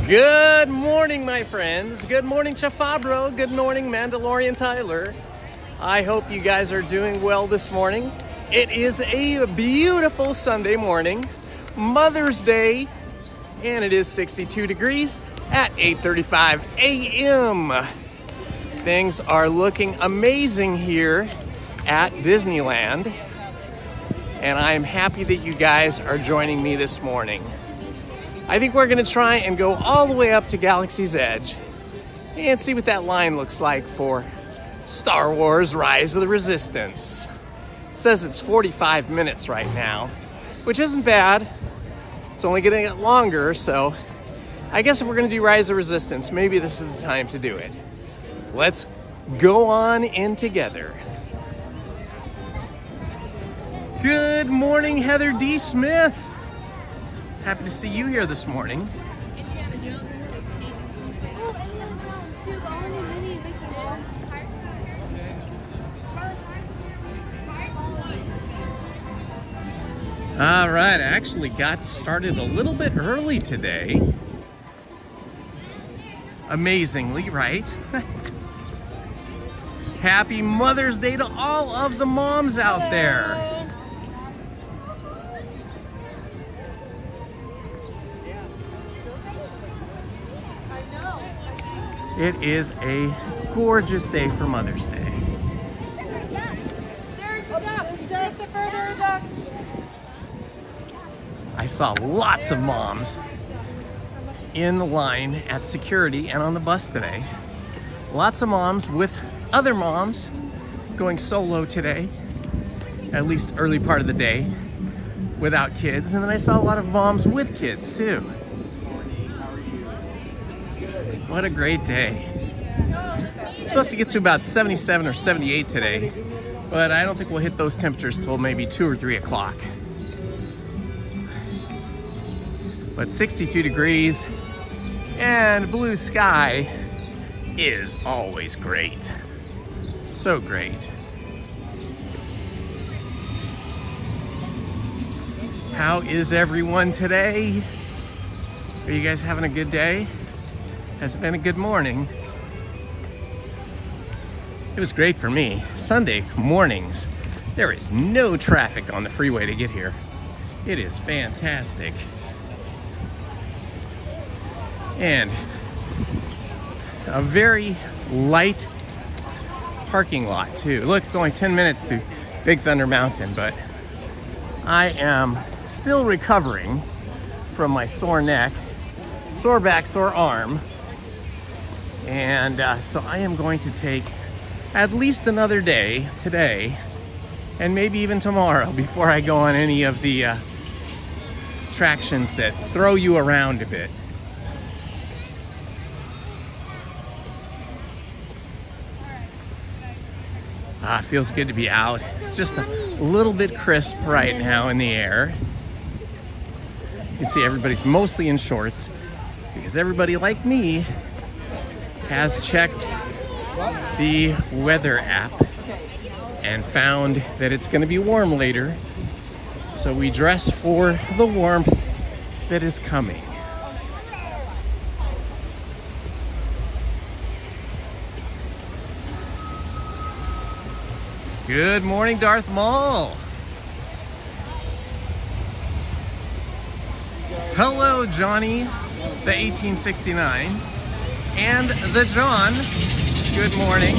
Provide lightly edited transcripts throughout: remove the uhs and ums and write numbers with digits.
Good morning, my friends. Good morning, Chafabro. Good morning, Mandalorian Tyler. I hope you guys are doing well this morning. It is a beautiful Sunday morning, Mother's Day, and it is 62 degrees at 8:35 a.m. Things are looking amazing here at Disneyland, and I am happy that you guys are joining me this morning. I think we're going to try and go all the way up to Galaxy's Edge and see what that line looks like for Star Wars Rise of the Resistance. It says it's 45 minutes right now, which isn't bad. It's only going to get longer, so I guess if we're going to do Rise of the Resistance, maybe this is the time to do it. Let's go on in together. Good morning, Heather D. Smith. Happy to see you here this morning. All right, I actually got started a little bit early today. Amazingly, right? Happy Mother's Day to all of the moms out there. It is a gorgeous day for Mother's Day. There's the ducks. Christopher, there are ducks. I saw lots of moms in the line at security and on the bus today. Lots of moms with other moms going solo today, at least early part of the day, without kids. And then I saw a lot of moms with kids too. What a great day. It's supposed to get to about 77 or 78 today, but I don't think we'll hit those temperatures till maybe 2 or 3 o'clock. But 62 degrees and blue sky is always great. So great. How is everyone today? Are you guys having a good day? Has it been a good morning? It was great for me. Sunday mornings, there is no traffic on the freeway to get here. It is fantastic. And a very light parking lot too. Look, it's only 10 minutes to Big Thunder Mountain, but I am still recovering from my sore neck, sore back, sore arm. And so I am going to take at least another day today and maybe even tomorrow before I go on any of the attractions that throw you around a bit. Feels good to be out. It's just a little bit crisp right now in the air. You can see everybody's mostly in shorts because everybody like me has checked the weather app and found that it's going to be warm later. So we dress for the warmth that is coming. Good morning, Darth Maul. Hello, Johnny, the 1869, and the John. Good morning.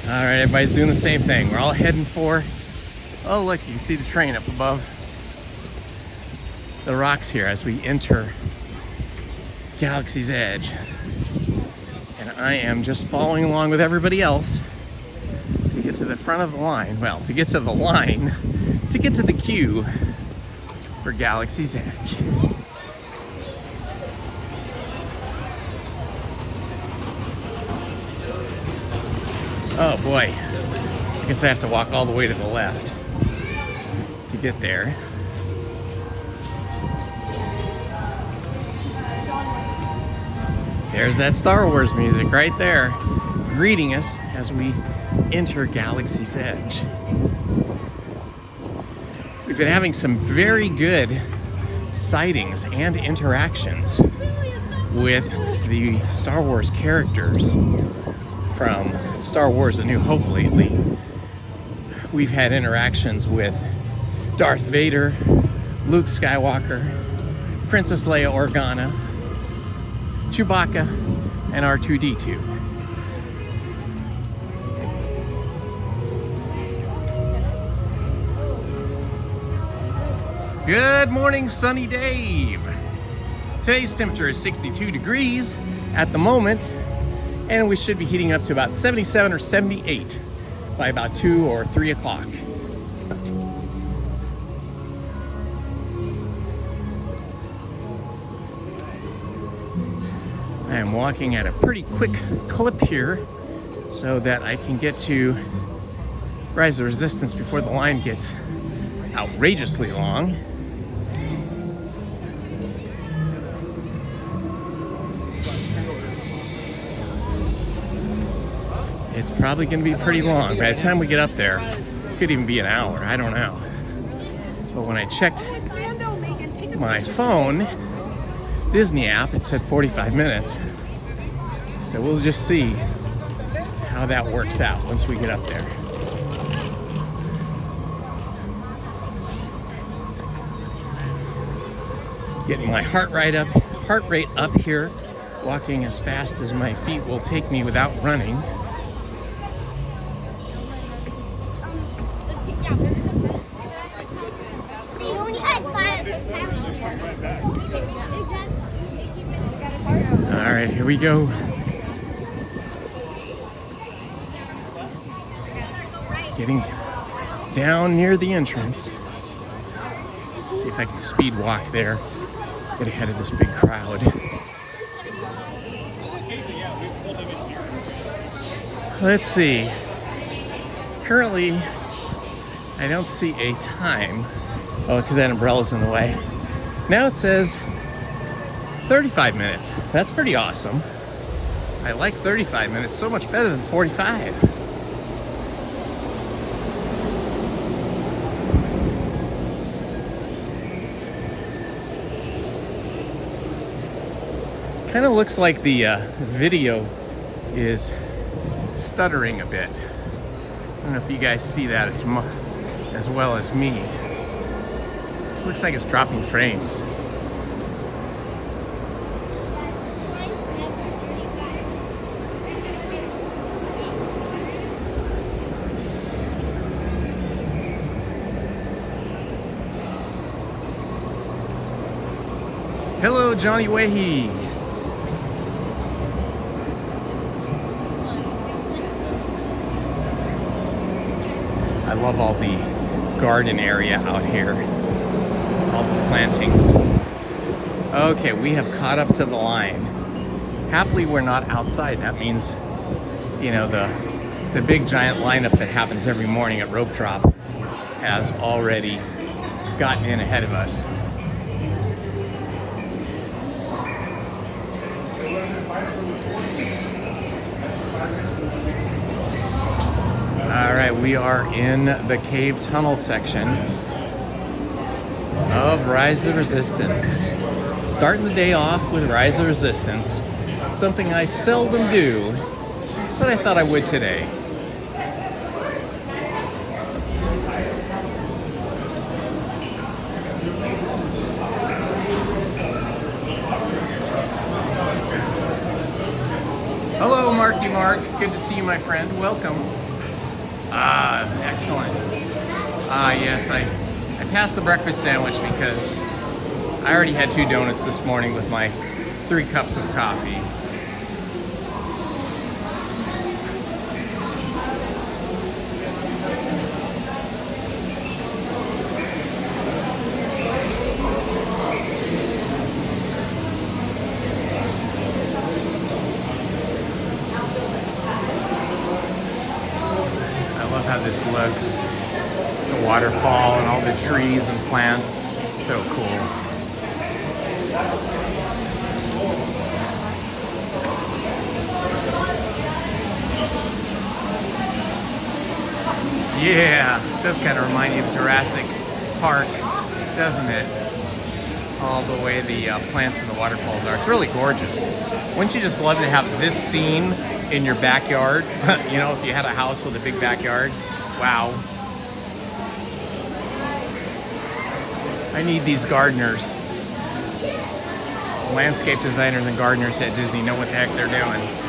All right, everybody's doing the same thing. We're all heading for, oh look, you can see the train up above the rocks here as we enter Galaxy's Edge. And I am just following along with everybody else to get to the front of the line. Well, to get to the line, to get to the queue for Galaxy's Edge. Oh boy, I guess I have to walk all the way to the left to get there. There's that Star Wars music right there, greeting us as we enter Galaxy's Edge. we've been having some very good sightings and interactions with the Star Wars characters from Star Wars A New Hope lately. We've had interactions with Darth Vader, Luke Skywalker, Princess Leia Organa, Chewbacca, and R2-D2. Good morning, Sunny Dave. Today's temperature is 62 degrees at the moment, and we should be heating up to about 77 or 78 by about 2 or 3 o'clock. I am walking at a pretty quick clip here so that I can get to Rise of the Resistance before the line gets outrageously long. It's probably going to be pretty long. By the time we get up there, it could even be an hour. I don't know. But when I checked my phone Disney app, it said 45 minutes. So we'll just see how that works out once we get up there. Getting my heart rate up here, walking as fast as my feet will take me without running. All right, here we go. Getting down near the entrance. See if I can speed walk there. Get ahead of this big crowd. Let's see. Currently, I don't see a time. Oh, because that umbrella's in the way. Now it says 35 minutes. That's pretty awesome. I like 35 minutes so much better than 45. Kind of looks like the video is stuttering a bit. I don't know if you guys see that as well as me. Looks like it's dropping frames. Hello, Johnny Wahey. I love all the garden area out here. All the plantings. Okay, we have caught up to the line. Happily, we're not outside. That means, you know, the big giant lineup that happens every morning at rope drop has already gotten in ahead of us. All right, we are in the cave tunnel section of Rise of the Resistance. Starting the day off with Rise of the Resistance, something I seldom do, but I thought I would today. Hello, Marky Mark. Good to see you, my friend. Welcome. Excellent. Yes, I passed the breakfast sandwich because I already had 2 donuts this morning with my 3 cups of coffee. I love how this looks. The waterfall and all the trees and plants. So cool. Yeah, it does kind of remind you of Jurassic park, doesn't it? All the way the plants and the waterfalls are. It's really gorgeous. Wouldn't you just love to have this scene in your backyard? You know, if you had a house with a big backyard. Wow. I need these gardeners. Landscape designers and gardeners at Disney know what the heck they're doing.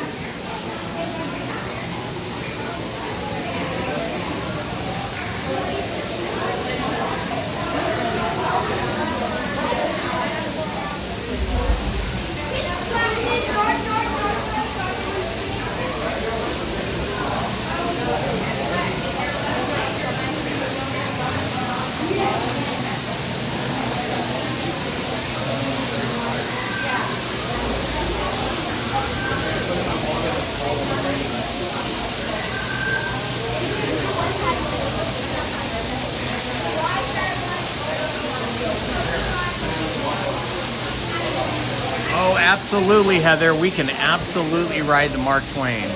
Oh, absolutely, Heather. We can absolutely ride the Mark Twain.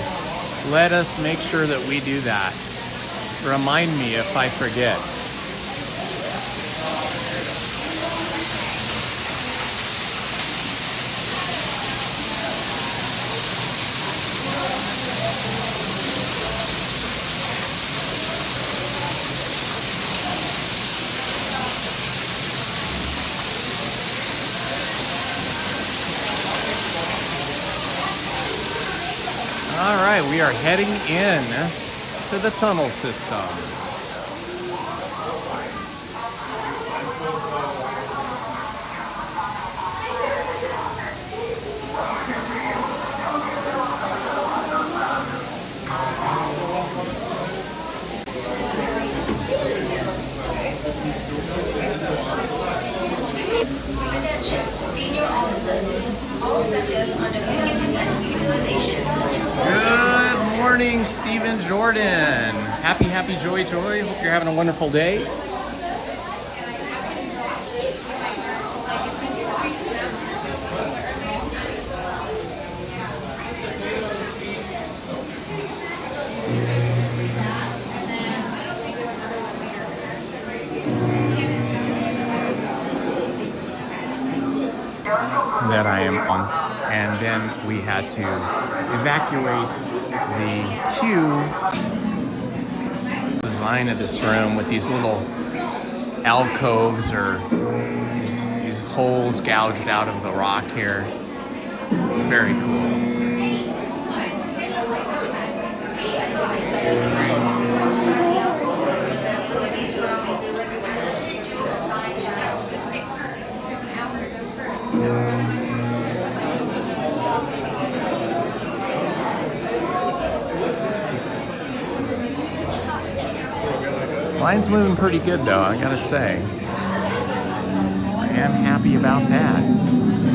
Let us make sure that we do that. Remind me if I forget. All right, we are heading in to the tunnel system. Attention, senior officers. All sectors under 50% utilization. Good morning, Stephen Jordan. Happy Joy. Hope you're having a wonderful day. That I am on, and then we had to evacuate the queue. Design of this room with these little alcoves or these holes gouged out of the rock here. It's very cool. Line's moving pretty good though, I gotta say. I am happy about that.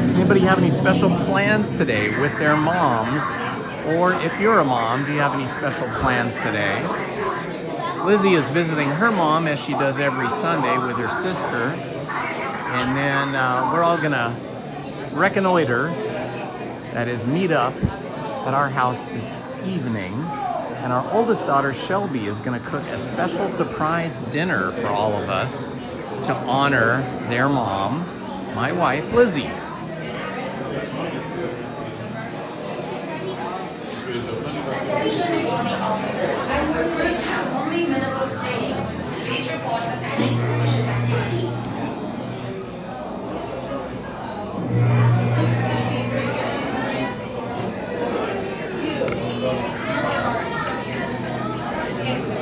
Does anybody have any special plans today with their moms? Or if you're a mom, do you have any special plans today? Lizzie is visiting her mom as she does every Sunday with her sister. And then we're all gonna reconnoiter, that is meet up at our house this evening. And our oldest daughter, Shelby, is going to cook a special surprise dinner for all of us to honor their mom, my wife, Lizzie. Attention launch officers. Crews have only minimal screening. Please report any suspicious activity.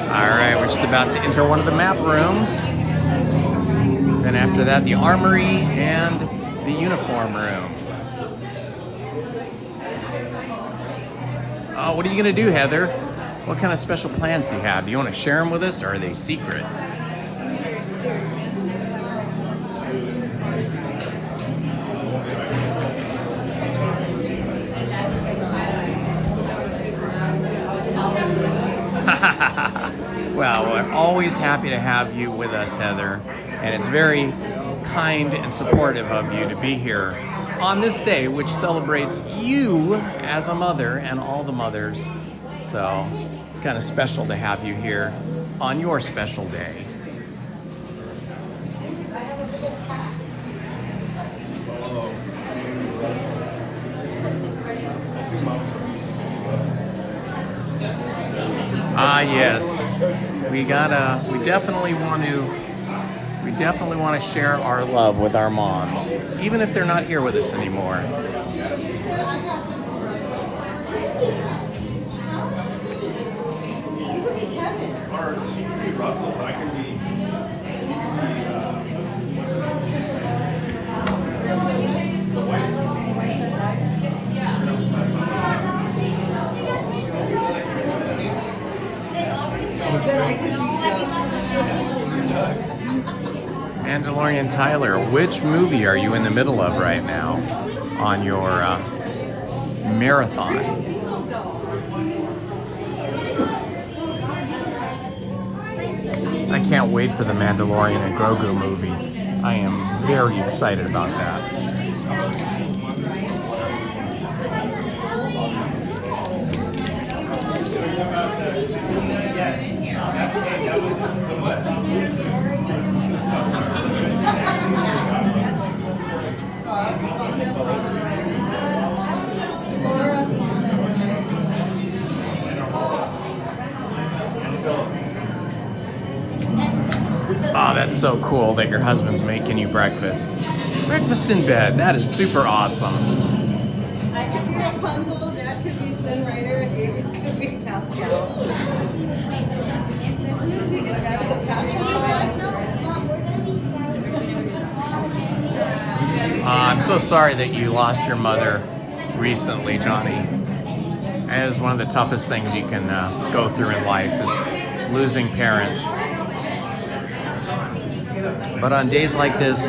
All right, we're just about to enter one of the map rooms. Then after that, the armory and the uniform room. Oh, what are you gonna do, Heather? What kind of special plans do you have? Do you want to share them with us, or are they secret? Well, we're always happy to have you with us, Heather, and it's very kind and supportive of you to be here on this day, which celebrates you as a mother and all the mothers. So it's kind of special to have you here on your special day. Ah, yes. We definitely want to share our love with our moms, even if they're not here with us anymore. Mandalorian Tyler, which movie are you in the middle of right now on your marathon? I can't wait for the Mandalorian and Grogu movie. I am very excited about that. Oh, that's so cool that your husband's making you breakfast. Breakfast in bed, that is super awesome. I could be Rapunzel, Dad could be Flynn Rider, and David could be Pascal. Who's he, the guy with the patch on his head? I'm so sorry that you lost your mother recently, Johnny. That is one of the toughest things you can go through in life, is losing parents. But on days like this,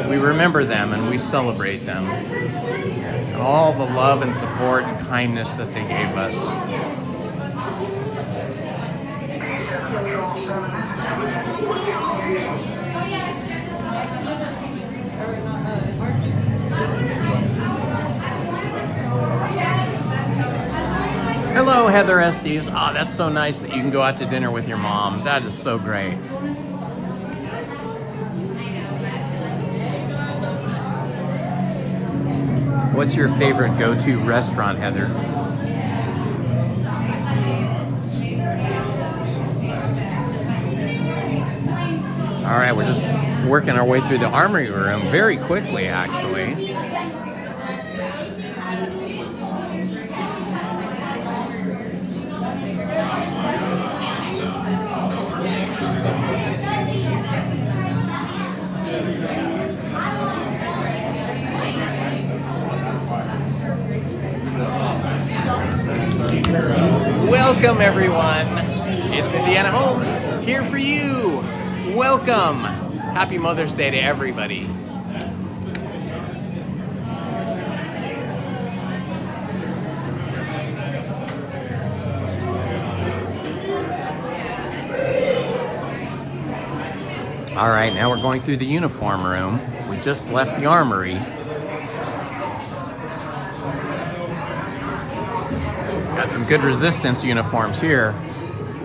we remember them and we celebrate them. And all the love and support and kindness that they gave us. Hello, Heather Estes. Oh, that's so nice that you can go out to dinner with your mom. That is so great. What's your favorite go-to restaurant, Heather? All right, we're just working our way through the armory room very quickly, actually. Welcome, everyone. It's Indiana Holmes here for you. Welcome. Happy Mother's Day to everybody. All right, now we're going through the uniform room. We just left the armory. Got some good resistance uniforms here.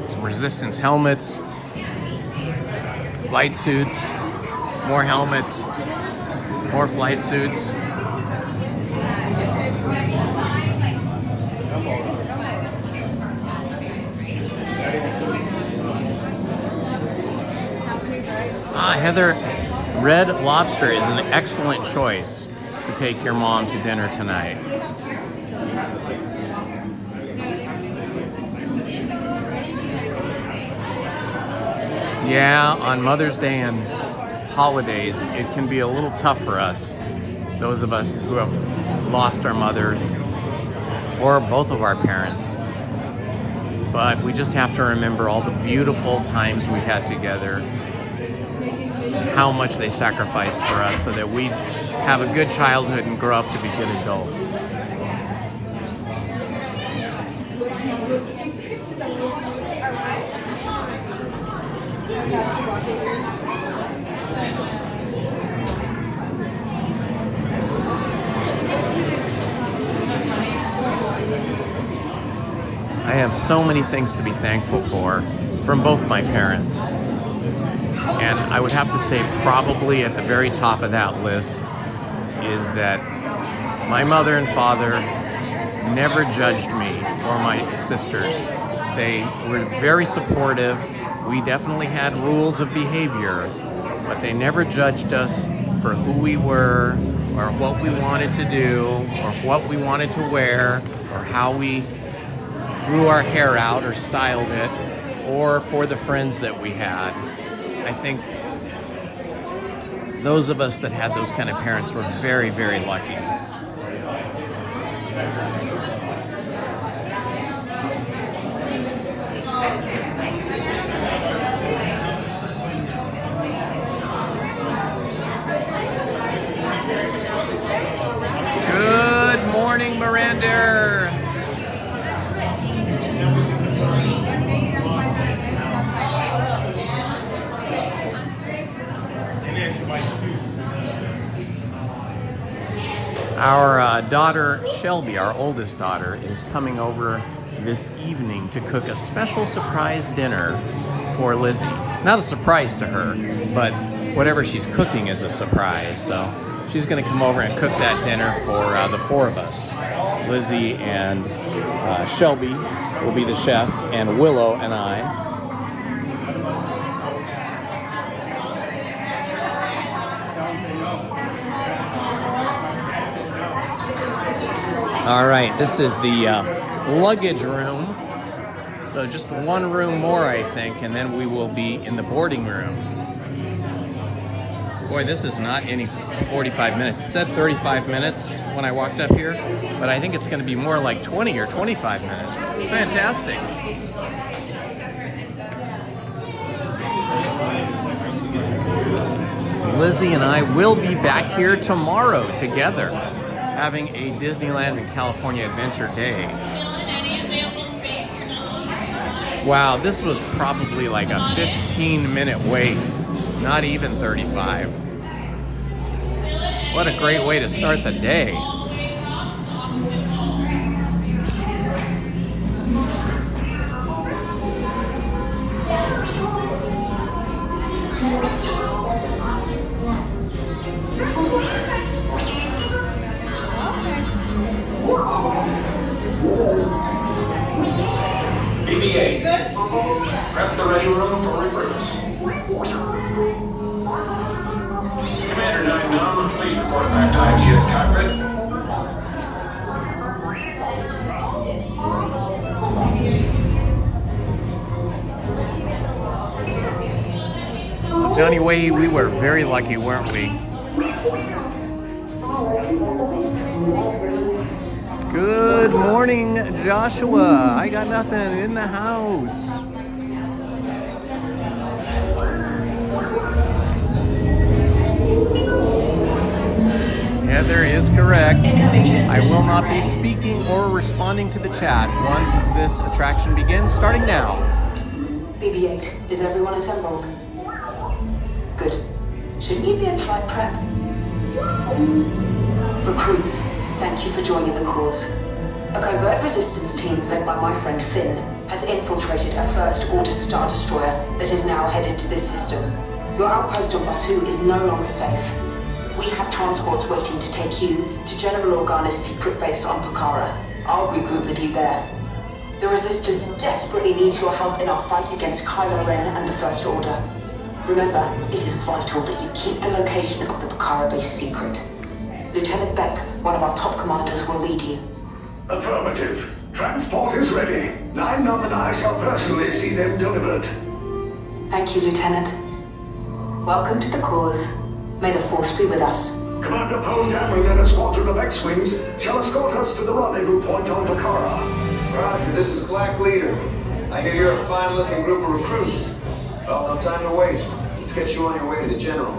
Some resistance helmets, flight suits, more helmets, more flight suits. Heather, Red Lobster is an excellent choice to take your mom to dinner tonight. Yeah, on Mother's Day and holidays, it can be a little tough for us, those of us who have lost our mothers or both of our parents. But we just have to remember all the beautiful times we had together, how much they sacrificed for us so that we have a good childhood and grow up to be good adults. I have so many things to be thankful for from both my parents. And I would have to say probably at the very top of that list is that my mother and father never judged me or my sisters They were very supportive. We definitely had rules of behavior, but they never judged us for who we were, or what we wanted to do, or what we wanted to wear, or how we grew our hair out or styled it, or for the friends that we had. I think those of us that had those kind of parents were very, very lucky. Good morning, Miranda. Our daughter, Shelby, our oldest daughter, is coming over this evening to cook a special surprise dinner for Lizzie. Not a surprise to her, but whatever she's cooking is a surprise. So she's going to come over and cook that dinner for the four of us. Lizzie and Shelby will be the chef, and Willow and I. All right, this is the luggage room. So just one room more, I think, and then we will be in the boarding room. Boy, this is not any 45 minutes. It said 35 minutes when I walked up here, but I think it's going to be more like 20 or 25 minutes. Fantastic. Lizzie and I will be back here tomorrow together, having a Disneyland and California Adventure Day. Wow, this was probably like a 15-minute wait, not even 35. What a great way to start the day. BB-8, prep the ready room for recruits. Commander 9-Num, please report back to ITS cockpit. Johnny Way, we were very lucky, weren't we? Good morning, Joshua. I got nothing in the house. Heather is correct. I will not be speaking or responding to the chat once this attraction begins, starting now. BB-8, is everyone assembled? Good. Shouldn't you be in flight prep? Recruits, thank you for joining the cause. A covert resistance team led by my friend Finn has infiltrated a First Order Star Destroyer that is now headed to this system. Your outpost on Batu is no longer safe. We have transports waiting to take you to General Organa's secret base on Pokhara. I'll regroup with you there. The Resistance desperately needs your help in our fight against Kylo Ren and the First Order. Remember, it is vital that you keep the location of the Pokhara base secret. Lieutenant Beck, one of our top commanders, will lead you. Affirmative. Transport is ready. 9-Num and I shall personally see them delivered. Thank you, Lieutenant. Welcome to the cause. May the Force be with us. Commander Poe Dameron and a squadron of X-Wings shall escort us to the rendezvous point on Pokhara. Roger, this is Black Leader. I hear you're a fine-looking group of recruits. Well, no time to waste. Let's get you on your way to the General.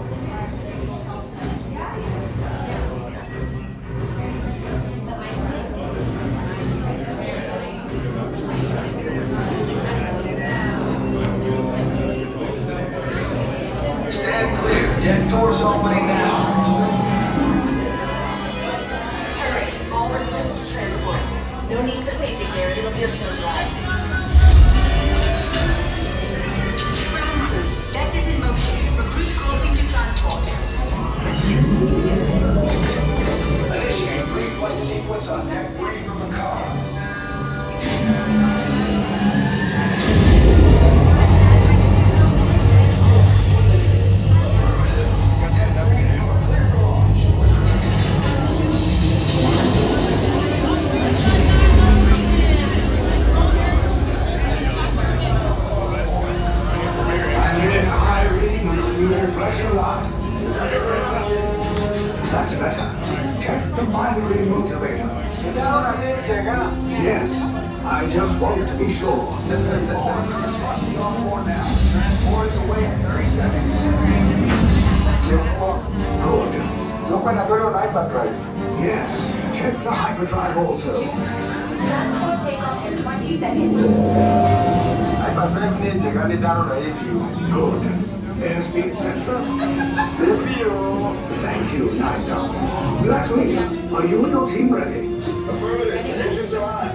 Stand clear. Deck doors opening now. Hurry, all recruits to transport. No need for safety gear, it'll be a smooth ride. Crews, deck is in motion. Recruits crossing to transport. Initiate pre-flight sequence on deck 3 from the car. better. Check the binary motivator. Yes, I just want to be sure. All recruits must be on board now. Transport is away in 30 seconds. Good. Hyperdrive. Yes, check the hyperdrive also. Transport takeoff in 20 seconds. Hyperdrive need to run it down a few. Good. Airspeed sensor. Thank you, Nina. Black Leader, are you and your team ready? Affirmative. Engines are high.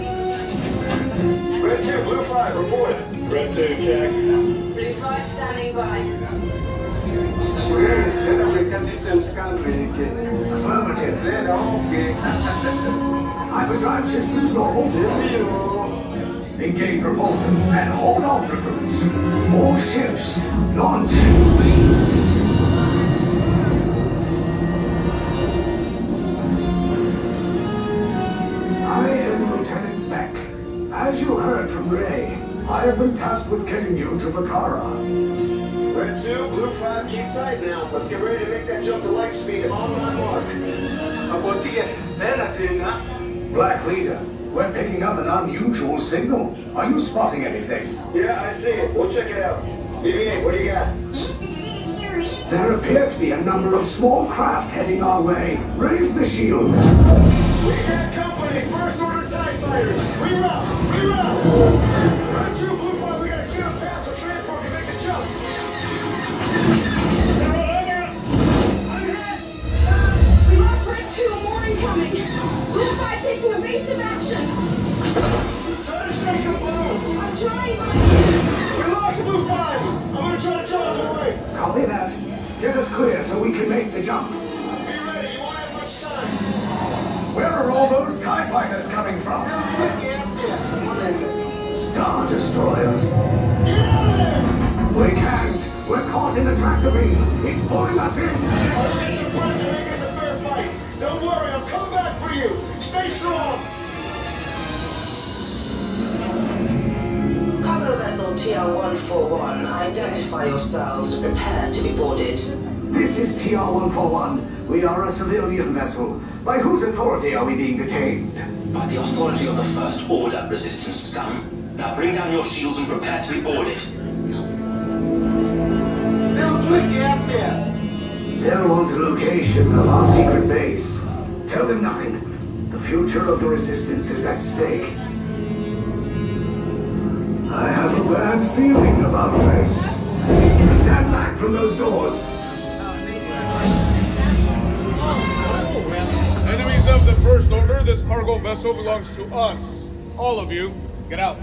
Red 2, Blue 5, report. Red 2, check. Blue 5 standing by. Systems can't read. Affirmative. Okay. Hyperdrive systems normal. Engage propulsions and hold on, recruits. More ships. Launch. I am Lieutenant Beck. As you heard from Ray, I have been tasked with getting you to Vakara. Red 2, Blue 5, keep tight now. Let's get ready to make that jump to light speed on my mark. Black Leader, we're picking up an unusual signal. Are you spotting anything? Yeah, I see it. We'll check it out. BB-8, what do you got? There appear to be a number of small craft heading our way. Raise the shields. We got company. First order TIE fighters. Reroute! Reroute! Red 2, Blue 5, we gotta clear a path so transport can make the jump. They're all over us! I'm hit! We lost Red 2, more incoming. Blue 5 taking evasive action. Try to shake him, Blue! I'm trying, We lost Blue 5! I'm gonna try to draw them away! Copy that. Get us clear so we can make the jump. Be ready, you won't have much time. Where are all those TIE fighters coming from? Star Destroyers. Get out of there! We can't. We're caught in a tractor beam. It's pulling us in. I'll get your friends and make this a fair fight. Don't worry, I'm coming back for you. Stay strong. Cargo vessel TR-141, identify yourselves and prepare to be boarded. This is TR-141. We are a civilian vessel. By whose authority are we being detained? By the authority of the First Order, Resistance scum. Now bring down your shields and prepare to be boarded. They'll want the location of our secret base. Tell them nothing. The future of the Resistance is at stake. I have a bad feeling about this. Stand back from those doors. Enemies of the First Order, this cargo vessel belongs to us. All of you, get out.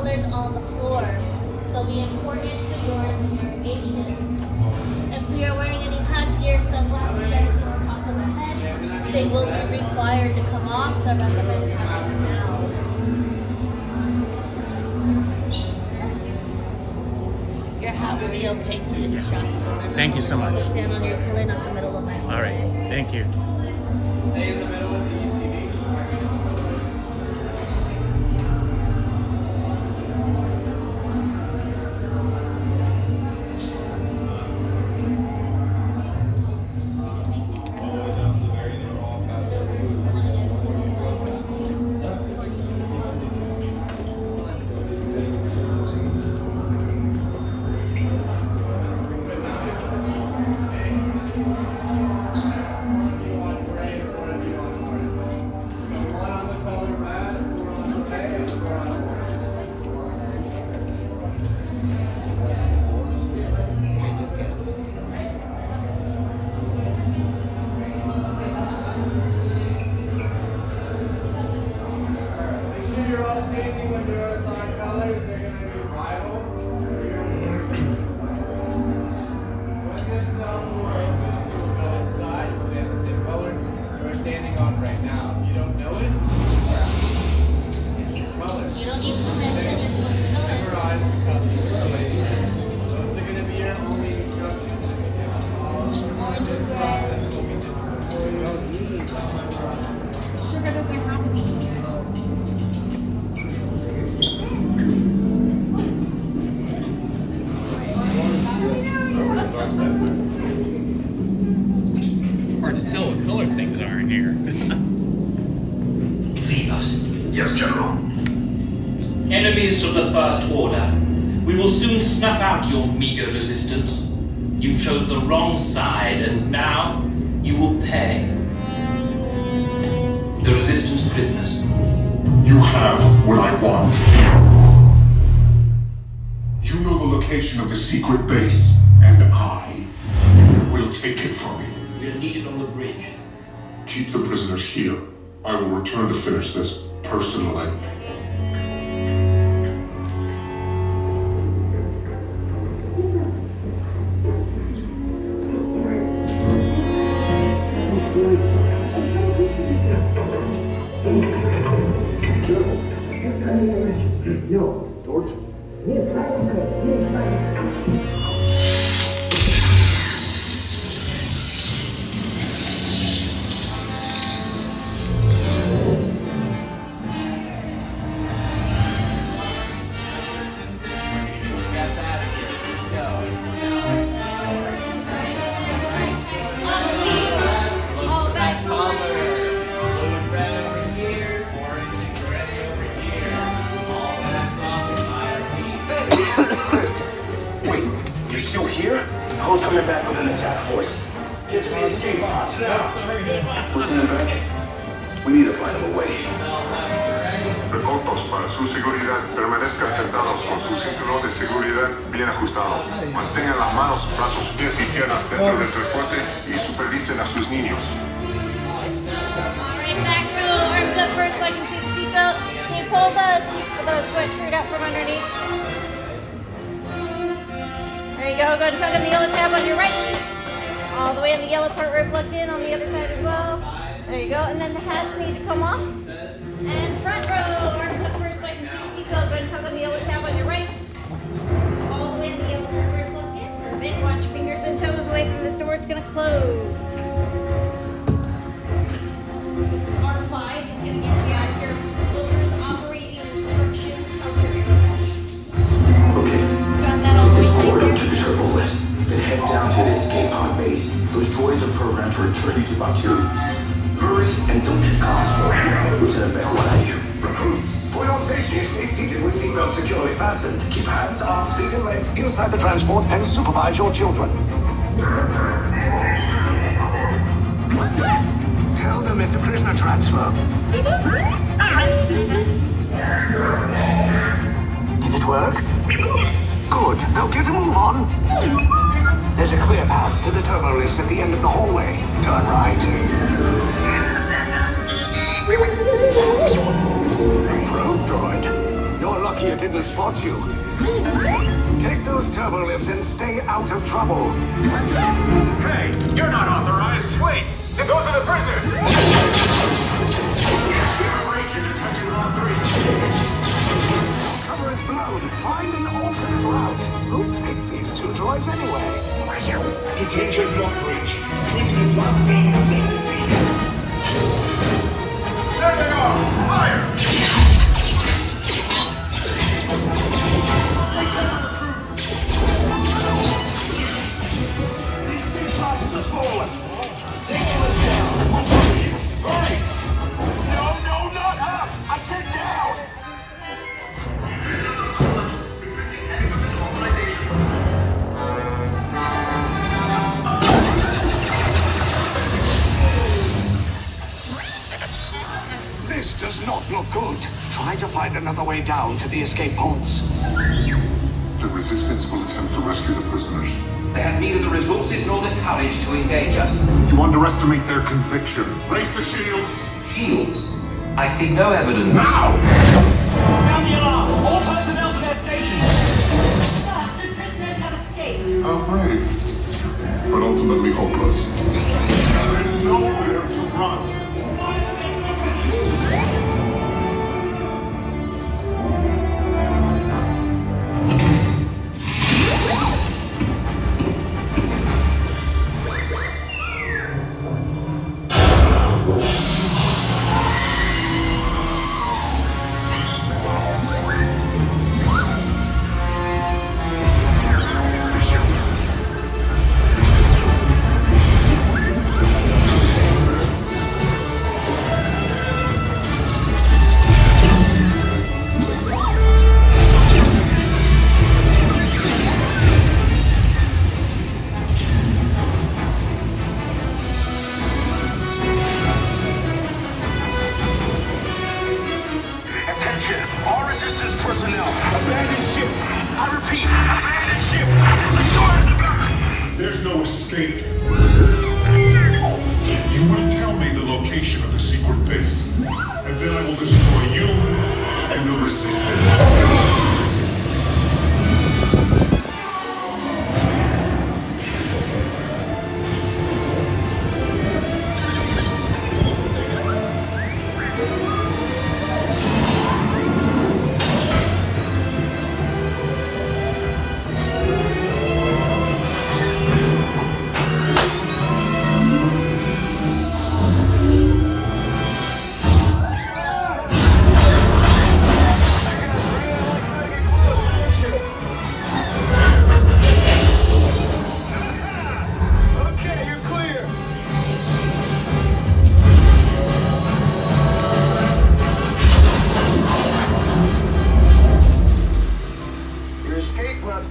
colors on the floor. They'll be important for your interrogation. If they are wearing any hats, ears, sunglasses, anything on top of their head, they will be required to come off, so I recommend having them now. Your hat will be okay because it's strapped. Thank you so much. Stand on your pillar, not the middle of my head. All right, thank you. Stay in the middle of the ECV. Hard to tell what color things are in here. Leave us. Yes, General. Enemies of the First Order. We will soon snuff out your meager resistance. You chose the wrong side, and now you will pay. The Resistance prisoners. You have what I want. You know the location of the secret base, and I will take it from you. We are needed on the bridge. Keep the prisoners here. I will return to finish this personally. Coming back with an attack force. Get to the escape pods now. Lieutenant Beck, we need to find him a way. Recortos para su seguridad. Permanezcan sentados con su cinturón de seguridad bien ajustado. Mantengan las manos, brazos, pies y piernas dentro del transporte y supervisen a sus niños. Alright, back row, arms up first so I can see the seatbelt. Can you pull the sweatshirt out from underneath? There you go, go and tug on the yellow tab on your right. All the way on the yellow part where it plugged in on the other side as well. There you go, and then the hats need to come off. And front row, arms up first so I can see the seatbelt. Go and tug on the yellow tab on your right. All the way on the yellow part where it plugged in. Perfect, watch your fingers and toes away from this door, it's gonna close. This is R5, he's gonna get you out of here. Those are his operating instructions. How's your air wash? Okay. Got that all the way Corridor right to there? the turbo list. Then head down to the escape pod base. Those droids are programmed to return you to Bayou. Hurry and don't get caught. Lieutenant Beck, what are you? Recruits, For your safety, stay seated with seatbelts securely fastened. Keep hands, arms, feet, and legs inside the transport and supervise your children. Tell them it's a prisoner transfer. Did it work? Good. Now get a move on. There's a clear path to the turbo lifts at the end of the hallway. Turn right. Probe droid. You're lucky it didn't spot you. Take those turbo lifts and stay out of trouble. Hey, you're not authorized. Wait, those are the prisoners. Cover is blown. Find an alternate route. Who picked these two droids anyway? Detention block breach. Prisoners not seen of their There they are! Fire! These three parties are flawless. Take them down. Hurry! No, not up! I said down! This does not look good. Try to find another way down to the escape pods. The Resistance will attempt to rescue the prisoners. They have neither the resources nor the courage to engage us. You underestimate their conviction. Raise the shields! Shields? I see no evidence. Now! Sound the alarm! All personnel to their stations! Sir, the prisoners have escaped. How brave, but ultimately hopeless. There's nowhere to run. There's no escape. You will tell me the location of the secret base, and then I will destroy you and the Resistance.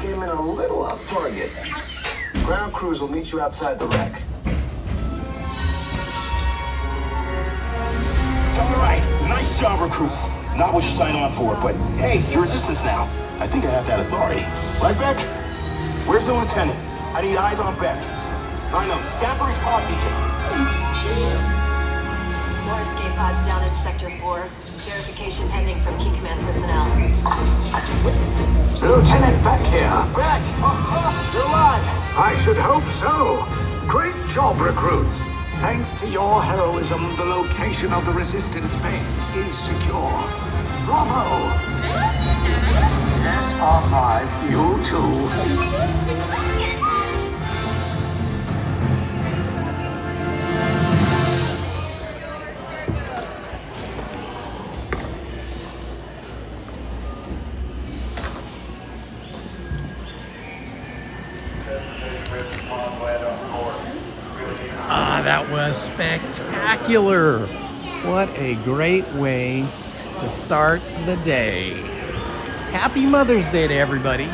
Came in a little off target. Ground crews will meet you outside the wreck. All right, nice job, recruits. Not what you signed on for, but hey, you're Resistance now. I think I have that authority. Right, Beck? Where's the lieutenant? I need eyes on Beck. I know, scan for his pod beacon. More escape pods down in Sector 4. Verification pending from Key Command personnel. Lieutenant Beck here. Beck! You're alive! I should hope so. Great job, recruits. Thanks to your heroism, the location of the Resistance base is secure. Bravo! Yes, R5, you too. That was spectacular. What a great way to start the day. Happy Mother's Day to everybody.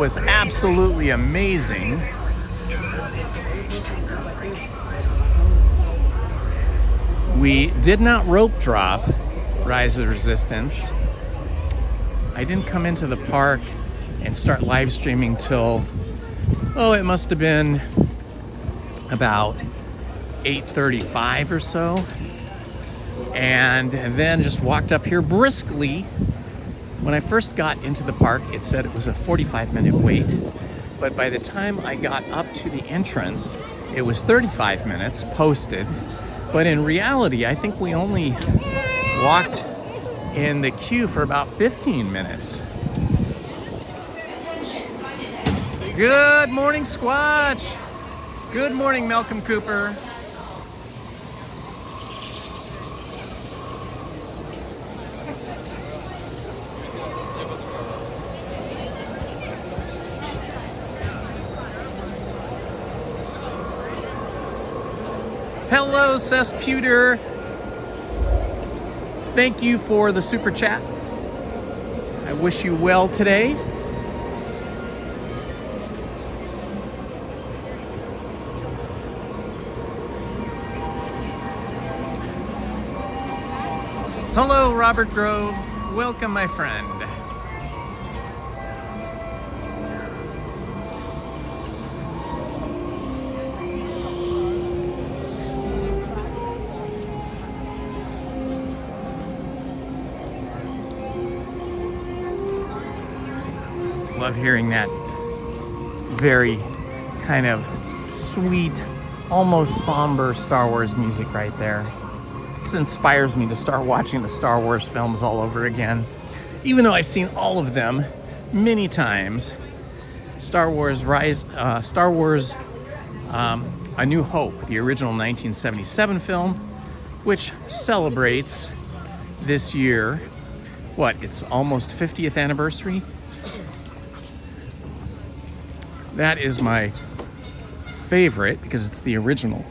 was absolutely amazing. We did not rope drop Rise of the Resistance. I didn't come into the park and start live streaming till, oh, it must have been about 8:35 or so. And then just walked up here briskly. When I first got into the park, it said it was a 45-minute wait. But by the time I got up to the entrance, it was 35 minutes posted. But in reality, I think we only walked in the queue for about 15 minutes. Good morning, Squatch. Good morning, Malcolm Cooper. Hello, Cesputer. Thank you for the super chat. I wish you well today. Hello, Robert Grove. Welcome, my friend. Love hearing that very kind of sweet, almost somber Star Wars music right there. This inspires me to start watching the Star Wars films all over again. Even though I've seen all of them many times. Star Wars A New Hope, the original 1977 film, which celebrates this year, what, it's almost 50th anniversary? That is my favorite because it's the original.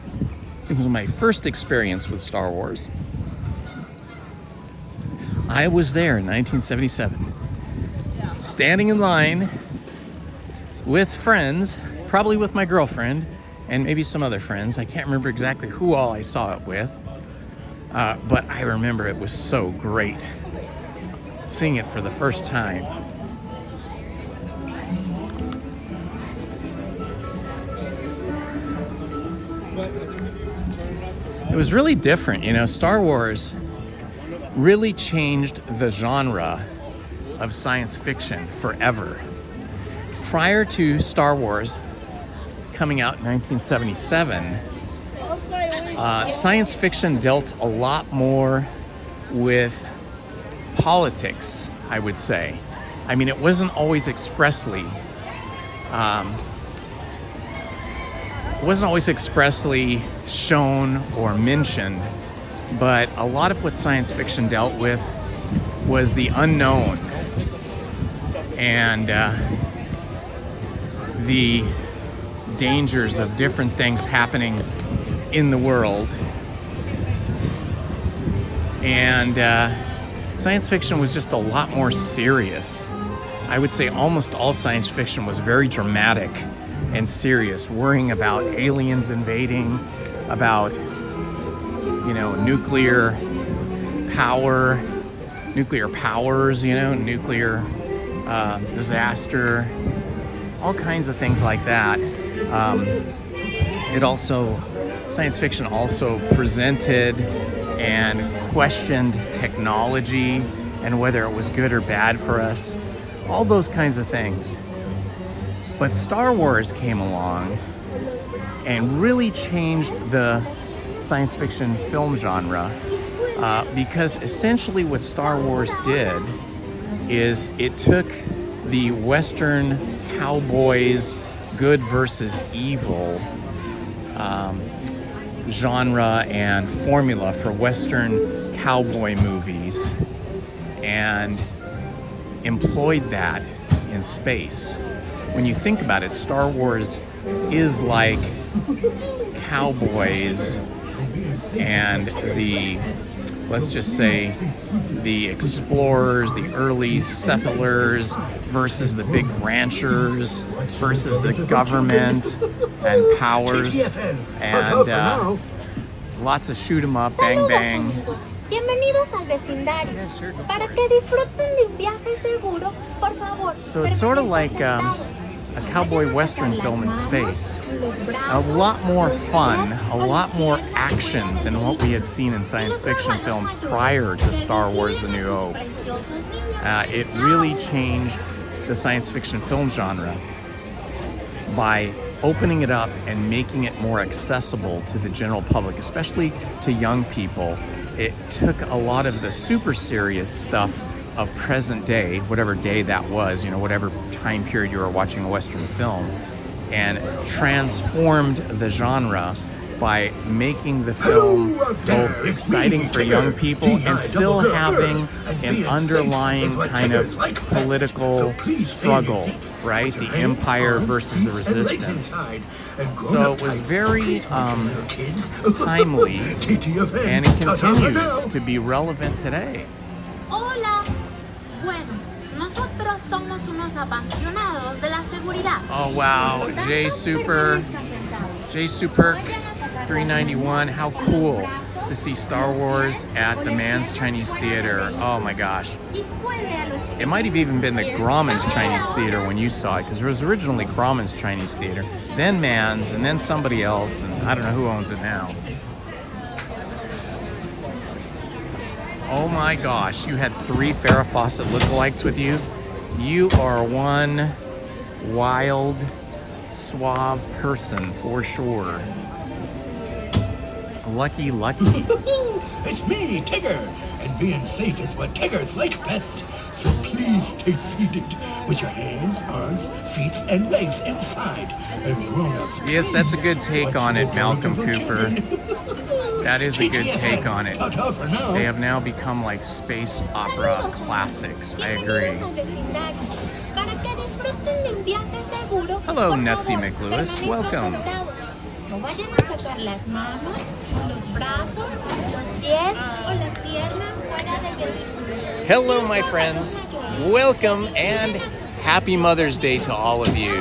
It was my first experience with Star Wars. I was there in 1977, standing in line with friends, probably with my girlfriend and maybe some other friends. I can't remember exactly who all I saw it with, but I remember it was so great seeing it for the first time. It was really different, you know. Star Wars really changed the genre of science fiction forever. Prior to Star Wars coming out in 1977, science fiction dealt a lot more with politics, I would say. I mean, it wasn't always expressly shown or mentioned, but a lot of what science fiction dealt with was the unknown and the dangers of different things happening in the world. And science fiction was just a lot more serious. I would say almost all science fiction was very dramatic and serious, worrying about aliens invading, about, you know, nuclear powers, you know, nuclear disaster, all kinds of things like that. Science fiction also presented and questioned technology and whether it was good or bad for us, all those kinds of things. But Star Wars came along and really changed the science fiction film genre, because essentially what Star Wars did is it took the Western cowboys, good versus evil genre and formula for Western cowboy movies and employed that in space. When you think about it, Star Wars is like cowboys and let's just say the explorers, the early settlers versus the big ranchers versus the government and powers, and lots of shoot 'em up, bang bang. Bienvenidos al vecindario. Para que disfruten de un viaje seguro, por favor. So it's sort of like a cowboy western film in space. A lot more fun, a lot more action than what we had seen in science fiction films prior to Star Wars: The New Hope. It really changed the science fiction film genre by opening it up and making it more accessible to the general public, especially to young people. It took a lot of the super serious stuff of present day, whatever day that was, you know, whatever time period you were watching a Western film, and transformed the genre by making the film both exciting for young people and still having an underlying kind of political struggle, right? The Empire versus the Resistance. So it was very timely, and it continues to be relevant today. Hola. Bueno, nosotros somos unos apasionados de la seguridad. Oh wow, J Super 391, how cool to see Star Wars at the Mann's Chinese Theater. Oh my gosh. It might have even been the Grauman's Chinese Theater when you saw it, because it was originally Grauman's Chinese Theater, then Mann's, and then somebody else, and I don't know who owns it now. Oh my gosh, you had 3 Farrah Fawcett lookalikes with you? You are one wild, suave person for sure. Lucky, lucky. It's me, Tigger, and being safe is what Tiggers like best. So please stay seated with your hands, arms, feet, and legs inside. And grown-ups. Yes, that's a good take on it, Malcolm Cooper. That is a good take on it. They have now become like space opera classics. I agree. Hello, Nutsy McLewis. Welcome. No vayan a sacar las manos, los brazos, los pies o las piernas fuera del vehículo. Hello, my friends. Welcome and happy Mother's Day to all of you.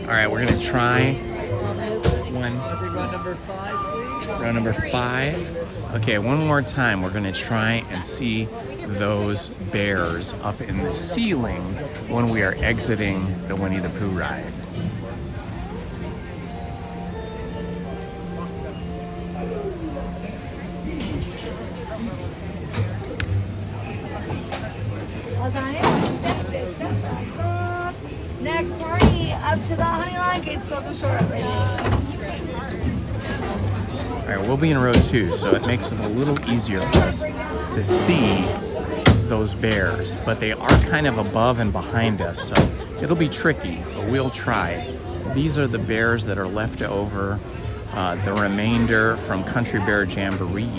All right, we're gonna try round number 5. Okay, one more time. We're gonna try and see those bears up in the ceiling when we are exiting the Winnie the Pooh ride. Next party up to the honey line, case closing shortly. All right, we'll be in row 2, so it makes it a little easier for us to see those bears, but they are kind of above and behind us, so it'll be tricky, but we'll try. These are the bears that are left over, the remainder from Country Bear Jamboree.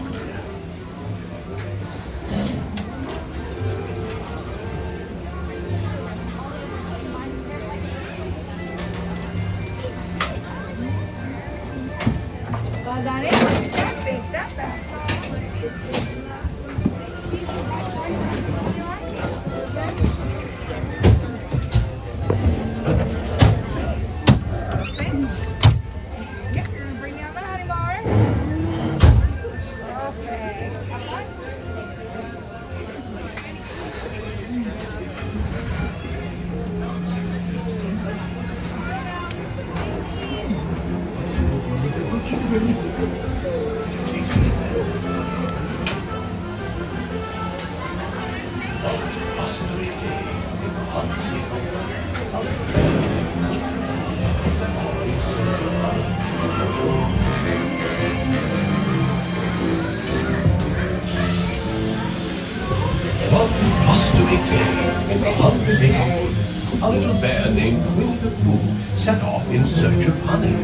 In the 100-acre wood, a little bear named Winnie the Pooh set off in search of honey.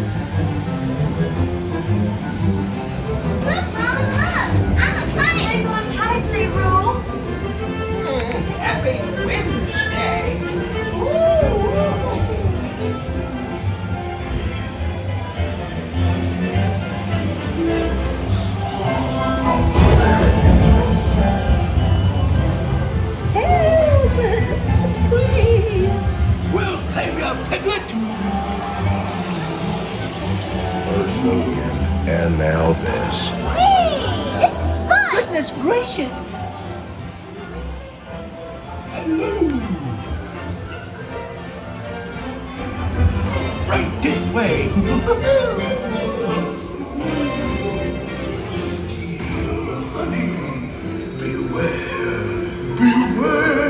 Look, Mom, look! I'm a flying on tightly rule. Happy Wednesday. Goodness gracious! Right this way. Honey, beware, beware.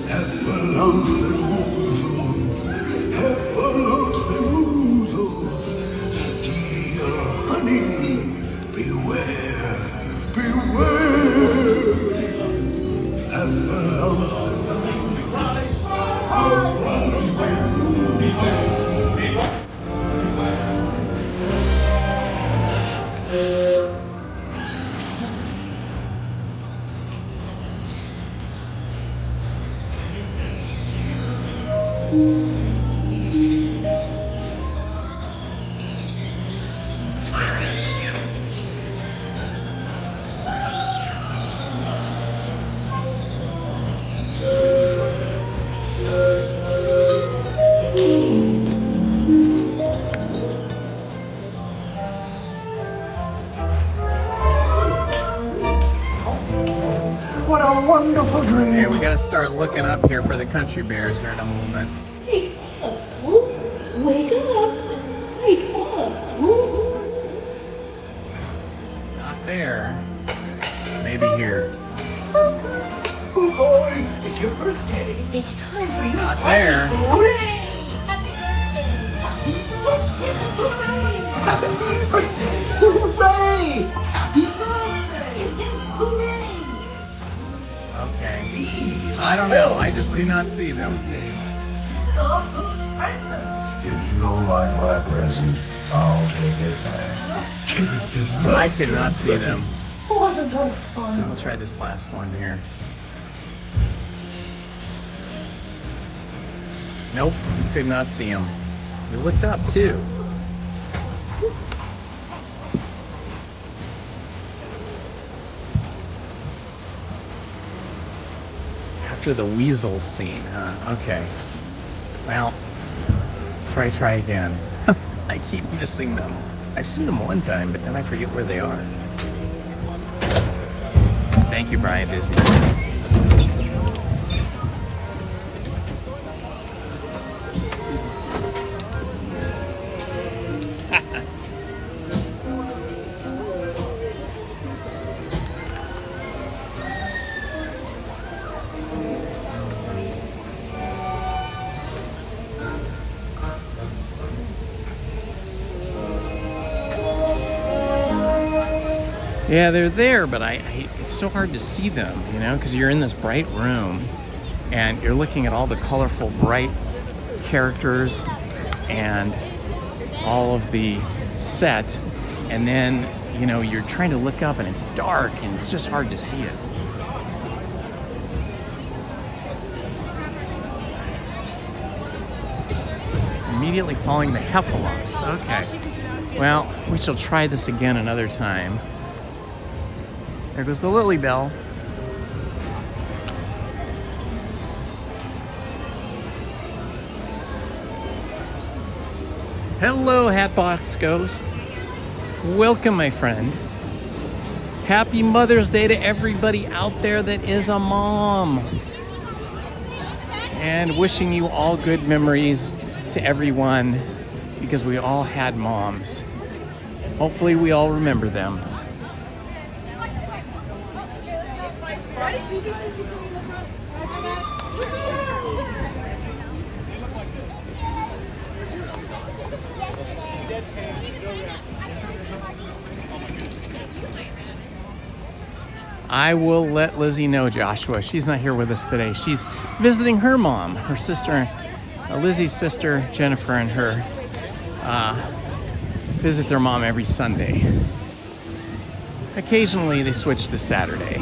Heffalumps and woozles, heffalumps and woozles. Dear honey, beware, beware. Heffalumps and what a wonderful dream. Okay, we gotta start looking up here for the country bears here in a moment. Wake up! Wake up! Wake up! Not there. Maybe here. Oh boy, it's your birthday. It's time for you. Not there. Hooray! Happy birthday! Hooray! Happy birthday! Hooray! Okay. I don't know. I just do not see them. If you don't like my present, I'll take it back. I could not see them. Wasn't that fun? I'll try this last one here. Nope, could not see them. We looked up too. After the weasel scene, huh? Okay. Well, try again. I keep missing them. I've seen them one time, but then I forget where they are. Thank you, Brian Disney. Yeah, they're there, but it's so hard to see them, you know, because you're in this bright room and you're looking at all the colorful, bright characters and all of the set, and then, you know, you're trying to look up and it's dark and it's just hard to see it. Immediately following the heffalumps. Okay. Well, we shall try this again another time. There goes the Lily Bell. Hello, Hatbox Ghost. Welcome, my friend. Happy Mother's Day to everybody out there that is a mom. And wishing you all good memories to everyone, because we all had moms. Hopefully we all remember them. I will let Lizzie know, Joshua. She's not here with us today. She's visiting her mom, her sister, Lizzie's sister, Jennifer, and her visit their mom every Sunday. Occasionally they switch to Saturday.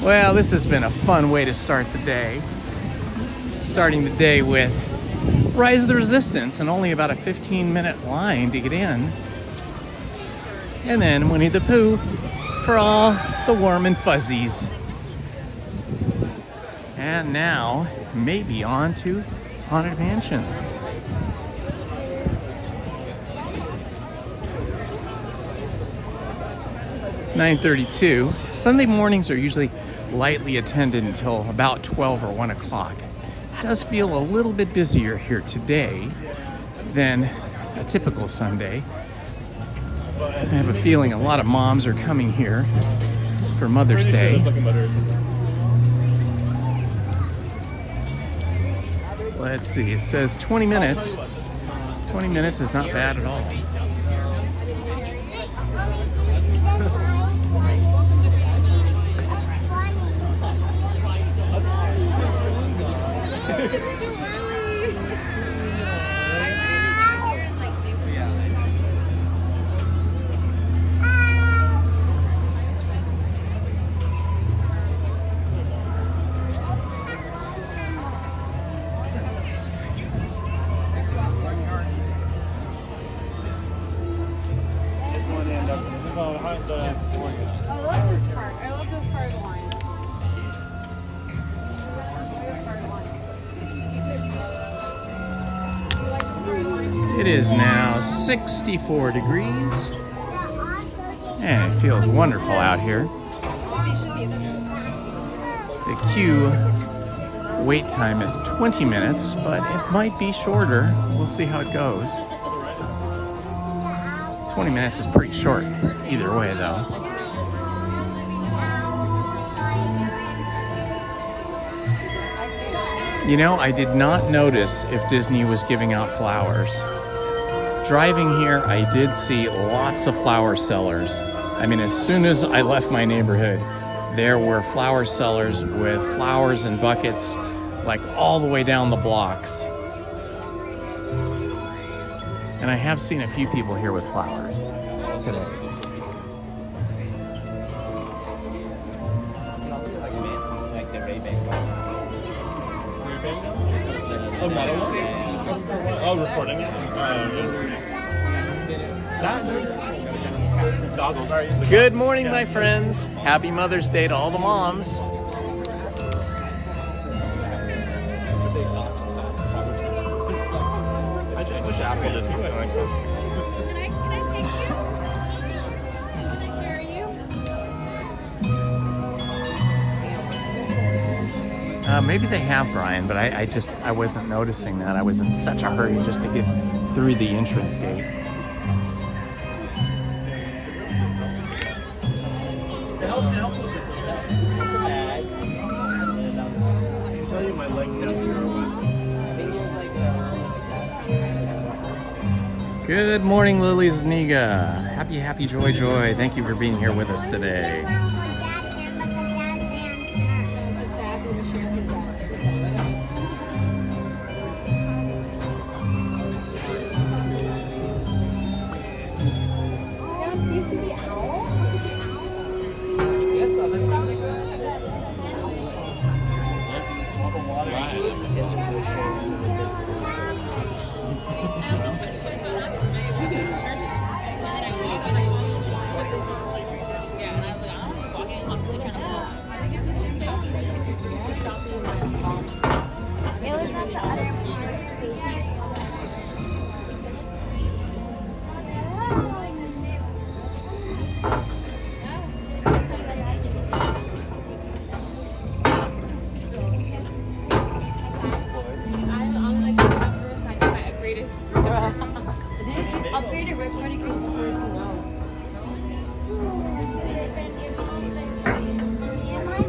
Well, this has been a fun way to start the day. Starting the day with Rise of the Resistance and only about a 15-minute line to get in. And then Winnie the Pooh for all the warm and fuzzies. And now, maybe on to Haunted Mansion. 9:32. Sunday mornings are usually lightly attended until about 12 or 1 o'clock. It does feel a little bit busier here today than a typical Sunday. I have a feeling a lot of moms are coming here for Mother's Day. Let's see, it says 20 minutes. 20 minutes is not bad at all. It is now 64 degrees, and it feels wonderful out here. The queue wait time is 20 minutes, but it might be shorter. We'll see how it goes. 20 minutes is pretty short either way, though. You know, I did not notice if Disney was giving out flowers. Driving here, I did see lots of flower sellers. I mean, as soon as I left my neighborhood, there were flower sellers with flowers and buckets, like all the way down the blocks. And I have seen a few people here with flowers today. Oh, recording it. Good morning, my friends. Happy Mother's Day to all the moms. I just wish Apple did something like this. Maybe they have, Brian, but I wasn't noticing that. I was in such a hurry just to get through the entrance gate. Good morning, Lily's Niga. Happy, joy. Thank you for being here with us today.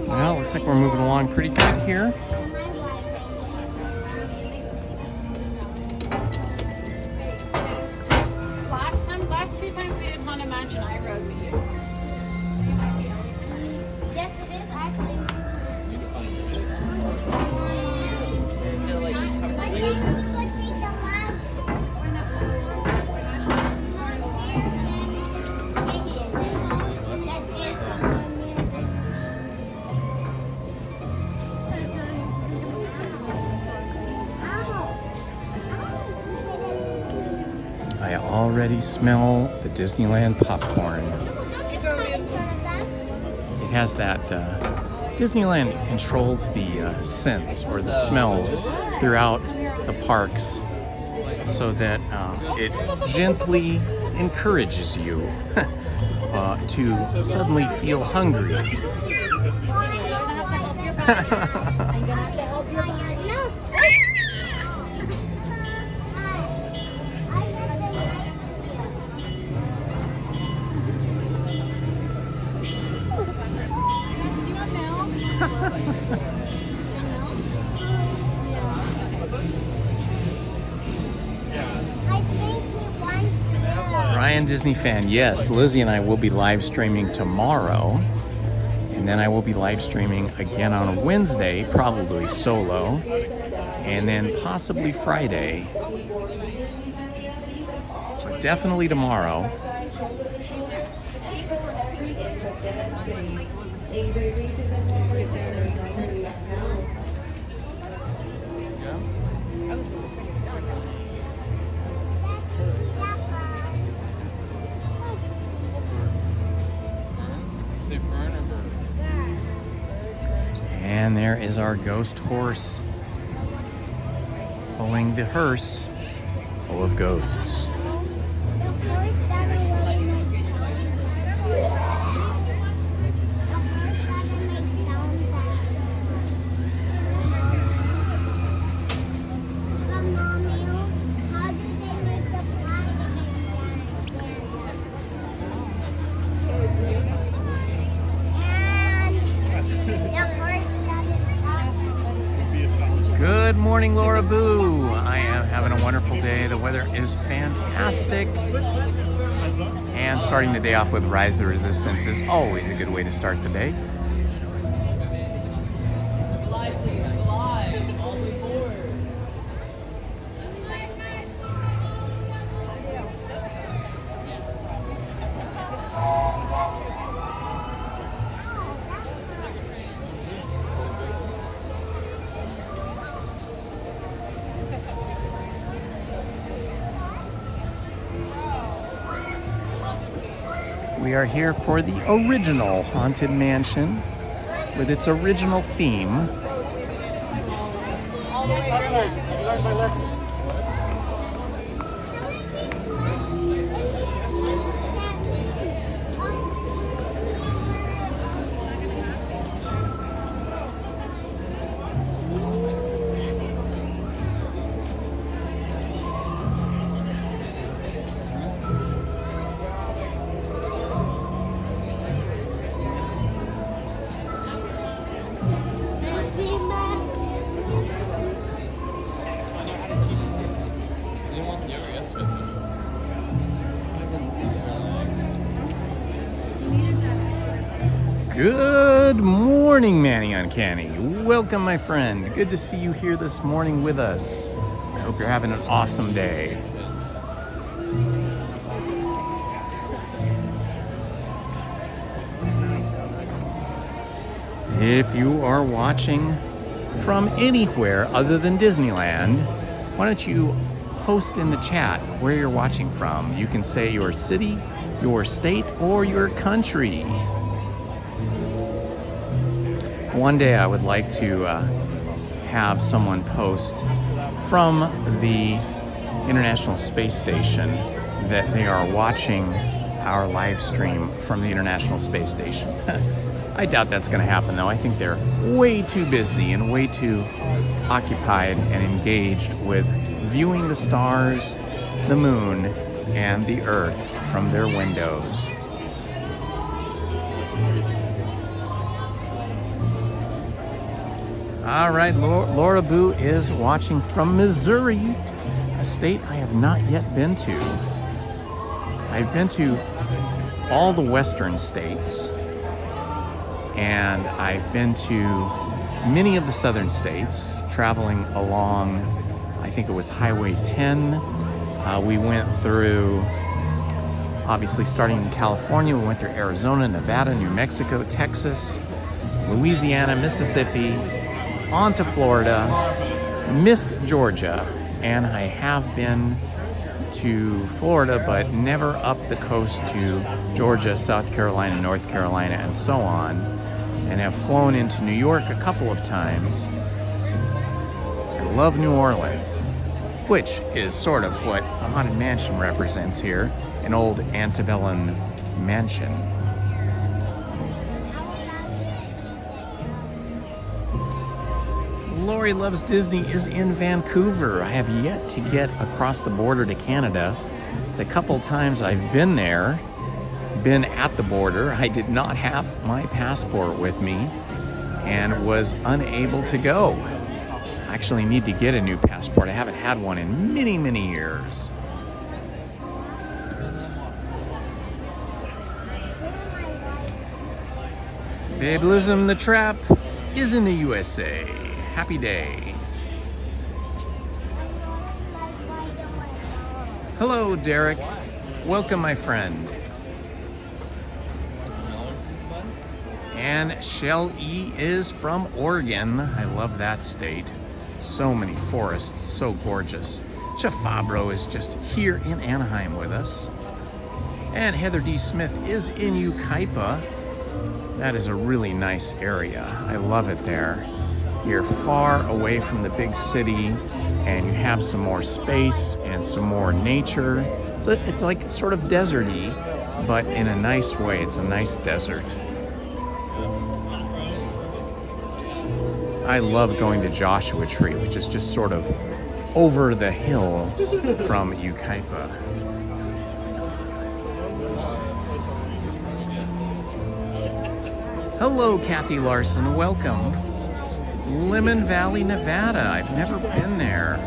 Well, looks like we're moving along pretty good here. Last two times we did Haunted Mansion, I rode with you. Yes, it is actually. I already smell the Disneyland popcorn. It has that, Disneyland controls the scents or the smells throughout the parks so that it gently encourages you to suddenly feel hungry. Ryan Disney fan, yes. Lizzie and I will be live streaming tomorrow, and then I will be live streaming again on Wednesday, probably solo, and then possibly Friday, but definitely tomorrow. And there is our ghost horse pulling the hearse full of ghosts. Good morning, Laura Boo. I am having a wonderful day. The weather is fantastic. And starting the day off with Rise the Resistance is always a good way to start the day. We are here for the original Haunted Mansion with its original theme. All the way here. I learned my lesson. Good morning, Manny Uncanny. Welcome, my friend. Good to see you here this morning with us. I hope you're having an awesome day. If you are watching from anywhere other than Disneyland, why don't you post in the chat where you're watching from? You can say your city, your state, or your country. One day I would like to have someone post from the International Space Station that they are watching our live stream from the International Space Station. I doubt that's going to happen though. I think they're way too busy and way too occupied and engaged with viewing the stars, the moon, and the earth from their windows. All right, Laura Boo is watching from Missouri, a state I have not yet been to. I've been to all the western states, and I've been to many of the southern states, traveling along, I think it was Highway 10. We went through, obviously starting in California, we went through Arizona, Nevada, New Mexico, Texas, Louisiana, Mississippi, on to Florida, missed Georgia, and I have been to Florida, but never up the coast to Georgia, South Carolina, North Carolina, and so on, and have flown into New York a couple of times. I love New Orleans, which is sort of what a Haunted Mansion represents here, an old antebellum mansion. Lori Loves Disney is in Vancouver. I have yet to get across the border to Canada. The couple times I've been there, been at the border, I did not have my passport with me and was unable to go. I actually need to get a new passport. I haven't had one in many, many years. Babelism the Trap is in the USA. Happy day. Hello, Derek. Welcome, my friend. And Shell E is from Oregon. I love that state. So many forests, so gorgeous. Chef Fabro is just here in Anaheim with us. And Heather D. Smith is in Yucaipa. That is a really nice area. I love it there. You're far away from the big city and you have some more space and some more nature. It's like sort of deserty, but in a nice way. It's a nice desert. I love going to Joshua Tree, which is just sort of over the hill from Yucaipa. Hello, Kathy Larson. Welcome. Lemon Valley, Nevada. I've never been there.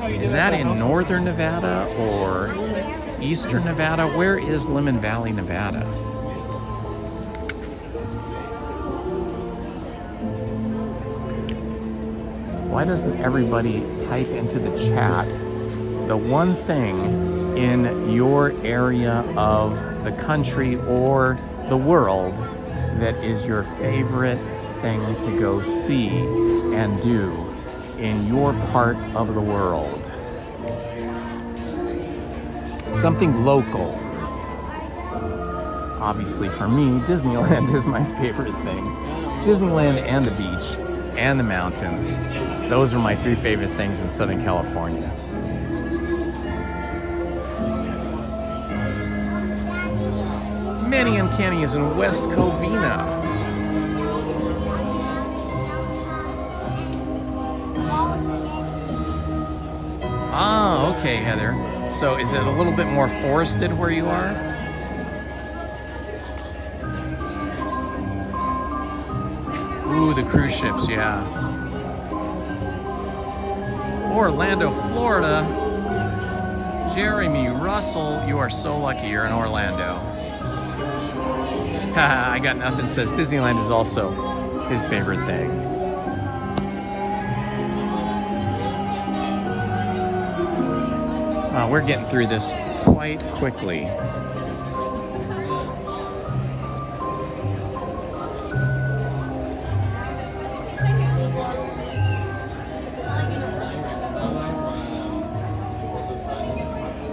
Is that in northern Nevada or eastern Nevada? Where is Lemon Valley, Nevada? Why doesn't everybody type into the chat the one thing in your area of the country or the world that is your favorite thing to go see and do in your part of the world? Something local. Obviously for me, Disneyland is my favorite thing. Disneyland and the beach and the mountains. Those are my three favorite things in Southern California. Manny and Kenny is in West Covina. Ah, okay, Heather. So is it a little bit more forested where you are? Ooh, the cruise ships, yeah. Orlando, Florida. Jeremy Russell, you are so lucky you're in Orlando. Haha, I got nothing, says Disneyland is also his favorite thing. We're getting through this quite quickly.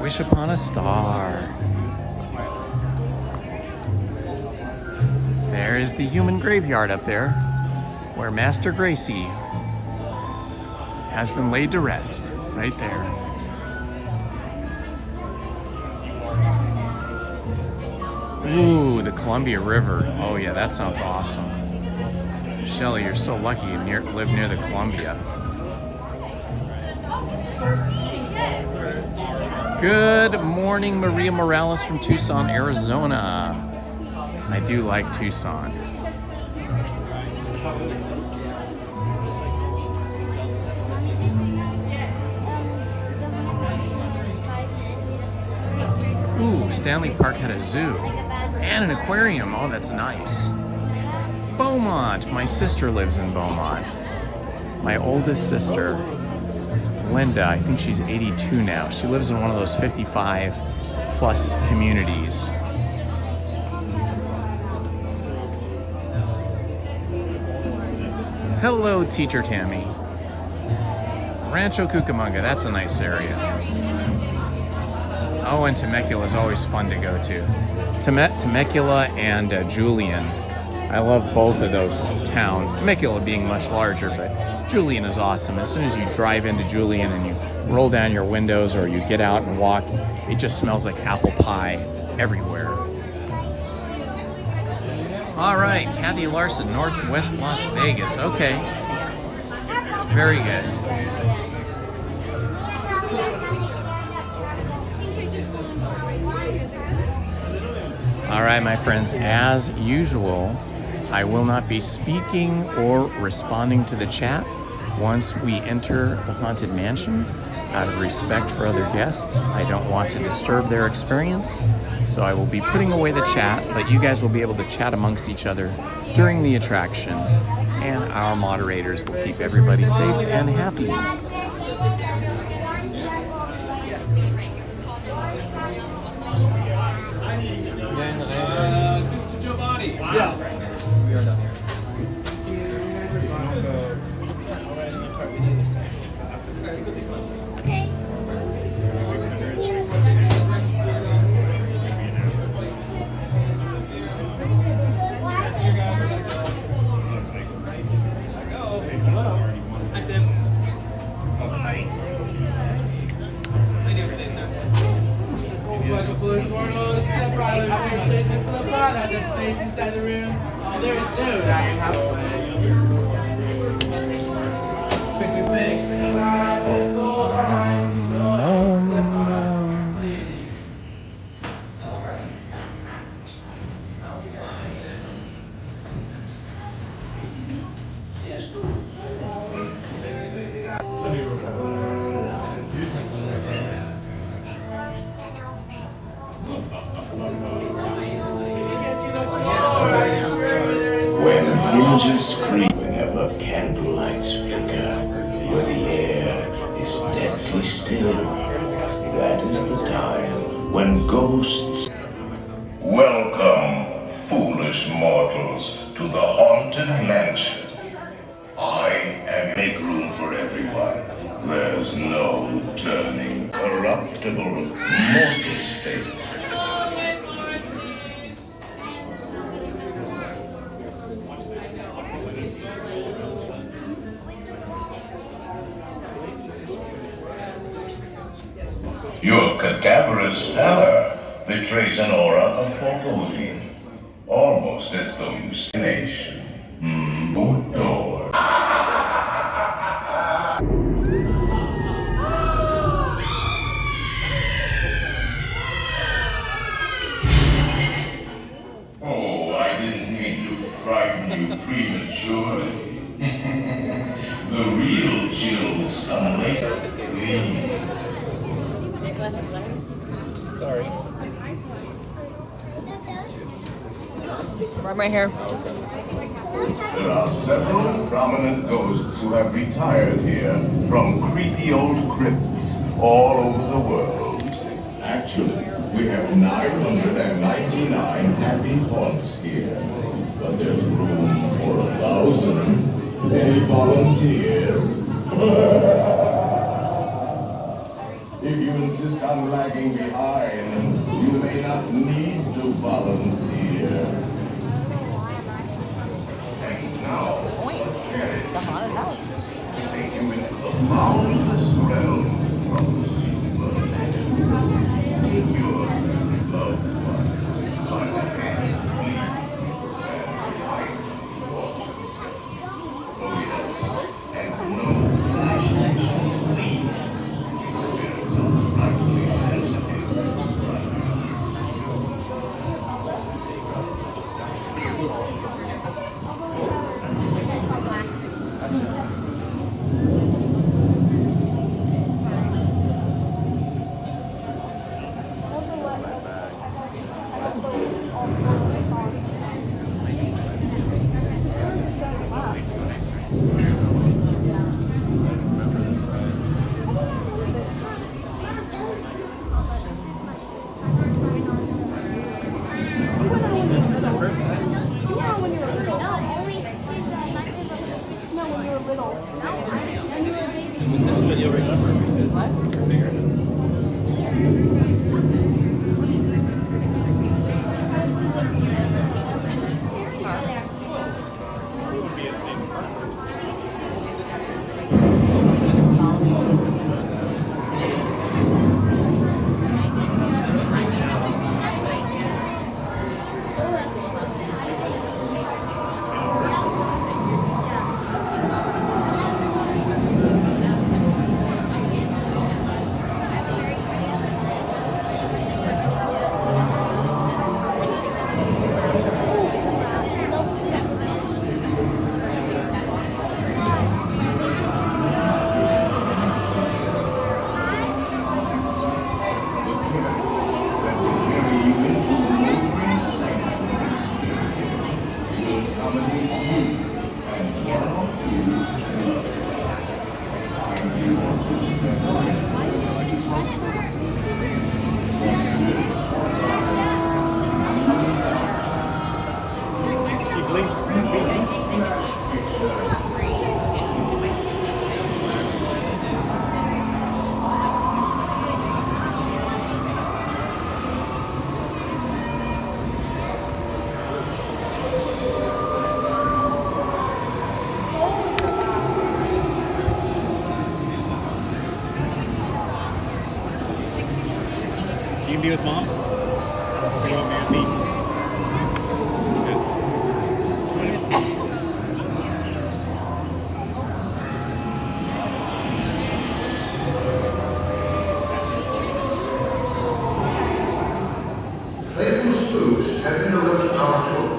Wish upon a star. There is the human graveyard up there, where Master Gracie has been laid to rest, right there. Ooh, the Columbia River. Oh yeah, that sounds awesome. Shelly, you're so lucky you live near the Columbia. Good morning, Maria Morales from Tucson, Arizona. I do like Tucson. Ooh, Stanley Park had a zoo and an aquarium. Oh, that's nice. Beaumont. My sister lives in Beaumont. My oldest sister, Linda, I think she's 82 now. She lives in one of those 55 plus communities. Hello, Teacher Tammy. Rancho Cucamonga, that's a nice area. Oh, and Temecula is always fun to go to. Temecula and Julian. I love both of those towns. Temecula being much larger, but Julian is awesome. As soon as you drive into Julian and you roll down your windows or you get out and walk, it just smells like apple pie everywhere. All right, Kathy Larson, Northwest Las Vegas. Okay. Very good. All right, my friends, as usual, I will not be speaking or responding to the chat once we enter the Haunted Mansion. Out of respect for other guests, I don't want to disturb their experience, so I will be putting away the chat, but you guys will be able to chat amongst each other during the attraction, and our moderators will keep everybody safe and happy. Mr. Giovanni. Yes. We are done here. Space inside the room. Oh, there's no dying halfway. When images scream, whenever candlelights flicker, where the air is deathly still, that is the time when ghosts... Welcome, foolish mortals, to the Haunted Mansion. I am... Make room for everyone. There's no turning corruptible mortal state. Your cadaverous pallor betrays an aura of foreboding, almost as though you see nation. Door. Oh, I didn't mean to frighten you prematurely. The real chills come later. Please. Sorry. Right here. There are several prominent ghosts who have retired here from creepy old crypts all over the world. Actually, we have 999 happy haunts here, but there's room for 1,000. Any volunteers? If you insist on lagging behind, you may not need to volunteer. And now, It's a haunted house. to take you into the boundless realm of the supernatural. Take your loved ones by the hand, please, and hide cautiously. Oh yes, and no flash actions, please. Spirits are frightfully sensitive like these. You can be with mom? Or do you want me to be? Faithful spooks have interrupted our tour.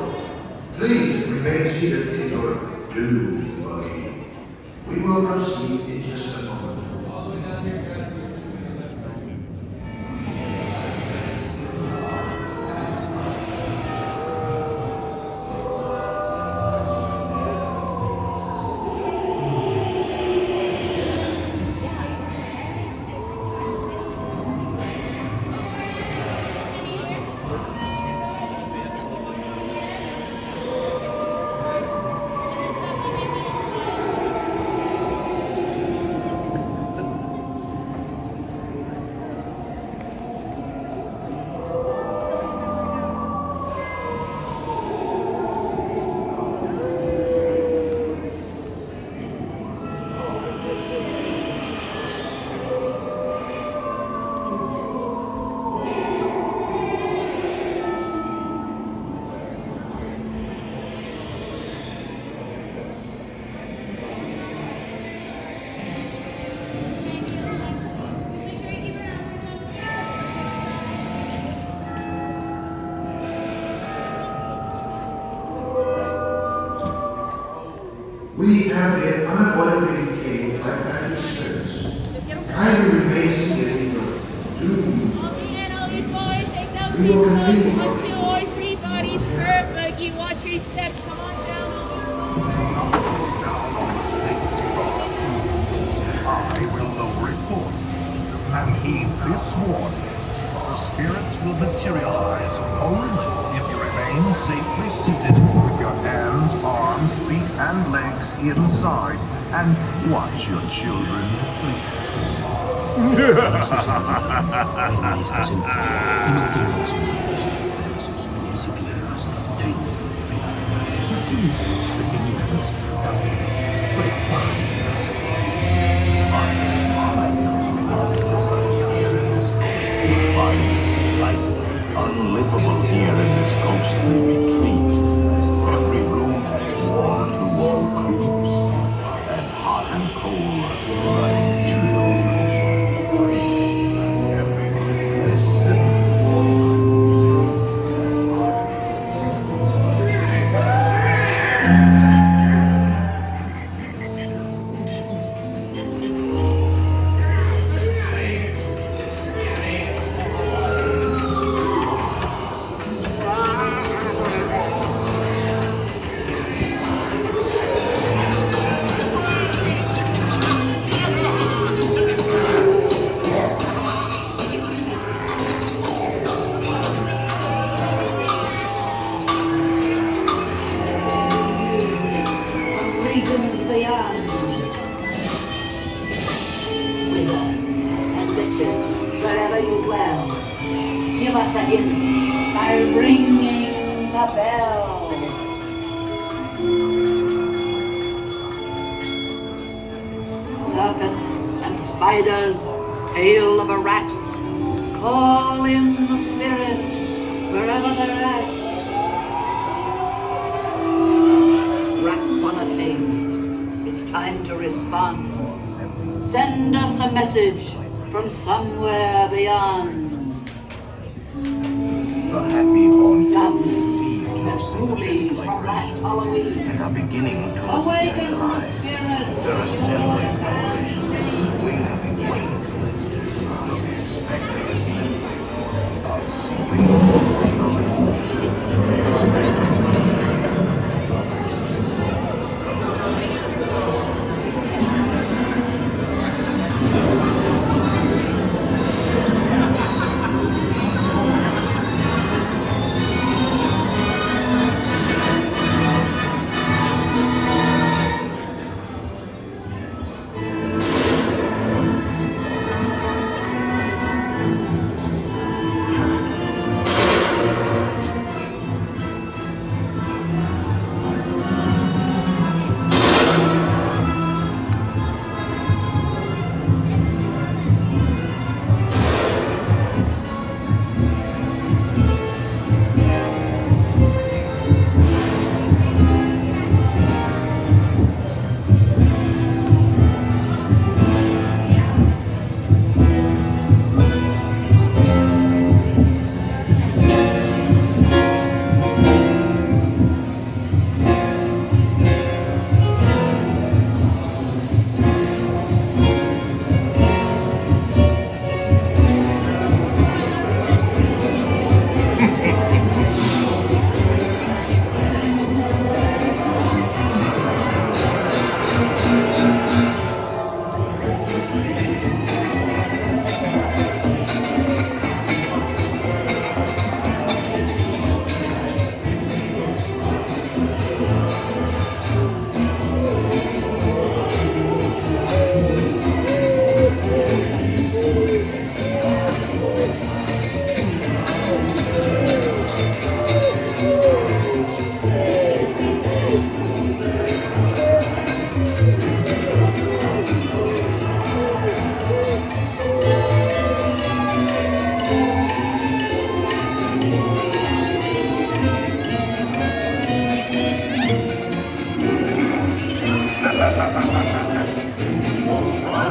Please remain seated in your dune buggy. We will proceed in just a moment. We have been unavoidably engaged by magic spirits. Kindly remain seated in your dune. We will continue. 1, 2, or 3 bodies per buggy. Watch your steps. Come on down. I will lower it for you, and heed this warning. The spirits will materialize only if you remain safely seated with your hands, arms, feet, and legs inside, and watch your children, unlivable here in this ghostly retreat. Every room has wall-to-wall creeps, and hot and cold running chills. Listen. Regions beyond. Wizards and witches, wherever you dwell, give us a hint by ringing the bell. Serpents and spiders, tail of a rat, call in the spirits wherever they're at. It's time to respond. Send us a message from somewhere beyond. The happy haunts Dumb receive and ghoulies from last Halloween and are beginning to awaken the materialize. spirits. Their assembling vibrations swing and wing. Expectancy of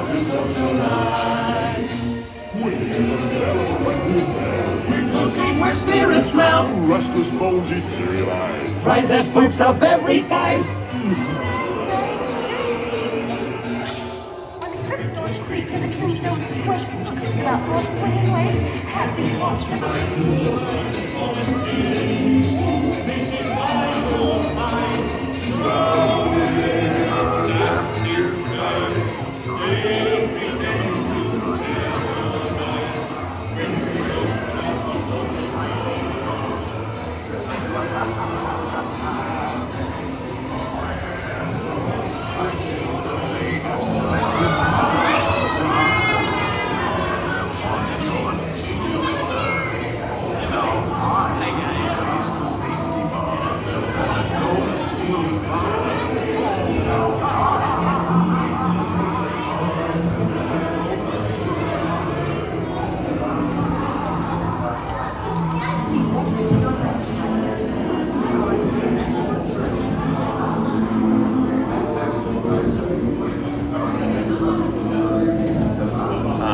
to socialize. We're cooking where spirits smell. Restless bones eat theory eyes. Rise as spooks of every size. When the curtain doors creak and the tombstones quake, talking about what's winning way, happy thoughts for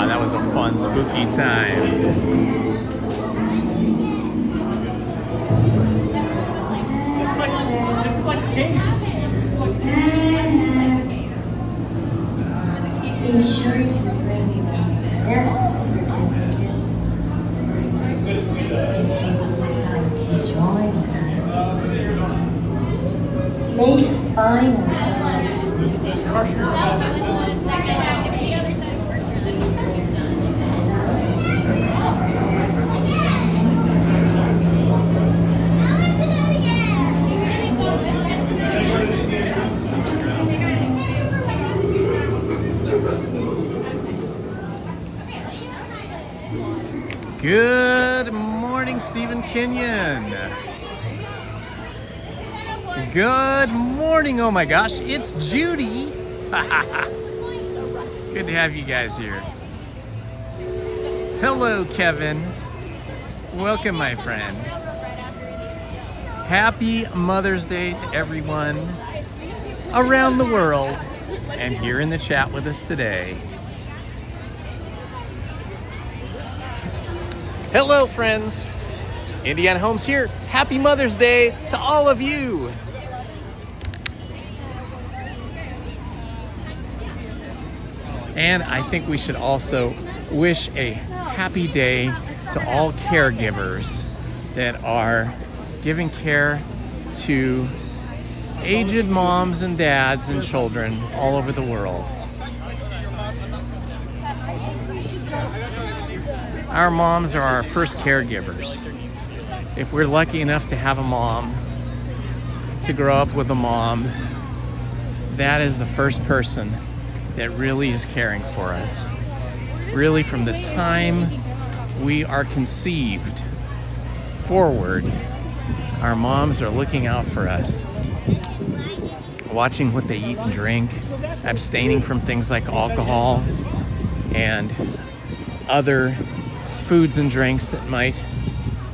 That was a fun, spooky time. This is like a game. Be sure to bring your death certificate. If you decide to join us, make a final Good morning, Stephen Kenyon. Good morning. Oh my gosh, it's Judy. Good to have you guys here. Hello, Kevin. Welcome, my friend. Happy Mother's Day to everyone around the world and here in the chat with us today. Hello, friends. Indiana Holmes here. Happy Mother's Day to all of you. And I think we should also wish a happy day to all caregivers that are giving care to aged moms and dads and children all over the world. Our moms are our first caregivers. If we're lucky enough to have a mom, to grow up with a mom, that is the first person that really is caring for us. Really, from the time we are conceived forward, our moms are looking out for us, watching what they eat and drink, abstaining from things like alcohol and other foods and drinks that might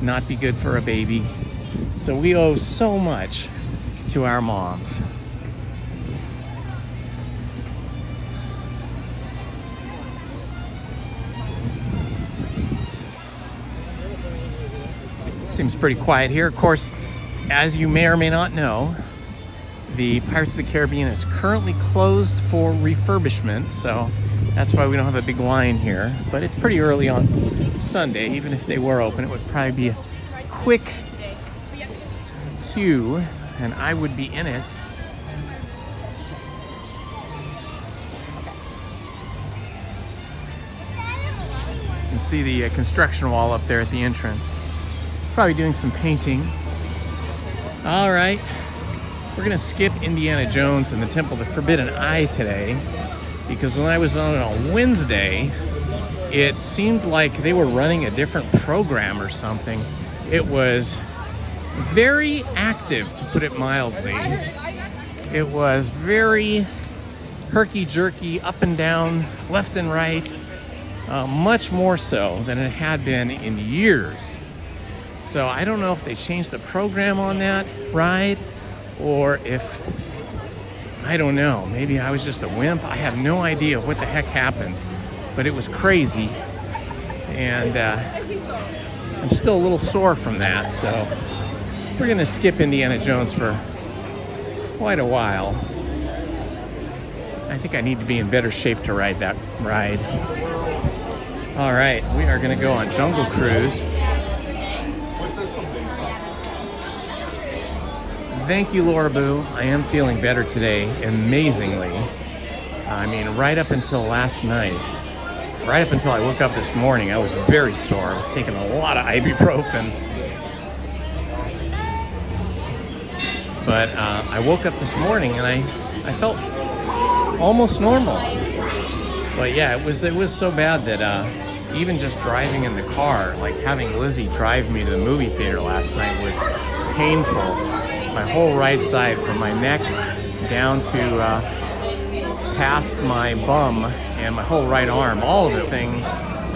not be good for a baby. So we owe so much to our moms. Seems pretty quiet here. Of course, as you may or may not know, the Pirates of the Caribbean is currently closed for refurbishment, so that's why we don't have a big line here. But it's pretty early on Sunday. Even if they were open, it would probably be a quick queue, and I would be in it. You can see the construction wall up there at the entrance. Probably doing some painting. All right, we're gonna skip Indiana Jones and the Temple of the Forbidden Eye today, because when I was on Wednesday, it seemed like they were running a different program or something. It was very active, to put it mildly. It was very herky-jerky, up and down, left and right, much more so than it had been in years. So I don't know if they changed the program on that ride, or if I don't know, maybe I was just a wimp. I have no idea what the heck happened, but it was crazy. And I'm still a little sore from that, so we're gonna skip Indiana Jones for quite a while. I think I need to be in better shape to ride that ride. All right, we are gonna go on Jungle Cruise. Thank you, Laura Boo. I am feeling better today, amazingly. I mean, right up until last night, right up until I woke up this morning, I was very sore. I was taking a lot of ibuprofen. But I woke up this morning and I felt almost normal. But yeah, it was so bad that even just driving in the car, like having Lizzie drive me to the movie theater last night was painful. My whole right side, from my neck down to past my bum and my whole right arm, all of the things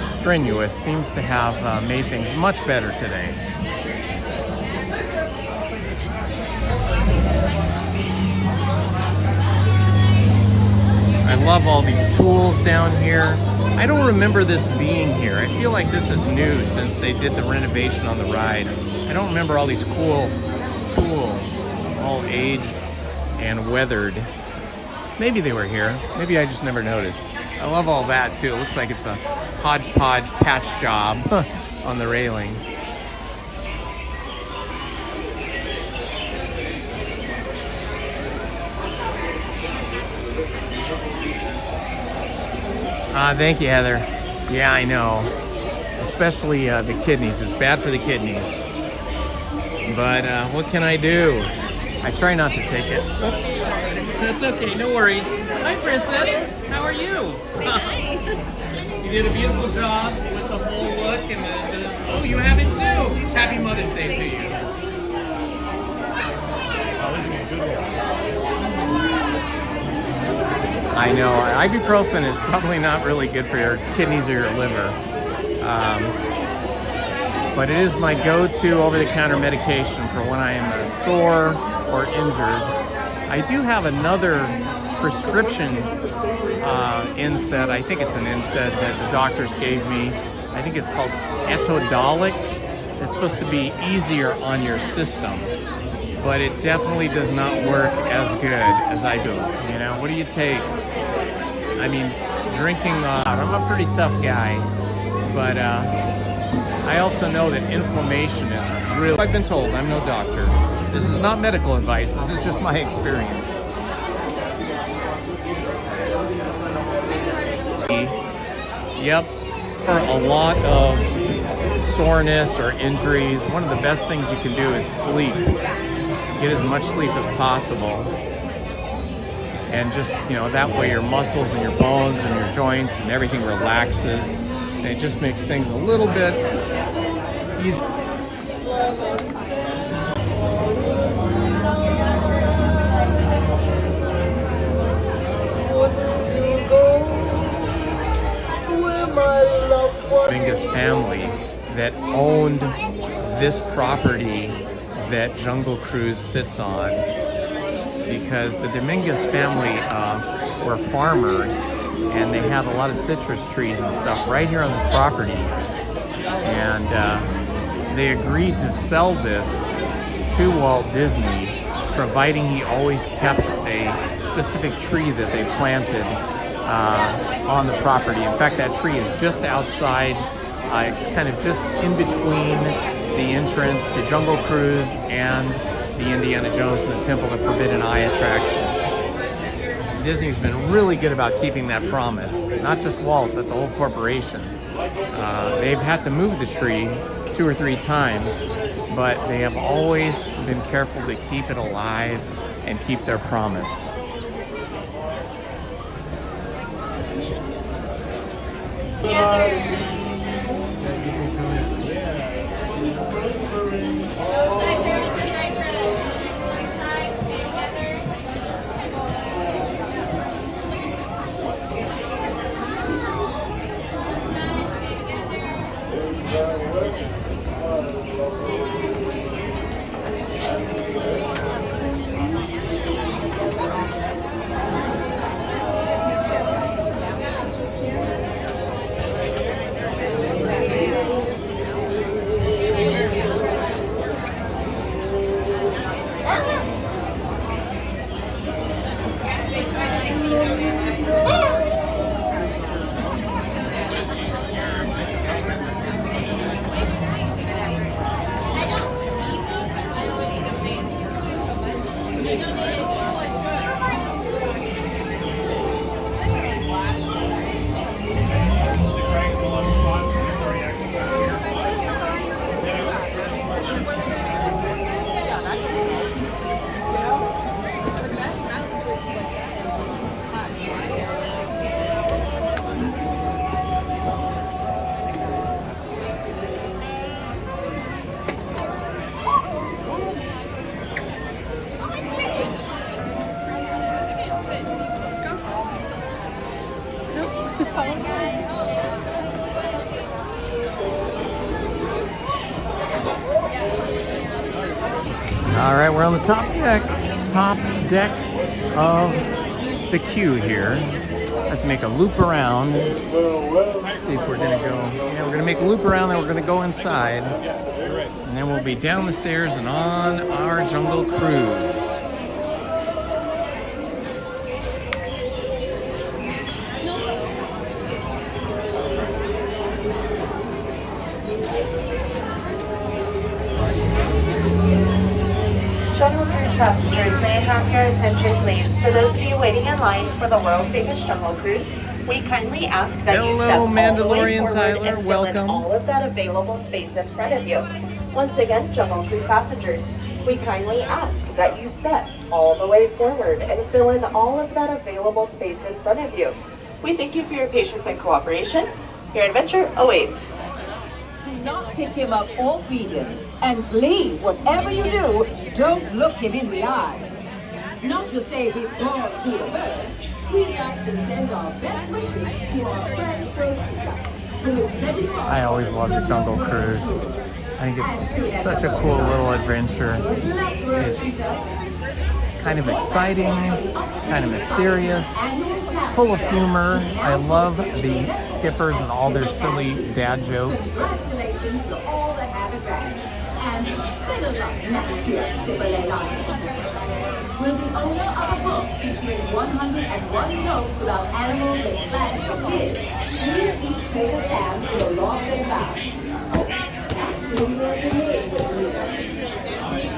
strenuous, seems to have made things much better today. I love all these tools down here. I don't remember this being here. I feel like this is new since they did the renovation on the ride. I don't remember all these cool tools, all aged and weathered. Maybe they were here. Maybe I just never noticed. I love all that too. It looks like it's a hodgepodge patch job on the railing. Thank you, Heather. Yeah, I know. Especially the kidneys. It's bad for the kidneys. But what can I do? I try not to take it. That's okay, no worries. Hi, Princess. How are you? You did a beautiful job with the whole look and the oh, you have it too. Happy Mother's Day to you. I know, ibuprofen is probably not really good for your kidneys or your liver. But it is my go-to over-the-counter medication for when I am sore or injured. I do have another prescription NSAID. I think it's an NSAID that the doctors gave me. I think it's called Etodolic. It's supposed to be easier on your system, but it definitely does not work as good as I do. You know, what do you take? I mean, drinking, I'm a pretty tough guy, but I also know that inflammation is really, I've been told, I'm no doctor. This is not medical advice, this is just my experience. Yep, for a lot of soreness or injuries, one of the best things you can do is sleep. Get as much sleep as possible. And just, you know, that way your muscles and your bones and your joints and everything relaxes. And it just makes things a little bit easier. Dominguez family that owned this property that Jungle Cruise sits on, because the Dominguez family were farmers and they have a lot of citrus trees and stuff right here on this property, and they agreed to sell this to Walt Disney, providing he always kept a specific tree that they planted on the property. In fact, that tree is just outside. It's kind of just in between the entrance to Jungle Cruise and the Indiana Jones and the Temple of the Forbidden Eye attraction. Disney's been really good about keeping that promise. Not just Walt, but the whole corporation. They've had to move the tree 2 or 3 times, but they have always been careful to keep it alive and keep their promise. All right, we're on the top deck of the queue here. Let's make a loop around. Let's see if we're gonna go. Yeah, we're gonna make a loop around, then we're gonna go inside, and then we'll be down the stairs and on our jungle cruise. Jungle Cruise passengers, may I have your attention please? For those of you waiting in line for the world-famous Jungle Cruise, we kindly ask that you step all the way Mandalorian forward Tyler, and fill in welcome. all of that available space in front of you. Once again, Jungle Cruise passengers, we kindly ask that you step all the way forward and fill in all of that available space in front of you. We thank you for your patience and cooperation. Your adventure awaits. Do not pick him up or feed him. And please, whatever you do, don't look him in the eyes. Not to say he's gone to the birds, we'd like to send our best wishes to our friend Rosita, who is setting off. I always love the Jungle Cruise. I think it's such a cool little adventure. It's kind of exciting, kind of mysterious, full of humor. I love the skippers and all their silly dad jokes. Congratulations to all that have it back. And better luck next year, Skipper Line. Will the owner of a book featuring 101 jokes about animals and plants for kids please each take a stand for the lost and found? Actually, there's a name with me.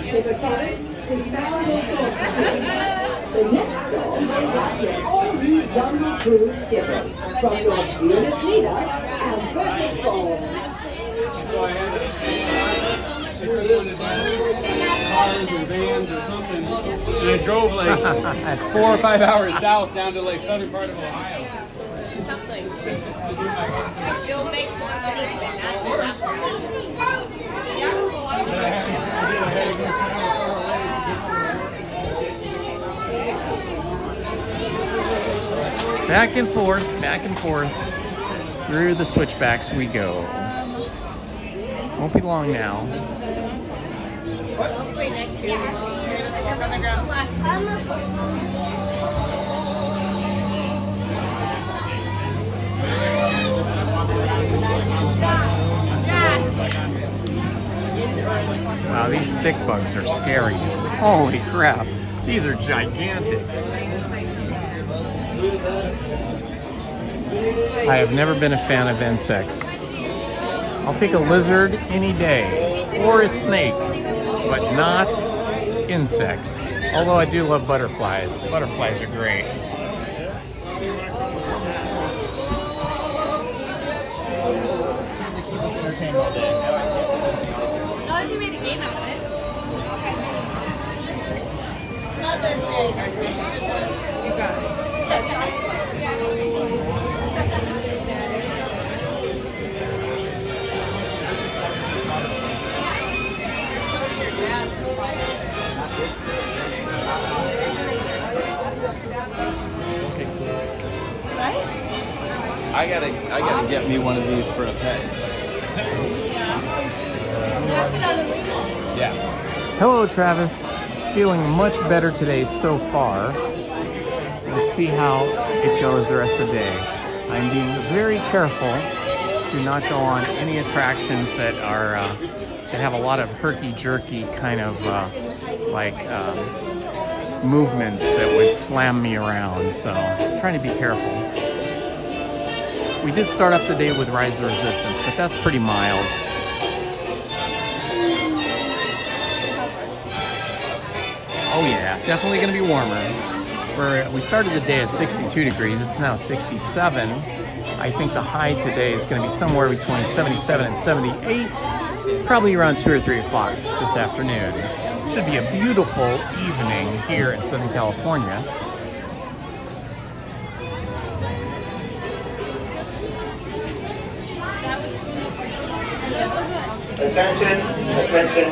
Skipper Kevin, we found your source of the next song goes out to all you Jungle Cruise skippers from your fearless leader and perfect form. Cars or vans or something, and I drove like 4 or 5 hours south down to like southern part of Ohio. Something. You'll make more money than that. Back and forth, through the switchbacks we go. Won't be long now. Hopefully next year. Another ground. Wow, these stick bugs are scary. Holy crap, these are gigantic. I have never been a fan of insects. I'll take a lizard any day, or a snake, but not insects. Although I do love butterflies. Butterflies are great. Keep us entertained all day. Not if you made a game out of it. Not those days. You got it. I gotta get me one of these for a pet. Yeah. Hello, Travis. Feeling much better today so far. Let's see how it goes the rest of the day. I'm being very careful to not go on any attractions that are that have a lot of herky-jerky kind of movements that would slam me around. So I'm trying to be careful. We did start off the day with Rise of Resistance, but that's pretty mild. Oh yeah, definitely going to be warmer. We started the day at 62 degrees. It's now 67. I think the high today is going to be somewhere between 77 and 78, probably around 2 or 3 o'clock this afternoon. Should be a beautiful evening here in Southern California. Attention, attention,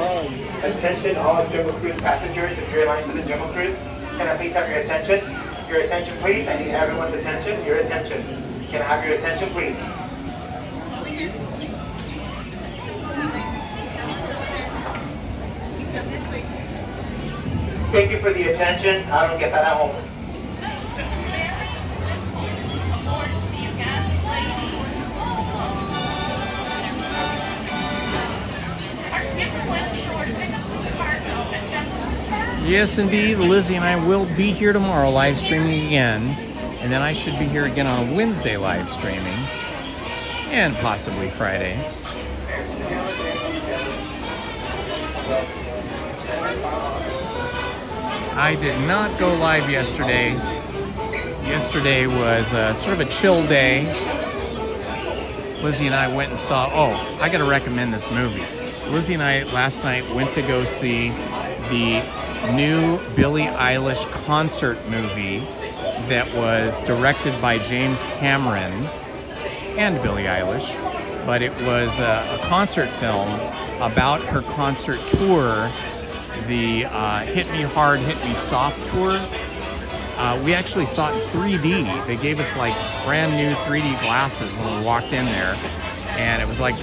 attention all Jungle Cruise passengers. If you're airline to the Jungle Cruise, can I please have your attention? Your attention, please. I need everyone's attention. Your attention. Can I have your attention, please? Thank you for the attention. I don't get that at home. Yes, indeed. Lizzie and I will be here tomorrow live streaming again. And then I should be here again on Wednesday live streaming. And possibly Friday. I did not go live yesterday. Yesterday was sort of a chill day. Lizzie and I went and saw, oh, I gotta recommend this movie. Lizzie and I last night went to go see the new Billie Eilish concert movie that was directed by James Cameron and Billie Eilish, but it was a concert film about her concert tour, the Hit Me Hard, Hit Me Soft tour. We actually saw it in 3D. They gave us like brand new 3D glasses when we walked in there, and it was like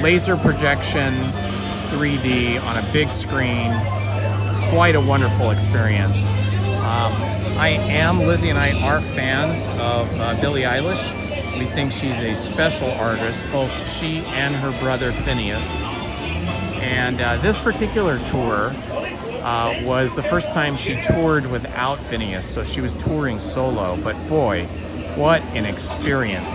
laser projection 3D on a big screen. Quite a wonderful experience. Lizzie and I are fans of Billie Eilish. We think she's a special artist, both she and her brother Phineas. And this particular tour was the first time she toured without Phineas, so she was touring solo, but boy, what an experience.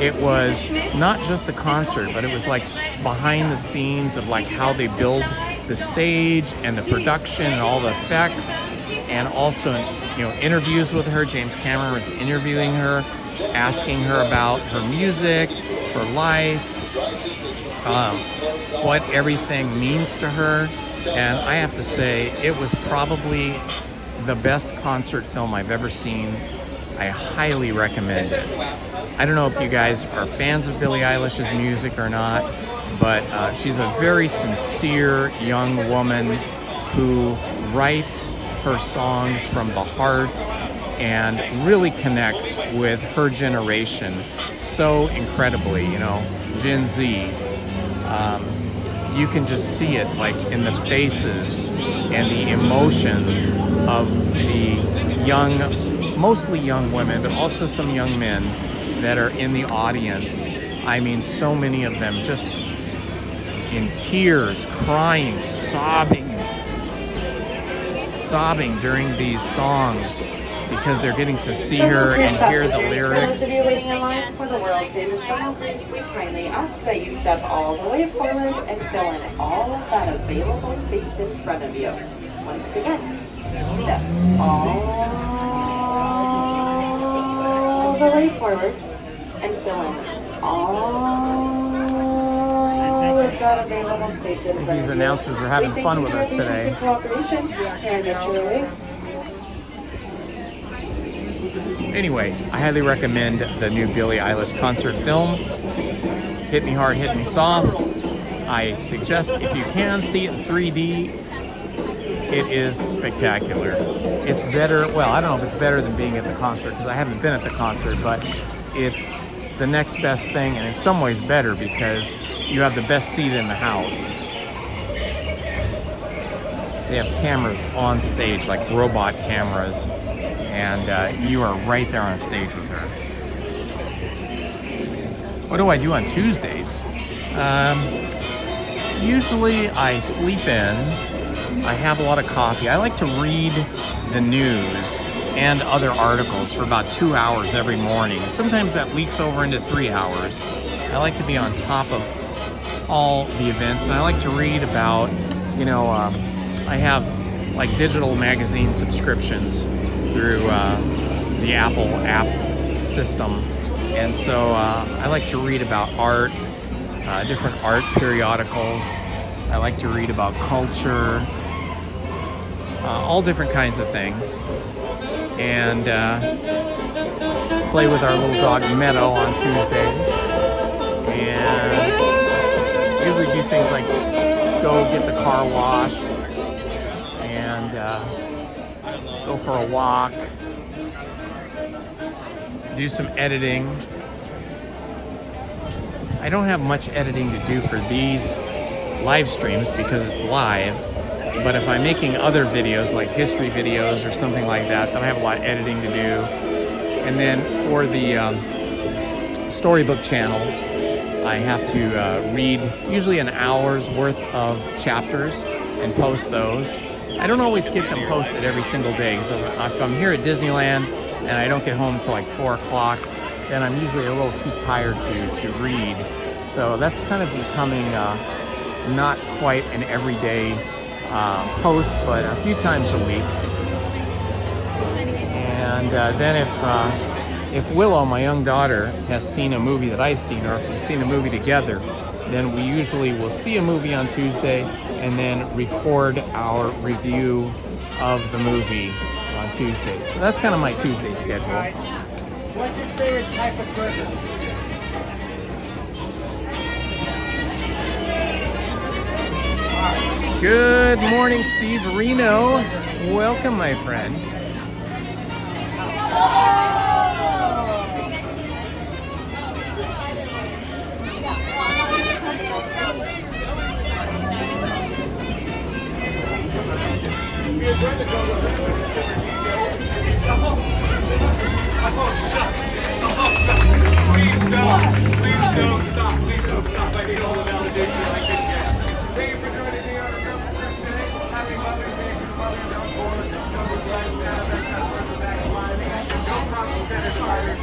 It was not just the concert, but it was like behind the scenes of like how they build the stage and the production and all the effects, and also, you know, interviews with her. James Cameron was interviewing her, asking her about her music, her life, what everything means to her. And I have to say, it was probably the best concert film I've ever seen. I highly recommend it. I don't know if you guys are fans of Billie Eilish's music or not, but she's a very sincere young woman who writes her songs from the heart and really connects with her generation so incredibly, you know, Gen Z. You can just see it like in the faces and the emotions of the young, mostly young women, but also some young men that are in the audience. I mean, so many of them just in tears, crying, sobbing during these songs because they're getting to see her and hear the lyrics. For those of you waiting in line for the world famous Jungle Cruise, we kindly ask that you step all the way forward and fill in all of that available space in front of you. Once again, step all the way forward and fill in all of that available space in front of you. These announcers are having fun with us today. Anyway, I highly recommend the new Billie Eilish concert film, Hit Me Hard, Hit Me Soft. I suggest if you can see it in 3D, it is spectacular. It's better, well, I don't know if it's better than being at the concert because I haven't been at the concert, but it's the next best thing, and in some ways better because you have the best seat in the house. They have cameras on stage, like robot cameras, and you are right there on stage with her. What do I do on Tuesdays? Usually I sleep in. I have a lot of coffee. I like to read the news and other articles for about 2 hours every morning. Sometimes that leaks over into 3 hours. I like to be on top of all the events, and I like to read about, you know, I have like digital magazine subscriptions through the Apple app system, and so I like to read about art, different art periodicals. I like to read about culture, all different kinds of things, and play with our little dog Meadow on Tuesdays, and usually do things like go get the car washed and go for a walk, do some editing, I don't have much editing to do for these live streams because it's live. But if I'm making other videos like history videos or something like that, then I have a lot of editing to do. And then for the storybook channel, I have to read usually an hour's worth of chapters and post those. I don't always get them posted every single day. So if I'm here at Disneyland and I don't get home until like 4 o'clock, then I'm usually a little too tired to read. So that's kind of becoming not quite an everyday post, but a few times a week. And then if Willow, my young daughter, has seen a movie that I've seen, or if we've seen a movie together, then we usually will see a movie on Tuesday and then record our review of the movie on Tuesday. So that's kind of my Tuesday schedule. What's your favorite type of burger? Good morning, Steve Reno. Welcome, my friend. Please don't stop. Please don't stop. I need all the validation I can get. Thank you for joining me on the first day. Happy Mother's Day to Mother Down Forward. Discover Blind Santa. That's not worth the back line. No problem, Santa Fire.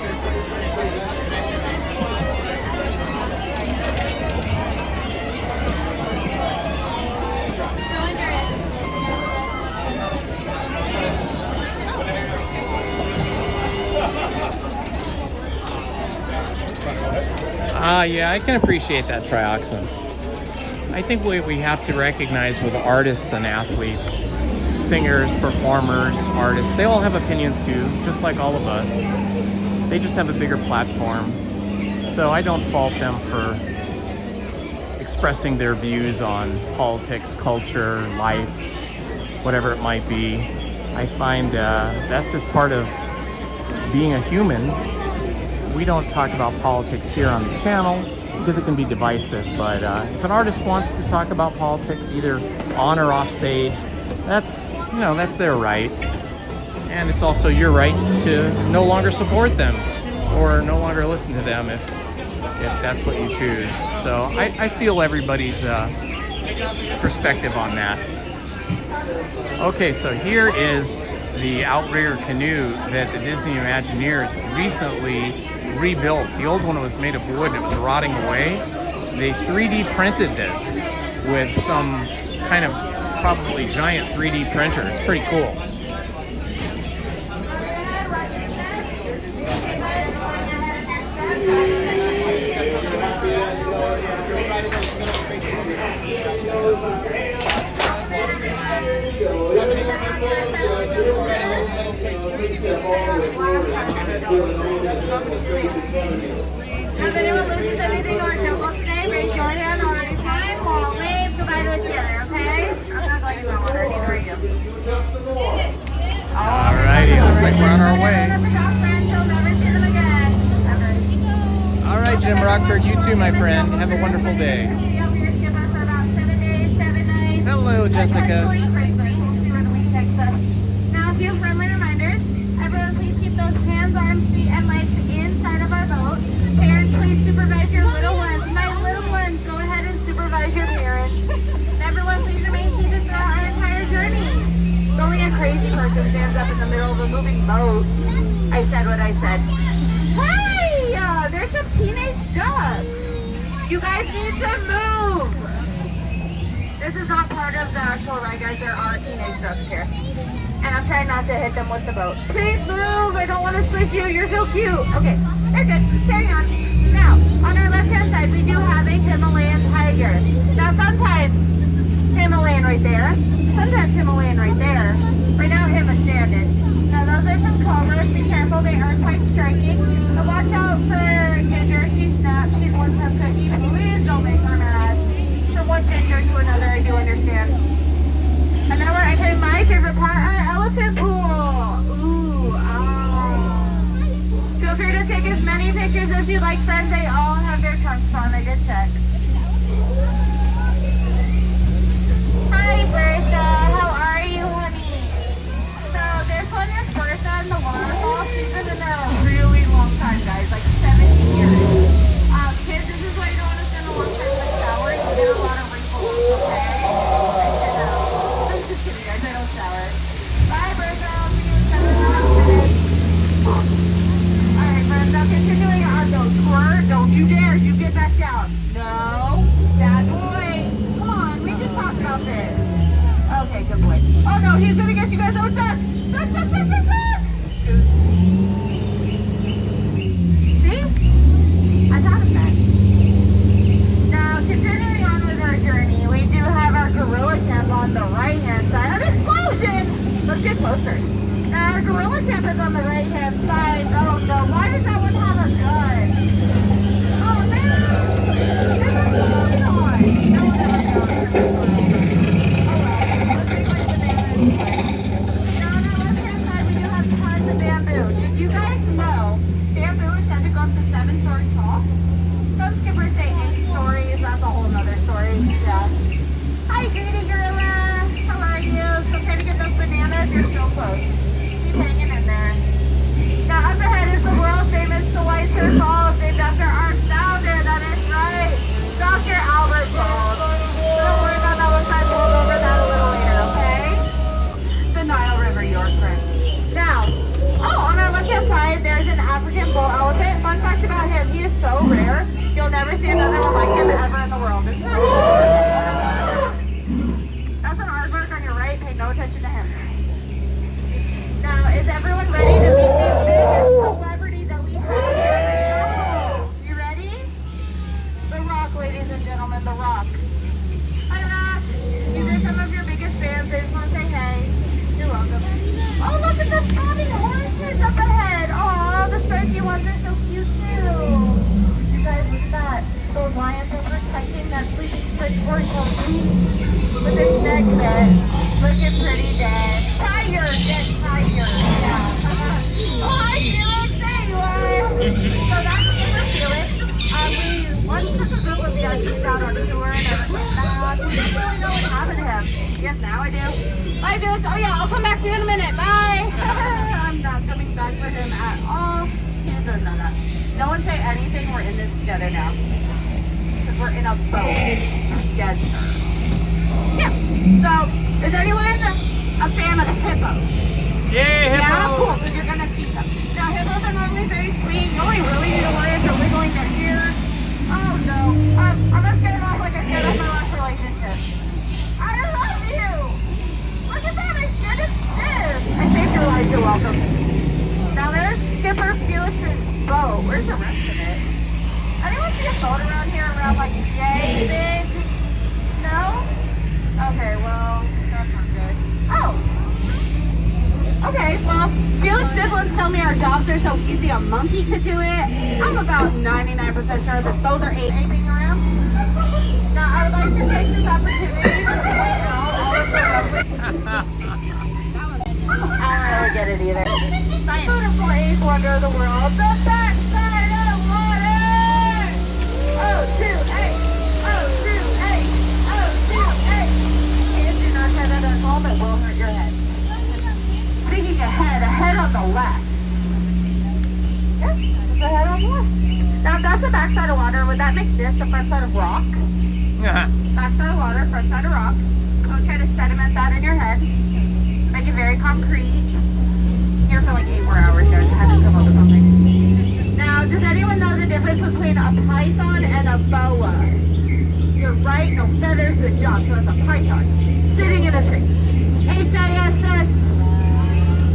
Yeah, I can appreciate that, Trioxin. I think we have to recognize with artists and athletes, singers, performers, artists, they all have opinions too, just like all of us. They just have a bigger platform. So I don't fault them for expressing their views on politics, culture, life, whatever it might be. I find that's just part of being a human. We don't talk about politics here on the channel because it can be divisive, but if an artist wants to talk about politics either on or off stage, that's their right. And it's also your right to no longer support them or no longer listen to them if that's what you choose. So I feel everybody's perspective on that. Okay, so here is the outrigger canoe that the Disney Imagineers recently rebuilt. The old one was made of wood, it was rotting away. They 3D printed this with some kind of probably giant 3D printer. It's pretty cool. If anyone loses anything on Jungle today, raise your hand or raise mine. We'll wave goodbye to each other, okay? I'm not going to go on her, neither are you. Alrighty, looks like we're on our way. Alright, Jim Rockford, you too, my friend. Have a wonderful day. Hello, Jessica. Now, a few friendly reminders. Everyone, please keep those hands, arms, feet, and legs inside of our boat. Parents, please supervise your little ones. My little ones, go ahead and supervise your parents. And everyone, please remain seated throughout our entire journey. Only a crazy person stands up in the middle of a moving boat. I said what I said. Hey! There's some teenage ducks. You guys need to move. This is not part of the actual ride, guys. There are teenage ducks here. And I'm trying not to hit them with the boat. Please move! I don't want to squish you. You're so cute. Okay, they're good. Carry on. Now, on our left-hand side, we do have a Himalayan tiger. Now, sometimes Himalayan right there. Sometimes Himalayan right there. Right now, him is standing. Now, those are some cobras. Be careful. They are quite striking. But watch out for Ginger. She snaps. She's one tough cookie. Please don't make her mad. From one Ginger to another, I do understand. And now we're entering my favorite part, our elephant pool. Ooh, feel free to take as many pictures as you like, friends. They all have their trunks on. I did check. Hi, Bertha. How are you, honey? So this one is Bertha in the waterfall. She's been in there a really long time, guys, like 70 years. Kids, this is why you don't want to spend a long time in the shower. You get a lot of wrinkles, okay? I'm just kidding, guys. I don't shower. Bye, Bertha. I'll see you in 7 minutes. Alright, friends, now continuing on those tour. Don't you dare, you get back down. No, bad boy. Come on, we just talked about this. Okay, good boy. Oh no, he's gonna get you guys. Oh, duck! Duck, duck, duck, duck, duck! See? I thought of that. Now, continuing on with our journey, we do have our gorilla camp on the right-hand side. An explosion! Let's get closer. Now, our gorilla camp is on the right-hand side. Oh no, why does that one have a gun? Oh man! There's a gun on! That one has a gun. Oh well, let's take my bananas. Now, on our left-hand side, we do have tons of bamboo. Did you guys know bamboo is said to go up to 7 stories tall? Some skippers say 8 stories. That's a whole nother story. Yeah. Hi, greedy gorilla. How are you? Still trying to get those bananas? You're so close. Keep hanging in there. Now, up ahead is the world famous Whitehair Falls, named after our founder. That is right, Dr. Albert Falls. Don't worry about that one time. We'll go over that a little later, okay? The Nile River, York friend. Now, on our left-hand side, there's an African bull elephant. Fun fact about him, he is so rare. You'll never see another one like him ever in the world. Isn't that cool? That's an aardvark on your right. Pay no attention to him. Now, is everyone ready to meet the biggest celebrity that we have here in the channel? You ready? The Rock, ladies and gentlemen, The Rock. Hi, Rock. These are some of your biggest fans. They just want to say hey. You're welcome. Oh, look at the spotted horses up ahead. Oh, the stripy ones are so cute, too. You guys, look at that. Those lions are protecting that sleeping striped horse with its neck bent. Looking pretty dead. Tired, dead tired. Yeah. Oh, hi, Felix. There you are. So that's Skipper Felix. We once took a group of Yankees out on tour and everything. We didn't really know what happened to him. Yes, now I do. Bye, Felix. Oh, yeah, I'll come back to you in a minute. Bye. I'm not coming back for him at all. He just doesn't know that. No one say anything. We're in this together now. Because we're in a boat together. Yeah. So, is anyone a fan of hippos? Yeah, hippos. Yeah, cool, because you're going to see some. Now, hippos are normally very sweet. You only really need to worry if they're wiggling their ears. Oh, no. I'm going to scare them off like I scared off my last relationship. I love you. Look at that. I scared him stiff. I saved your life. You're welcome. Now, there's Skipper Felix's boat. Where's the rest of it? Anyone see a boat around here around, like, yay big? No? Okay, well, that's not good. Oh! Okay, well, Felix did once tell me our jobs are so easy a monkey could do it. I'm about 99% sure that those are anything around. Now, I would like to take this opportunity to point out all of the I don't really get it either. Beautiful eighth wonder of the world, the backside of water! Oh, 2-8! Oh, 2-8! Oh, 2-8! Kids, do not try that at home, it will hurt your head. Speaking ahead on the left. Yep, that's the head on the left. Now, if that's the backside of water, would that make this the front side of rock? Backside of water, front side of rock. Don't try to sediment that in your head. Make it very concrete. Here for like 8 more hours, guys. I have to come up with something. Now, does anyone know the difference between a python and a boa? You're right, no feathers, good job. So that's a python. Sitting in a tree. H-I-S-S.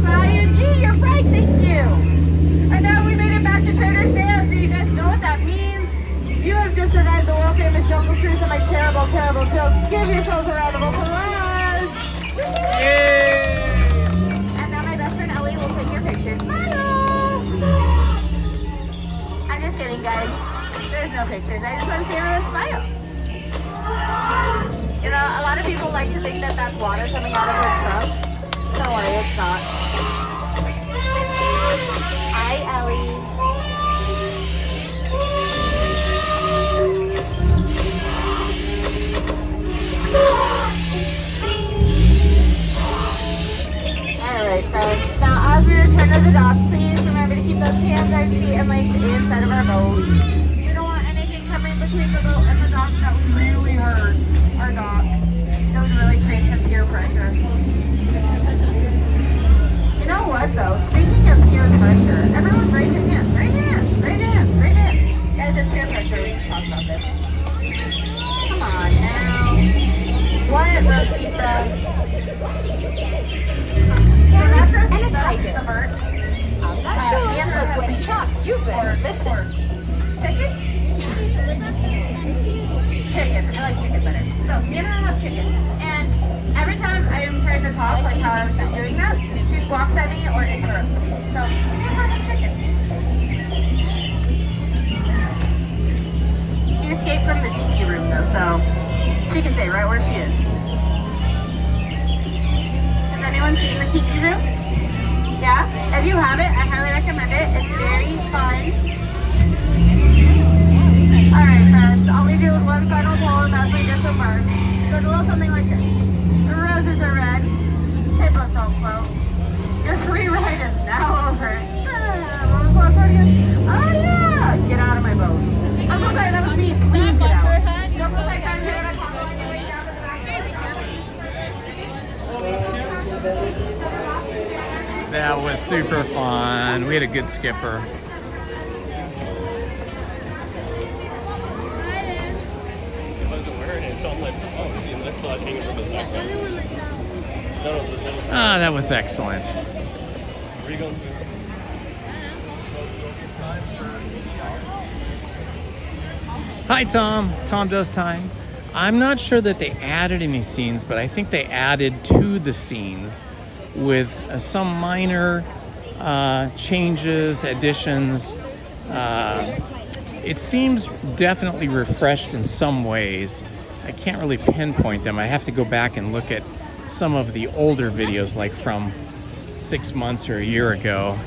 Bayou G, you're right, thank you. And now we made it back to Trader Sam's. Do you guys know what that means? You have just survived the world famous jungle cruise and my terrible, terrible jokes. Give yourselves a round of applause. Yay! And now my best friend Ellie will take your picture. Smile! I'm just kidding, guys. There's no pictures. I just want to see everyone smile. You know, a lot of people like to think that that's water coming out of her trunk. Don't worry, it's not. Hi, Ellie. hands, arms, feet, and legs inside of our boat. We don't want anything coming between the boat and the dock. That would really hurt our dock. It would really create some peer pressure. You know what though? Speaking of peer pressure, everyone raise your hands. Raise your hands. Raise your hands. Raise your hands. Guys, it's peer pressure. We just talked about this. Come on now. What, Rosita? So that's Rosita. And a tiger. The bird. I'm not sure, but when he talks, you better listen. Chicken? Chicken. I like chicken better. So, me and her have chicken. And every time I am trying to talk, like how I was just doing that, she squawks at me or interrupts me. So, me and her have chicken. She escaped from the tiki room though, so she can stay right where she is. Has anyone seen the tiki room? Yeah? If you haven't, I highly recommend it. It's very fun. Alright friends, I'll leave you with one final poem as we disembark. It goes a little something like this. The roses are red, hippos don't float. Your free ride is now over. Oh yeah! Get out of my boat. I'm so sorry, that was me. Please get out. Don't look like I'm here to come all the way down to the back of the boat. That was super fun. We had a good skipper. He wasn't wearing it, so I'm like, oh, is he looking over the background? Ah, that was excellent. Where are you going to? Hi, Tom. Tom does time. I'm not sure that they added any scenes, but I think they added to the scenes with some minor changes, additions. It seems definitely refreshed in some ways. I can't really pinpoint them. I have to go back and look at some of the older videos, like from 6 months or a year ago.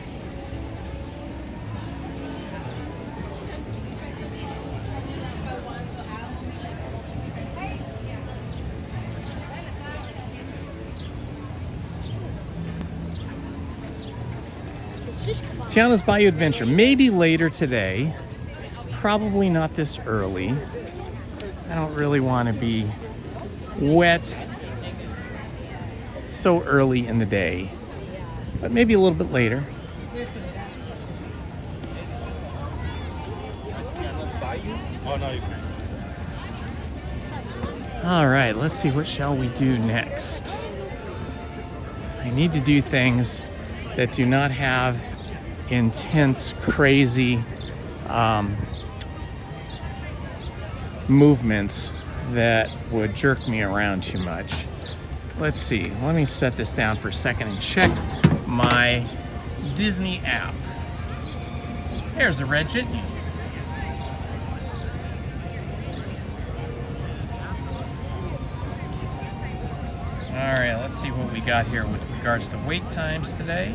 Tiana's Bayou Adventure, maybe later today, probably not this early. I don't really want to be wet so early in the day, but maybe a little bit later. All right, let's see, what shall we do next? I need to do things that do not have intense, crazy movements that would jerk me around too much. Let's see, let me set this down for a second and check my Disney app. There's a red jitney. All right, let's see what we got here with regards to wait times today.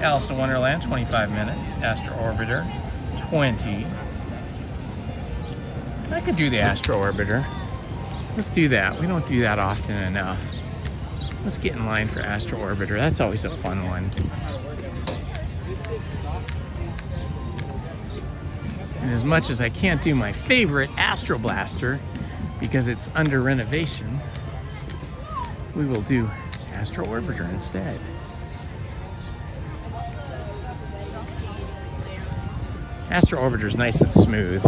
Alice in Wonderland, 25 minutes. Astro Orbiter, 20. I could do the Astro Orbiter. Let's do that. We don't do that often enough. Let's get in line for Astro Orbiter. That's always a fun one. And as much as I can't do my favorite Astro Blaster because it's under renovation, we will do Astro Orbiter instead. Astro Orbiter is nice and smooth.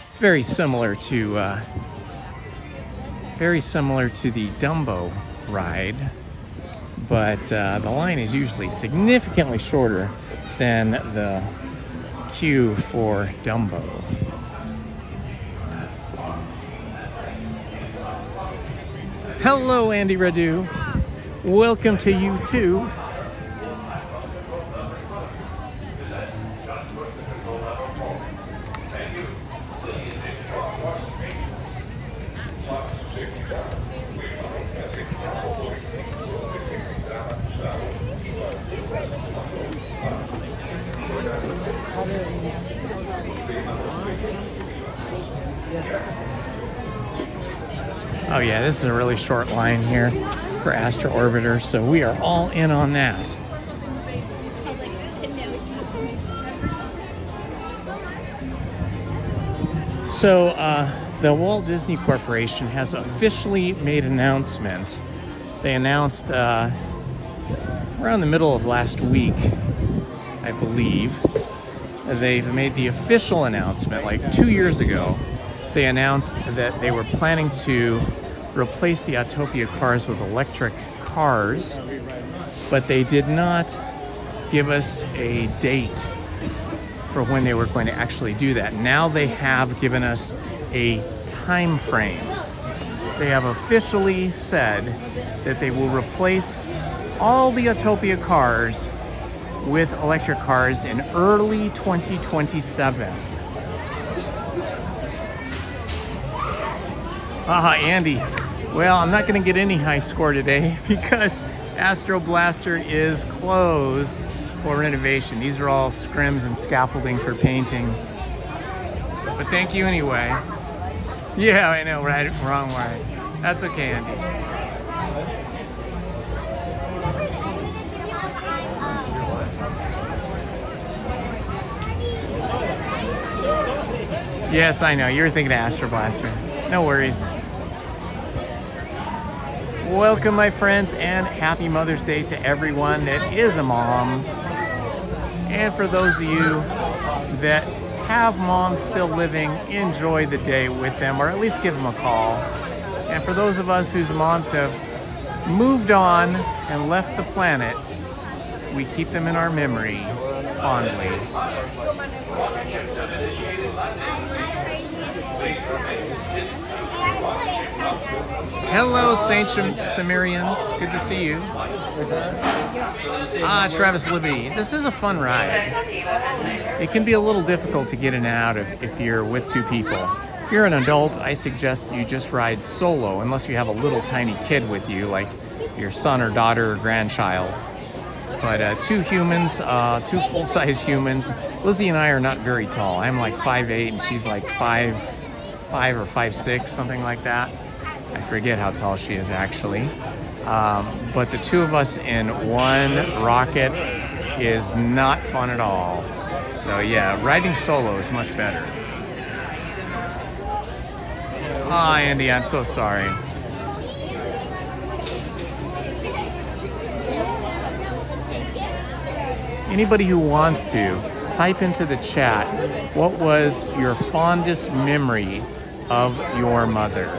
It's very similar to the Dumbo ride, but the line is usually significantly shorter than the queue for Dumbo. Hello, Andy Radu. Welcome to you too. Oh yeah, this is a really short line here for Astro Orbiter, so we are all in on that. So, the Walt Disney Corporation has officially made an announcement. They announced around the middle of last week, I believe. They've made the official announcement, like 2 years ago. They announced that they were planning to replace the Autopia cars with electric cars, but they did not give us a date for when they were going to actually do that. Now they have given us a time frame. They have officially said that they will replace all the Autopia cars with electric cars in early 2027. Andy. Well, I'm not going to get any high score today because Astro Blaster is closed for renovation. These are all scrims and scaffolding for painting. But thank you anyway. Yeah, I know, right, wrong way. That's okay, Andy. Yes, I know, you were thinking of Astro Blaster. No worries. Welcome, my friends, and happy Mother's Day to everyone that is a mom. And for those of you that have moms still living, enjoy the day with them, or at least give them a call. And for those of us whose moms have moved on and left the planet, we keep them in our memory fondly. Hello, Saint Sumerian. Good to see you. Travis Libby. This is a fun ride. It can be a little difficult to get in and out if you're with two people. If you're an adult, I suggest you just ride solo, unless you have a little tiny kid with you, like your son or daughter or grandchild. But two humans, two full-size humans. Lizzie and I are not very tall. I'm like 5'8", and she's like 5'5" or 5'6", something like that. I forget how tall she is actually. But the two of us in one rocket is not fun at all. So yeah, riding solo is much better. Andy, I'm so sorry. Anybody who wants to, type into the chat, what was your fondest memory of your mother?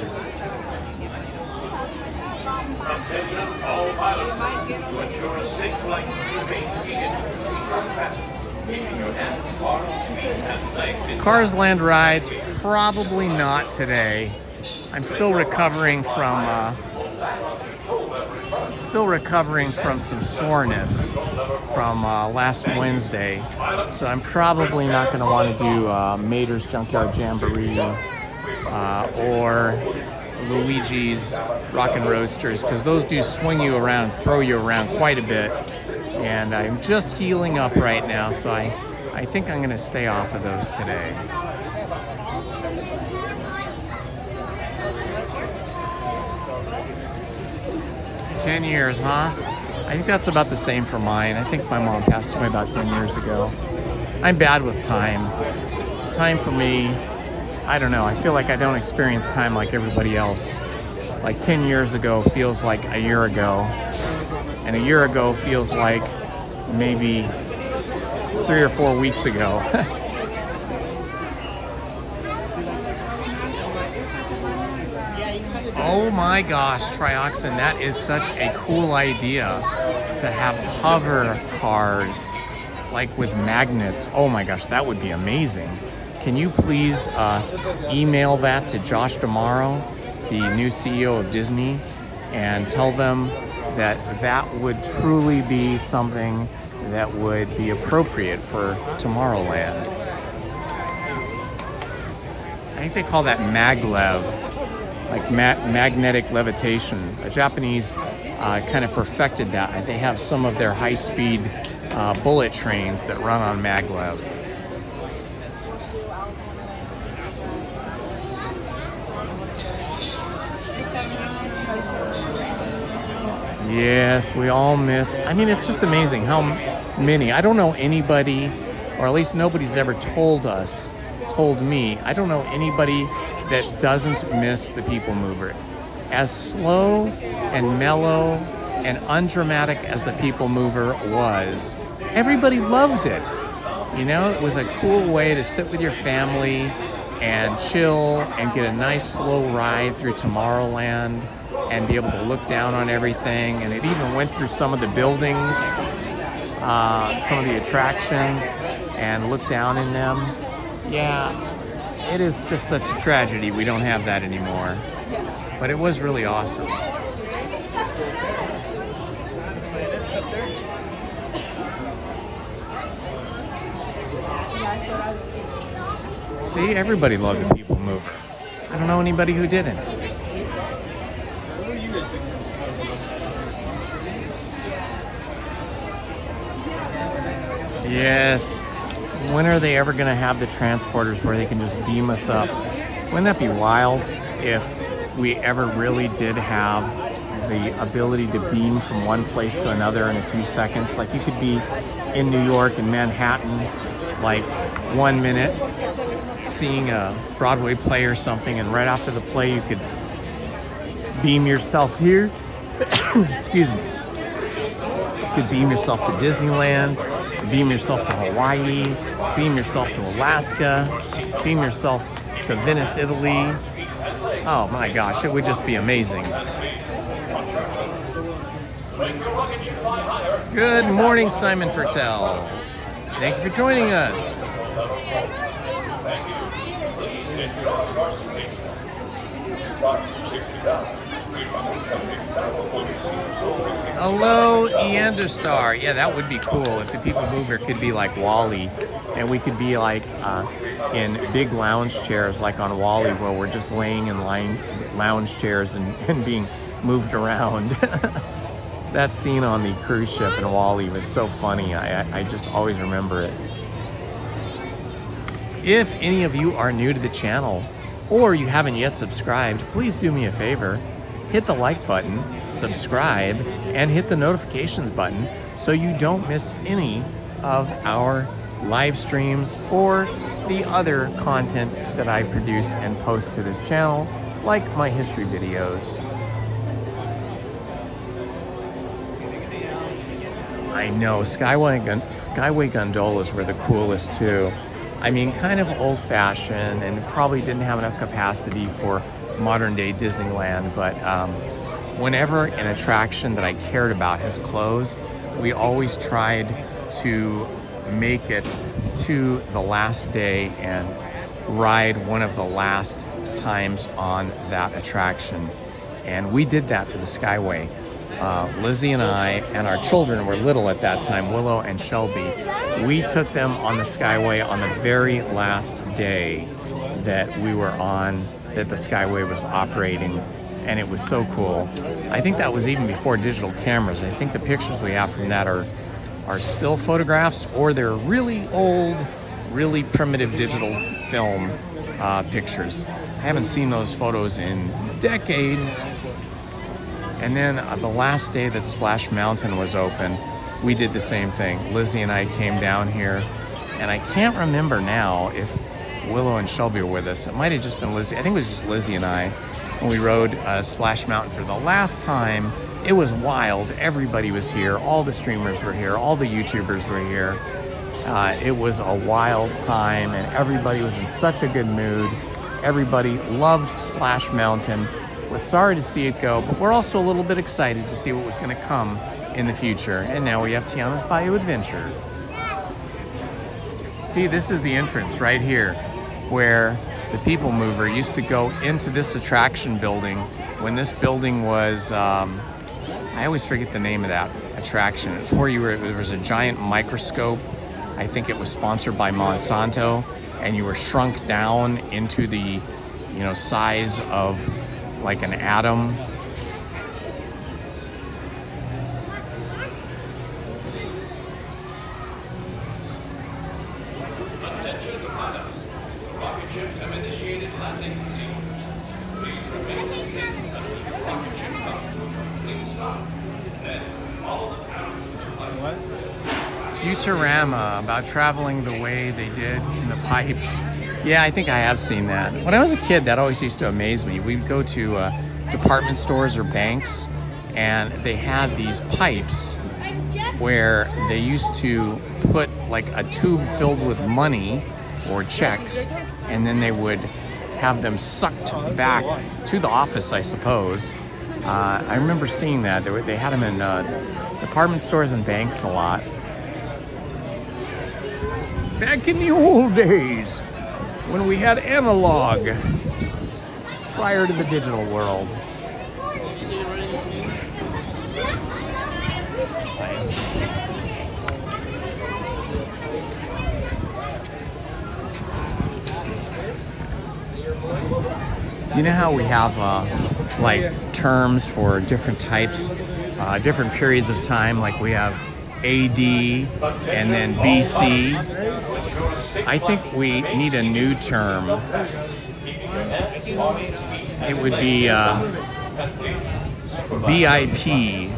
Cars Land rides, probably not today. I'm still recovering from some soreness from last Wednesday, so I'm probably not going to want to do Mater's Junkyard Jamboree or Luigi's Rockin' Roadsters, because those do swing you around, throw you around quite a bit, and I'm just healing up right now, so I think I'm going to stay off of those today. $10 years, huh? I think that's about the same for mine. I think my mom passed away about 10 years ago. I'm bad with time. Time for me, I don't know. I feel like I don't experience time like everybody else. Like 10 years ago feels like a year ago. And a year ago feels like maybe 3 or 4 weeks ago. Oh my gosh, Trioxin, that is such a cool idea to have hover cars, like with magnets. Oh my gosh, that would be amazing. Can you please email that to Josh D'Amaro, the new CEO of Disney, and tell them that that would truly be something that would be appropriate for Tomorrowland. I think they call that maglev, like magnetic levitation. The Japanese kind of perfected that. They have some of their high-speed bullet trains that run on maglev. Yes, we all miss. I mean, it's just amazing how Minnie. I don't know anybody, or at least nobody's ever told me, I don't know anybody that doesn't miss the People Mover. As slow and mellow and undramatic as the People Mover was, everybody loved it. You know, it was a cool way to sit with your family and chill and get a nice slow ride through Tomorrowland and be able to look down on everything. And it even went through some of the buildings, some of the attractions, and look down in them. Yeah, it is just such a tragedy we don't have that anymore. But it was really awesome. See, everybody loved the People Mover. I don't know anybody who didn't. Yes. When are they ever going to have the transporters where they can just beam us up? Wouldn't that be wild if we ever really did have the ability to beam from one place to another in a few seconds? Like you could be in New York and Manhattan, like 1 minute, seeing a Broadway play or something, and right after the play you could beam yourself here. Excuse me. You could beam yourself to Disneyland, beam yourself to Hawaii, beam yourself to Alaska, beam yourself to Venice, Italy. Oh my gosh, it would just be amazing. Good morning, Simon Fertel. Thank you for joining us. Hello, Eanderstar. Yeah, that would be cool if the People Mover could be like WALL-E, and we could be like in big lounge chairs like on WALL-E, where we're just laying in lounge chairs and being moved around. That scene on the cruise ship in WALL-E was so funny. I just always remember it. If any of you are new to the channel, or you haven't yet subscribed, please do me a favor. Hit the like button, subscribe, and hit the notifications button so you don't miss any of our live streams or the other content that I produce and post to this channel, like my history videos. I know, Skyway gondolas were the coolest too. I mean, kind of old-fashioned and probably didn't have enough capacity for modern-day Disneyland, but whenever an attraction that I cared about has closed, we always tried to make it to the last day and ride one of the last times on that attraction. And we did that for the Skyway. Lizzie and I and our children were little at that time, Willow and Shelby. We took them on the Skyway on the very last day that we were on, that the Skyway was operating, and it was so cool. I think that was even before digital cameras. I think the pictures we have from that are still photographs, or they're really old, really primitive digital film pictures. I haven't seen those photos in decades. And then the last day that Splash Mountain was open, we did the same thing. Lizzie and I came down here, and I can't remember now if Willow and Shelby were with us. It might have just been Lizzie. I think it was just Lizzie and I when we rode Splash Mountain for the last time. It was wild. Everybody was here. All the streamers were here. All the YouTubers were here. It was a wild time, and everybody was in such a good mood. Everybody loved Splash Mountain. Was sorry to see it go, but we're also a little bit excited to see what was going to come in the future. And now we have Tiana's Bayou Adventure. See, this is the entrance right here, where the People Mover used to go into this attraction building when this building was, I always forget the name of that attraction. It's where there was a giant microscope. I think it was sponsored by Monsanto, and you were shrunk down into the, size of like an atom. Futurama, about traveling the way they did in the pipes. Yeah, I think I have seen that. When I was a kid, that always used to amaze me. We'd go to department stores or banks, and they had these pipes where they used to put like a tube filled with money or checks, and then they would have them sucked back to the office, I suppose. I remember seeing that. They had them in department stores and banks a lot. Back in the old days, when we had analog, prior to the digital world. You know how we have like terms for different types, different periods of time, like we have AD and then BC. I think we need a new term. It would be BIP.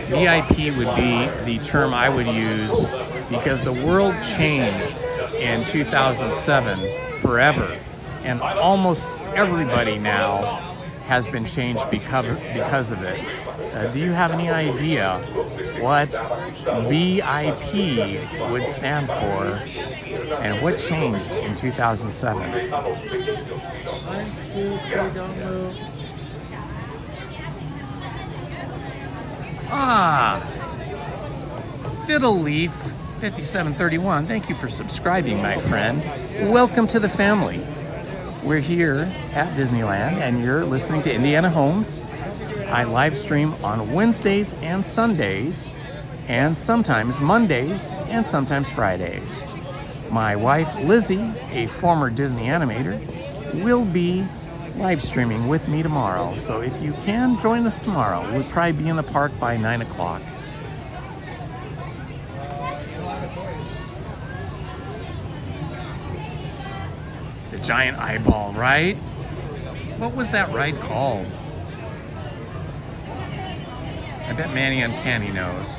BIP would be the term I would use because the world changed in 2007 forever, and almost everybody now has been changed because of it. Do you have any idea what BIP would stand for and what changed in 2007? Fiddle Leaf 5731, thank you for subscribing, my friend. Welcome to the family. We're here at Disneyland, and you're listening to Indiana Holmes. I live stream on Wednesdays and Sundays, and sometimes Mondays, and sometimes Fridays. My wife, Lizzie, a former Disney animator, will be live streaming with me tomorrow. So if you can join us tomorrow, we'll probably be in the park by 9 o'clock. The giant eyeball, right? What was that ride called? I bet Manny Uncanny knows.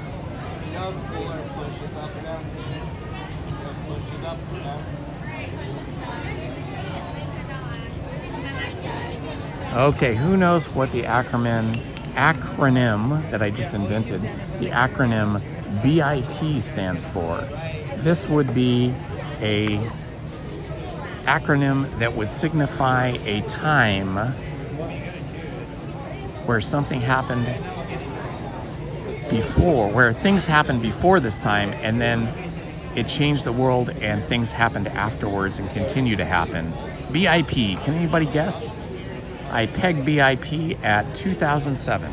Okay, who knows what the acronym that I just invented, the acronym BIP stands for? This would be a acronym that would signify a time where something happened before, where things happened before this time, and then it changed the world and things happened afterwards and continue to happen. BIP, can anybody guess? I pegged BIP at 2007.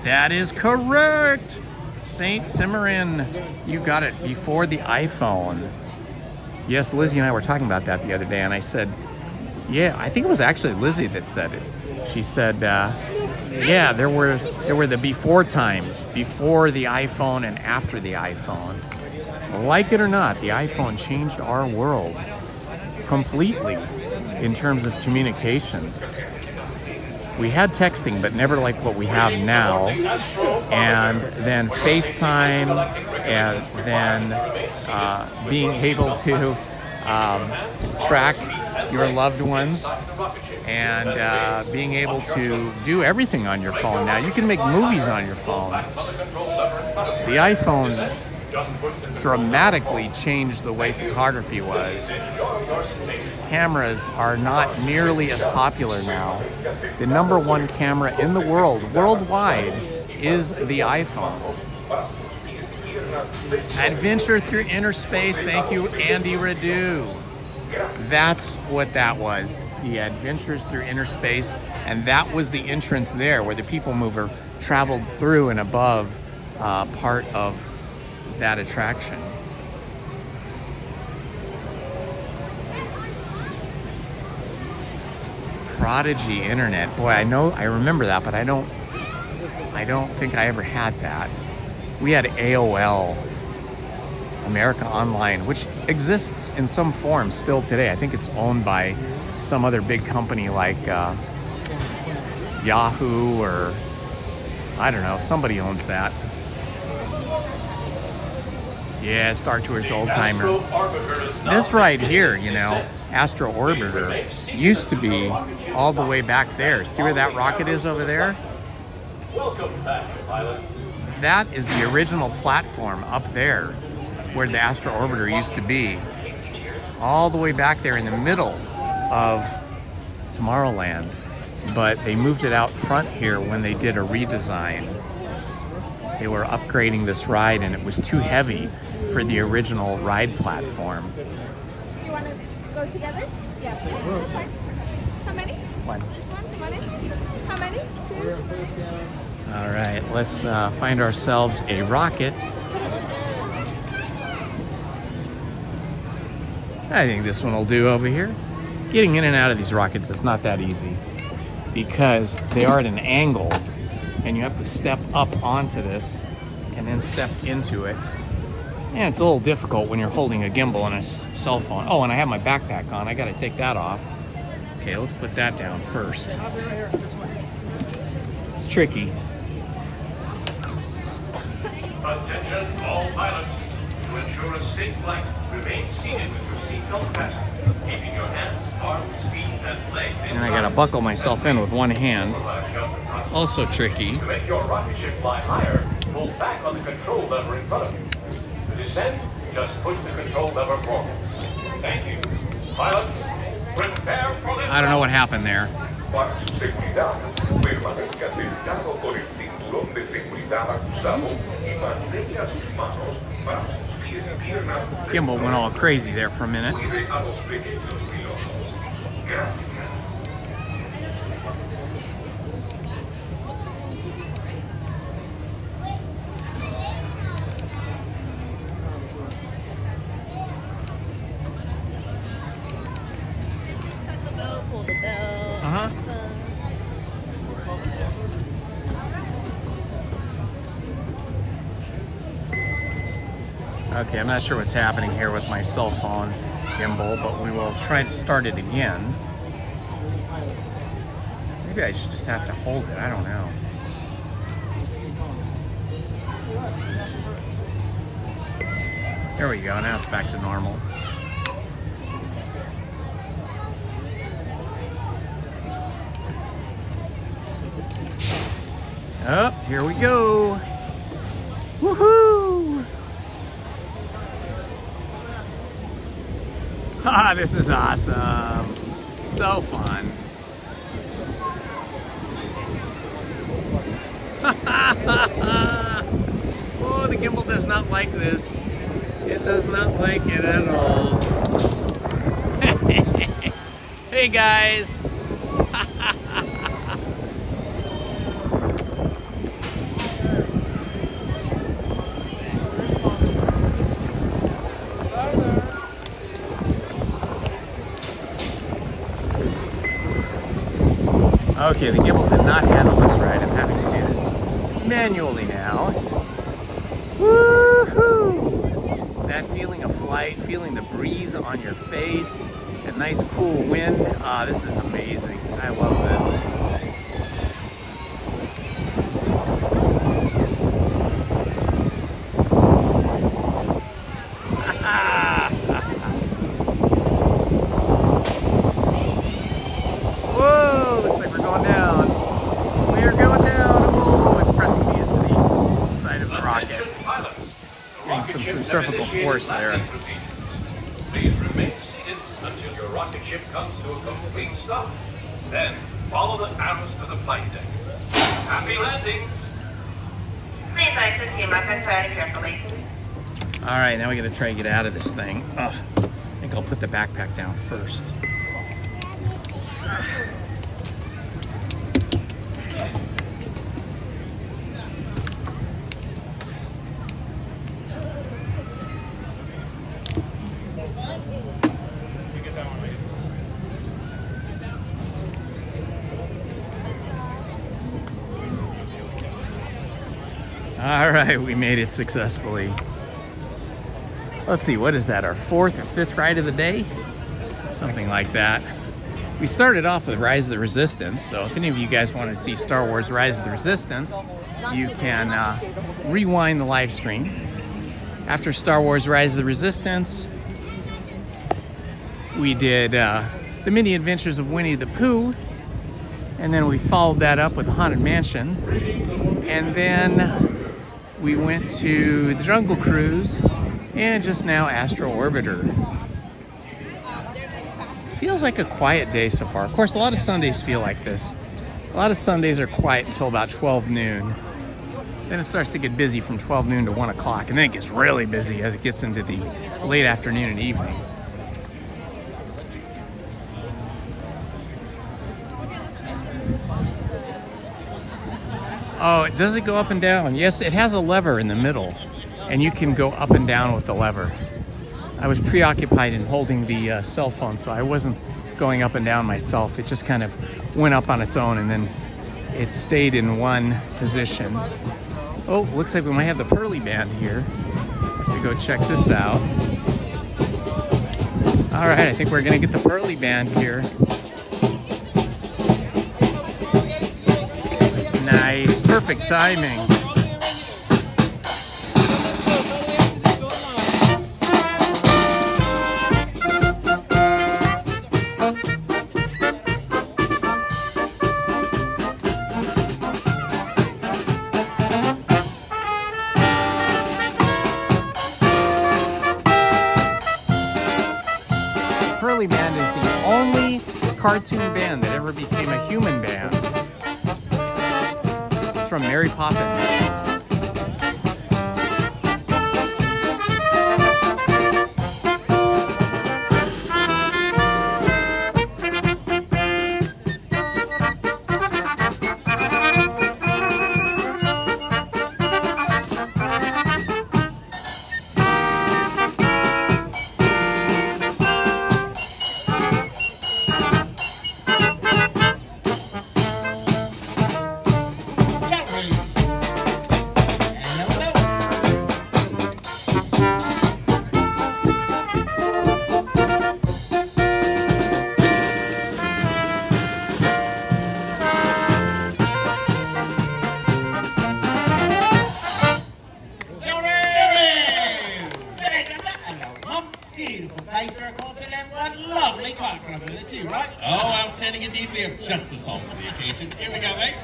That is correct! Saint Cimarron, you got it, before the iPhone. Yes, Lizzie and I were talking about that the other day, and I said, yeah, I think it was actually Lizzie that said it. She said, yeah, there were the before times, before the iPhone and after the iPhone. Like it or not, the iPhone changed our world completely in terms of communication. We had texting, but never like what we have now. And then FaceTime, and then being able to track your loved ones, and being able to do everything on your phone now. You can make movies on your phone. The iPhone dramatically changed the way photography was. Cameras are not nearly as popular now. The #1 camera in the world, worldwide, is the iPhone. Adventure through inner space, thank you, Andy Radu. That's what that was, the Adventures through inner space, and that was the entrance there where the People Mover traveled through and above part of that attraction. Prodigy Internet, boy, I remember that, but I don't think I ever had that. We had AOL, America Online, which exists in some form still today. I think it's owned by some other big company like Yahoo, or I don't know, somebody owns that. Yeah, Star Tour's old timer. Astro Orbiter is now This right here, you know, Astro Orbiter, used to be all the way back there. See where that rocket is over there? Welcome back, pilots. That is the original platform up there where the Astro Orbiter used to be. All the way back there in the middle of Tomorrowland. But they moved it out front here when they did a redesign. They were upgrading this ride and it was too heavy for the original ride platform. You want to go together? Yeah. That's fine. How many? One. Just one? Come on in. How many? Two? All right, let's find ourselves a rocket. I think this one will do over here. Getting in and out of these rockets is not that easy because they are at an angle and you have to step up onto this and then step into it. And it's a little difficult when you're holding a gimbal and a cell phone. Oh, and I have my backpack on. I gotta take that off. Okay, let's put that down first. It's tricky. Attention all pilots. To ensure a safe flight, remain seated with your seatbelt fastened, keeping your hands, arms, feet, and legs And I gotta buckle myself in with one hand. Also tricky. To make your rocket ship fly higher, pull back on the control lever in front of you. To descend, just push the control lever forward. Thank you. Pilots, prepare for the... I don't know what happened there. Seguridad, permanezca sentado con el cinturón de seguridad ajustado y mantenga sus manos, brazos, pies y piernas. Gimbal went all crazy there for a minute. Cuide a los pequeños pilotos. Gracias. Pull the bell. Uh-huh. Okay, I'm not sure what's happening here with my cell phone gimbal, but we will try to start it again. Maybe I should just have to hold it, I don't know. There we go, now it's back to normal. Oh, here we go. Woohoo! Ah, this is awesome. So fun. Oh, the gimbal does not like this. It does not like it at all. Hey guys. Okay, the gimbal did not handle this right. I'm having to do this manually now. Woohoo! That feeling of flight, feeling the breeze on your face, a nice cool wind. Ah, this is amazing. I love this. Whoa, looks like we're going down. We're going down. Oh, it's pressing me into the side of the rocket. Getting some centrifugal force there. Please remain seated until your rocket ship comes to a complete stop. Then follow the arrows to the flight deck. Happy landings. Please exit team left hand side carefully. All right, now we gotta try to get out of this thing. I think I'll put the backpack down first. All right, we made it successfully. Let's see, what is that, our fourth or fifth ride of the day? Something like that. We started off with Rise of the Resistance, so if any of you guys want to see Star Wars Rise of the Resistance, you can rewind the live stream After Star Wars Rise of the Resistance, we did the mini adventures of Winnie the Pooh, and then we followed that up with the Haunted Mansion, and then we went to the Jungle Cruise, and just now Astro Orbiter. Feels like a quiet day so far. Of course, a lot of Sundays feel like this. A lot of Sundays are quiet until about 12 noon. Then it starts to get busy from 12 noon to 1 o'clock, and then it gets really busy as it gets into the late afternoon and evening. Oh, does it go up and down? Yes, it has a lever in the middle, and you can go up and down with the lever. I was preoccupied in holding the cell phone, so I wasn't going up and down myself. It just kind of went up on its own, and then it stayed in one position. Oh, looks like we might have the Pearly Band here. Have to go check this out. All right, I think we're gonna get the Pearly Band here. Nice, perfect timing. Pearly Band is the only cartoon band that ever became a human band. It's from Mary Poppins. Oh, outstanding indeed. We have just the song for the occasion. Here we go, mate.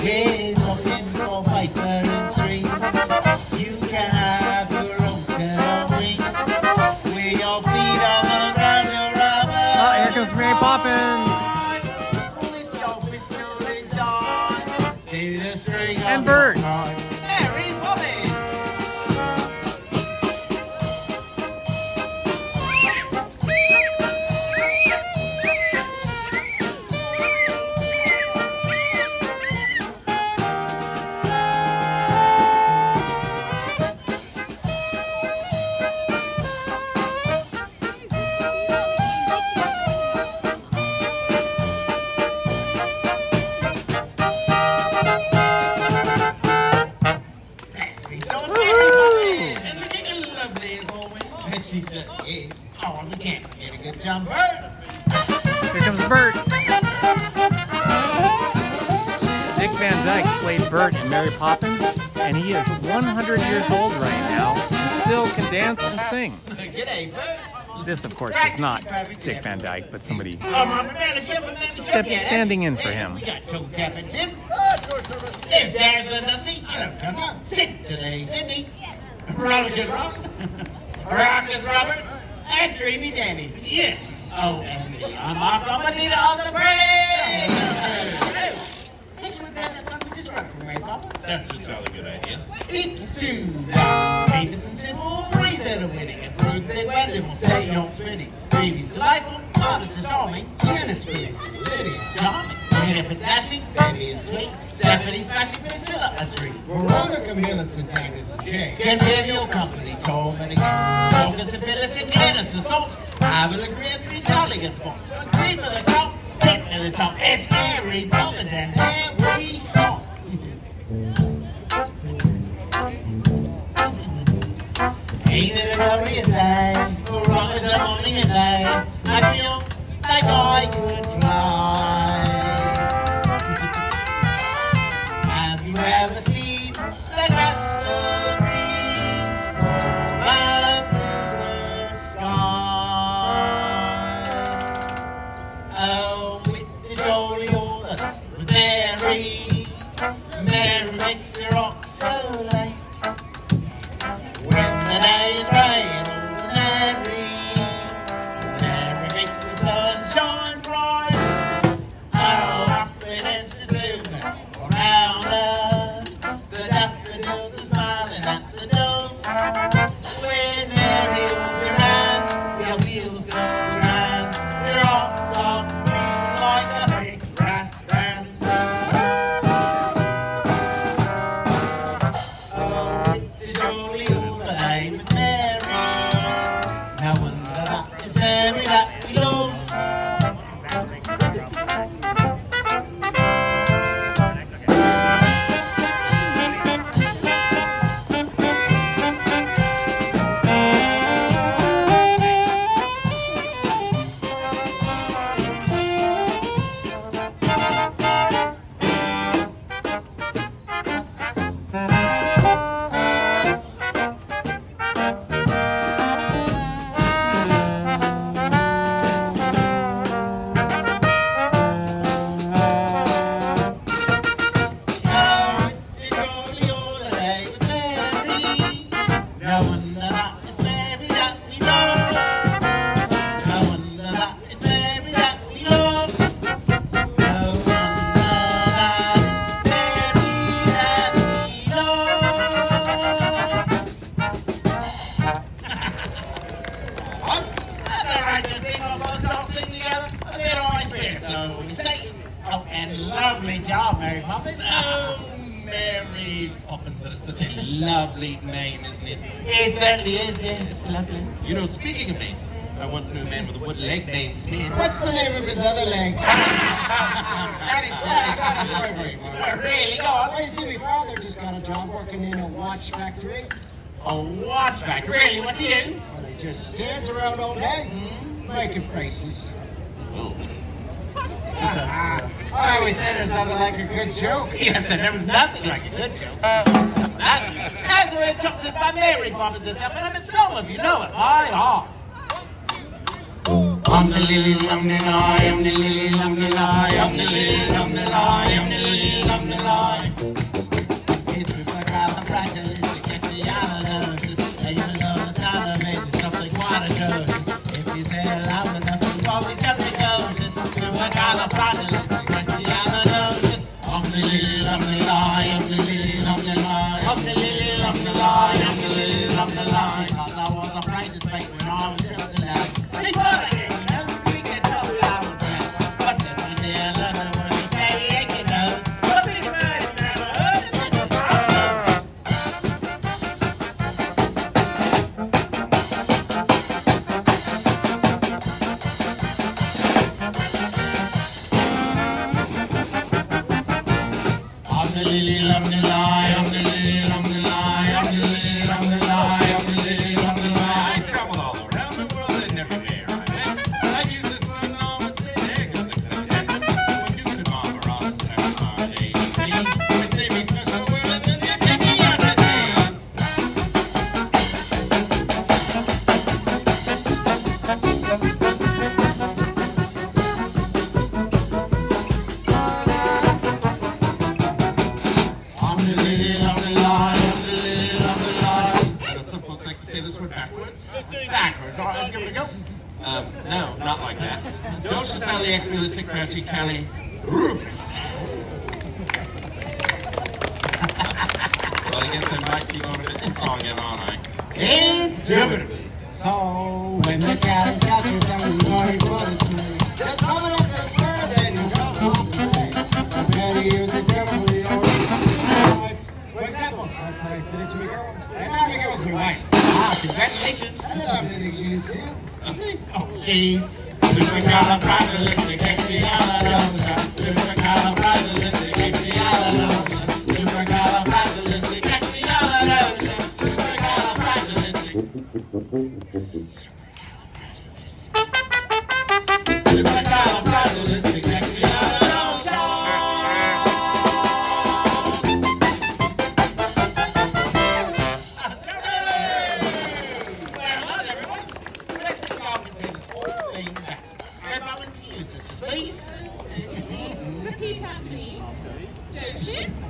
Hey, walking for Piper and String. You can have your own set of wings. With your feet on the ground, your rubber. Oh, here comes Mary Poppins. With your pistol in dawn. To the string And Bert. Mary Poppins. She said, yes. Oh, we can't get a good jump. Bert! Here comes Bert. Dick Van Dyke played Bert in Mary Poppins, and he is 100 years old right now and still can dance and sing. G'day, Bert. This, of course, is not Dick Van Dyke, but somebody standing in for him. We got Toe Tap and Tim. There's Dazzler and Dusty. Come on, sit today, Sydney. Robert and Rob. Rockers Robert. And Dreamy Danny. Yes. Oh, and me. I'm Mark Omanita of the parade. Can't you imagine that something just right from Mary Poppins? That's a jolly good idea. It's too loud. Famous and simple, reason of winning. And fruits say weather will say you're spinning. Baby's delightful, honest and charming. Janice Willis, Lydia charming. Jennifer dashing, baby is sweet. Stephanie smashing, Priscilla a treat. Veronica Millicent, Agnes and Jay. Can have your company, Tom and again. Focus and Phyllis and Dennis and Salt. I will agree with the jolly good sports. Cream of the top, tip of the top. It's Harry Poppins and Harry Salt. Ain't it a glorious day? Veronica's a morning and day. I feel like I could fly. Have you ever seen Lovely job, Mary Poppins. Oh, Mary Poppins, that is such a lovely name, isn't it? It certainly is, yes, lovely. You know, speaking of names, I once knew a man with a wooden leg named Smith. What's the name of his other leg? Really? Go on. Well, you see, my father just got a job working in a watch factory. A watch factory? Really? What's he do? Well, he just stands around all day, making faces. Oh. I always said there's nothing like a good joke. Yes, and there was nothing like a good joke. As we took this by Mary Poppins herself, and I mean, some of you know it, right? I'm the lily, I'm the lie, I'm the lily, I'm the lie, I'm the lily, I'm the lie, I'm the lily, I'm the lie. It's because I'm fragile, it's against the island. Even though the sound of it is something quite atrocious. If you say it loud enough, you probably something goes. It's because I'm fragile, it's against the island. I'm the lily, I'm the lie, I'm the lily, I'm the lie, I'm the lily, I'm the lie, I'm the lily, I'm the lie. Cause I was afraid to speak when I was just a lad. No, not like that. Don't sound the ex-realistic Crouchy Cali Rufus. Well, I guess I might be going a bit too far again, aren't I? Indubitably. So, when the cat is got you down, sorry for the story. Just coming up the curve and you go off the way. I better use it carefully or for example, I said it to my girl, and now my girl's my wife. Ah, congratulations. I love the things you do. Oh, jeez. Supercalifragilistic, expialidocious. Supercalifragilistic, expialidocious. Supercalifragilistic, expialidocious. Supercalifragilistic. Supercalifragilistic, expialidocious.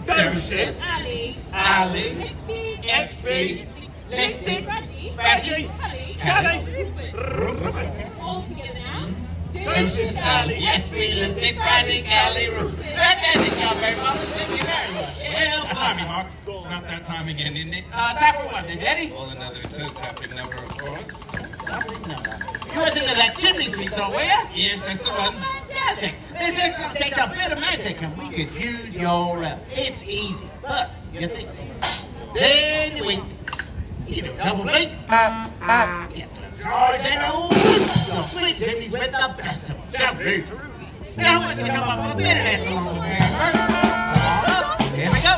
Doses, Ali, XP, Listed, Fatty, Rufus. All together now. Doses, Ali, XP, Listed, Fatty, Ali, Rufus. Fantastic job, very well. Thank you very much. Well, blimey, Mark. It's not that time again, isn't it? Tap for what, then, Daddy? Well, another two-tapping number, of course. Tapping number. You were thinking of that chimney sweep somewhere? Yes, that's the one. Fantastic. This extra takes a bit of magic, and we could use your help. It's easy, but you think so. Then you wink. You do double blink. Get the drawers and old. So sweet chimneys with the best of them. Jump through. Now, wants to come up a bit of that along the first. Here we go.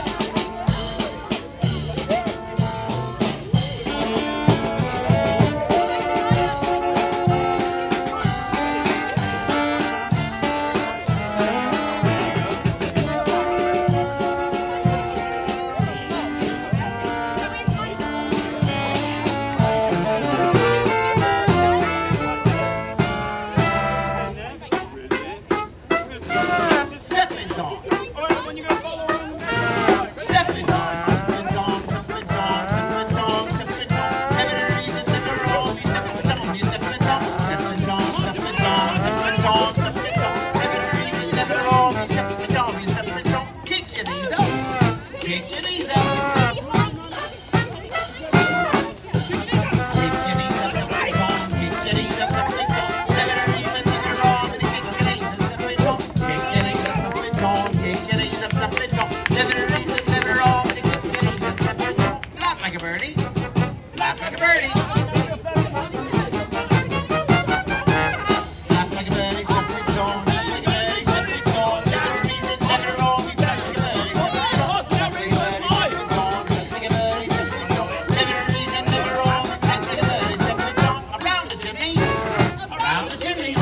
Flap like a birdie. Flap like a birdie, step like a song, flap like a birdie, step like a song. Down a reason, never wrong, you flap like a birdie. Flap like a birdie, step like a song, flap like a birdie, step like a song. Never a reason, never wrong, flap like a birdie, step like a song. Around the chimney, around the chimney.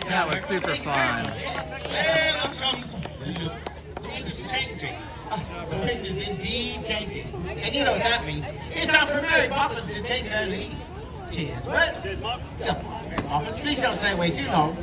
That was super fun. It's changing. The wind is indeed changing. And you know what that means. It's time for Mary Poppins to take her leave. Cheers. What? Cheers, Mom. Mary Poppins, please don't stay away too long.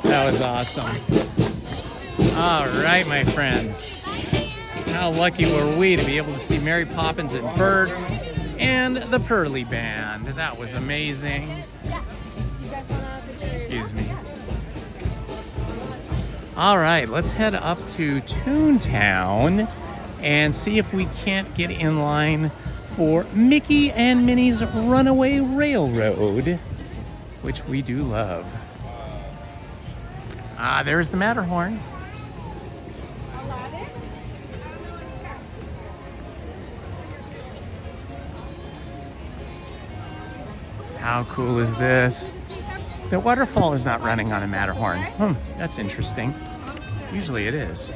That was awesome. All right, my friends. How lucky were we to be able to see Mary Poppins and Bert and the Pearly Band. That was amazing. Excuse me. All right, let's head up to Toontown and see if we can't get in line for Mickey and Minnie's Runaway Railroad, which we do love. Ah, there's the Matterhorn. How cool is this? The waterfall is not running on a Matterhorn. That's interesting. Usually it is.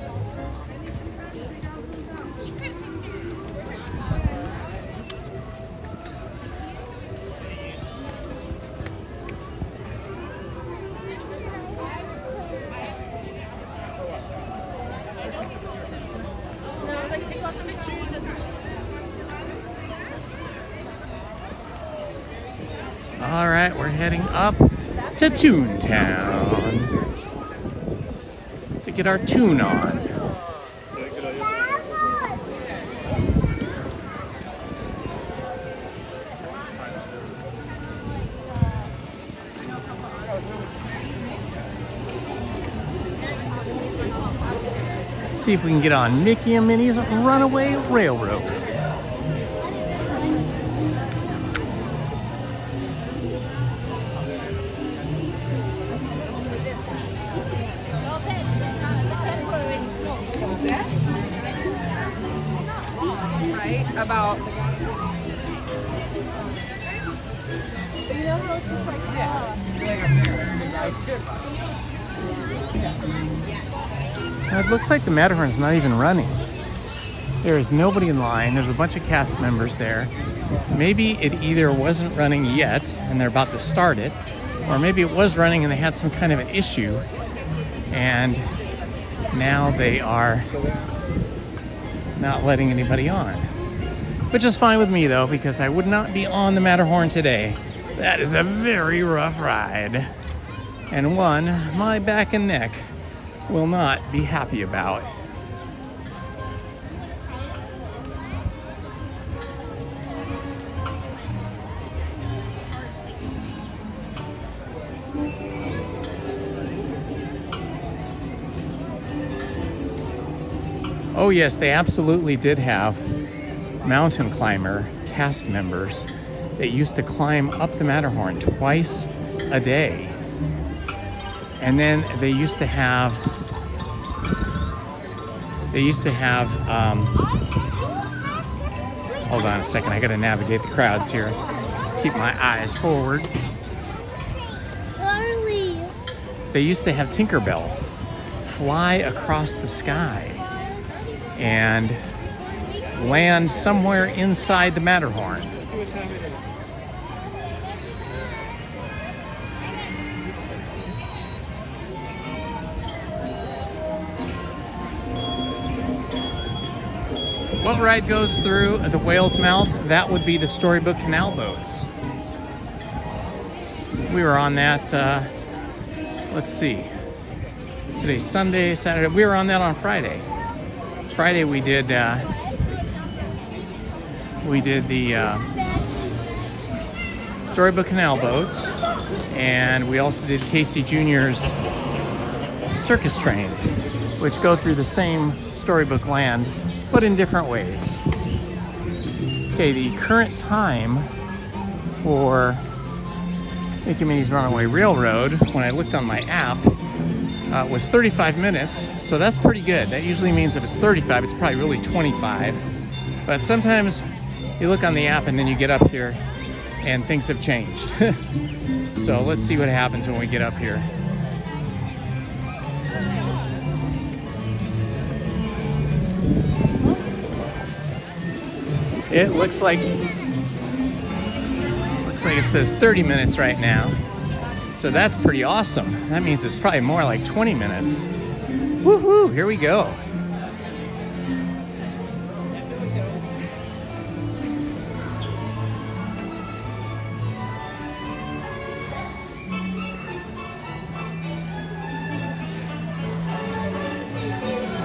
All right, we're heading up to Toontown to get our tune on. See if we can get on Mickey and Minnie's Runaway Railroad. About It looks like the Matterhorn's not even running. There is nobody in line. There's a bunch of cast members there. Maybe it either wasn't running yet and they're about to start it, or maybe it was running and they had some kind of an issue and now they are not letting anybody on. Which is fine with me though, because I would not be on the Matterhorn today. That is a very rough ride. And one my back and neck will not be happy about. Oh yes, they absolutely did have mountain climber cast members that used to climb up the Matterhorn twice a day. And then they used to have hold on a second, I gotta navigate the crowds here. Keep my eyes forward. Charlie. They used to have Tinkerbell fly across the sky and land somewhere inside the Matterhorn. What ride goes through the whale's mouth? That would be the Storybook Canal boats. We were on that, let's see. Today's Sunday, Saturday. We were on that on Friday. Friday we did the Storybook Canal boats, and we also did Casey Jr.'s circus train, which go through the same Storybook land, but in different ways. Okay, the current time for Mickey Minnie's Runaway Railroad, when I looked on my app, was 35 minutes, so that's pretty good. That usually means if it's 35, it's probably really 25. But sometimes you look on the app and then you get up here and things have changed. So let's see what happens when we get up here. It looks like it says 30 minutes right now. So that's pretty awesome. That means it's probably more like 20 minutes. Woohoo, here we go.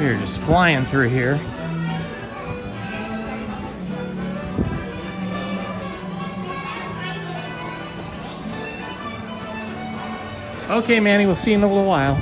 We're just flying through here. Okay, Manny, we'll see you in a little while.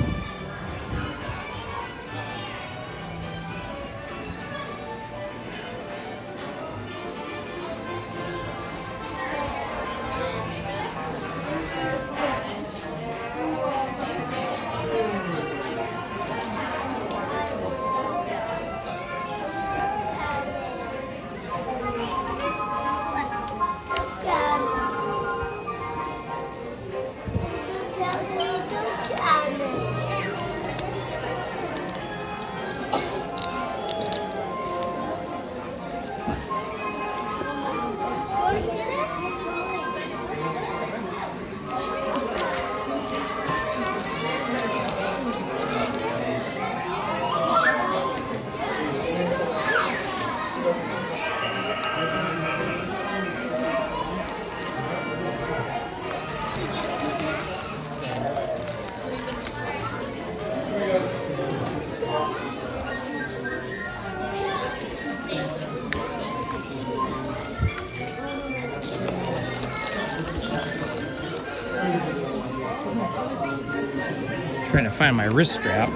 Trying to find my wrist strap.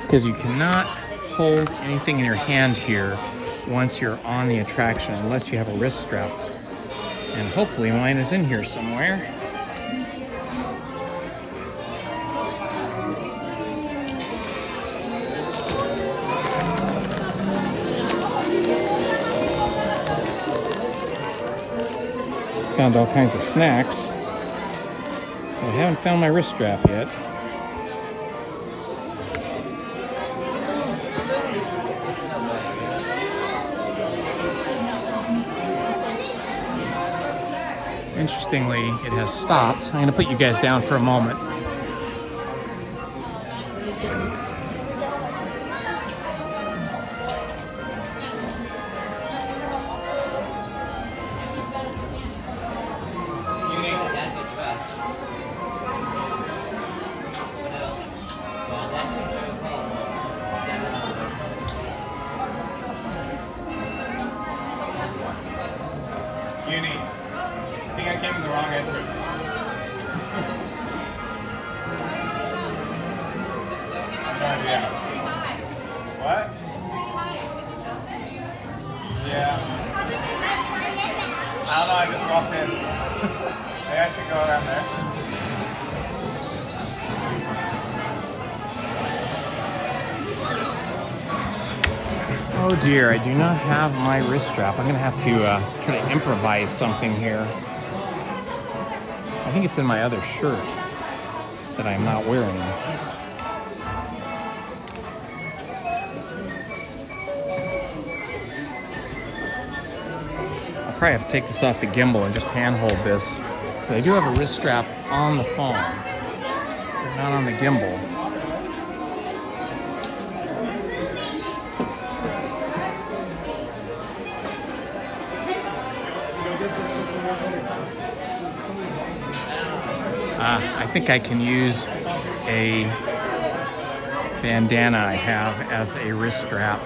Because you cannot hold anything in your hand here once you're on the attraction unless you have a wrist strap. And hopefully mine is in here somewhere. Found all kinds of snacks. I haven't found my wrist strap yet. Interestingly, it has stopped. I'm going to put you guys down for a moment. Oh dear, I do not have my wrist strap. I'm gonna have to try to improvise something here. I think it's in my other shirt that I'm not wearing. I'll probably have to take this off the gimbal and just handhold this. But I do have a wrist strap on the phone, but not on the gimbal. I think I can use a bandana I have as a wrist strap.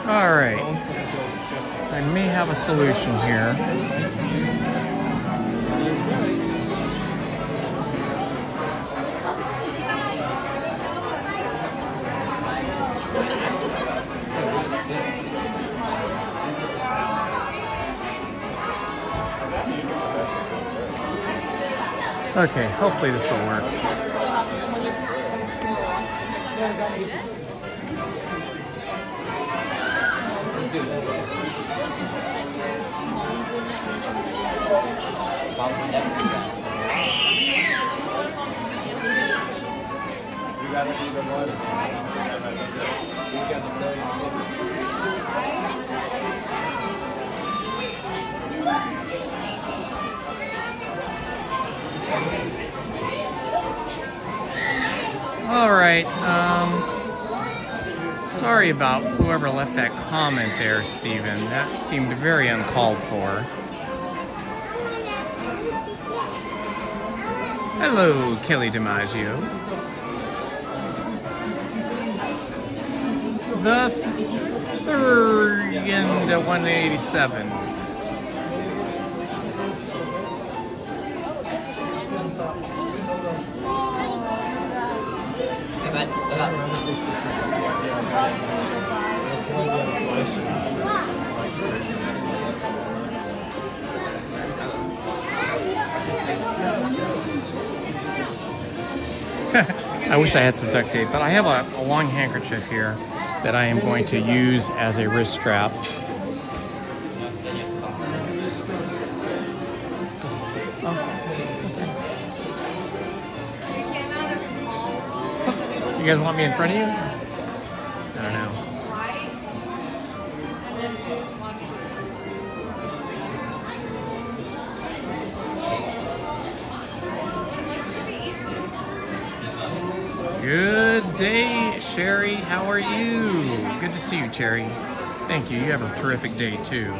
All right, I may have a solution here. Okay, hopefully this will work. All right, sorry about whoever left that comment there, Stephen. That seemed very uncalled for. Hello, Kelly DiMaggio. The third into 187. I wish I had some duct tape, but I have a long handkerchief here that I am going to use as a wrist strap. You guys want me in front of you? I don't know. Good day, Sherry. How are you? Good to see you, Cherry. Thank you. You have a terrific day, too.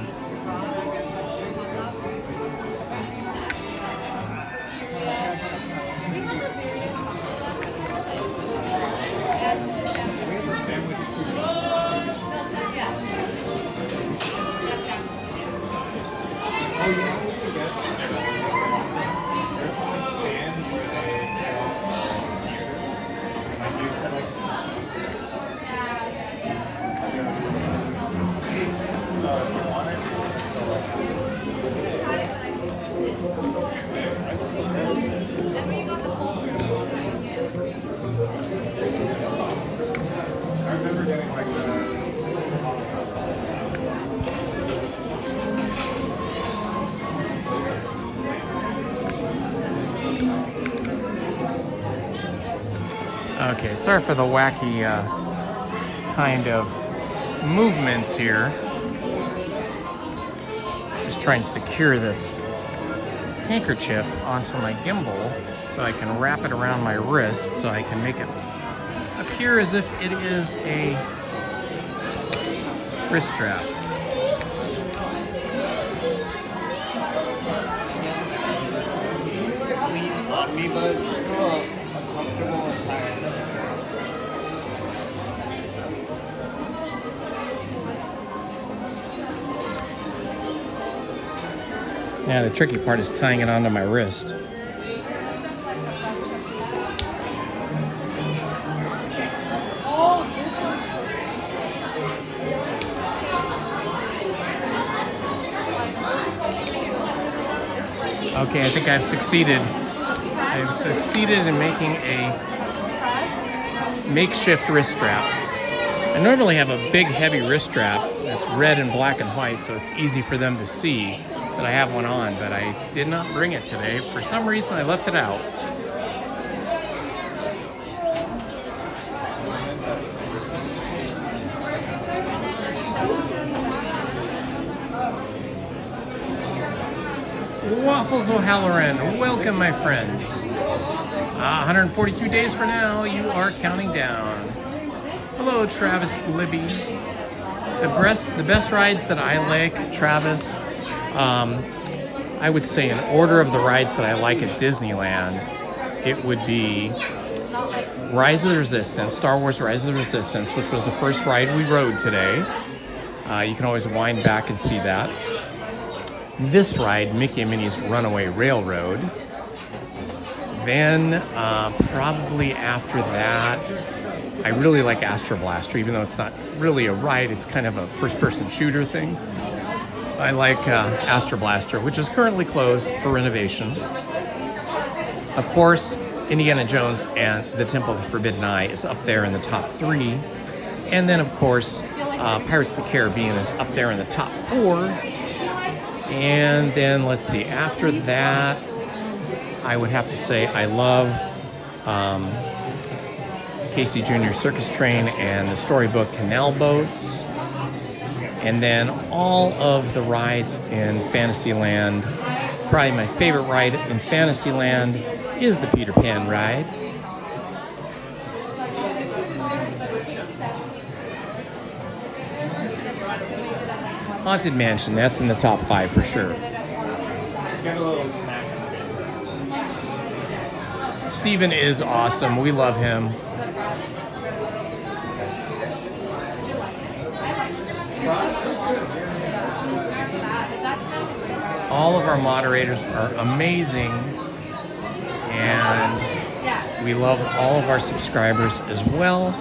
Okay, sorry for the wacky kind of movements here. Just trying to secure this handkerchief onto my gimbal so I can wrap it around my wrist so I can make it appear as if it is a wrist strap. Lean on me, bud. I'm comfortable and tired. Yeah, the tricky part is tying it onto my wrist. Okay, I think I've succeeded. I've succeeded in making a makeshift wrist strap. I normally have a big, heavy wrist strap that's red and black and white, so it's easy for them to see that I have one on, but I did not bring it today. For some reason, I left it out. Waffles O'Halloran, welcome my friend. 142 days for now, you are counting down. Hello Travis Libby. The best rides that I like, Travis, I would say in order of the rides that I like at Disneyland, it would be Rise of the Resistance, Star Wars Rise of the Resistance, which was the first ride we rode today. You can always wind back and see that. This ride, Mickey and Minnie's Runaway Railroad. Then, probably after that, I really like Astro Blaster, even though it's not really a ride, it's kind of a first-person shooter thing. I like Astro Blaster, which is currently closed for renovation. Of course, Indiana Jones and the Temple of the Forbidden Eye is up there in the top 3. And then, of course, Pirates of the Caribbean is up there in the top 4. And then, let's see, after that, I would have to say I love Casey Jr. Circus Train and the Storybook Canal Boats. And then all of the rides in Fantasyland. Probably my favorite ride in Fantasyland is the Peter Pan ride. Haunted Mansion, that's in the top 5 for sure. Steven is awesome. We love him. All of our moderators are amazing, and we love all of our subscribers as well.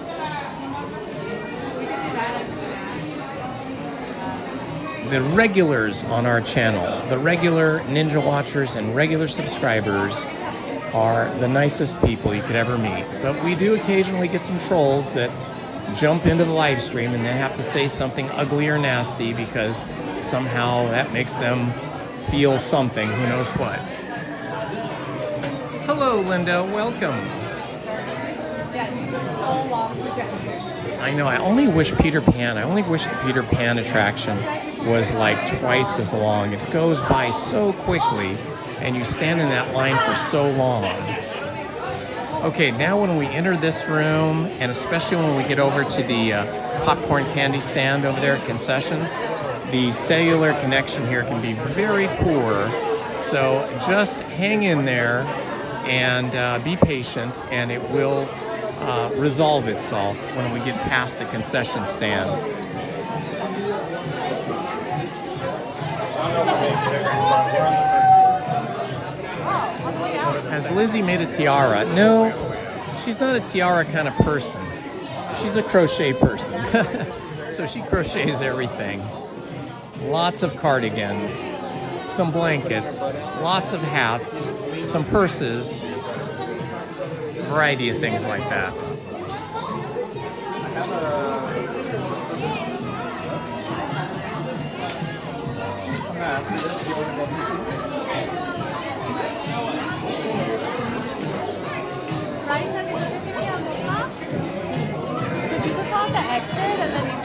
The regulars on our channel, the regular Ninja Watchers and regular subscribers are the nicest people you could ever meet. But we do occasionally get some trolls that jump into the live stream and they have to say something ugly or nasty because somehow that makes them feel something, who knows what. Hello, Linda, welcome. I know, I only wish the Peter Pan attraction was like twice as long. It goes by so quickly and you stand in that line for so long. Okay, now when we enter this room, and especially when we get over to the popcorn candy stand over there at concessions, the cellular connection here can be very poor. So just hang in there and be patient, and it will resolve itself when we get past the concession stand. Has Lizzie made a tiara? No, she's not a tiara kind of person. She's a crochet person. So she crochets everything. Lots of cardigans, some blankets, lots of hats, some purses, a variety of things like that.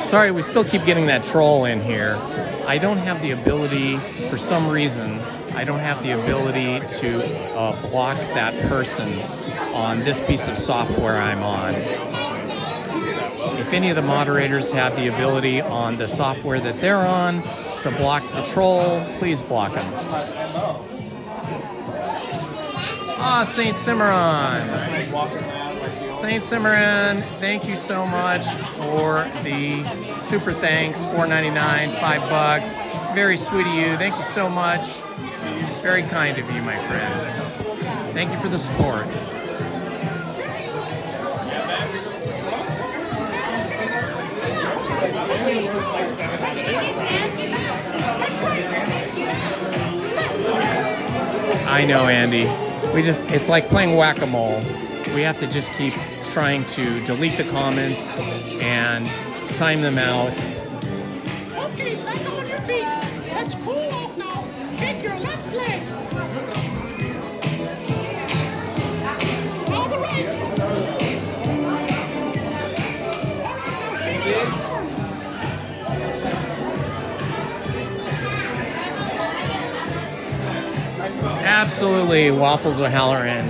Sorry, we still keep getting that troll in here. I don't have the ability, for some reason, I don't have the ability to block that person on this piece of software I'm on. If any of the moderators have the ability on the software that they're on to block the troll, please block them. Ah, Saint Cimarron. Saint Cimarron, thank you so much for the super thanks, $4.99, $5. Very sweet of you. Thank you so much. Very kind of you, my friend. Thank you for the support. I know, Andy. It's like playing whack-a-mole. We have to just keep trying to delete the comments and time them out. Okay, back up on your feet. Let's cool off now. Shake your left leg. Now the right. Now shake your arm. Absolutely, Waffles O'Halloran.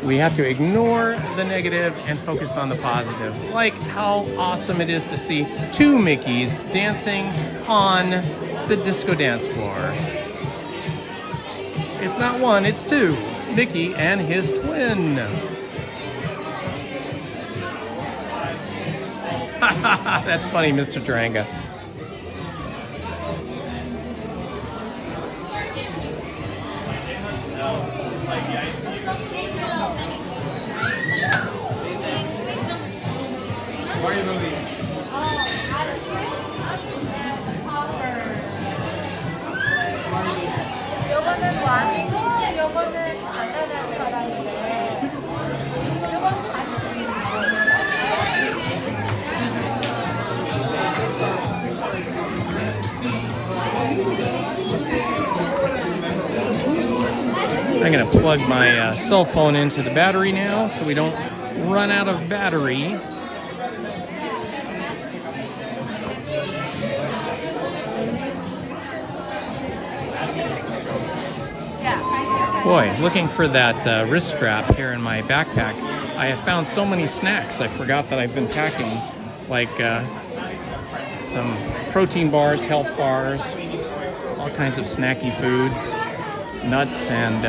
We have to ignore the negative and focus on the positive. Like how awesome it is to see two Mickeys dancing on the disco dance floor. It's not one, it's two. Mickey and his twin. That's funny, Mr. Taranga. Why are you moving? 요거는 왕이고 요거는 가난한 사람인데 요건 I'm going to plug my cell phone into the battery now so we don't run out of battery. Boy, looking for that wrist strap here in my backpack. I have found so many snacks I forgot that I've been packing, like some protein bars, health bars, all kinds of snacky foods, nuts, and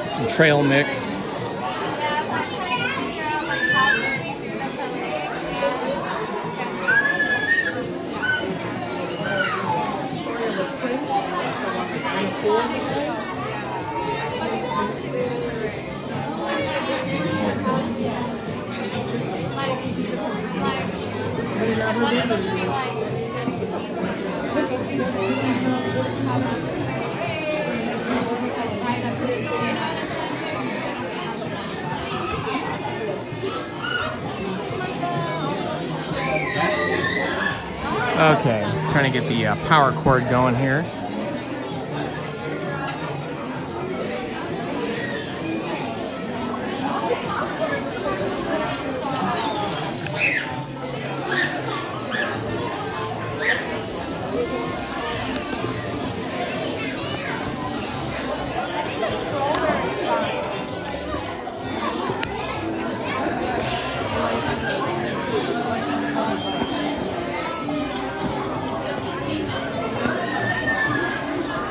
some trail mix. Okay, trying to get the power cord going here.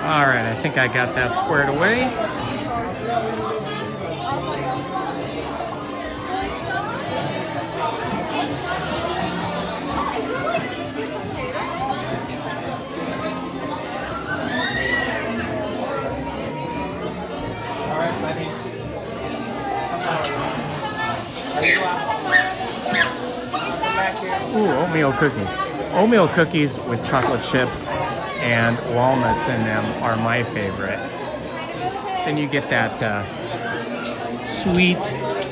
All right, I think I got that squared away. All right, buddy. Ooh, oatmeal cookies. Oatmeal cookies with chocolate chips and walnuts in them are my favorite. Then you get that sweet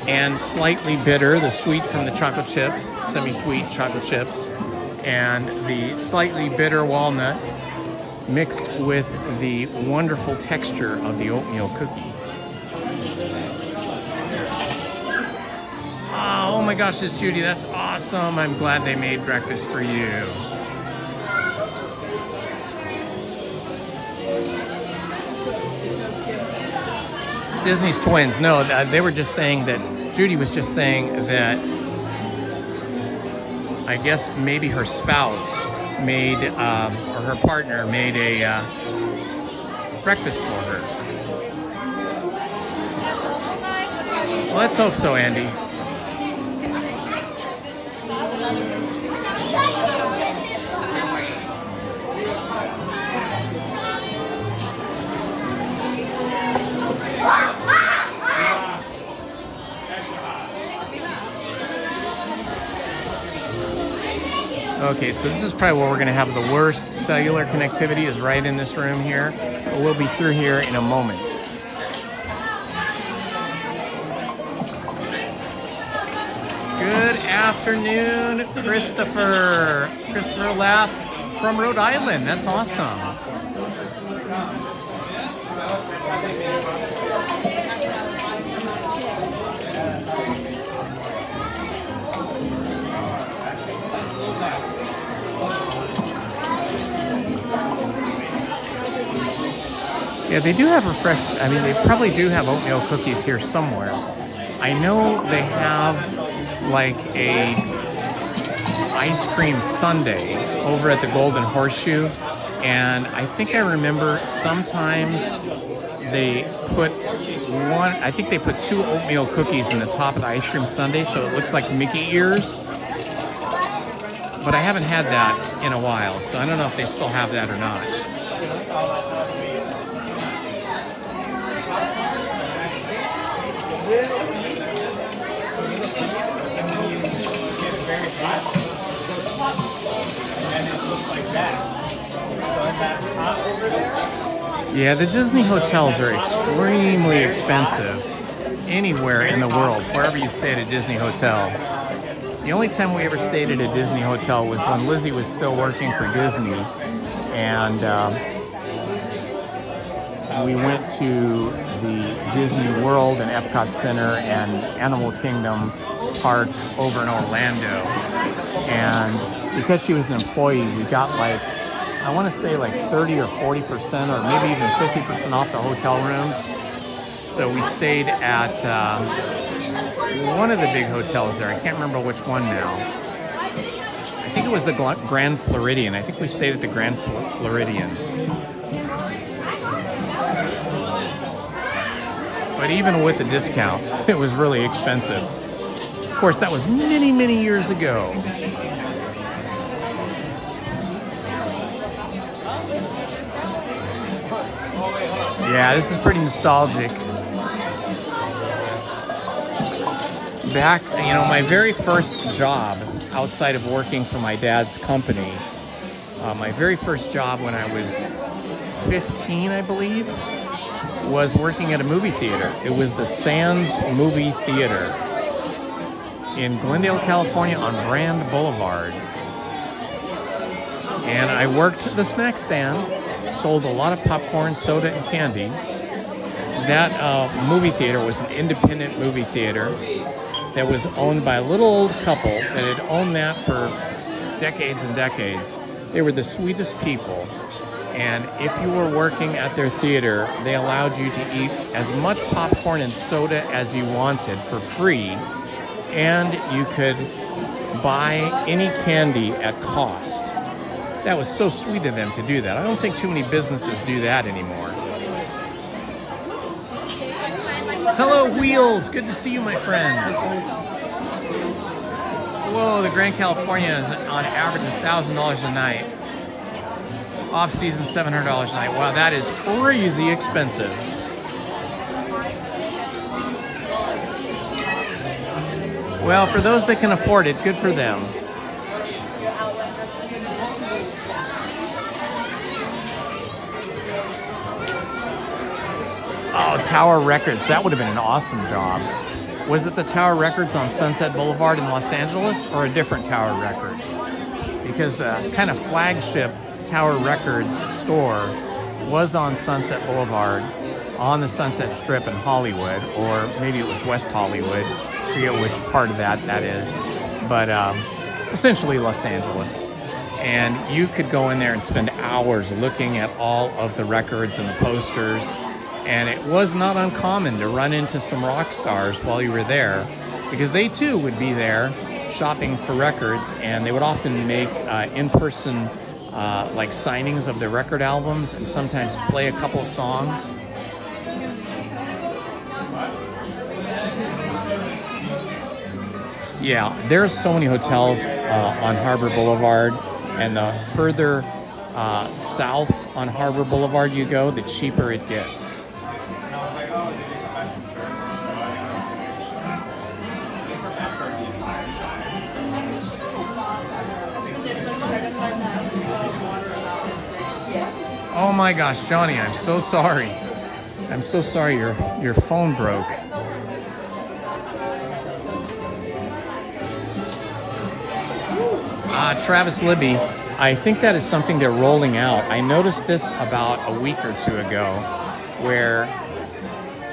and slightly bitter, the sweet from the chocolate chips, semi-sweet chocolate chips, and the slightly bitter walnut mixed with the wonderful texture of the oatmeal cookie. Oh my gosh, it's Judy, that's awesome. I'm glad they made breakfast for you. Disney's twins. No, they were just saying that, Judy was just saying that I guess maybe her spouse made, or her partner made a breakfast for her. Well, let's hope so, Andy. Okay, so this is probably where we're going to have the worst cellular connectivity, is right in this room here. But we'll be through here in a moment. Good afternoon, Christopher. Christopher Lath from Rhode Island. That's awesome. Yeah, they do have refreshed, I mean, they probably do have oatmeal cookies here somewhere. I know they have like a ice cream sundae over at the Golden Horseshoe, and I think I remember sometimes they put I think they put 2 oatmeal cookies in the top of the ice cream sundae, so it looks like Mickey ears. But I haven't had that in a while, so I don't know if they still have that or not. Yeah, the Disney hotels are extremely expensive anywhere in the world, wherever you stay at a Disney hotel. The only time we ever stayed at a Disney hotel was when Lizzie was still working for Disney, and we went to the Disney World and Epcot Center and Animal Kingdom Park over in Orlando. And because she was an employee, we got like, I want to say like 30 or 40% or maybe even 50% off the hotel rooms. So we stayed at one of the big hotels there. I can't remember which one now. I think it was the Grand Floridian. I think we stayed at the Grand Floridian. But even with the discount, it was really expensive. Of course, that was many, many years ago. Yeah, this is pretty nostalgic. Back, you know, my very first job outside of working for my dad's company, my very first job when I was 15, I believe, was working at a movie theater. It was the Sands Movie Theater in Glendale, California on Brand Boulevard. And I worked the snack stand, sold a lot of popcorn, soda, and candy. That movie theater was an independent movie theater that was owned by a little old couple that had owned that for decades and decades. They were the sweetest people. And if you were working at their theater, they allowed you to eat as much popcorn and soda as you wanted for free. And you could buy any candy at cost. That was so sweet of them to do that. I don't think too many businesses do that anymore. Hello, Wheels. Good to see you, my friend. Whoa, the Grand California is on average $1,000 a night. Off-season, $700 a night. Wow, that is crazy expensive. Well, for those that can afford it, good for them. Oh, Tower Records. That would have been an awesome job. Was it the Tower Records on Sunset Boulevard in Los Angeles or a different Tower Record? Because the kind of flagship Tower Records store was on Sunset Boulevard, on the Sunset Strip in Hollywood, or maybe it was West Hollywood. I forget which part of that is. But essentially Los Angeles. And you could go in there and spend hours looking at all of the records and the posters. And it was not uncommon to run into some rock stars while you were there, because they too would be there shopping for records, and they would often make in-person like signings of their record albums and sometimes play a couple of songs. Yeah, there are so many hotels on Harbor Boulevard, and the further south on Harbor Boulevard you go, the cheaper it gets. Oh my gosh, Johnny, I'm so sorry. I'm so sorry your phone broke. Travis Libby, I think that is something they're rolling out. I noticed this about a week or two ago, where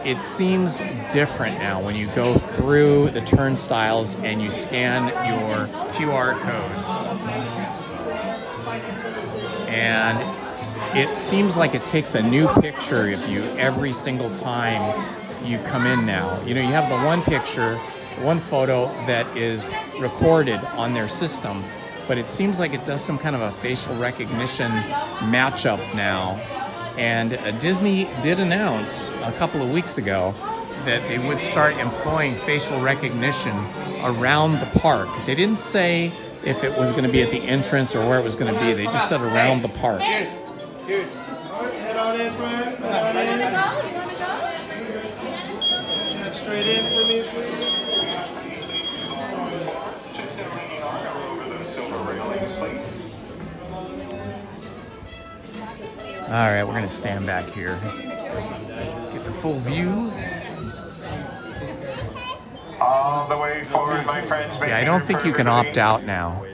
it seems different now when you go through the turnstiles and you scan your QR code. And it seems like it takes a new picture of you every single time you come in now. You know, you have the one picture, one photo that is recorded on their system, but it seems like it does some kind of a facial recognition matchup now. And Disney did announce a couple of weeks ago that they would start employing facial recognition around the park. They didn't say if it was going to be at the entrance or where it was going to be. They just said around the park. Dude. Head on in, friends. Head on in. You wanna go? Head straight in for me, please. All right, we're going to stand back here. Get the full view. All the way forward, my friends. Yeah, I don't think you can opt out now.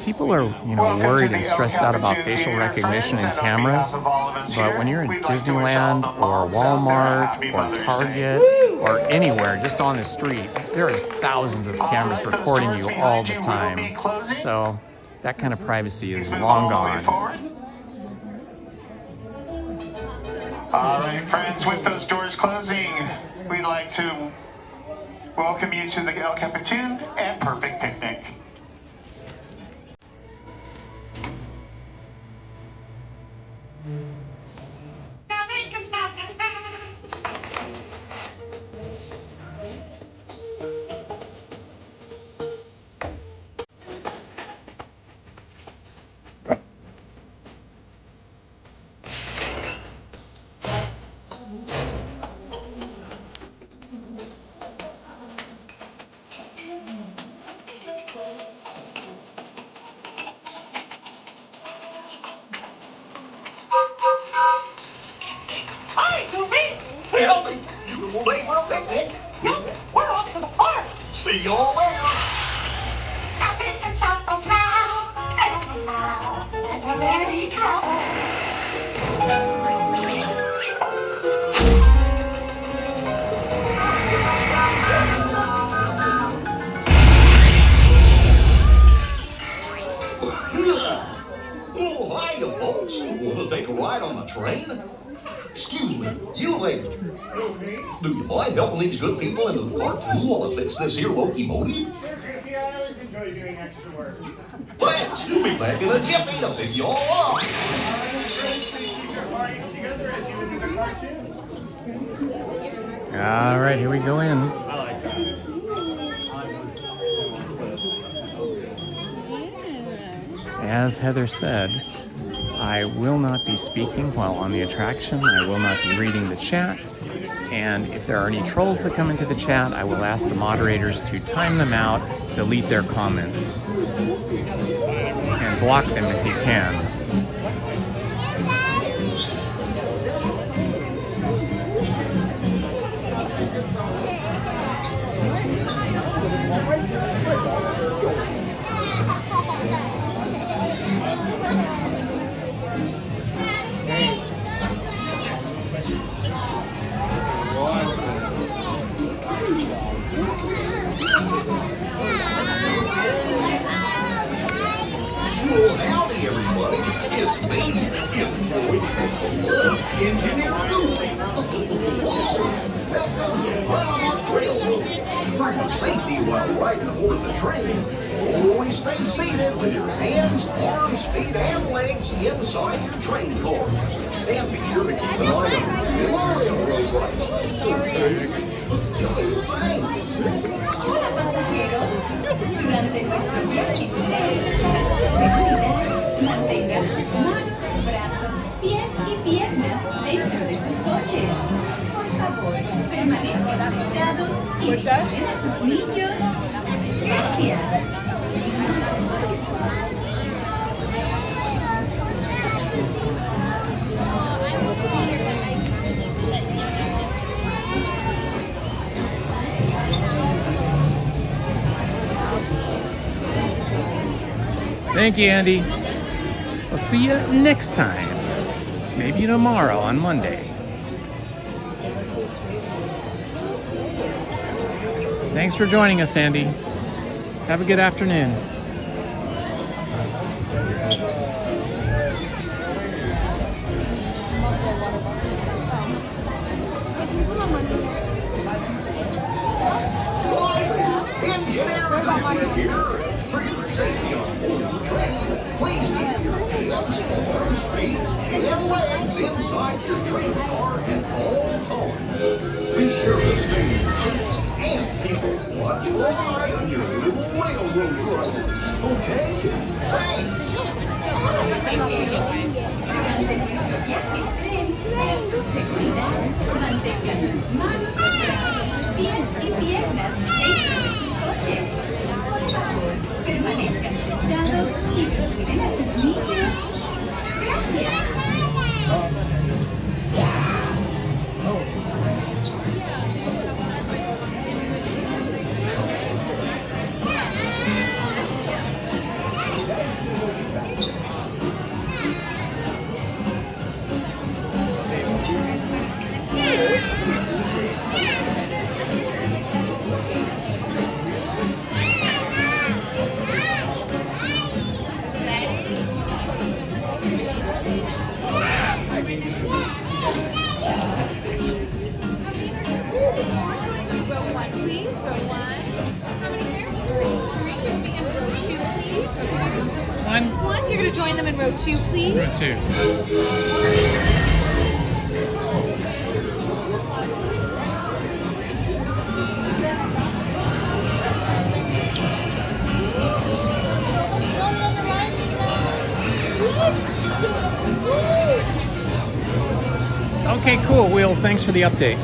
People are, worried and stressed out about facial recognition and cameras, but when you're in Disneyland or Walmart or Target or anywhere, just on the street, there is thousands of cameras recording you all the time. So that kind of privacy is long gone. All right, friends, with those doors closing, we'd like to welcome you to the El Capitan and Perfect Picnic. Hi, Goofy! Well, you will wait for a picnic. We're off to the park. See you all later. I think it's time to smile. And a very Oh, hiya, folks. Want to take a ride on the train? Excuse me, you lady. Do you mind helping these good people into the cartoon while I fix this here locomotive? Goofy, I always enjoy doing extra work. Thanks, you'll be back in a jiffy to pick you all up. All right, here we go in. I like that. As Heather said, I will not be speaking while on the attraction. I will not be reading the chat. And if there are any trolls that come into the chat, I will ask the moderators to time them out, delete their comments, and block them if you can. Well, howdy, everybody. It's me, Engineer Goofy. Welcome to the railroad. For your safety while riding aboard the train, always stay seated with your hands, arms, feet, and legs inside your train car. And be sure to keep an eye on your railroad right. Thanks. Hola pasajeros, durante nuestro viaje por de seguridad, mantengan sus manos, brazos, pies y piernas dentro de sus coches. Por favor, permanezcan sentados y vigilen a sus niños. Gracias. Thank you, Andy. I'll see you next time. Maybe tomorrow on Monday. Thanks for joining us, Andy. Have a good afternoon. Engineer here. For your safety on board the train, please keep your hands, arms, feet, and legs inside your train car at all times. Be sure to stay in your seats and keep a watchful eye on your little railroad ride. Okay? Thanks. De su seguridad, mantengan sus manos, pies y piernas dentro de sus coches. Por favor, permanezcan sentados y procuren a sus niños. Gracias. One, you're going to join them in row 2, please. Row 2. Okay, cool, Wheels. Thanks for the update.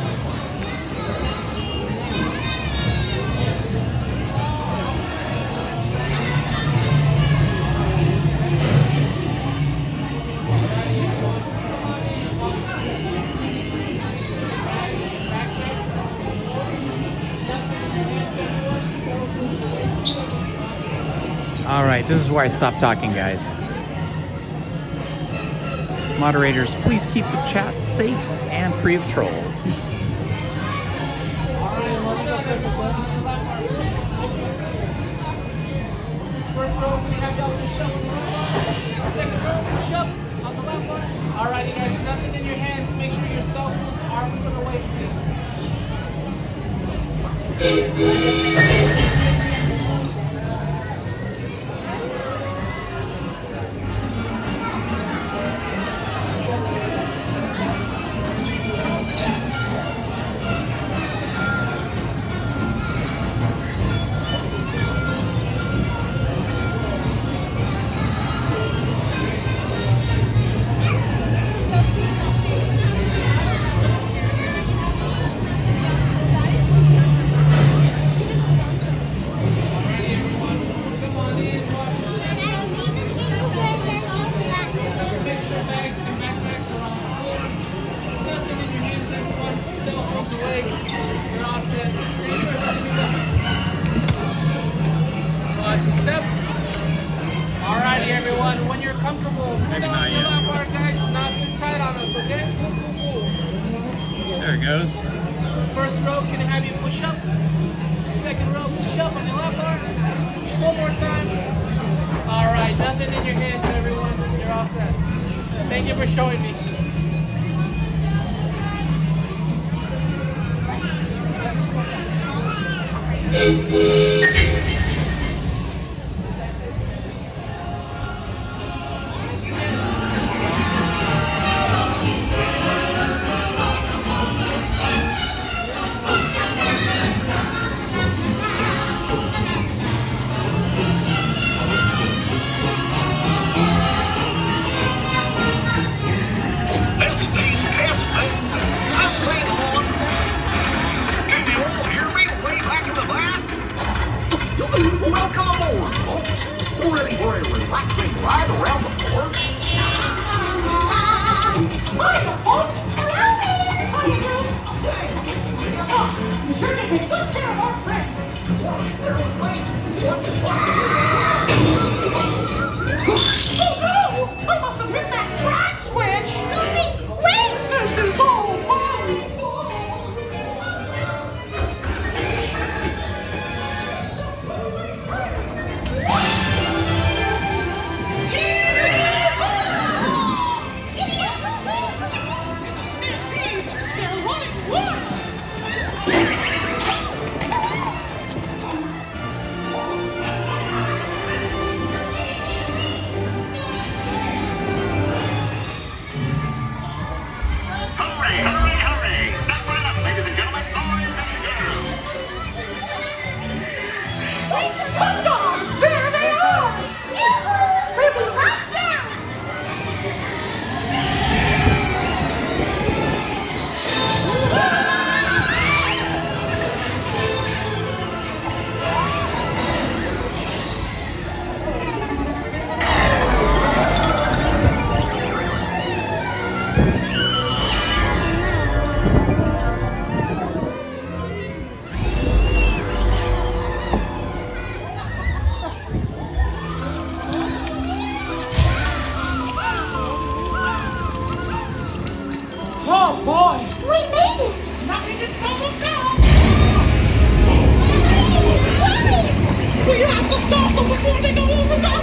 All right, this is where I stop talking, guys. Moderators, please keep the chat safe and free of trolls. First row, we have y'all push up on the left one. Second row, push up on the left one. Alrighty, guys, nothing in your hands. Make sure your cell phones are put away, please. Step. Alrighty, everyone. When you're comfortable, put down your lap bar, guys. Not too tight on us, okay? Cool. There it goes. First row, can I have you push up? Second row, push up on your lap bar. One more time. Alright, nothing in your hands, everyone. You're all set. Thank you for showing me. Welcome aboard, folks. We're ready for a relaxing ride around the park. Morning, folks. Hello there. You sure did take good care of our friends. almost down. We have to stop them before they go over the...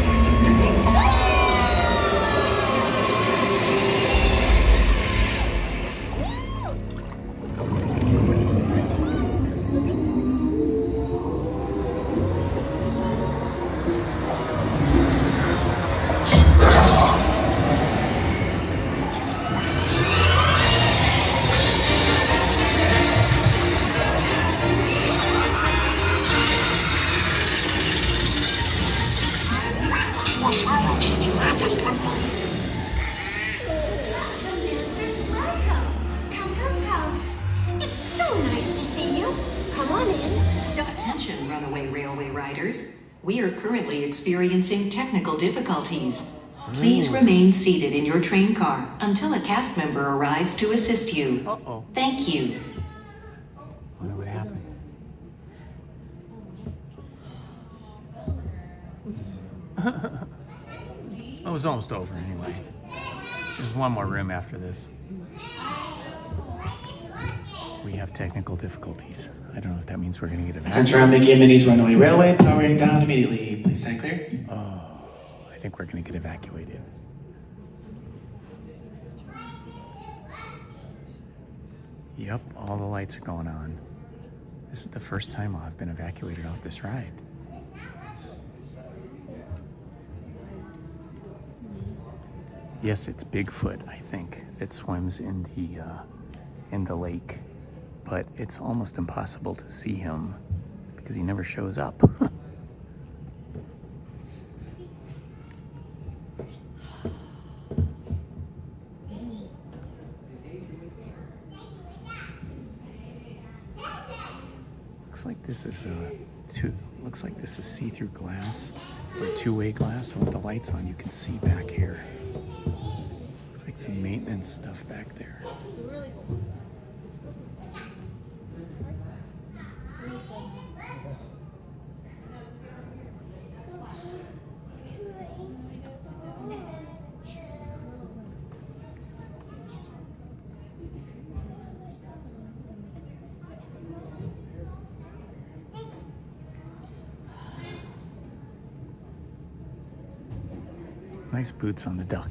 Attention, runaway railway riders. We are currently experiencing technical difficulties. Please remain seated in your train car until a cast member arrives to assist you. Uh-oh. Thank you. Wonder what happened. It was almost over anyway. There's one more room after this. We have technical difficulties. I don't know if that means we're going to get evacuated. Attention around Mickey and Minnie's runaway railway, powering down immediately. Please stand clear. Oh, I think we're going to get evacuated. Yep, all the lights are going on. This is the first time I've been evacuated off this ride. Yes, it's Bigfoot, I think, that swims in the lake, but it's almost impossible to see him because he never shows up. Looks like this is looks like this is see-through glass or two-way glass, so with the lights on you can see back here. Looks like some maintenance stuff back there. Nice boots on the duck.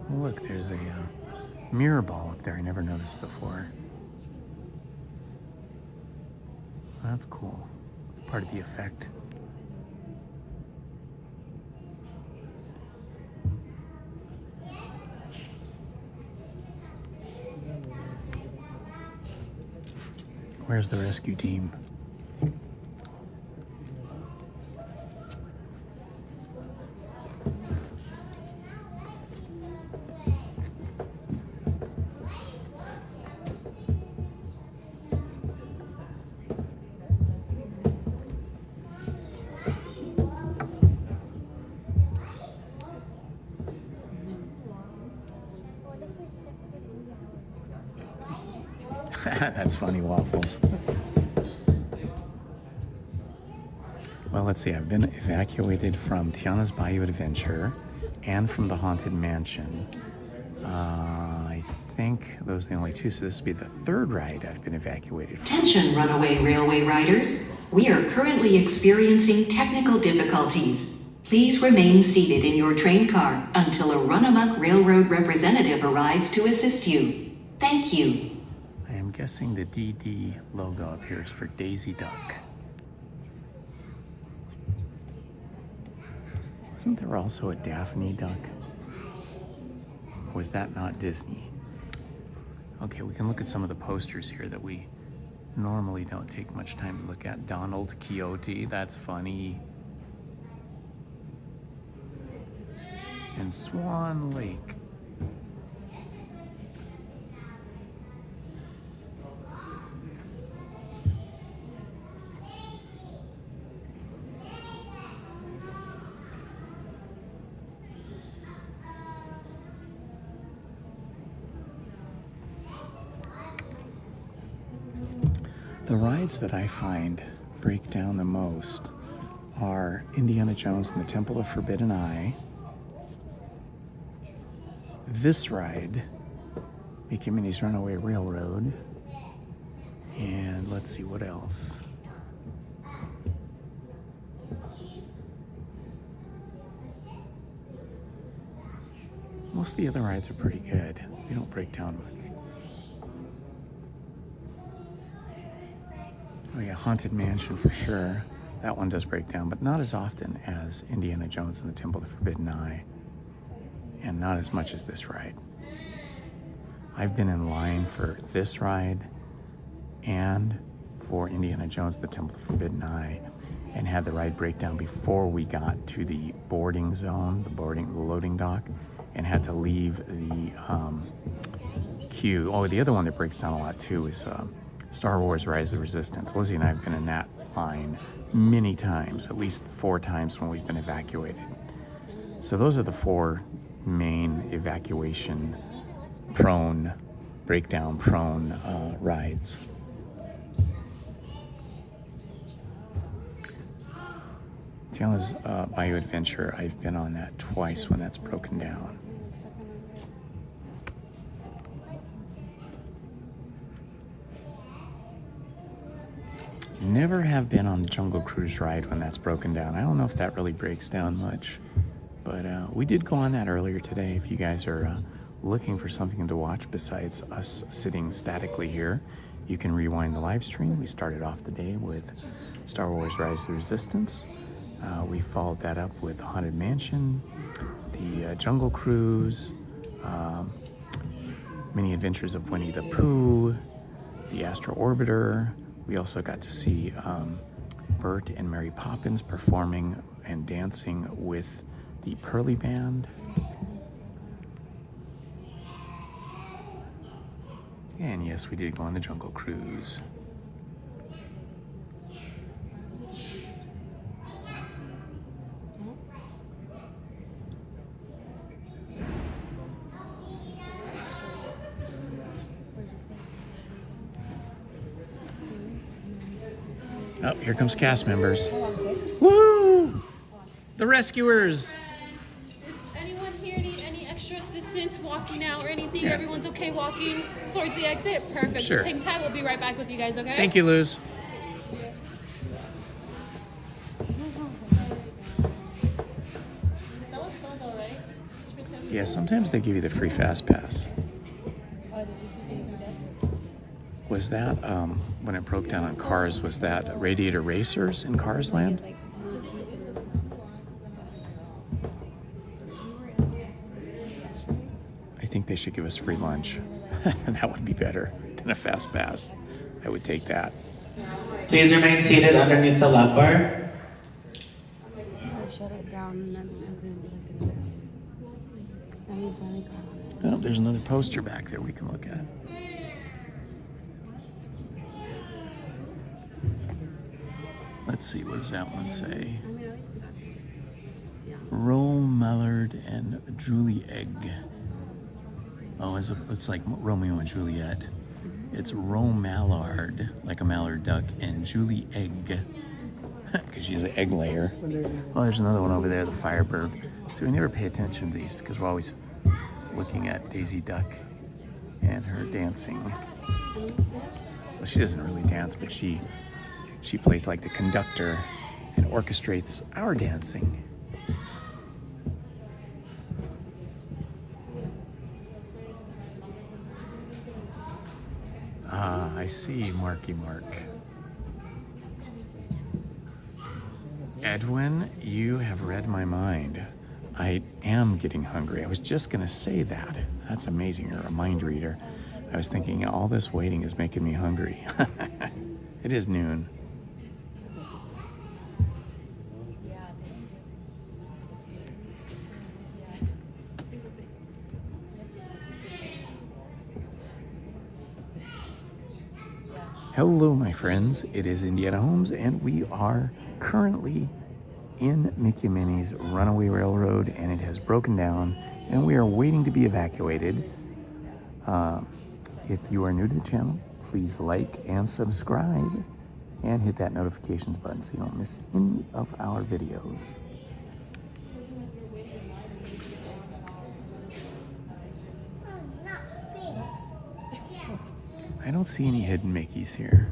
Oh, look, there's a mirror ball up there I never noticed before. That's cool. It's part of the effect. Where's the rescue team? That's funny, Waffles. Well, let's see. I've been evacuated from Tiana's Bayou Adventure and from the Haunted Mansion. I think those are the only two, so this will be the third ride I've been evacuated from. Attention, runaway railway riders. We are currently experiencing technical difficulties. Please remain seated in your train car until a Runamuck Railroad representative arrives to assist you. Thank you. I am guessing the DD logo up here is for Daisy Duck. Isn't there also a Daphne Duck? Or is that not Disney? Okay, we can look at some of the posters here that we normally don't take much time to look at. Donald Quixote, that's funny. And Swan Lake. The rides that I find break down the most are Indiana Jones and the Temple of Forbidden Eye, this ride, Mickey and Minnie's Runaway Railroad, and let's see what else. Most of the other rides are pretty good. They don't break down much. Oh yeah, Haunted Mansion for sure. That one does break down, but not as often as Indiana Jones and the Temple of the Forbidden Eye, and not as much as this ride. I've been in line for this ride and for Indiana Jones and the Temple of the Forbidden Eye, and had the ride break down before we got to the boarding zone, the loading dock, and had to leave the queue. Oh, the other one that breaks down a lot too is Star Wars Rise of the Resistance. Lizzie and I have been in that line many times, at least 4 times when we've been evacuated. So those are the 4 main evacuation prone, breakdown prone rides. Tiana's Bayou Adventure, I've been on that twice when that's broken down. Never have been on the Jungle Cruise ride when that's broken down. I don't know if that really breaks down much, but we did go on that earlier today. If you guys are looking for something to watch besides us sitting statically here, you can rewind the live stream. We started off the day with Star Wars Rise of the Resistance. We followed that up with the Haunted Mansion, the Jungle Cruise, Mini Adventures of Winnie the Pooh, the Astro Orbiter. We also got to see Bert and Mary Poppins performing and dancing with the Pearly Band. And yes, we did go on the Jungle Cruise. Oh, here comes cast members. Woo! The rescuers! Does anyone here need any extra assistance walking out or anything? Yeah. Everyone's okay walking towards the exit? Perfect. Sure. Just hang tight. We'll be right back with you guys, okay? Thank you, Luz. That was fun though, right? Yeah, sometimes they give you the free fast pass. Oh, did you see Daisy Duck? Was that, when it broke down on Cars, was that Radiator Racers in Cars Land? I think they should give us free lunch. That would be better than a fast pass. I would take that. Please remain seated underneath the lap bar. Shut it down and then Oh, there's another poster back there we can look at. Let's see, what does that one say? Roll Mallard and Julie Egg. Oh, it's like Romeo and Juliet. It's Roll Mallard, like a mallard duck, and Julie Egg, because she's an egg layer. Oh, there's another one over there, the Firebird. So we never pay attention to these because we're always looking at Daisy Duck and her dancing. Well, she doesn't really dance, but she plays like the conductor and orchestrates our dancing. Ah, I see, Marky Mark. Edwin, you have read my mind. I am getting hungry. I was just gonna say that. That's amazing, you're a mind reader. I was thinking all this waiting is making me hungry. It is noon. Hello, my friends. It is Indiana Holmes, and we are currently in Mickey and Minnie's Runaway Railroad, and it has broken down, and we are waiting to be evacuated. If you are new to the channel, please like and subscribe and hit that notifications button so you don't miss any of our videos. I don't see any hidden Mickeys here.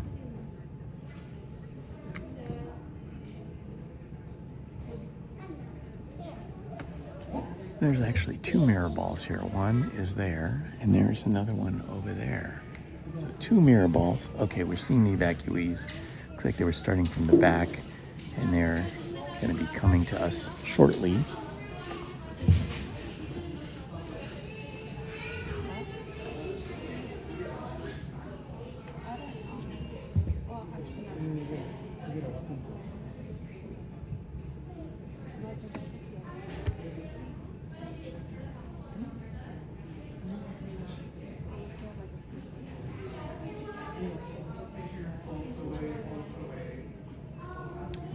There's actually two mirror balls here. One is there, and there's another one over there. So two mirror balls. Okay, we're seeing the evacuees. Looks like they were starting from the back, and they're going to be coming to us shortly.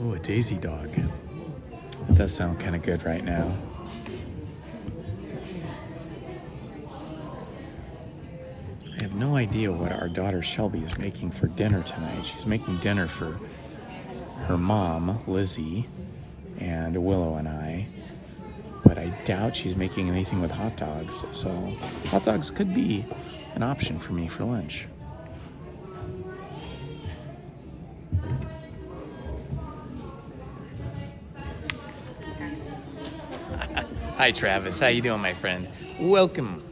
Oh, a daisy dog. That does sound kind of good right now. I have no idea what our daughter Shelby is making for dinner tonight. She's making dinner for her mom, Lizzie, and Willow and I. But I doubt she's making anything with hot dogs. So hot dogs could be an option for me for lunch. Hi Travis, how you doing, my friend? Welcome.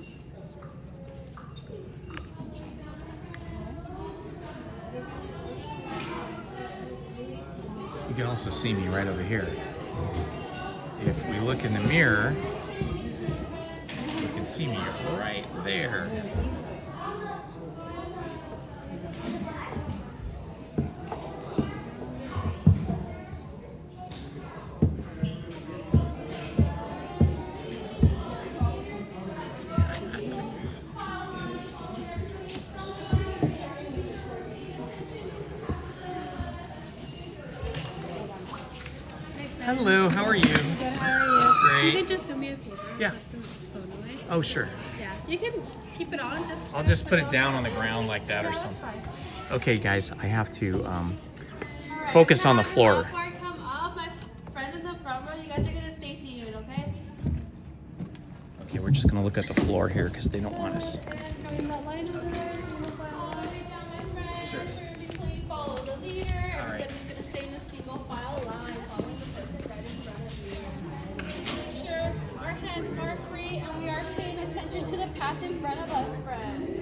You can also see me right over here. If we look in the mirror, you can see me right there. Hello, how are you? Good, how are you? Great. You can just do me a favor. Yeah. Put the phone away. Oh, sure. Yeah. You can keep it on. I'll just put it down on the ground like that or Yeah, something. that's fine. Okay, guys, I have to focus on the floor. Before I come up, my friends in the front row, you guys are gonna stay seated, okay? Okay, we're just gonna look at the floor here because they don't want us. Follow the leader. All right. Everybody's gonna stay in a single file line. Follow the person right in front of you. Make sure our hands are free and we are paying attention to the path in front of us, friends.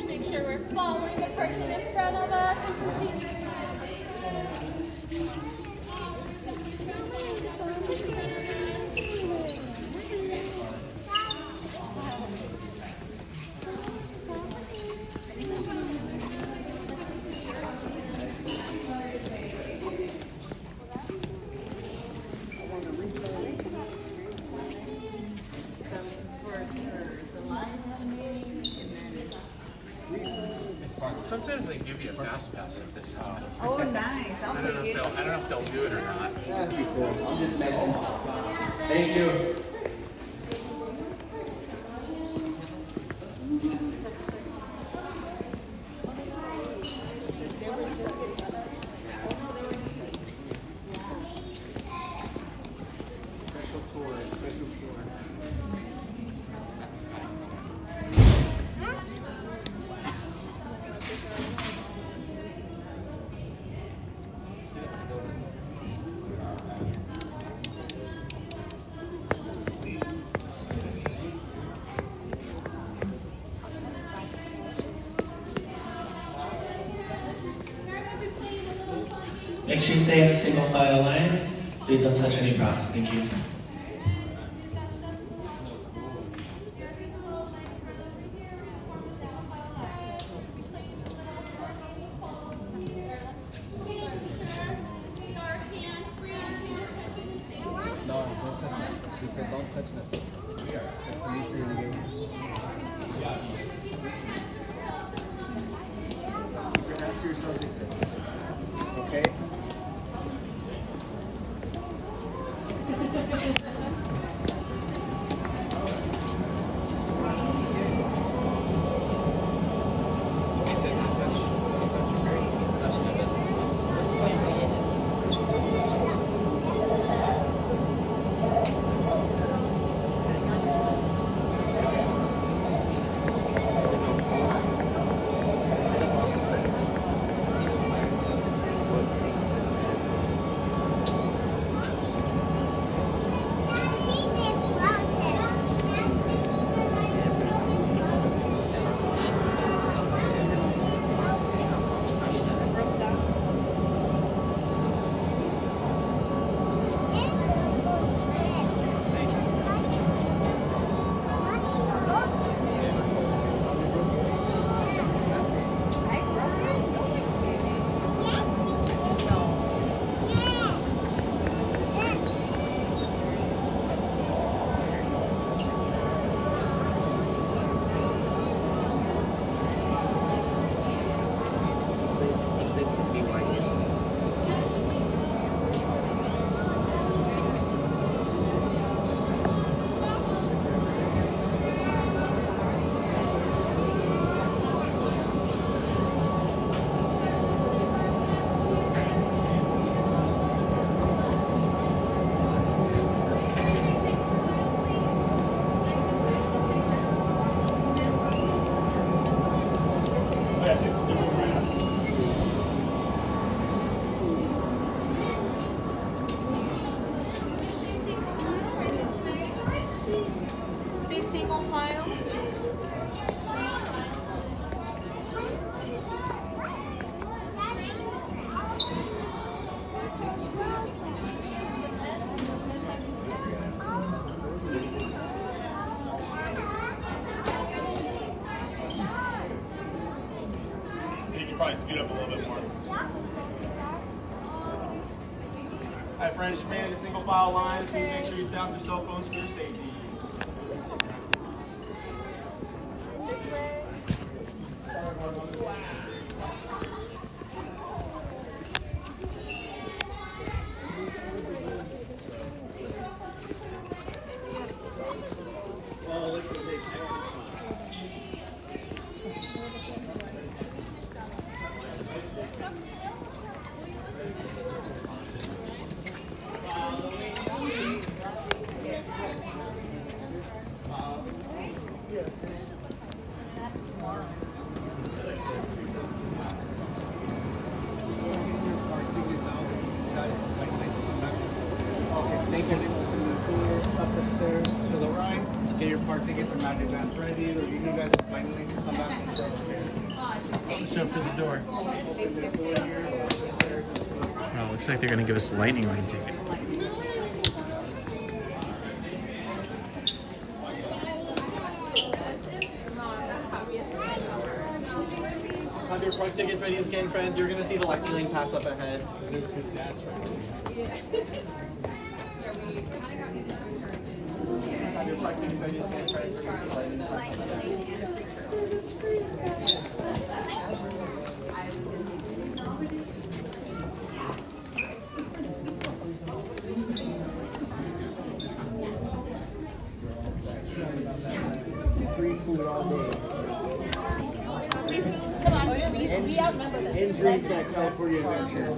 Make sure we're following the person in front of us and continue. Sometimes they give you a fast pass at this house. Oh, nice. I'll take it. I don't know if they'll do it or not. That'd be cool. I'm just messing. Thank you. Special tour, special tour. Make sure you stay in the single file line. Please don't touch any props. Thank you. No, don't touch that. He said don't touch nothing. Let me see it again. See single file. You can probably speed up a little bit more. Hi, French fan, a single file line. Please make sure you stop your cell phones for your safety. This way. Thank you. Up the stairs to the right. Get your park tickets or magic bands ready. They'll give you guys a final link to come back and start here. Show for the door. Oh, looks like they're going to give us a lightning lane ticket. Have your park tickets ready to scan, friends. You're going to see the lightning lane pass up ahead. Zeus' dad's right. Have your park tickets ready to scan, friends. Free food all day. Come on, we outnumber them. And drinks at California Adventure.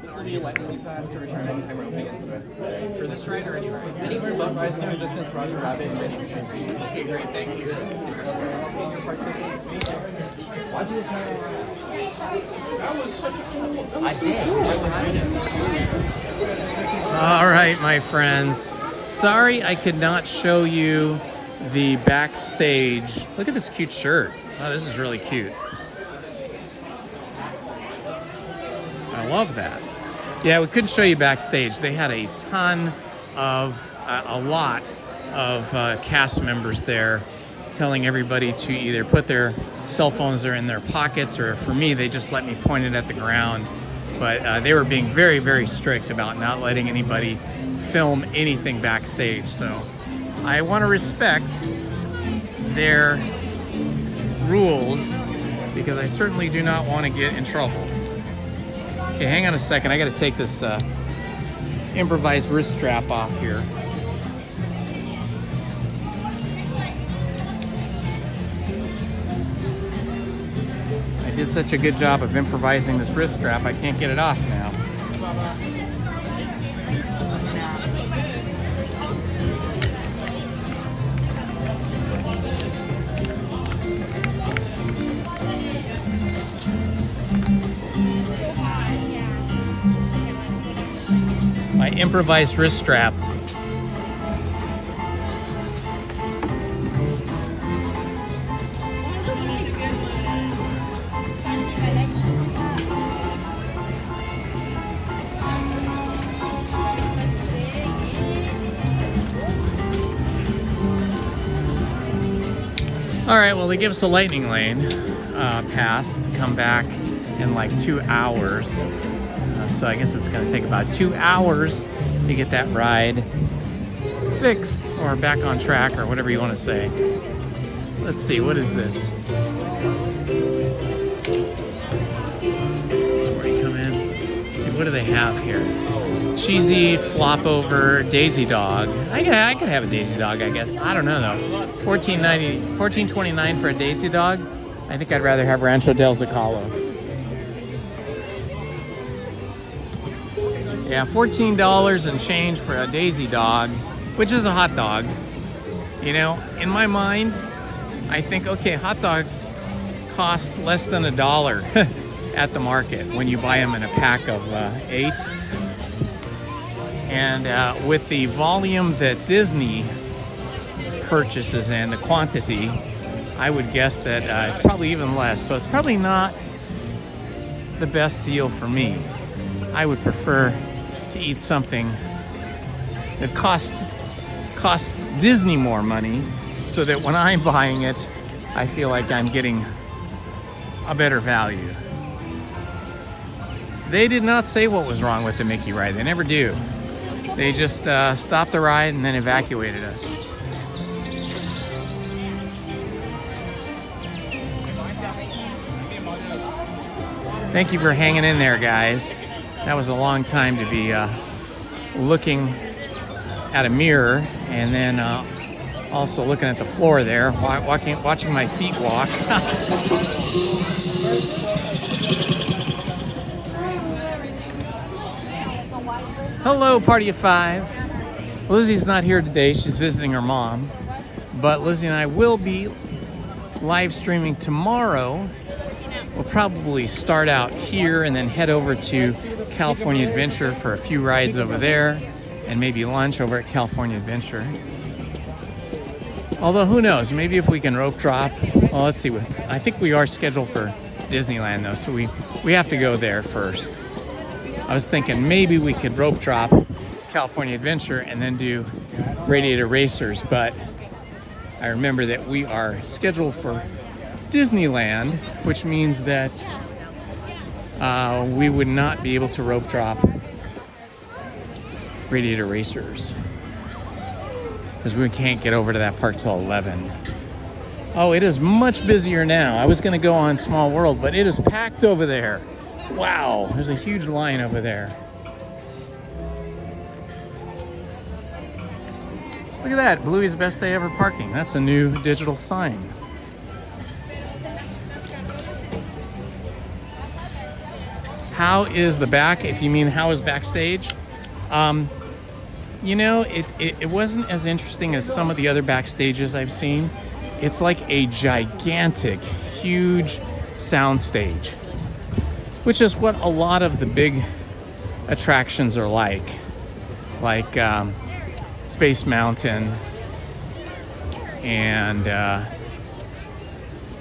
This will be a lightning pass to return anytime we're opening it for the rest of the day. For this ride or anywhere? Anywhere but Rise of the Resistance, Roger Rabbit, and Ready to Train. Okay, great, thank you. Why'd you try that was such a cool. I did. All right, my friends. Sorry I could not show you the backstage. Look at this cute shirt. Oh, this is really cute. I love that. Yeah, we couldn't show you backstage. They had a ton of, a lot of cast members there telling everybody to either put their cell phones in their pockets, or for me, they just let me point it at the ground. But they were being very, very strict about not letting anybody film anything backstage. So I want to respect their rules because I certainly do not want to get in trouble. Okay, hang on a second. I got to take this improvised wrist strap off here. I did such a good job of improvising this wrist strap, I can't get it off now. My improvised wrist strap. All right, well, they give us a lightning lane pass to come back in like 2 hours. So I guess it's gonna take about 2 hours to get that ride fixed or back on track or whatever you wanna say. Let's see, what is this? This is where you come in. Let's see, what do they have here? Cheesy flop over Daisy Dog. I could have a Daisy Dog, I guess. I don't know though. $14.29 for a Daisy Dog. I think I'd rather have Rancho del Zocalo. Yeah, $14 and change for a Daisy dog, which is a hot dog. You know, in my mind, I think, okay, hot dogs cost less than $1 at the market when you buy them in a pack of 8. And with the volume that Disney purchases and the quantity, I would guess that it's probably even less. So it's probably not the best deal for me. I would prefer to eat something that costs Disney more money, so that when I'm buying it, I feel like I'm getting a better value. They did not say what was wrong with the Mickey ride. They never do. They just stopped the ride and then evacuated us. Thank you for hanging in there, guys. That was a long time to be looking at a mirror and then also looking at the floor there, watching my feet walk. Hello, party of 5. Lizzie's not here today. She's visiting her mom. But Lizzie and I will be live streaming tomorrow. We'll probably start out here and then head over to California Adventure for a few rides over there and maybe lunch over at California Adventure. Although who knows, maybe if we can rope drop. Well, let's see. I think we are scheduled for Disneyland though, so we have to go there first. I was thinking maybe we could rope drop California Adventure and then do Radiator Racers, but I remember that we are scheduled for Disneyland, which means that we would not be able to rope drop Radiator Racers because we can't get over to that park till 11. Oh, it is much busier now. I was going to go on Small World, but it is packed over there. Wow, there's a huge line over there. Look at that, Bluey's Best Day Ever Parking. That's a new digital sign. How is the back? If you mean how is backstage? You know, it wasn't as interesting as some of the other backstages I've seen. It's like a gigantic, huge soundstage, which is what a lot of the big attractions are like Space Mountain and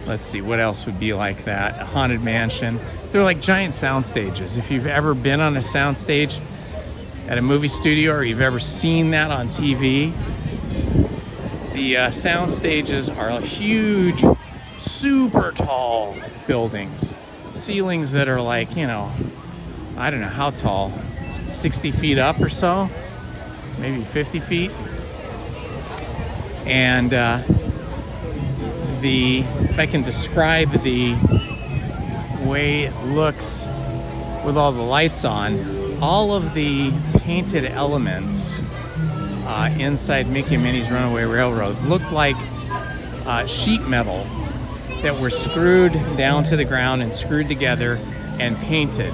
let's see, what else would be like that? A Haunted Mansion. They're like giant sound stages. If you've ever been on a sound stage at a movie studio or you've ever seen that on TV, the sound stages are huge, super tall buildings. Ceilings that are like, you know, I don't know how tall, 60 feet up or so, maybe 50 feet. And if I can describe the way it looks with all the lights on, all of the painted elements inside Mickey and Minnie's Runaway Railroad look like sheet metal that were screwed down to the ground and screwed together and painted.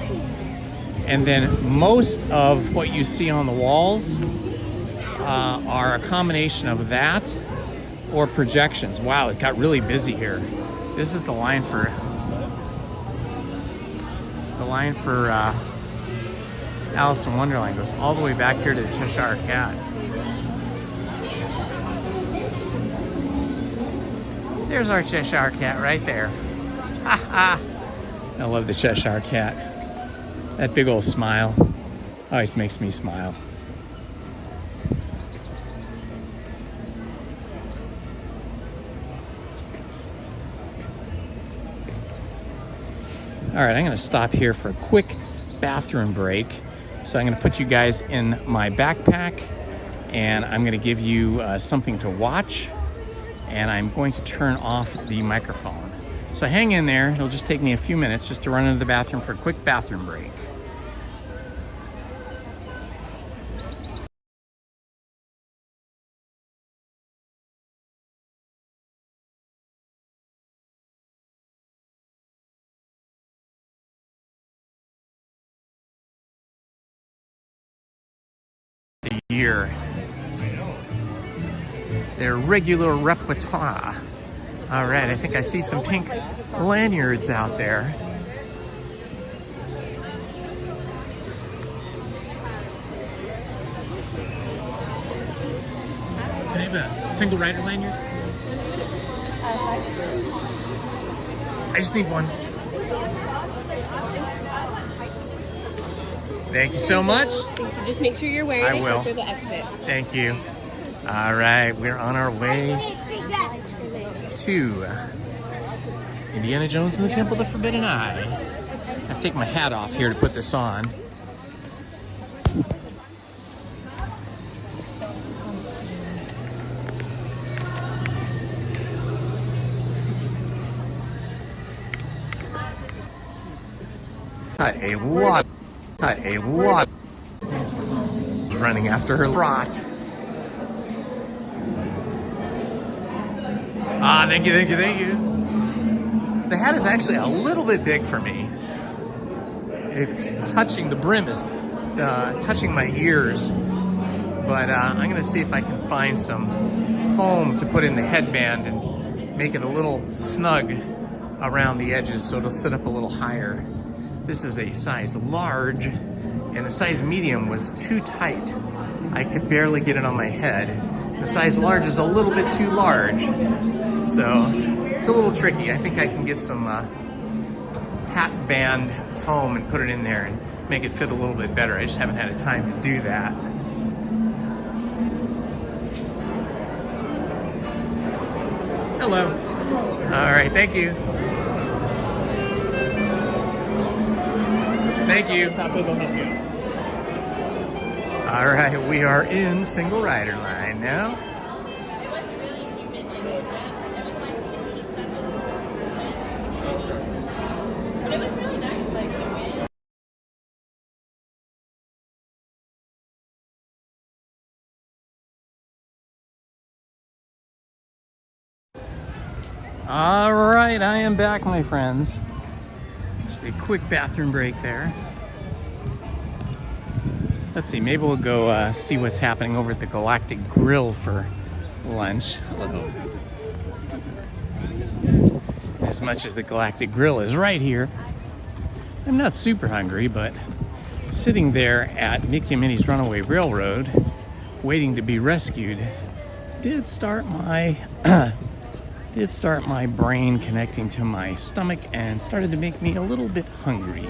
And then most of what you see on the walls are a combination of that or projections. Wow, it got really busy here. This is the line for Alice in Wonderland. Goes all the way back here to the Cheshire Cat. There's our Cheshire Cat right there. Ha ha! I love the Cheshire Cat. That big old smile always makes me smile. All right, I'm going to stop here for a quick bathroom break. So I'm going to put you guys in my backpack and I'm going to give you something to watch, and I'm going to turn off the microphone. So hang in there. It'll just take me a few minutes just to run into the bathroom for a quick bathroom break. Here, their regular repertoire. All right, I think I see some pink lanyards out there. Can I have a single rider lanyard? I just need one. Thank you so much. Just make sure you're wearing I it will. through the exit. Thank you. All right, we're on our way to Indiana Jones and the Temple of the Forbidden Eye. I have to take my hat off here to put this on. Cut a lot. Running after her rot. Ah, thank you. The hat is actually a little bit big for me. It's touching, the brim is touching my ears. But I'm gonna see if I can find some foam to put in the headband and make it a little snug around the edges so it'll sit up a little higher. This is a size large, and the size medium was too tight. I could barely get it on my head. The size large is a little bit too large. So it's a little tricky. I think I can get some hat band foam and put it in there and make it fit a little bit better. I just haven't had a time to do that. Hello. All right, thank you. Thank you. All right, we are in single rider line now. All right, I am back, my friends. Just a quick bathroom break there. Let's see, maybe we'll go see what's happening over at the Galactic Grill for lunch. As much as the Galactic Grill is right here, I'm not super hungry, but sitting there at Mickey and Minnie's Runaway Railroad, waiting to be rescued, did start my brain connecting to my stomach and started to make me a little bit hungry.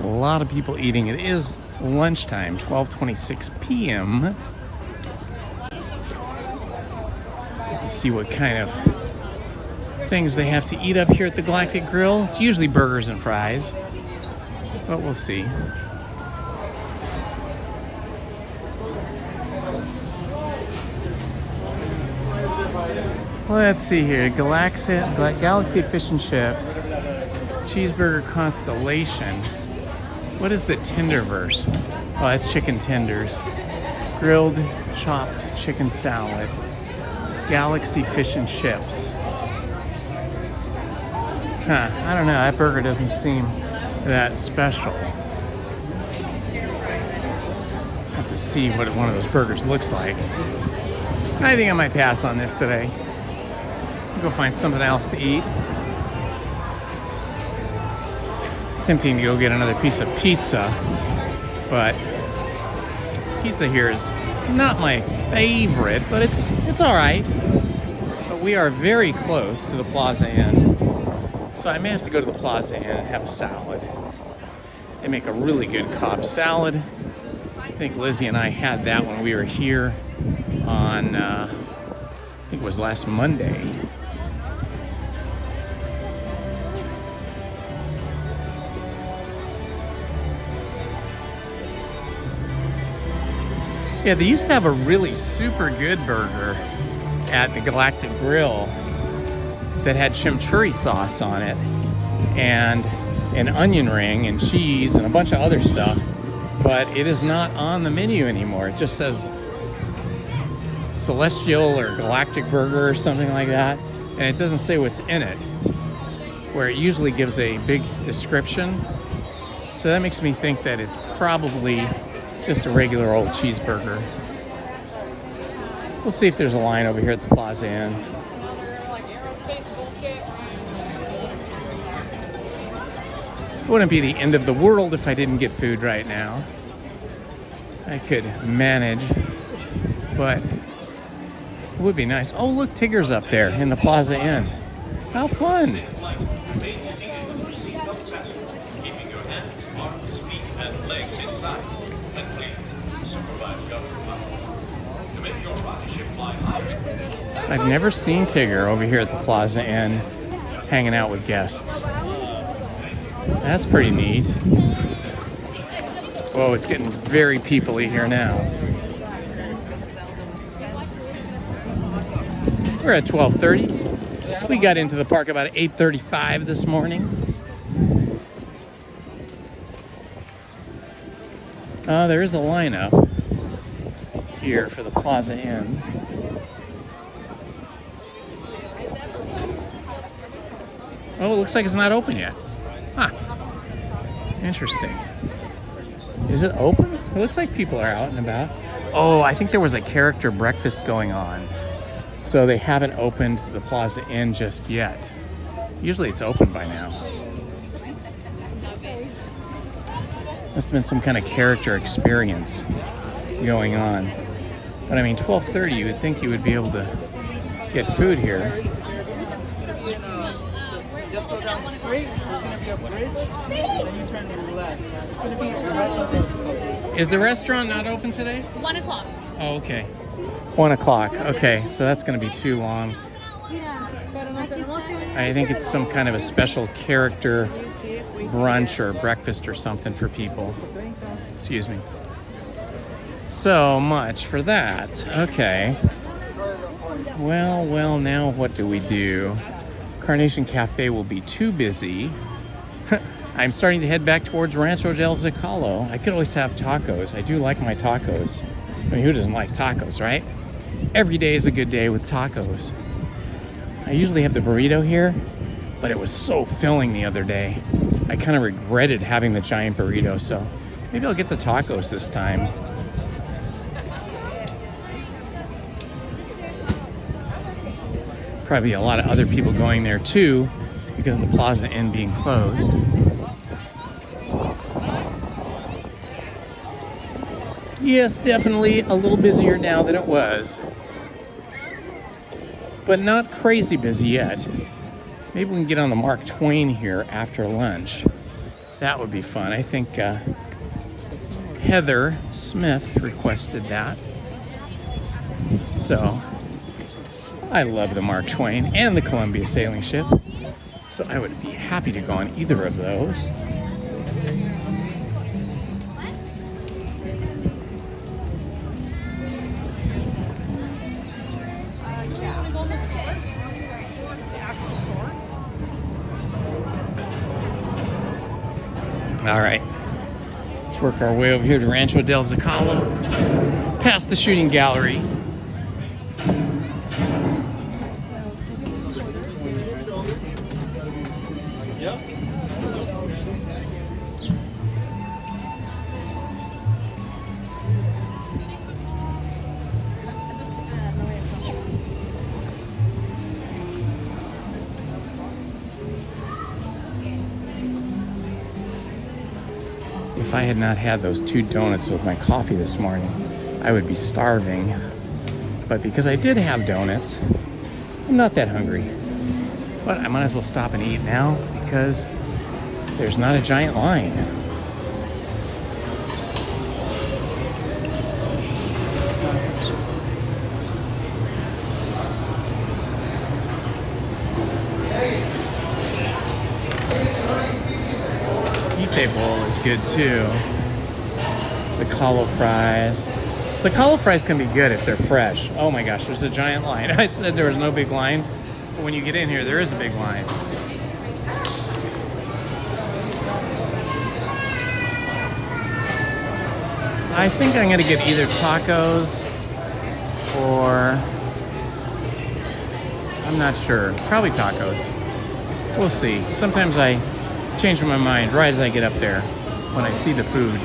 A lot of people eating. It is lunchtime, 12:26 p.m. Let's see what kind of things they have to eat up here at the Galactic Grill. It's usually burgers and fries, but we'll see. Let's see here. Galaxy Fish and Chips. Cheeseburger Constellation. What is the Tenderverse? Oh, that's chicken tenders. Grilled chopped chicken salad. Galaxy Fish and Chips. I don't know, that burger doesn't seem that special. Have to see what one of those burgers looks like. I think I might pass on this today. I'll go find something else to eat. It's tempting to go get another piece of pizza, but pizza here is not my favorite, but it's all right. But we are very close to the Plaza Inn, so I may have to go to the Plaza Inn and have a salad. They make a really good Cobb salad. I think Lizzie and I had that when we were here on, I think it was last Monday. Yeah, they used to have a really super good burger at the Galactic Grill that had chimichurri sauce on it and an onion ring and cheese and a bunch of other stuff. but it is not on the menu anymore. It just says Celestial or Galactic Burger or something like that, and it doesn't say what's in it, where it usually gives a big description. So that makes me think that it's probably just a regular old cheeseburger. We'll see if there's a line over here at the Plaza Inn. It wouldn't be the end of the world if I didn't get food right now. I could manage, but it would be nice. Oh, look, Tigger's up there in the Plaza Inn. How fun! I've never seen Tigger over here at the Plaza Inn hanging out with guests. That's pretty neat. Whoa, it's getting very people-y here now. We're at 12:30. We got into the park about 8:35 this morning. There is a lineup here for the Plaza Inn. Oh, it looks like it's not open yet. Huh. Interesting. Is it open? It looks like people are out and about. Oh, I think there was a character breakfast going on. So they haven't opened the Plaza Inn just yet. Usually it's open by now. Must have been some kind of character experience going on. But I mean, 12:30, you would think you would be able to get food here. Just go down straight. There's going to be a bridge, and then you turn left. It's going to be right. Is the restaurant not open today? 1 o'clock. Oh, okay. 1 o'clock. Okay, so that's going to be too long. I think it's some kind of a special character brunch or breakfast or something for people. Excuse me. So much for that. Okay. Well, now what do we do? Carnation Cafe will be too busy. I'm starting to head back towards Rancho del Zocalo. I could always have tacos. I do like my tacos. I mean, who doesn't like tacos, right? Every day is a good day with tacos. I usually have the burrito here, but it was so filling the other day. I kind of regretted having the giant burrito, so maybe I'll get the tacos this time. Probably a lot of other people going there too because of the Plaza Inn being closed. Yes, definitely a little busier now than it was, but not crazy busy yet. Maybe we can get on the Mark Twain here after lunch. That would be fun. I think Heather Smith requested that. So I love the Mark Twain and the Columbia sailing ship, so I would be happy to go on either of those. All right, let's work our way over here to Rancho del Zocalo, past the shooting gallery. If I had not had those 2 donuts with my coffee this morning, I would be starving. But because I did have donuts, I'm not that hungry. But I might as well stop and eat now because there's not a giant line. Bowl is good too. The Zocalo fries. Zocalo fries can be good if they're fresh. Oh my gosh, there's a giant line. I said there was no big line, but when you get in here, there is a big line. I think I'm gonna get either tacos or I'm not sure. Probably tacos. We'll see. Sometimes I change my mind right as I get up there when I see the food.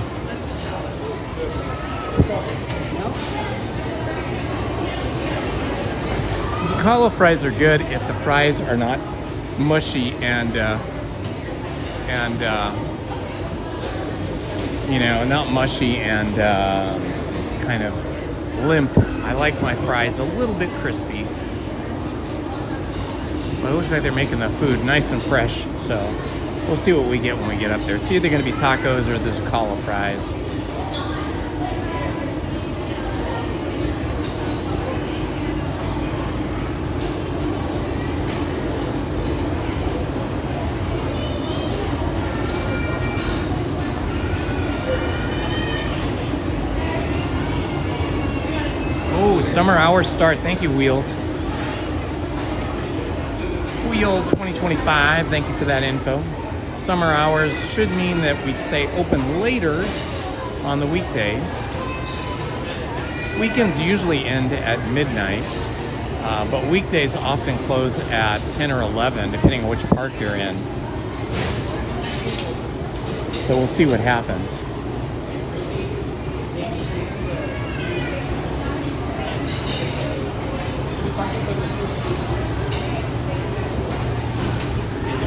Hollow fries are good if the fries are not mushy and you know, not mushy and kind of limp. I like my fries a little bit crispy. But it looks like they're making the food nice and fresh, so we'll see what we get when we get up there. It's either going to be tacos or this hollow fries. Oh, summer hours start. Thank you, Wheels. Wheel 2025, thank you for that info. Summer hours should mean that we stay open later on the weekdays. Weekends usually end at midnight, but weekdays often close at 10 or 11, depending on which park you're in. So we'll see what happens.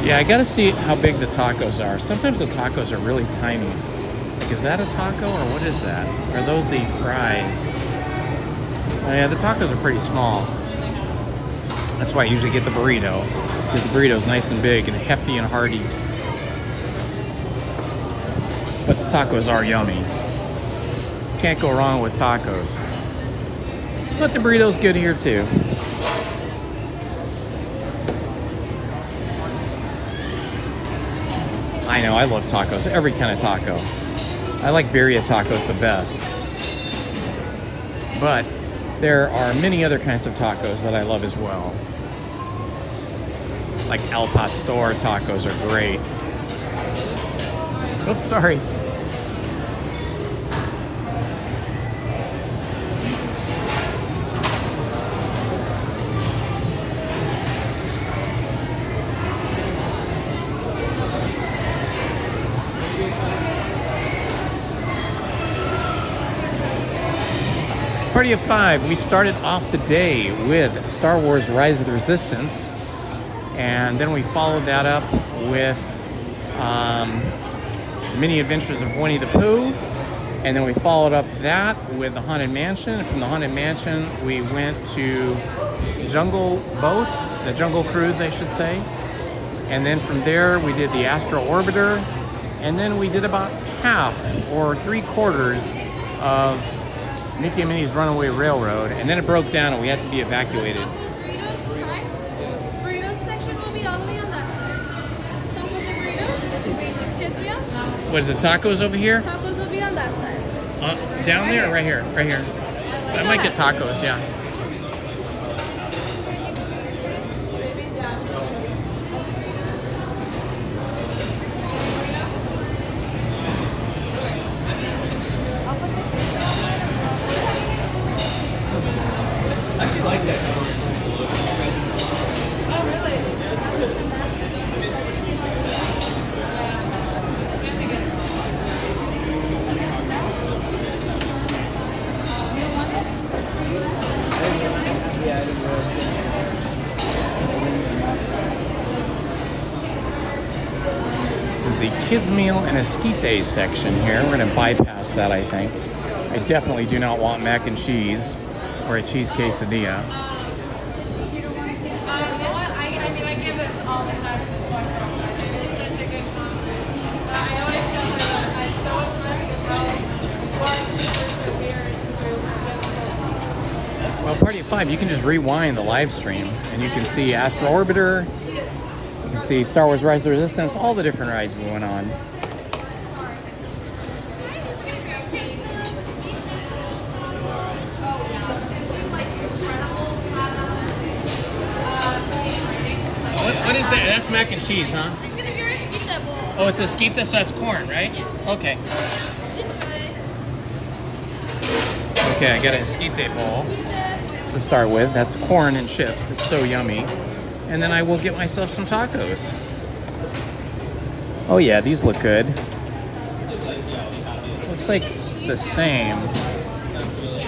Yeah, I gotta see how big the tacos are. Sometimes the tacos are really tiny. Like, is that a taco or what is that? Are those the fries? Oh, yeah, the tacos are pretty small. That's why I usually get the burrito, because the burrito's nice and big and hefty and hearty. But the tacos are yummy. Can't go wrong with tacos. But the burrito's good here too. I know, I love tacos, every kind of taco. I like birria tacos the best. But there are many other kinds of tacos that I love as well. Like al pastor tacos are great. Oops, sorry. Party of 5, we started off the day with Star Wars Rise of the Resistance, and then we followed that up with Mini Adventures of Winnie the Pooh, and then we followed up that with the Haunted Mansion, and from the Haunted Mansion we went to Jungle Boat, the Jungle Cruise I should say, and then from there we did the Astro Orbiter, and then we did about half or 3/4 of Mickey and Minnie's Runaway Railroad, and then it broke down and we had to be evacuated. Burritos section will be all the way on that side. Tacos and burritos. Kids meal. What is it, tacos over here? Tacos will be on that side. Down there or right here? Right here. I might get tacos, yeah. I actually like that. Oh, really? This is the kids meal and esquites section here. We're gonna bypass that, I think. I definitely do not want mac and cheese or a cheese quesadilla. You don't want to take I mean, I give this all the time to this one girl. It's such a good compliment. I always tell her that I'm so impressed with how hard she perseveres through difficult. Well, Party of 5, you can just rewind the live stream and you can see Astro Orbiter, you can see Star Wars Rise of the Resistance, all the different rides we went on. What is that? That's mac and cheese, huh? It's gonna be your esquite bowl. Oh, it's esquite, so that's corn, right? Yeah. Okay. Enjoy. Okay, I got an esquite bowl to start with. That's corn and chips. It's so yummy. And then I will get myself some tacos. Oh yeah, these look good. Looks like it's the same.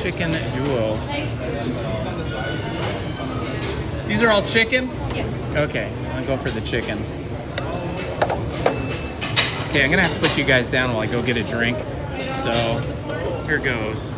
Chicken duo. These are all chicken? Yes. Okay, I'll go for the chicken. Okay, I'm gonna have to put you guys down while I go get a drink. So, here goes.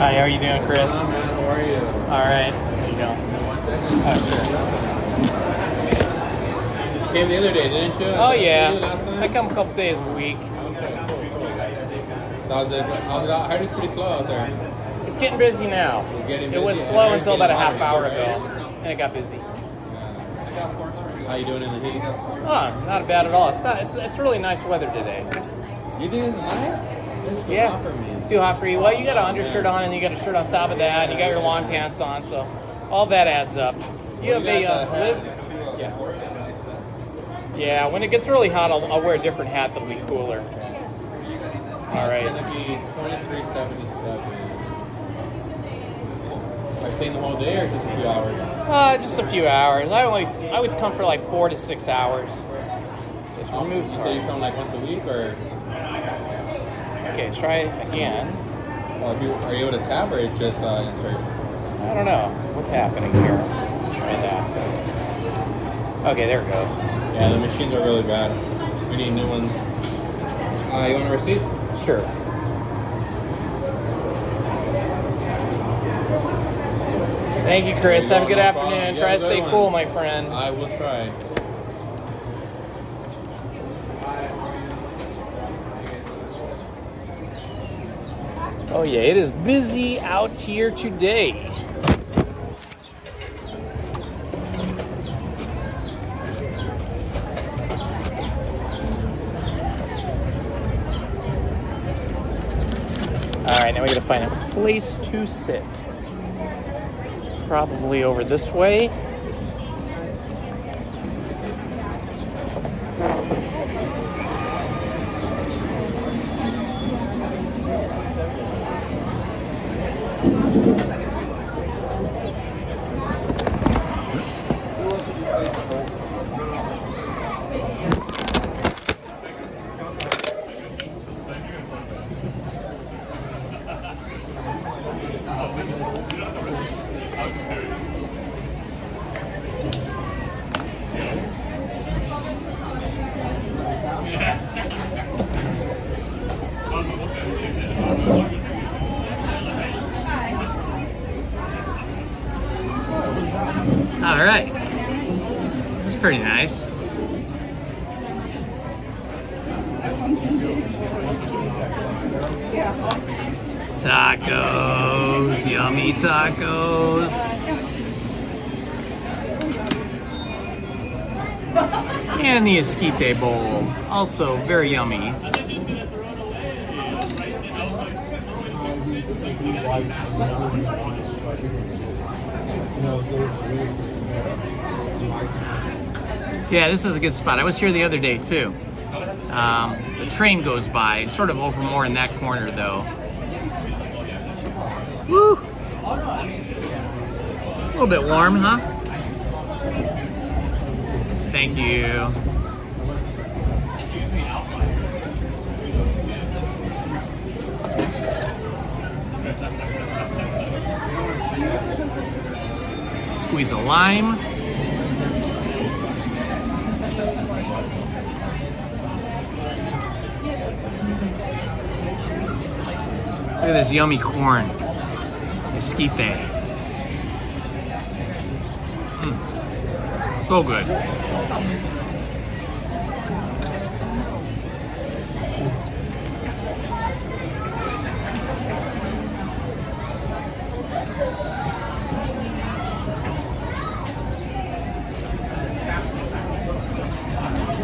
Hi, how are you doing, Chris? How are you? All right, there you go. 1 second. Oh, sure. Came the other day, didn't you? Oh, yeah. Last time? I come a couple days a week. Okay, cool. So how's it out? Heard it's pretty slow out there. It's getting busy now. It's getting It was busy. slow And until about a getting half hour hotter, ago, right? and it got busy. How you doing in the heat? Oh, not bad at all. It's really nice weather today. You think it's nice? It's too hot for me. Too hot for you? Well, you got an undershirt on, and you got a shirt on top of that, and you got your long pants on, so all that adds up. You have a lib? Yeah. Yeah, when it gets really hot, I'll wear a different hat that'll be cooler. All right. It's gonna be 23.77. Are you staying the whole day or just a few hours? Just a few hours. I always come for like 4 to 6 hours. Just remove. You say you come like once a week or? Okay, try it again. Well, are you able to tap or it's just insert? I don't know what's happening here. Try that. Okay, there it goes. Yeah, the machines are really bad. We need new ones. You want a receipt? Sure. Thank you, Chris. Have a good afternoon. Try to stay cool, my friend. I will try. Oh yeah, it is busy out here today. All right, now we gotta find a place to sit. Probably over this way. All right. This is pretty nice. Tacos, yummy tacos. And the esquite bowl, also very yummy. Yeah, this is a good spot. I was here the other day too. The train goes by, sort of over more in that corner though. Woo! A little bit warm, huh? Thank you. Squeeze a lime. Look at this yummy corn. Esquite. So good.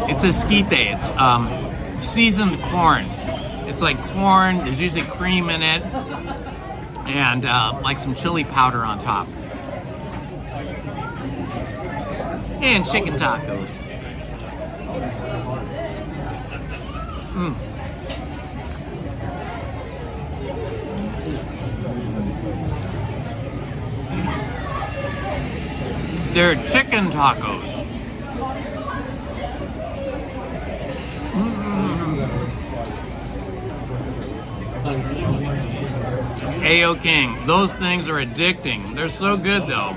It's esquite. It's seasoned corn. It's like corn. There's usually cream in it, and like some chili powder on top. And chicken tacos. They're chicken tacos. Ayo King. Those things are addicting. They're so good though.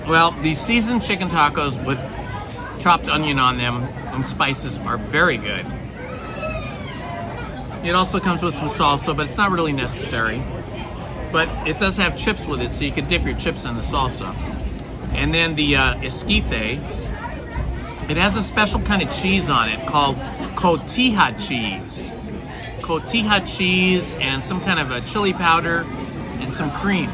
Well, these seasoned chicken tacos with chopped onion on them and spices are very good. It also comes with some salsa, but it's not really necessary. But it does have chips with it, so you can dip your chips in the salsa. And then the esquite, it has a special kind of cheese on it called cotija cheese. Cotija cheese and some kind of a chili powder and some cream.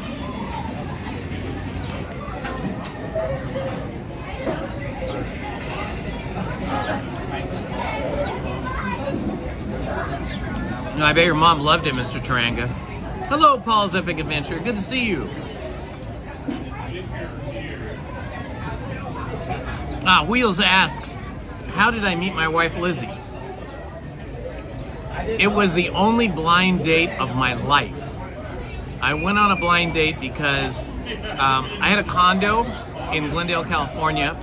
I bet your mom loved it, Mr. Taranga. Hello, Paul's Epic Adventure. Good to see you. Wheels asks, how did I meet my wife, Lizzie? It was the only blind date of my life. I went on a blind date because I had a condo in Glendale, California.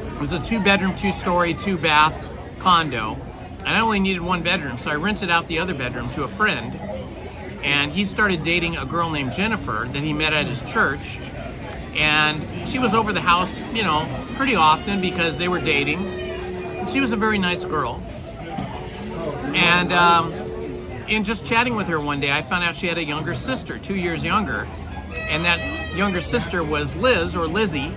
It was a 2-bedroom, 2-story, 2-bath condo. And I only needed 1 bedroom, so I rented out the other bedroom to a friend. And he started dating a girl named Jennifer that he met at his church. And she was over the house, you know, pretty often because they were dating. She was a very nice girl. And in just chatting with her one day, I found out she had a younger sister, 2 years younger. And that younger sister was Liz, or Lizzie.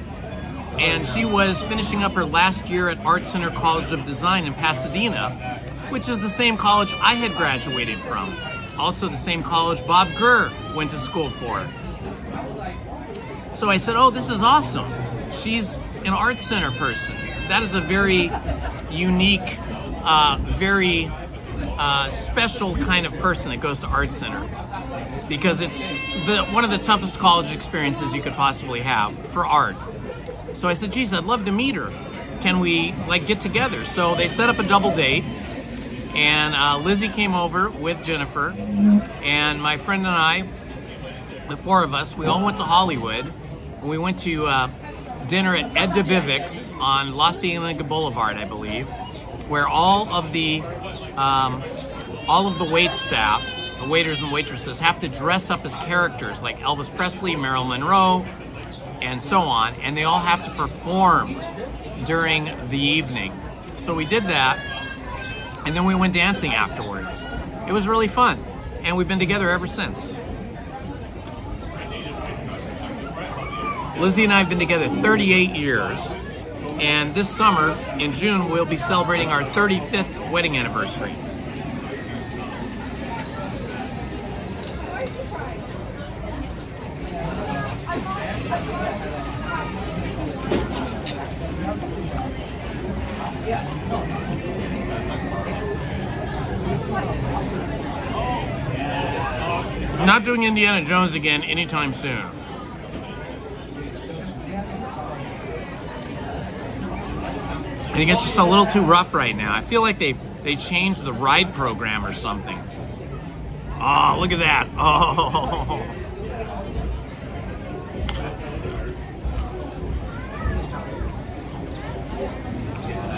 And she was finishing up her last year at Art Center College of Design in Pasadena, which is the same college I had graduated from. Also the same college Bob Gurr went to school for. So I said, oh, this is awesome. She's an Art Center person. That is a very unique, very special kind of person that goes to Art Center, because it's one of the toughest college experiences you could possibly have for art. So I said, geez, I'd love to meet her. Can we get together? So they set up a double date, and Lizzie came over with Jennifer, and my friend and I, the 4 of us, we all went to Hollywood. And we went to dinner at Ed DeBivic's on La Cienega Boulevard, I believe, where all of the wait staff, the waiters and waitresses, have to dress up as characters like Elvis Presley, Marilyn Monroe, and so on, and they all have to perform during the evening. So we did that, and then we went dancing afterwards. It was really fun. and we've been together ever since. Lizzie and I have been together 38 years, and this summer, in June, we'll be celebrating our 35th wedding anniversary. Not doing Indiana Jones again anytime soon. I think it's just a little too rough right now. I feel like they changed the ride program or something. Oh, look at that. Oh.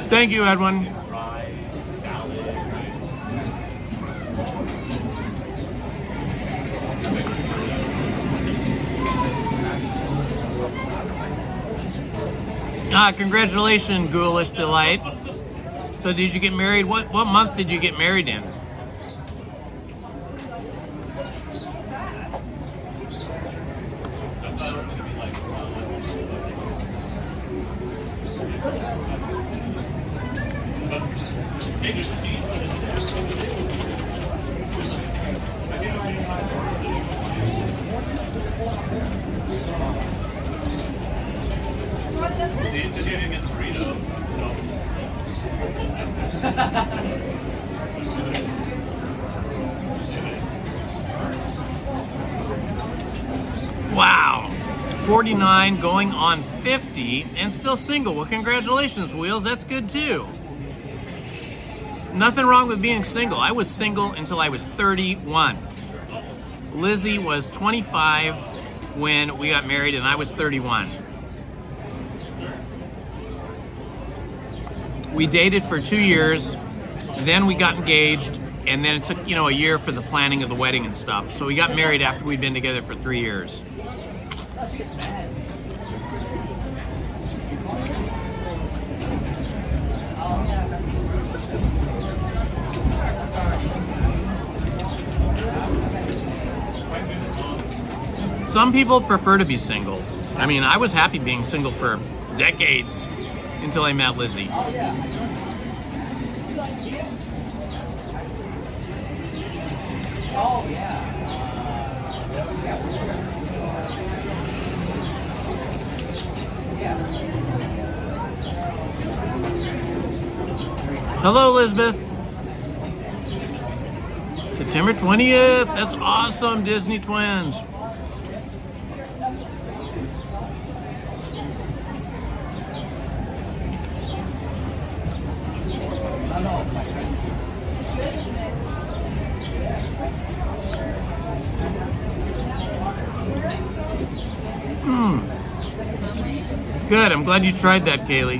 Thank you, Edwin. Congratulations, Ghoulish Delight. So did you get married? What month did you get married in? Wow, 49 going on 50 and still single. Well, congratulations, Wheels. That's good too. Nothing wrong with being single. I was single until I was 31. Lizzie was 25 when we got married, and I was 31. We dated for 2 years, then we got engaged, and then it took, a year for the planning of the wedding and stuff. So we got married after we'd been together for 3 years. Some people prefer to be single. I mean, I was happy being single for decades until I met Lizzie. Hello, Elizabeth. September 20th. That's awesome, Disney Twins. Good, I'm glad you tried that, Kaylee.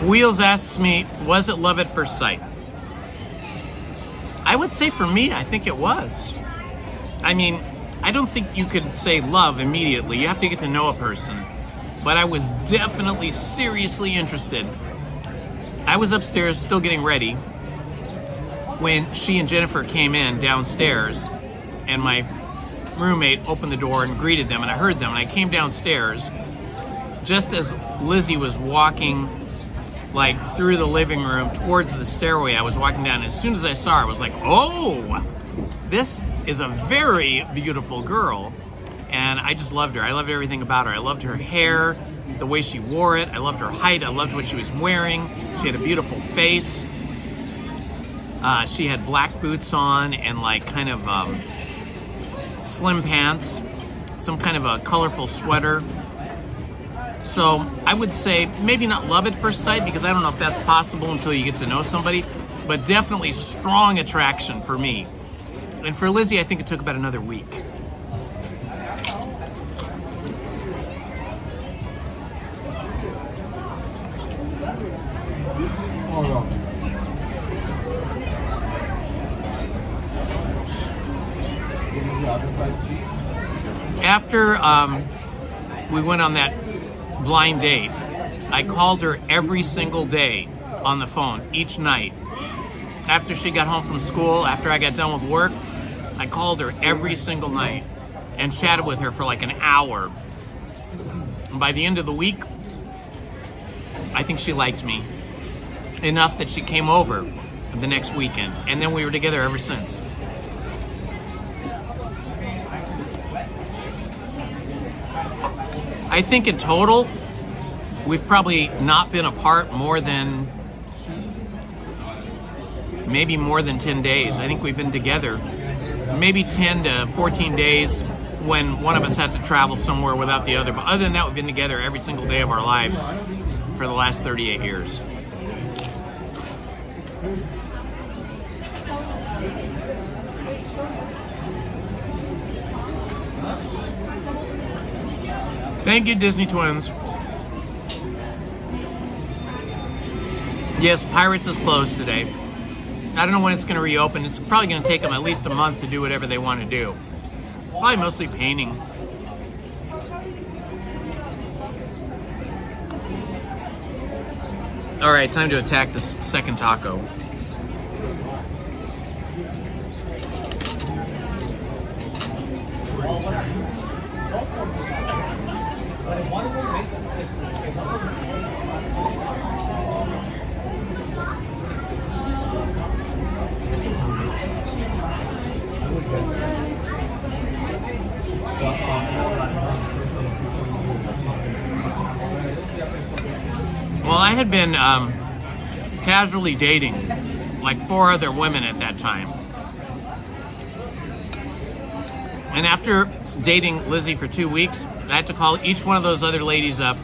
Wheels asks me, was it love at first sight? I would say for me, I think it was. I mean, I don't think you could say love immediately. You have to get to know a person. But I was definitely seriously interested. I was upstairs still getting ready when she and Jennifer came in downstairs, and my roommate opened the door and greeted them, and I heard them, and I came downstairs just as Lizzie was walking like through the living room towards the stairway. I was walking down, and as soon as I saw her, I was like, oh, this is a very beautiful girl. And I just loved her. I loved everything about her. I loved her hair, the way she wore it. I loved her height. I loved what she was wearing. She had a beautiful face. She had black boots on and like kind of slim pants, some kind of a colorful sweater. So I would say maybe not love at first sight, because I don't know if that's possible until you get to know somebody, but definitely strong attraction for me. And for Lizzie, I think it took about another week. we went on that blind date, I called her every single day on the phone, each night. After she got home from school, after I got done with work, I called her every single night and chatted with her for like an hour. And by the end of the week, I think she liked me enough that she came over the next weekend. And then we were together ever since. I think in total, we've probably not been apart more than, maybe more than 10 days. I think we've been together maybe 10 to 14 days when one of us had to travel somewhere without the other. But other than that, we've been together every single day of our lives for the last 38 years. Thank you, Disney Twins. Yes, Pirates is closed today. I don't know when it's going to reopen. It's probably going to take them at least a month to do whatever they want to do. Probably mostly painting. All right, time to attack this second taco. Well, I had been casually dating like 4 other women at that time. And after dating Lizzie for 2 weeks, I had to call each one of those other ladies up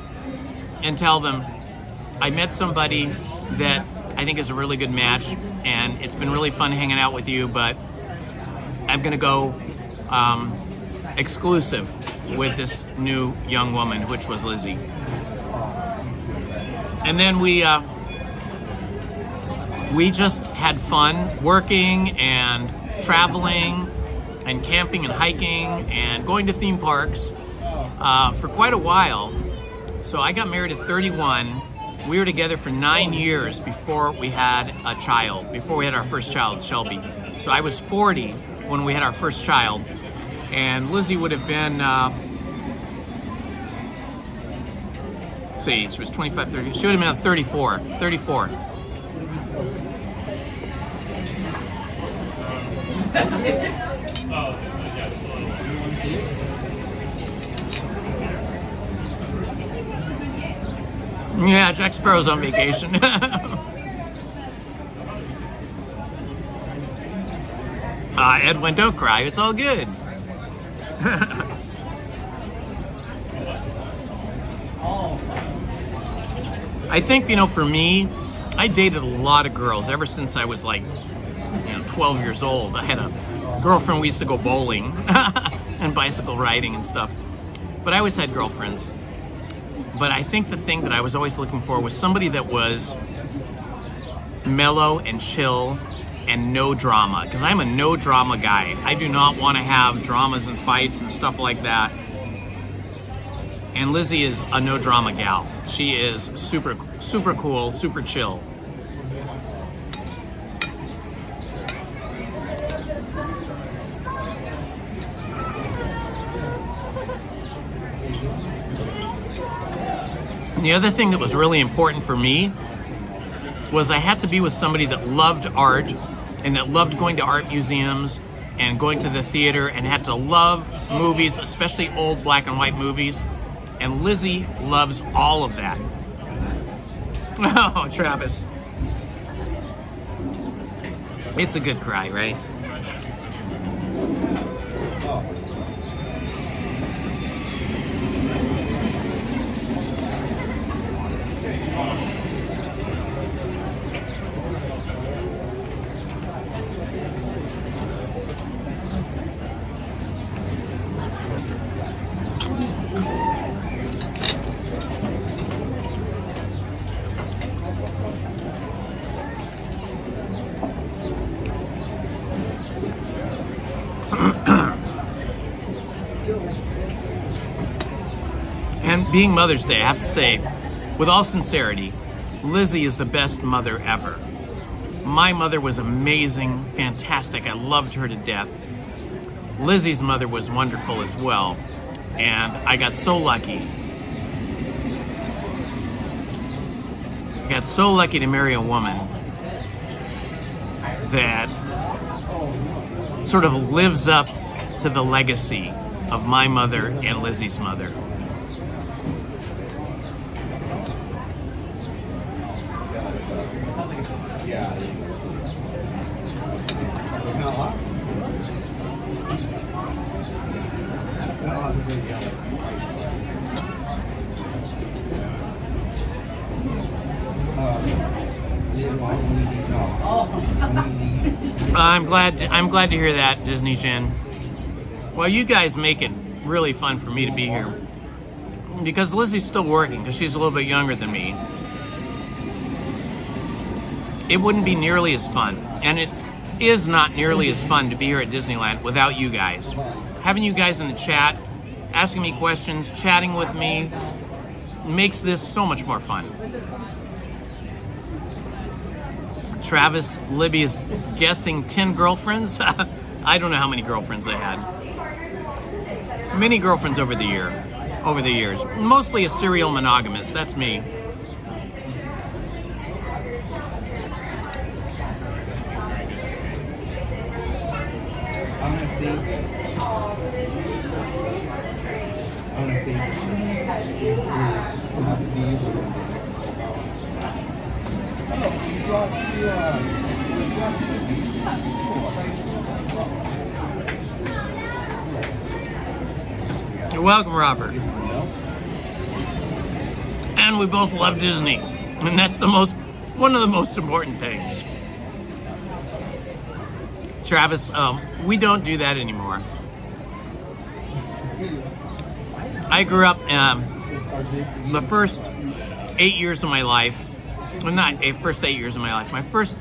and tell them, I met somebody that I think is a really good match, and it's been really fun hanging out with you, but I'm gonna go exclusive with this new young woman, which was Lizzie. And then we just had fun working and traveling and camping and hiking and going to theme parks for quite a while. So I got married at 31. We were together for 9 years before we had a child, before we had our first child, Shelby. So I was 40 when we had our first child, and Lizzie would have been, let's see, she was 25, 30, she would have been 34. Yeah, Jack Sparrow's on vacation. Edwin, don't cry. It's all good. I think, you know, for me, I dated a lot of girls ever since I was like, 12 years old. I had a girlfriend. We used to go bowling and bicycle riding and stuff. But I always had girlfriends. But I think the thing that I was always looking for was somebody that was mellow and chill and no drama. Because I'm a no drama guy. I do not want to have dramas and fights and stuff like that. And Lizzie is a no drama gal. She is super, super cool, super chill. The other thing that was really important for me was I had to be with somebody that loved art and that loved going to art museums and going to the theater and had to love movies, especially old black and white movies. And Lizzie loves all of that. Oh, Travis. It's a good cry, right? And being Mother's Day, I have to say, with all sincerity, Lizzie is the best mother ever. My mother was amazing, fantastic. I loved her to death. Lizzie's mother was wonderful as well. And I got so lucky. I got so lucky to marry a woman that sort of lives up to the legacy of my mother and Lizzie's mother. I'm glad to hear that, Disney Jen. Well, you guys make it really fun for me to be here. Because Lizzie's still working, because she's a little bit younger than me. It wouldn't be nearly as fun. And it is not nearly as fun to be here at Disneyland without you guys. Having you guys in the chat, asking me questions, chatting with me, makes this so much more fun. Travis Libby is guessing 10 girlfriends. I don't know how many girlfriends I had. Many girlfriends over the years. Mostly a serial monogamist. That's me. I'm gonna see. You're welcome, Robert. And we both love Disney, and that's one of the most important things. Travis, we don't do that anymore. I grew up the first 8 years of my life. Well, not first 8 years of my life. My first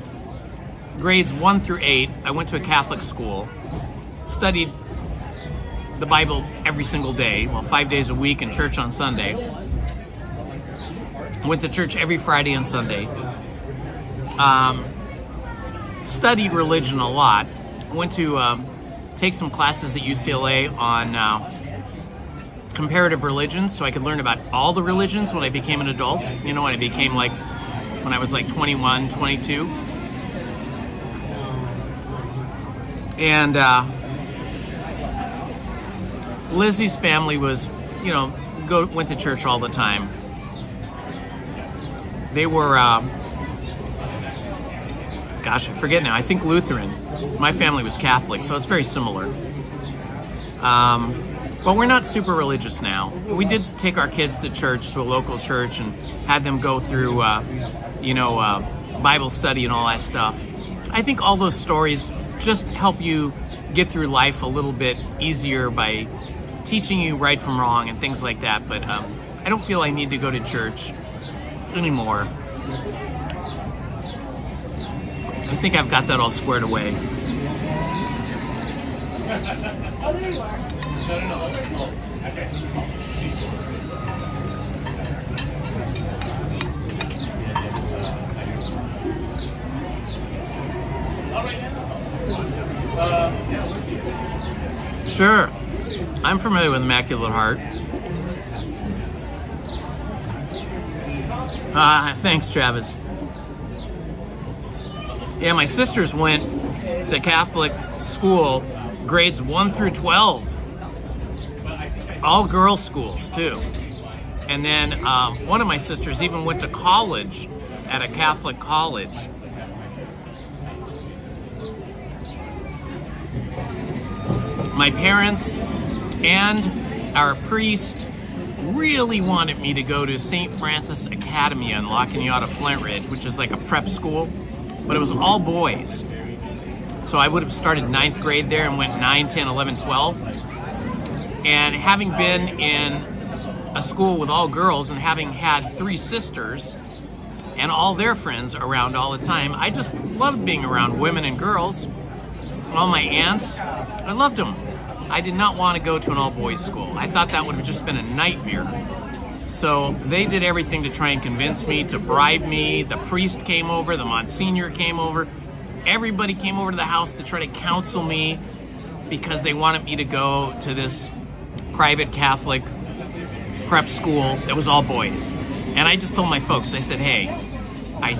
grades 1 through 8, I went to a Catholic school, studied the Bible every single day, 5 days a week, and church on Sunday. Went to church every Friday and Sunday. Studied religion a lot. Went to take some classes at UCLA on comparative religions, so I could learn about all the religions when I became an adult. You know, when I was 21, 22. And Lizzie's family was, went to church all the time. They were, I forget now, I think Lutheran. My family was Catholic, so it's very similar. But we're not super religious now. We did take our kids to church, to a local church, and had them go through, Bible study and all that stuff. I think all those stories just help you get through life a little bit easier by teaching you right from wrong and things like that. But I don't feel I need to go to church anymore. I think I've got that all squared away. Oh, there you are. No. Okay. Sure. I'm familiar with Immaculate Heart. Thanks, Travis. Yeah, my sisters went to Catholic school, grades 1 through 12. All girls schools, too. And then one of my sisters even went to college at a Catholic college. My parents and our priest really wanted me to go to St. Francis Academy in La Cañada, Flint Ridge, which is like a prep school, but it was all boys. So I would have started 9th grade there and went 9, 10, 11, 12. And having been in a school with all girls and having had 3 sisters and all their friends around all the time, I just loved being around women and girls. All my aunts, I loved them. I did not want to go to an all-boys school. I thought that would have just been a nightmare. So they did everything to try and convince me, to bribe me. The priest came over, the Monsignor came over. Everybody came over to the house to try to counsel me because they wanted me to go to this private Catholic prep school that was all boys. And I just told my folks, I said, hey, I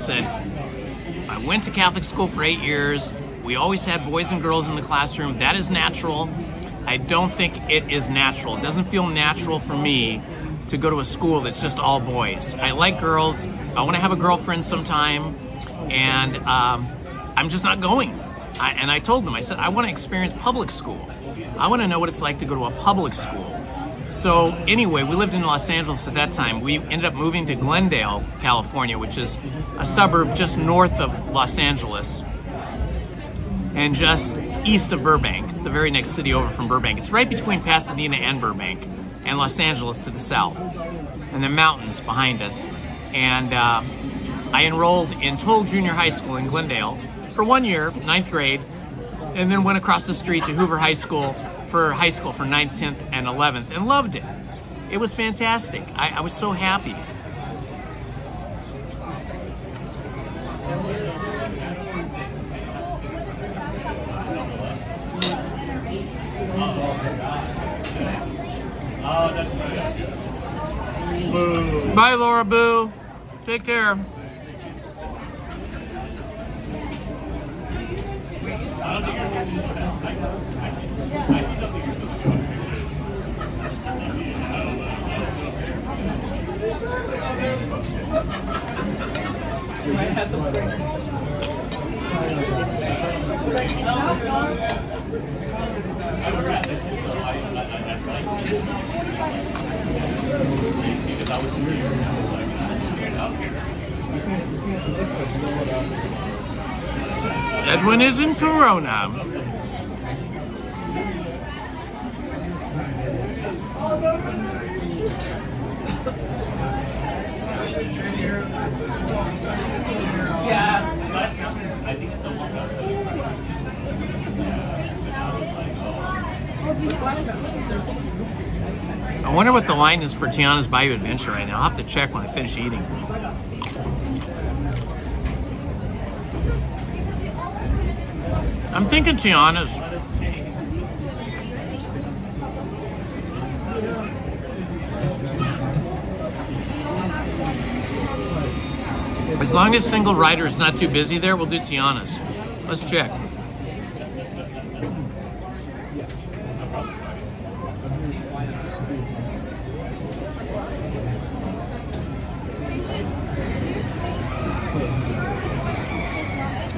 went to Catholic school for 8 years. We always had boys and girls in the classroom. That is natural. I don't think it is natural. It doesn't feel natural for me to go to a school that's just all boys. I like girls. I want to have a girlfriend sometime. And I'm just not going. And I told them, I said, I want to experience public school. I want to know what it's like to go to a public school. So anyway, we lived in Los Angeles at that time. We ended up moving to Glendale, California, which is a suburb just north of Los Angeles and just east of Burbank. It's the very next city over from Burbank. It's right between Pasadena and Burbank and Los Angeles to the south and the mountains behind us. And I enrolled in Toll Junior High School in Glendale for 1 year, 9th grade, and then went across the street to Hoover High School for 9th, 10th, and 11th, and loved it. It was fantastic. I was so happy. Bye, Laura Boo. Take care. Edwin is in Corona. I think someone does it. I wonder what the line is for Tiana's Bayou Adventure right now. I'll have to check when I finish eating. I'm thinking Tiana's. As long as single rider is not too busy there, we'll do Tiana's. Let's check.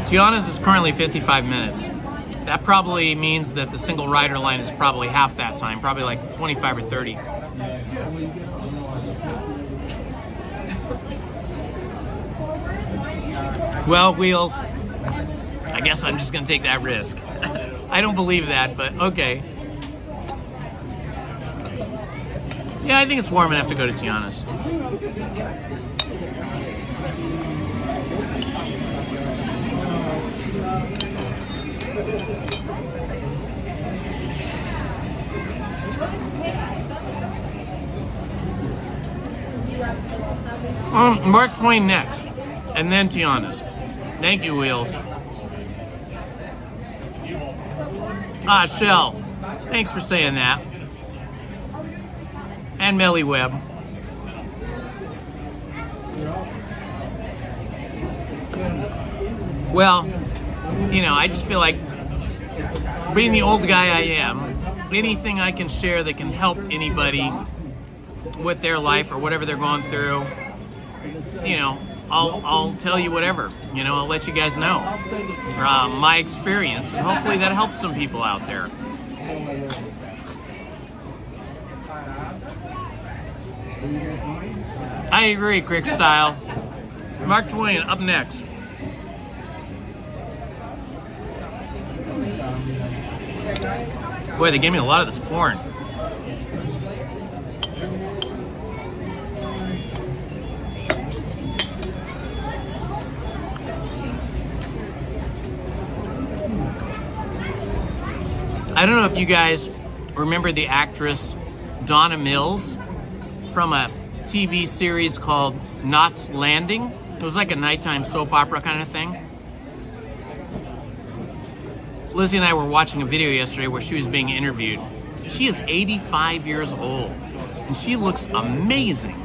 Tiana's is currently 55 minutes. That probably means that the single rider line is probably half that time, probably like 25 or 30. Well, Wheels, I guess I'm just gonna take that risk. I don't believe that, but okay. Yeah, I think it's warm enough to go to Tiana's. Mark Twain next, and then Tiana's. Thank you, Wheels. Ah, Shell, thanks for saying that. And Melly Webb. Well, you know, I just feel like, being the old guy I am, anything I can share that can help anybody with their life or whatever they're going through, you know, I'll tell you whatever. You know, I'll let you guys know my experience, and hopefully that helps some people out there. I agree, Crick Style. Mark Twain up next. Boy, they gave me a lot of this corn. I don't know if you guys remember the actress Donna Mills from a TV series called Knots Landing. It was like a nighttime soap opera kind of thing. Lizzie and I were watching a video yesterday where she was being interviewed. She is 85 years old, and she looks amazing.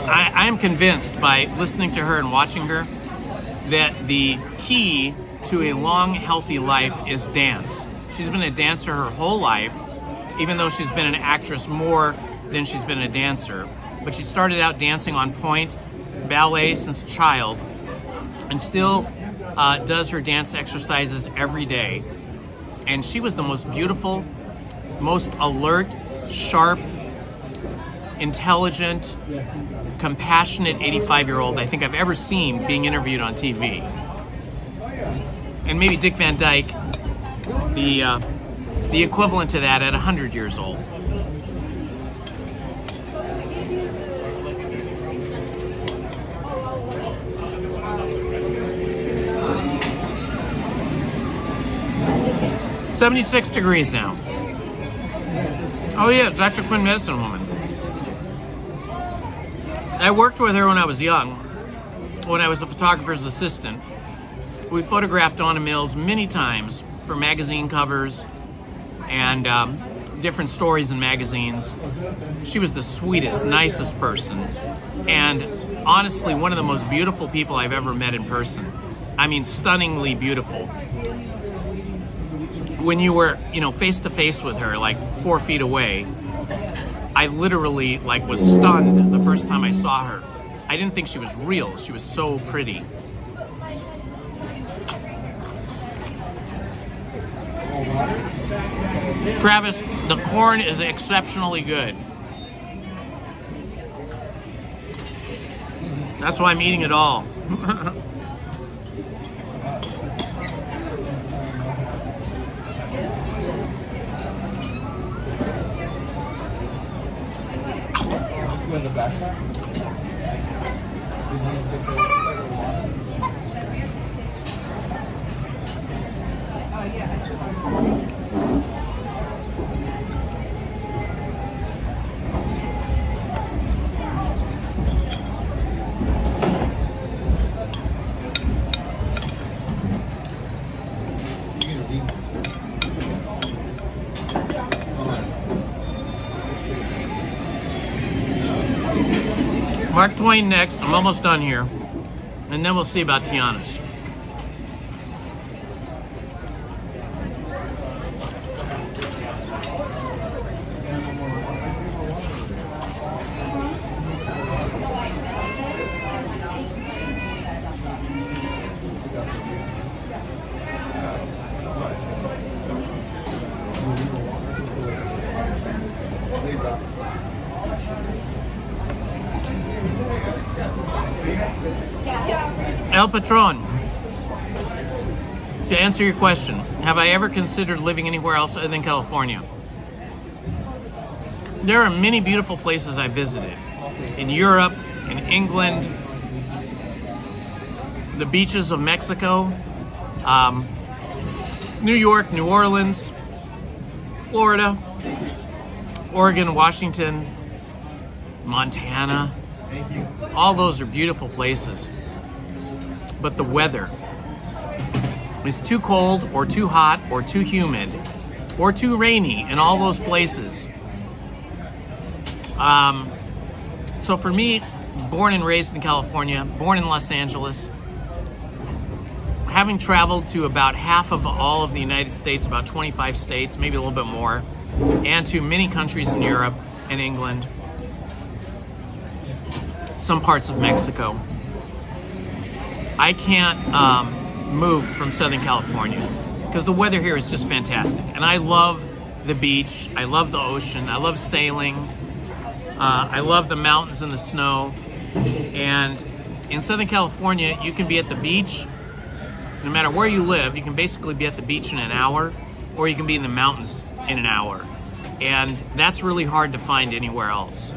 I am convinced by listening to her and watching her that the key to a long, healthy life is dance. She's been a dancer her whole life, even though she's been an actress more than she's been a dancer. But she started out dancing on pointe, ballet since a child, and still does her dance exercises every day. And she was the most beautiful, most alert, sharp, intelligent, compassionate 85-year-old I think I've ever seen being interviewed on TV. And maybe Dick Van Dyke, the equivalent to that at 100 years old. "76 degrees now." Oh yeah, Dr. Quinn, medicine woman. I worked with her when I was young, when I was a photographer's assistant. We photographed Donna Mills many times for magazine covers and different stories in magazines. She was the sweetest, nicest person, and honestly, one of the most beautiful people I've ever met in person. I mean, stunningly beautiful. When you were, face to face with her, like 4 feet away, I literally was stunned the first time I saw her. I didn't think she was real. She was so pretty. Travis, the corn is exceptionally good. That's why I'm eating it all. In the backpack? Mark Twain next. I'm almost done here. And then we'll see about Tiana's. El Patron, to answer your question, have I ever considered living anywhere else other than California? There are many beautiful places I visited. In Europe, in England, the beaches of Mexico, New York, New Orleans, Florida, Oregon, Washington, Montana. All those are beautiful places. But the weather is too cold or too hot or too humid or too rainy in all those places. So for me, born and raised in California, born in Los Angeles, having traveled to about half of all of the United States, about 25 states, maybe a little bit more, and to many countries in Europe and England, some parts of Mexico, I can't move from Southern California because the weather here is just fantastic. And I love the beach, I love the ocean, I love sailing, I love the mountains and the snow. And in Southern California, you can be at the beach, no matter where you live, you can basically be at the beach in an hour, or you can be in the mountains in an hour. And that's really hard to find anywhere else.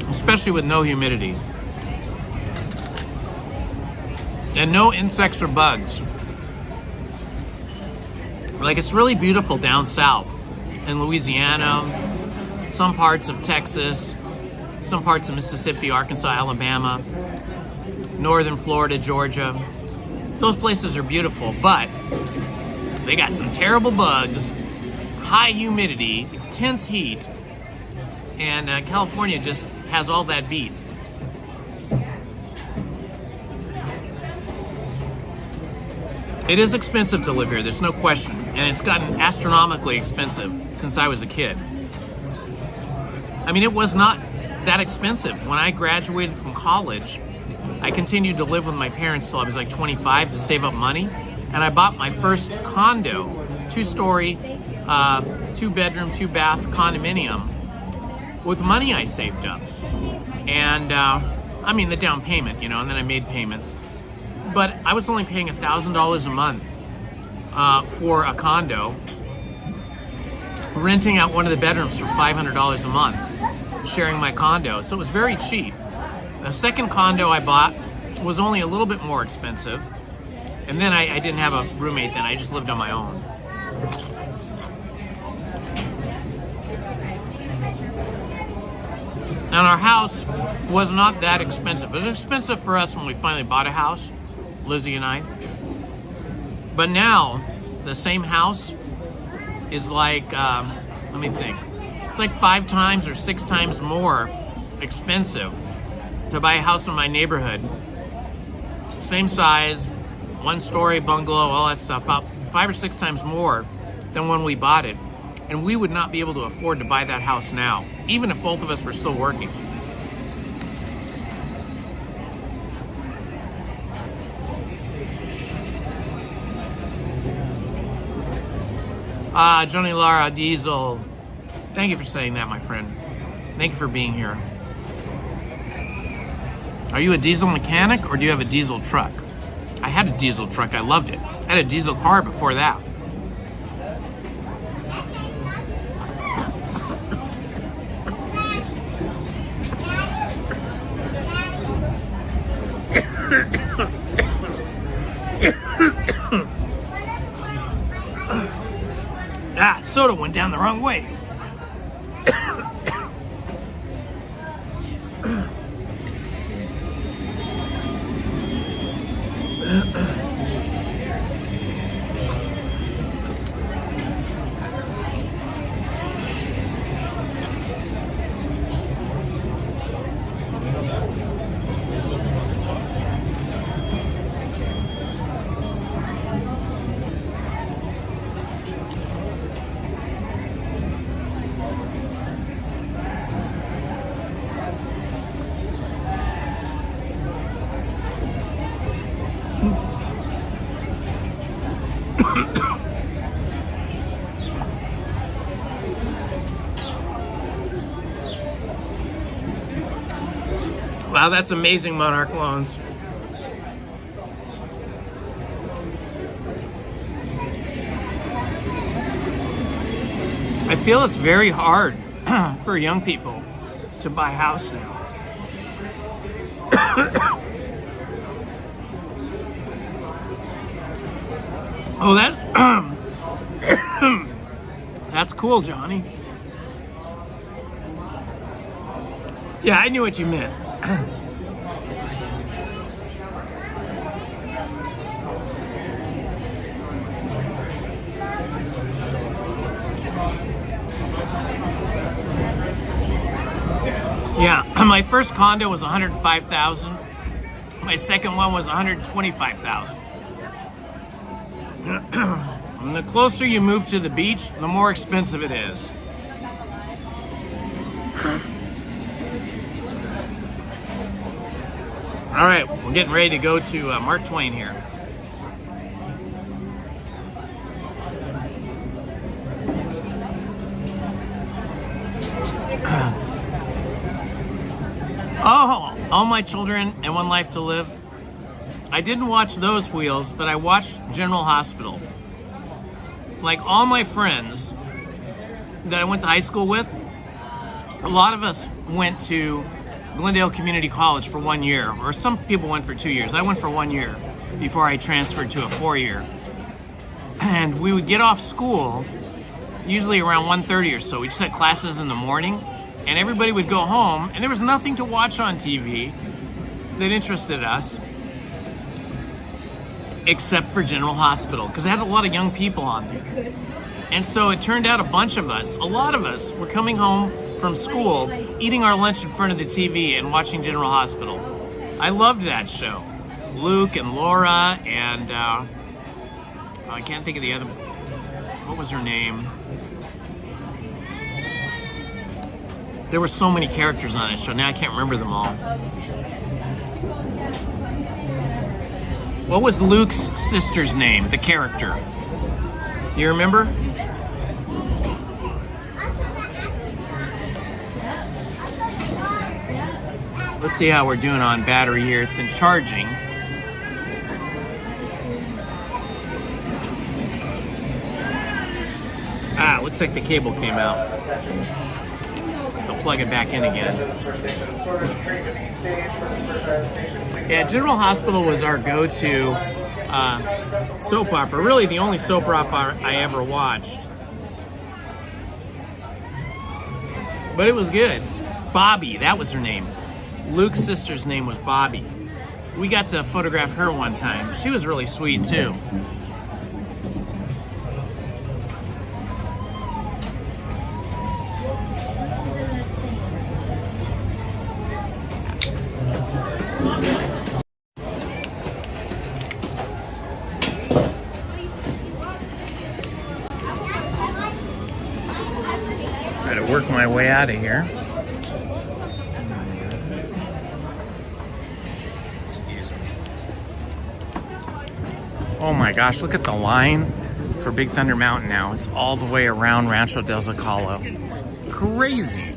Especially with no humidity. and no insects or bugs. Like, it's really beautiful down south in Louisiana, some parts of Texas, some parts of Mississippi, Arkansas, Alabama, northern Florida, Georgia. Those places are beautiful, but they got some terrible bugs, high humidity, intense heat, and California just has all that beat. It is expensive to live here, there's no question, and it's gotten astronomically expensive since I was a kid. I mean, it was not that expensive. When I graduated from college, I continued to live with my parents till I was like 25 to save up money, and I bought my first condo, 2-story, 2-bedroom, 2-bath condominium with money I saved up. And I mean, the down payment, you know, and then I made payments. But I was only paying $1,000 a month for a condo, renting out one of the bedrooms for $500 a month, sharing my condo. So it was very cheap. The second condo I bought was only a little bit more expensive. And then I didn't have a roommate then, I just lived on my own. And our house was not that expensive. It was expensive for us when we finally bought a house, Lizzie and I. But now, the same house is like, let me think. It's like 5 times or 6 times more expensive to buy a house in my neighborhood. Same size, 1-story bungalow, all that stuff, about 5 or 6 times more than when we bought it. And we would not be able to afford to buy that house now, even if both of us were still working. Johnny Lara, Diesel. Thank you for saying that, my friend. Thank you for being here. Are you a diesel mechanic or do you have a diesel truck? I had a diesel truck, I loved it. I had a diesel car before that. Soda went down the wrong way. Wow, that's amazing, Monarch Loans. I feel it's very hard for young people to buy a house now. Oh, that's cool, Johnny. Yeah, I knew what you meant. Yeah, my first condo was $105,000. My second one was $125,000. And the closer you move to the beach, the more expensive it is. All right, we're getting ready to go to Mark Twain here. Oh, All My Children and One Life to Live. I didn't watch those wheels, but I watched General Hospital. Like all my friends that I went to high school with, a lot of us went to Glendale Community College for 1 year, or some people went for 2 years. I went for 1 year. before I transferred to a 4-year. And we would get off school, usually around 1:30 or so. We just had classes in the morning, and everybody would go home, and there was nothing to watch on TV that interested us, except for General Hospital, because it had a lot of young people on there. And so it turned out a lot of us were coming home from school, eating our lunch in front of the TV and watching General Hospital. I loved that show. Luke and Laura and I can't think of the other, what was her name? There were so many characters on that show, now I can't remember them all. What was Luke's sister's name, the character? Do you remember? Let's see how we're doing on battery here. It's been charging. Looks like the cable came out. I'll plug it back in again. Yeah, General Hospital was our go-to soap opera. Really the only soap opera I ever watched. But it was good. Bobby, that was her name. Luke's sister's name was Bobby. We got to photograph her one time. She was really sweet too. Try to work my way out of here. Oh my gosh, look at the line for Big Thunder Mountain now. It's all the way around Rancho del Zocalo. Crazy.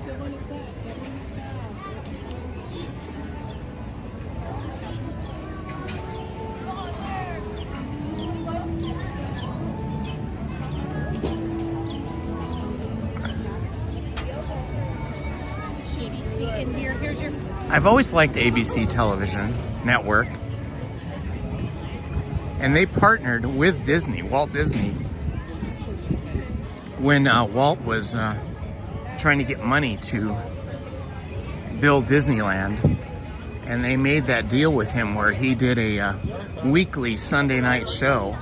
I've always liked ABC Television Network. And they partnered with Disney, Walt Disney, when Walt was trying to get money to build Disneyland. And they made that deal with him where he did a weekly Sunday night show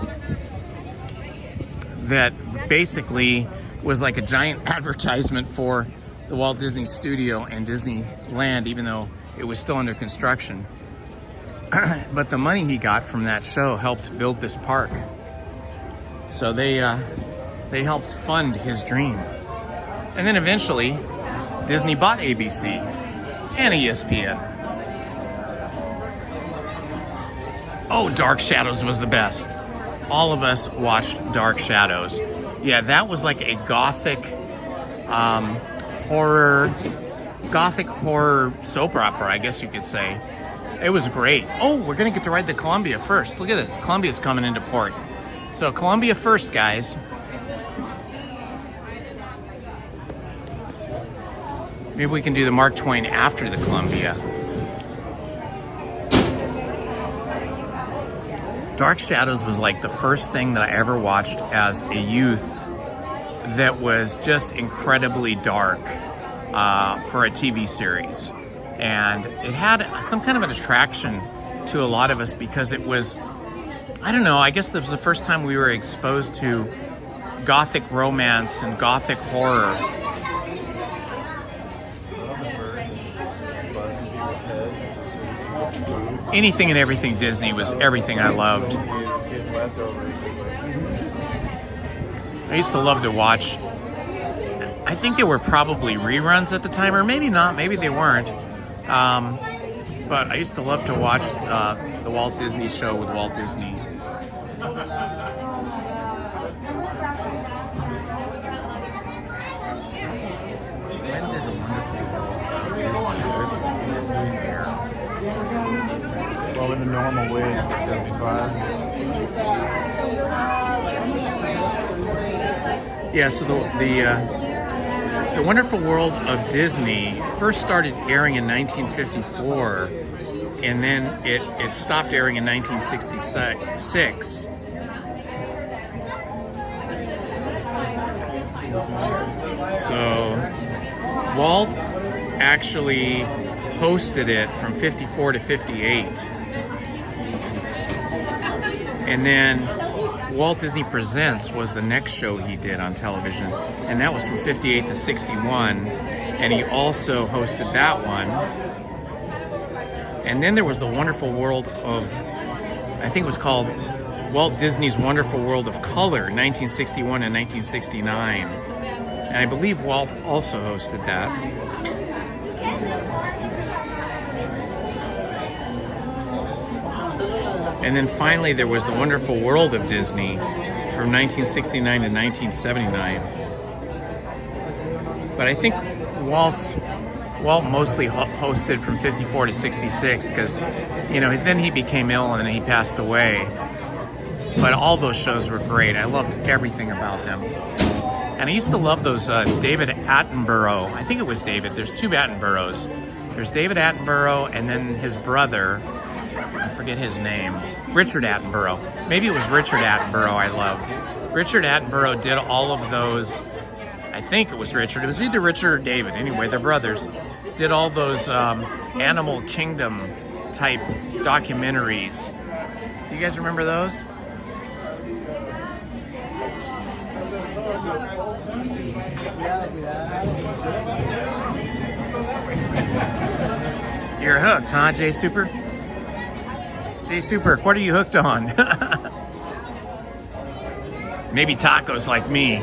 that basically was like a giant advertisement for the Walt Disney Studio and Disneyland, even though it was still under construction. But the money he got from that show helped build this park. So they helped fund his dream. And then eventually, Disney bought ABC and ESPN. Oh, Dark Shadows was the best. All of us watched Dark Shadows. Yeah, that was like a gothic horror soap opera, I guess you could say. It was great. Oh, we're gonna get to ride the Columbia first. Look at this, Columbia's coming into port. So Columbia first, guys. Maybe we can do the Mark Twain after the Columbia. Dark Shadows was like the first thing that I ever watched as a youth that was just incredibly dark for a TV series. And it had some kind of an attraction to a lot of us because it was, I don't know, I guess this was the first time we were exposed to gothic romance and gothic horror. Anything and everything Disney was everything I loved. I used to love to watch, I think they were probably reruns at the time, or maybe not, maybe they weren't. But I used to love to watch the Walt Disney Show with Walt Disney. When did the wonderful Disney air? Well, in the normal way, it's 675. Yeah, so the Wonderful World of Disney first started airing in 1954 and then it stopped airing in 1966. So Walt actually hosted it from 54 to 58. And then Walt Disney Presents was the next show he did on television, and that was from 58 to 61, and he also hosted that one. And then there was the Wonderful World of, I think it was called Walt Disney's Wonderful World of Color, 1961 and 1969. And I believe Walt also hosted that. And then finally there was the Wonderful World of Disney from 1969 to 1979. But I think Walt mostly hosted from 54 to 66 because, you know, then he became ill and then he passed away. But all those shows were great. I loved everything about them. And I used to love those David Attenborough. I think it was David. There's two Attenboroughs. There's David Attenborough and then his brother. I forget his name. Richard Attenborough. Maybe it was Richard Attenborough I loved. Richard Attenborough did all of those. I think it was Richard. It was either Richard or David. Anyway, they're brothers. Did all those Animal Kingdom type documentaries. Do you guys remember those? You're hooked, huh, Jay Super? Jay Super, what are you hooked on? Maybe tacos like me.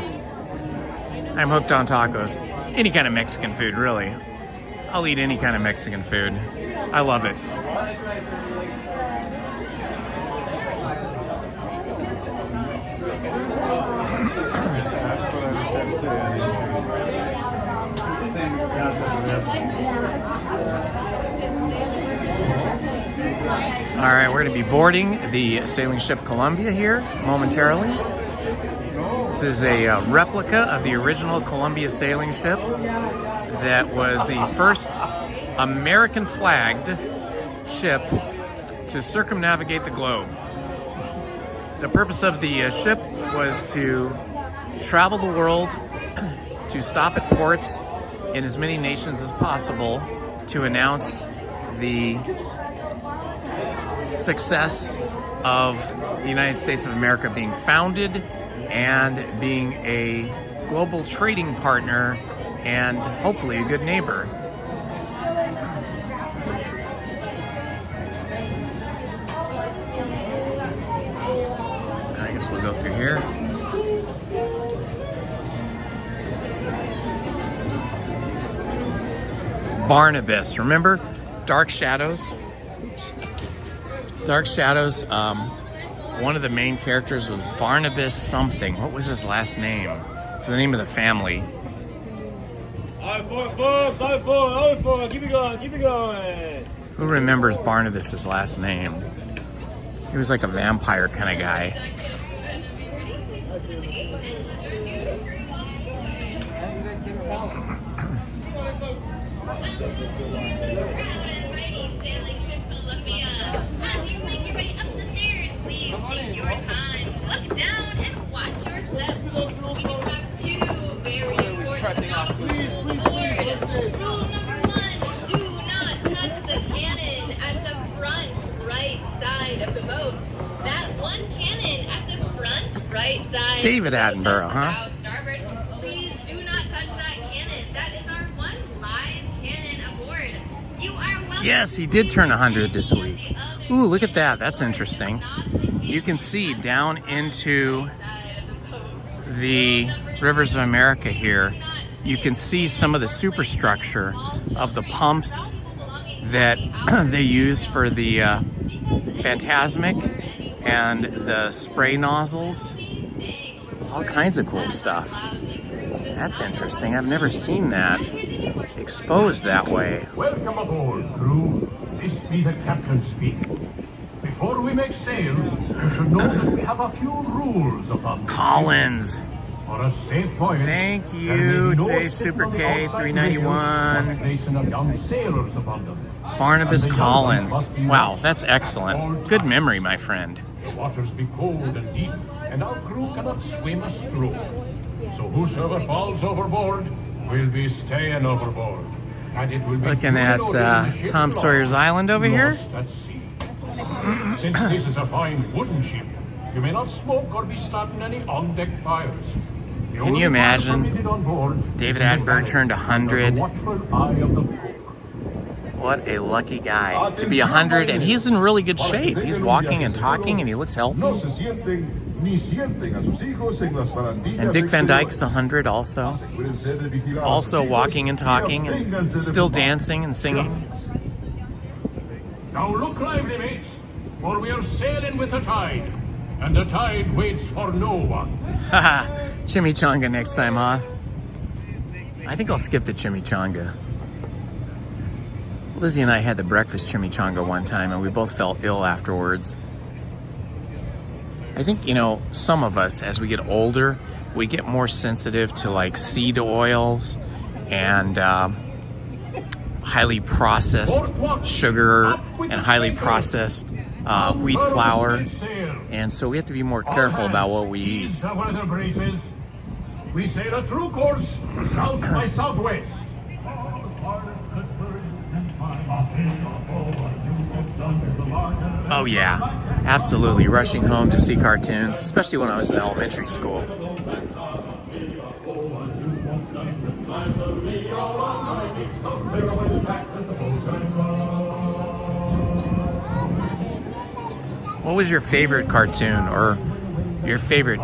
I'm hooked on tacos. Any kind of Mexican food, really. I'll eat any kind of Mexican food. I love it. All right, we're going to be boarding the sailing ship Columbia here momentarily. This is a replica of the original Columbia sailing ship that was the first American flagged ship to circumnavigate the globe. The purpose of the ship was to travel the world, to stop at ports in as many nations as possible to announce the success of the United States of America being founded and being a global trading partner and hopefully a good neighbor. I guess we'll go through here. Barnabas, remember? Dark Shadows. Dark Shadows, one of the main characters was Barnabas something. What was his last name? It's the name of the family. I4, keep it going. Who remembers Barnabas' last name? He was like a vampire kind of guy. David Attenborough, huh? Starboard, please do not touch that cannon. That is our one live cannon aboard. You are welcome. Yes, he did turn 100 this week. Ooh, look at that. That's interesting. You can see down into the rivers of America here. You can see some of the superstructure of the pumps that they use for the Phantasmic and the spray nozzles. All kinds of cool stuff. That's interesting. I've never seen that exposed that way. Welcome aboard, crew. This be the captain speak. Before we make sail, you should know that we have a few rules upon Collins. For a safe voyage. Thank you, J Super K 391. Placing of young sailors upon them. Barnabas Collins. Wow, that's excellent. Good memory, my friend. The waters be cold and deep, and our crew cannot swim a stroke. So whosoever falls overboard will be staying overboard. And it will be Looking at Tom Sawyer's Island over here. lost at sea. Since this is a fine wooden ship, you may not smoke or be starting any on-deck fires. The Can only you fire imagine permitted on board David is in the Attenborough eye turned of the 100? watchful eye of the cook. What a lucky guy to be 100, and he's in really good shape. He's walking and talking, and he looks healthy. And Dick Van Dyke's 100 also. Also walking and talking, and still dancing and singing. Now look lively, mates, for we are sailing with the tide, and the tide waits for no one. Haha, chimichanga next time, huh? I think I'll skip the chimichanga. Lizzie and I had the breakfast chimichanga one time, and we both felt ill afterwards. I think, you know, some of us, as we get older, we get more sensitive to like seed oils and highly processed sugar and highly processed wheat flour. And so we have to be more careful about what we eat. We sail a true course, south by southwest. Oh yeah, absolutely. Rushing home to see cartoons, especially when I was in elementary school. What was your favorite cartoon, or your favorite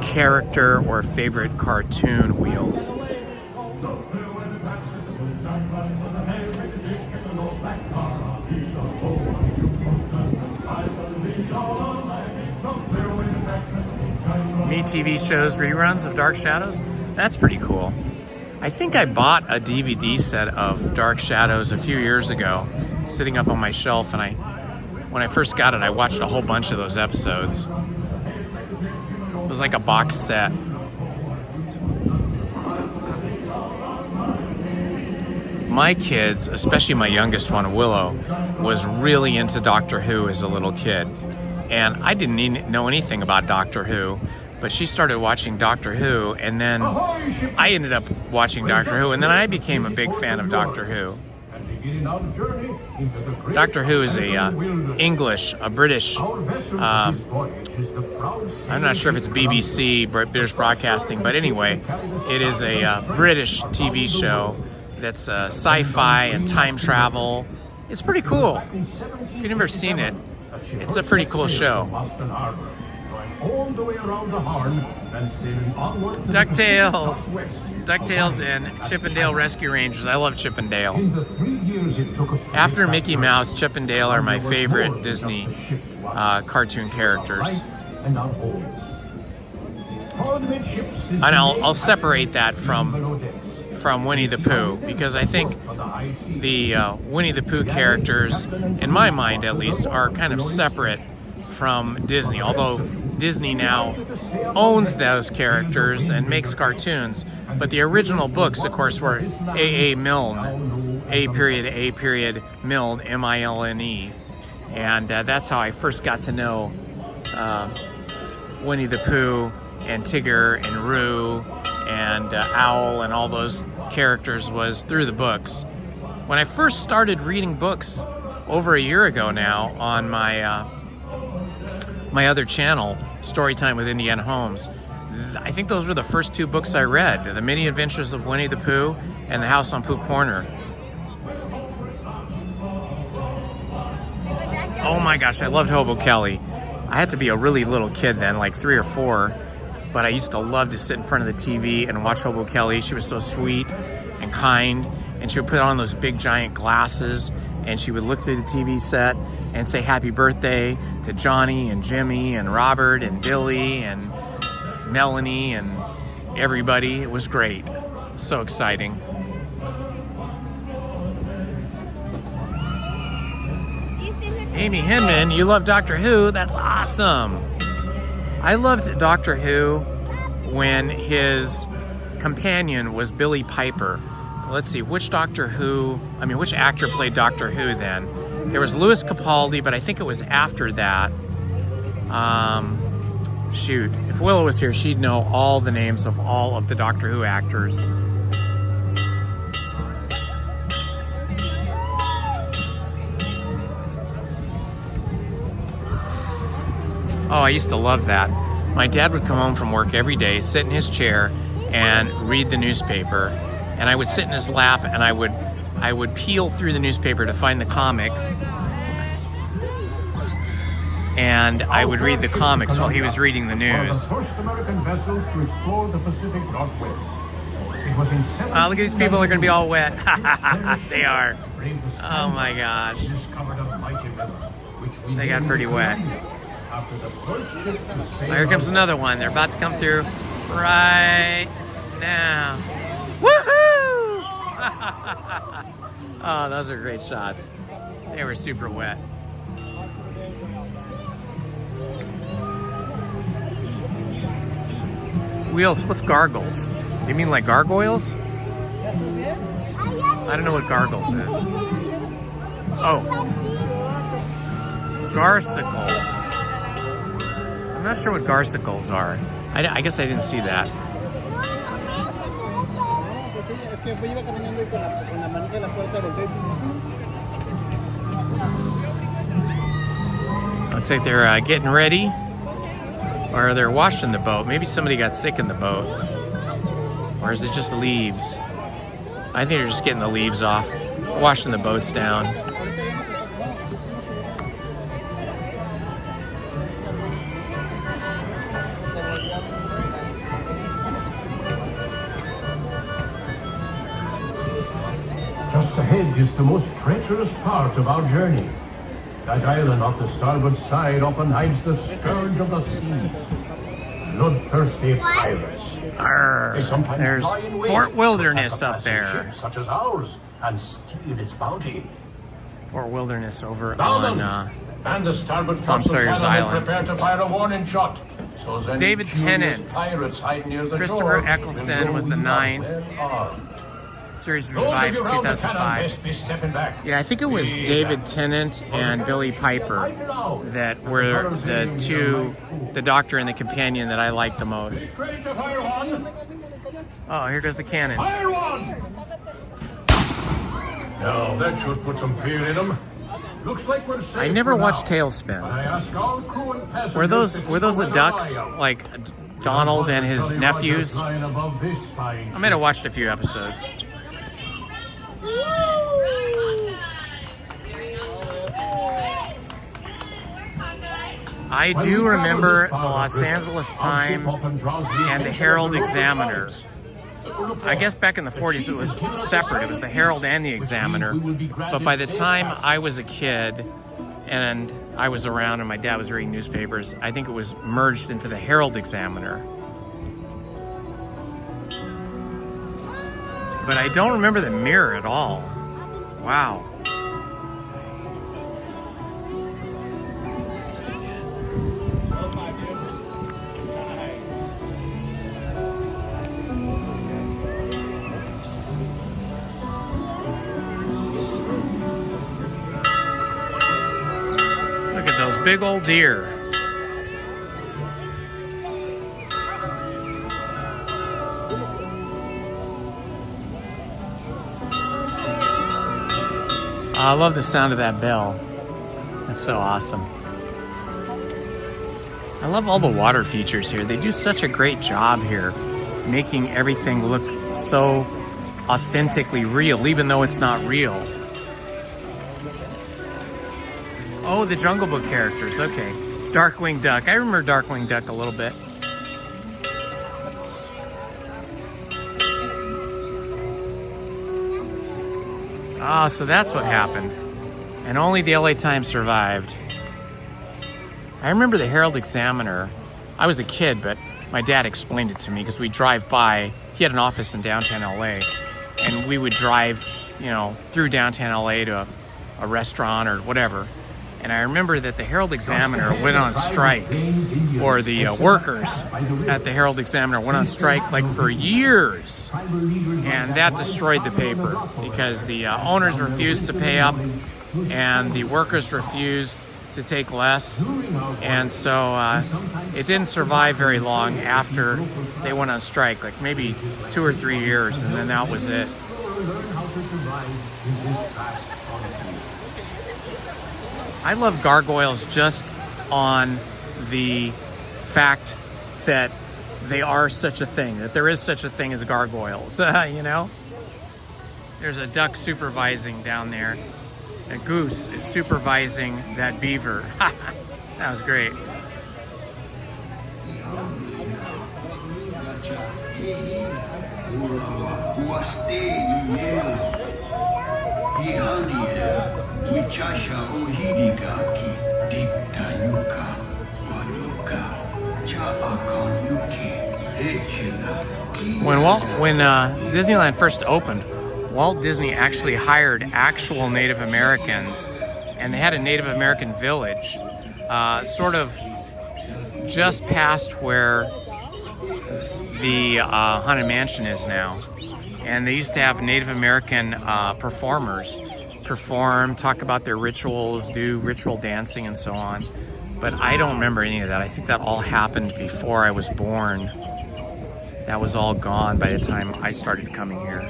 character, or favorite cartoon, Wheels? Me TV shows reruns of Dark Shadows? That's pretty cool. I think I bought a DVD set of Dark Shadows a few years ago, sitting up on my shelf, and when I first got it, I watched a whole bunch of those episodes. It was like a box set. My kids, especially my youngest one, Willow, was really into Doctor Who as a little kid. And I didn't even know anything about Doctor Who, but she started watching Doctor Who, and then I ended up watching Doctor Who, and then I became a big fan of Doctor Who. Doctor Who is a British, I'm not sure if it's BBC, British Broadcasting, but anyway, it is a British TV show that's sci-fi and time travel. It's pretty cool. If you've never seen it, it's a pretty cool show. DuckTales. DuckTales and Chippendale Rescue Rangers. I love Chippendale. After Mickey Mouse, Chippendale are my favorite Disney cartoon characters. And I'll separate that from Winnie the Pooh, because I think the Winnie the Pooh characters, in my mind at least, are kind of separate from Disney, although Disney now owns those characters and makes cartoons. But the original books, of course, were A.A. Milne, A. Milne, M-I-L-N-E. And that's how I first got to know Winnie the Pooh and Tigger and Roo and Owl and all those characters, was through the books. When I first started reading books over a year ago now on my my other channel, Storytime with Indiana Holmes, I think those were the first two books I read, The Many Adventures of Winnie the Pooh and The House on Pooh Corner. Oh my gosh, I loved Hobo Kelly. I had to be a really little kid then, like 3 or 4, but I used to love to sit in front of the TV and watch Hobo Kelly. She was so sweet and kind, and she would put on those big giant glasses, and she would look through the TV set and say happy birthday to Johnny and Jimmy and Robert and Billy and Melanie and everybody. It was great. So exciting. Amy Hinman, you love Doctor Who? That's awesome. I loved Doctor Who when his companion was Billy Piper. let's see, which which actor played Doctor Who then? There was Louis Capaldi, but I think it was after that. Shoot, if Willow was here, she'd know all the names of all of the Doctor Who actors. Oh, I used to love that. My dad would come home from work every day, sit in his chair, and read the newspaper. And I would sit in his lap, and I would peel through the newspaper to find the comics. And I would read the comics while he was reading the news. One of the first American vessels to explore the Pacific Northwest. It was in Look at these people, they're going to be all wet. They are. Oh my gosh. They got pretty wet. Here comes another one. They're about to come through right now. Woohoo! Oh, those are great shots. They were super wet. Wheels, what's gargles? You mean like gargoyles? I don't know what gargles is. Oh. Garsicles. I'm not sure what garsicles are. I guess I didn't see that. Looks like they're getting ready. Or they're washing the boat. Maybe somebody got sick in the boat. Or is it just leaves? I think they're just getting the leaves off. Washing the boats down. Just ahead is the most treacherous part of our journey. That island off the starboard side often hides the scourge of the seas. Bloodthirsty pirates. Arr, They sometimes there's lie in wait Fort to Wilderness attack a up there. passing ship such as ours and steal its bounty. Fort Wilderness over Now on then, and the starboard Tom fronts of Sawyer's cannon Island. prepare to fire a warning shot. So then David curious Tennant. pirates hide near the Christopher shore Eccleston will was the know we are 9th. well armed. Series Those revived of in you around the cannon 2005. best be stepping back. Yeah, I think it was David Tennant and Billy Piper that were the two, the Doctor and the Companion that I liked the most. Ready to fire one? Oh, here goes the cannon. Fire one! Now that should put some fear in them. Looks like we're safe. I never for watched now. Tailspin. But I ask all crew and passengers Were those to keep the weather ducks, eye out. like Donald and his Jolly Roger nephews? flying above this fine I might have watched a few episodes. I do remember the Los Angeles Times and the Herald Examiner. I guess back in the 40s it was separate. It was the Herald and the Examiner. But by the time I was a kid and I was around and my dad was reading newspapers, I think it was merged into the Herald Examiner. But I don't remember the mirror at all. Wow. Look at those big old deer. I love the sound of that bell. That's so awesome. I love all the water features here. They do such a great job here, making everything look so authentically real, even though it's not real. Oh, the Jungle Book characters, okay. Darkwing Duck, I remember Darkwing Duck a little bit. Ah, so that's what happened. And only the LA Times survived. I remember the Herald Examiner. I was a kid, but my dad explained it to me because we drive by. He had an office in downtown LA, and we would drive, you know, through downtown LA to a restaurant or whatever. And I remember that the Herald Examiner went on strike, or the workers at the Herald Examiner went on strike like for years. And that destroyed the paper because the owners refused to pay up and the workers refused to take less. And so it didn't survive very long after they went on strike, like maybe 2 or 3 years, and then that was it. I love gargoyles just on the fact that they are such a thing, that there is such a thing as gargoyles, you know? There's a duck supervising down there. A goose is supervising that beaver. That was great. When Disneyland first opened, Walt Disney actually hired actual Native Americans, and they had a Native American village sort of just past where the Haunted Mansion is now. And they used to have Native American performers perform, talk about their rituals, do ritual dancing and so on. But I don't remember any of that. I think that all happened before I was born. That was all gone by the time I started coming here.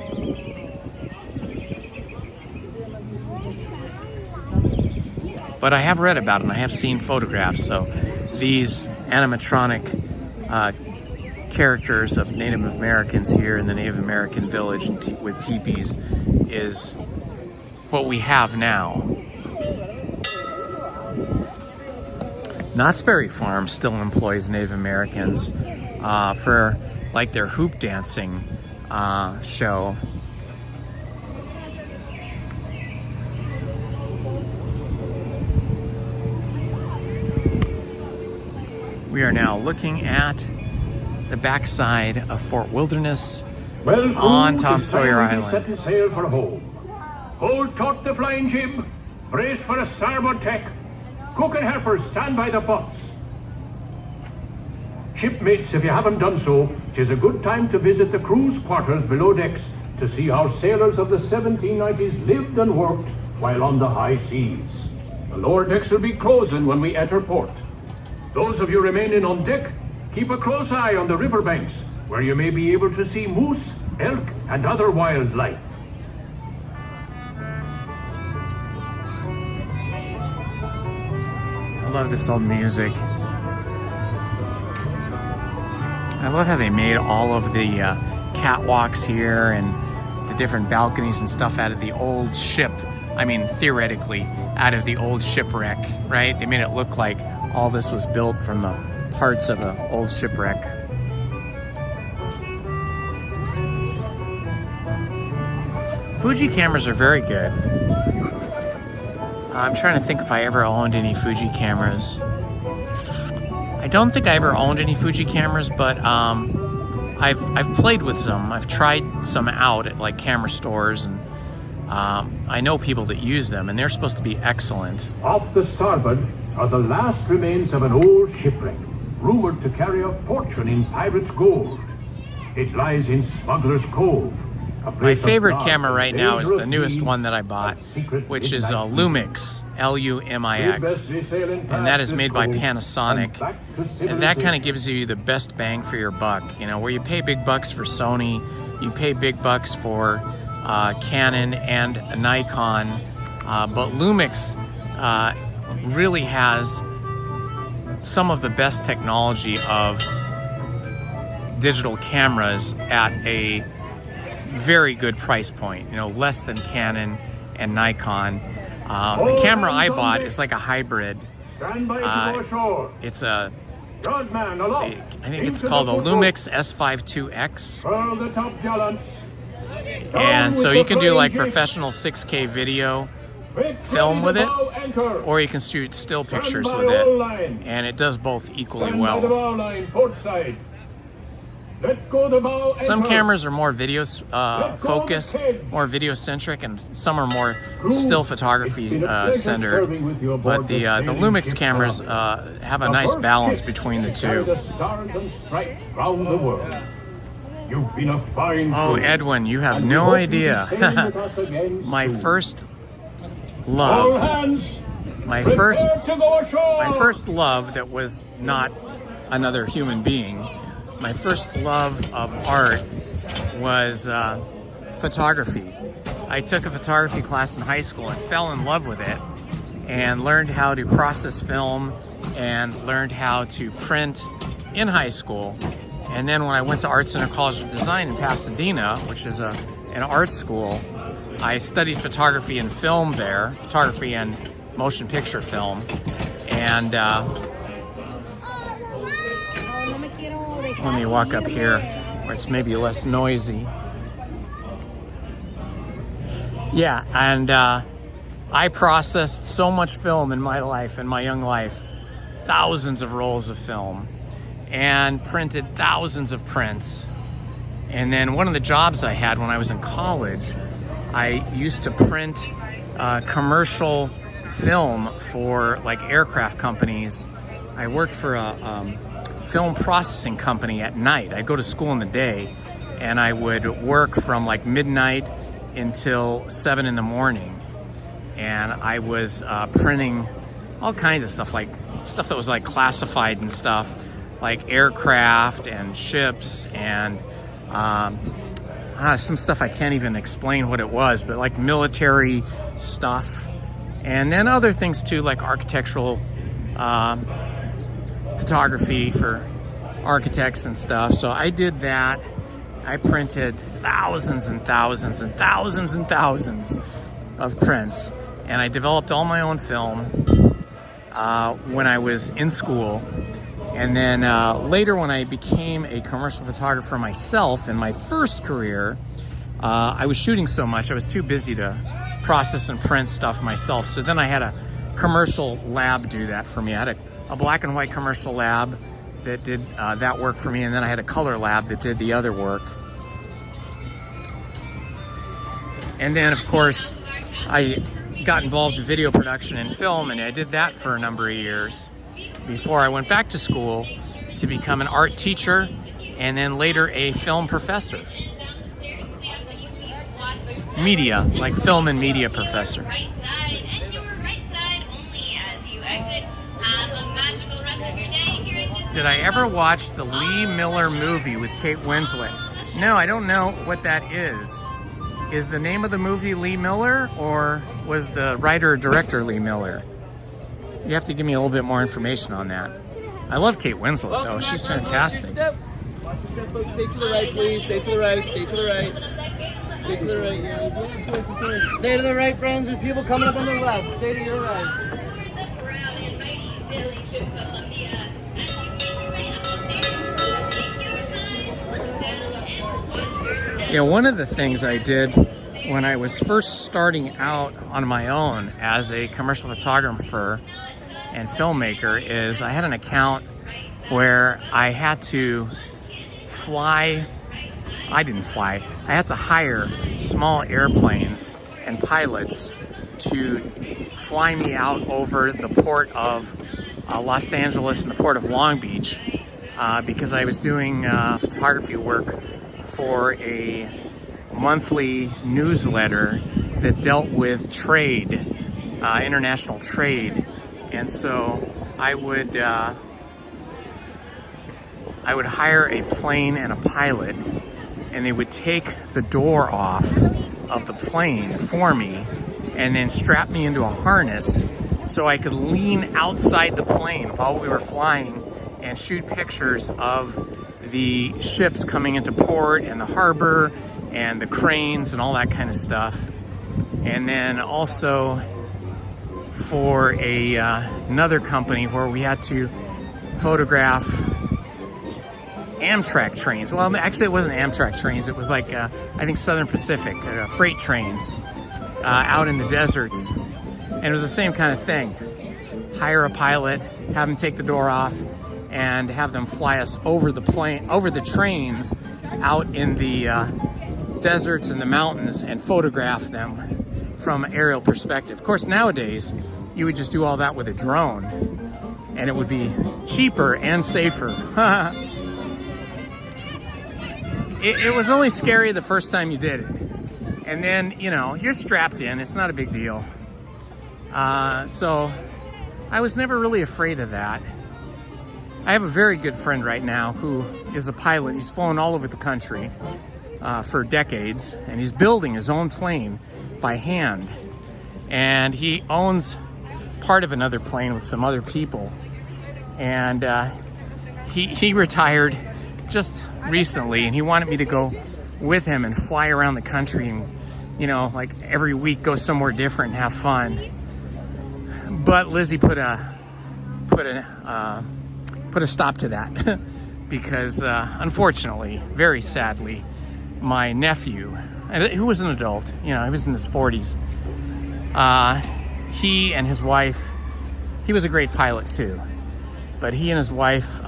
But I have read about it and I have seen photographs. So these animatronic characters of Native Americans here in the Native American village with teepees is what we have now. Knott's Berry Farm still employs Native Americans for like their hoop dancing show. We are now looking at the backside of Fort Wilderness on Tom Sawyer Island. Set to sail for home. Hold taut the flying jib. Brace for a starboard tack. Cook and helpers stand by the pots. Shipmates, if you haven't done so, 'tis a good time to visit the crew's quarters below decks to see how sailors of the 1790s lived and worked while on the high seas. The lower decks will be closing when we enter port. Those of you remaining on deck, keep a close eye on the riverbanks, where you may be able to see moose, elk, and other wildlife. I love this old music. I love how they made all of the catwalks here and the different balconies and stuff out of the old ship. I mean, theoretically, out of the old shipwreck, right? They made it look like all this was built from the parts of an old shipwreck. Fuji cameras are very good. I'm trying to think if I ever owned any Fuji cameras. I don't think I ever owned any Fuji cameras, but I've played with some. I've tried some out at like camera stores, and I know people that use them, and they're supposed to be excellent. Off the starboard are the last remains of an old shipwreck, rumored to carry a fortune in pirates' gold. It lies in Smuggler's Cove. My favorite camera right now is the newest one that I bought, which is a Lumix, L-U-M-I-X, and that is made by Panasonic. And that kind of gives you the best bang for your buck. You know, where you pay big bucks for Sony, you pay big bucks for Canon and Nikon, but Lumix really has some of the best technology of digital cameras at a very good price point, you know, less than Canon and Nikon. The camera I bought is like a hybrid. It's a, let's see, I think it's called a Lumix S52X. And so you can do like professional 6K video film with it, or you can shoot still pictures with it, and it does both equally well. Let go the bow. Some cameras are more video focused, more video centric, and some are more still photography centered. But the Lumix cameras have a nice balance between the two. The stars and stripes round the world. You've been a fine Oh, crew, Edwin, you have and we no hope to be idea. sailing with us again My soon. first All love, hands, my prepare first to go ashore. My first love that was not another human being, my first love of art was photography. I took a photography class in high school and fell in love with it and learned how to process film and learned how to print in high school. And then when I went to Art Center College of Design in Pasadena, which is an art school, I studied photography and film there, photography and motion picture film. And let me walk up here where it's maybe less noisy. Yeah, and I processed so much film in my life, in my young life, thousands of rolls of film, and printed thousands of prints. And then one of the jobs I had when I was in college, I used to print commercial film for like aircraft companies. I worked for a film processing company at night. I'd go to school in the day and I would work from like midnight until 7 in the morning. And I was printing all kinds of stuff, like stuff that was like classified and stuff, like aircraft and ships and some stuff I can't even explain what it was, but like military stuff. And then other things too, like architectural photography for architects and stuff. So I did that. I printed thousands and thousands and thousands and thousands of prints. And I developed all my own film when I was in school. And then later when I became a commercial photographer myself in my first career, I was shooting so much, I was too busy to process and print stuff myself. So then I had a commercial lab do that for me. I had a black and white commercial lab that did that work for me, and then I had a color lab that did the other work. And then of course I got involved in video production and film, and I did that for a number of years before I went back to school to become an art teacher and then later a film professor. Media, like film and media professor. Did I ever watch the Lee Miller movie with Kate Winslet? No, I don't know what that is. Is the name of the movie Lee Miller, or was the writer or director Lee Miller? You have to give me a little bit more information on that. I love Kate Winslet though, she's fantastic. Watch your step, folks. Stay to the right, please. Stay to the right, stay to the right. Stay to the right, yeah. Stay to the right, friends. There's people coming up on the left. Stay to your right. Yeah, one of the things I did when I was first starting out on my own as a commercial photographer and filmmaker is I had an account where I had to fly. I didn't fly. I had to hire small airplanes and pilots to fly me out over the port of Los Angeles and the port of Long Beach because I was doing photography work for a monthly newsletter that dealt with trade, international trade. And so I would hire a plane and a pilot, and they would take the door off of the plane for me and then strap me into a harness so I could lean outside the plane while we were flying and shoot pictures of the ships coming into port and the harbor and the cranes and all that kind of stuff. And then also for another company where we had to photograph Amtrak trains. Well, actually it wasn't Amtrak trains. It was like, I think Southern Pacific, freight trains out in the deserts. And it was the same kind of thing. Hire a pilot, have him take the door off, and have them fly us over the trains out in the deserts and the mountains and photograph them from aerial perspective. Of course, nowadays, you would just do all that with a drone, and it would be cheaper and safer. It was only scary the first time you did it. And then, you know, you're strapped in. It's not a big deal. So I was never really afraid of that. I have a very good friend right now who is a pilot. He's flown all over the country for decades, and he's building his own plane by hand. And he owns part of another plane with some other people. And he retired just recently, and he wanted me to go with him and fly around the country and, you know, like every week go somewhere different and have fun. But Lizzie put a stop to that because unfortunately, very sadly, my nephew, who was an adult, you know, he was in his 40s, he and his wife, he was a great pilot too, but he and his wife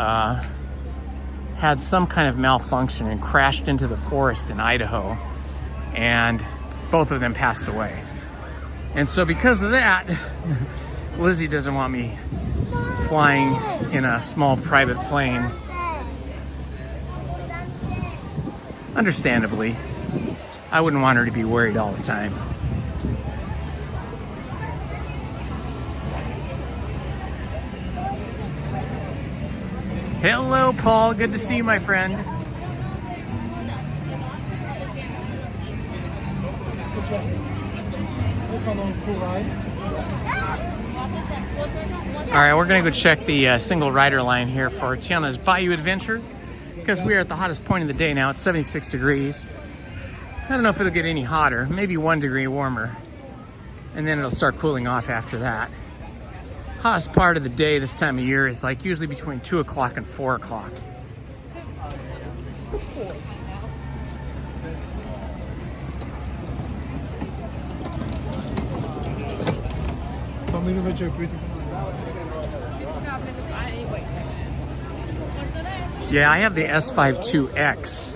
had some kind of malfunction and crashed into the forest in Idaho, and both of them passed away. And so because of that, Lizzie doesn't want me flying in a small private plane. Understandably, I wouldn't want her to be worried all the time. Hello, Paul. Good to see you, my friend. All right, we're gonna go check the single rider line here for Tiana's Bayou adventure because we are at the hottest point of the day now. It's 76 degrees. I don't know if it'll get any hotter, maybe 1 degree warmer, and then it'll start cooling off after that. Hottest part of the day this time of year is like usually between 2 o'clock and 4 o'clock. Yeah, I have the S52X,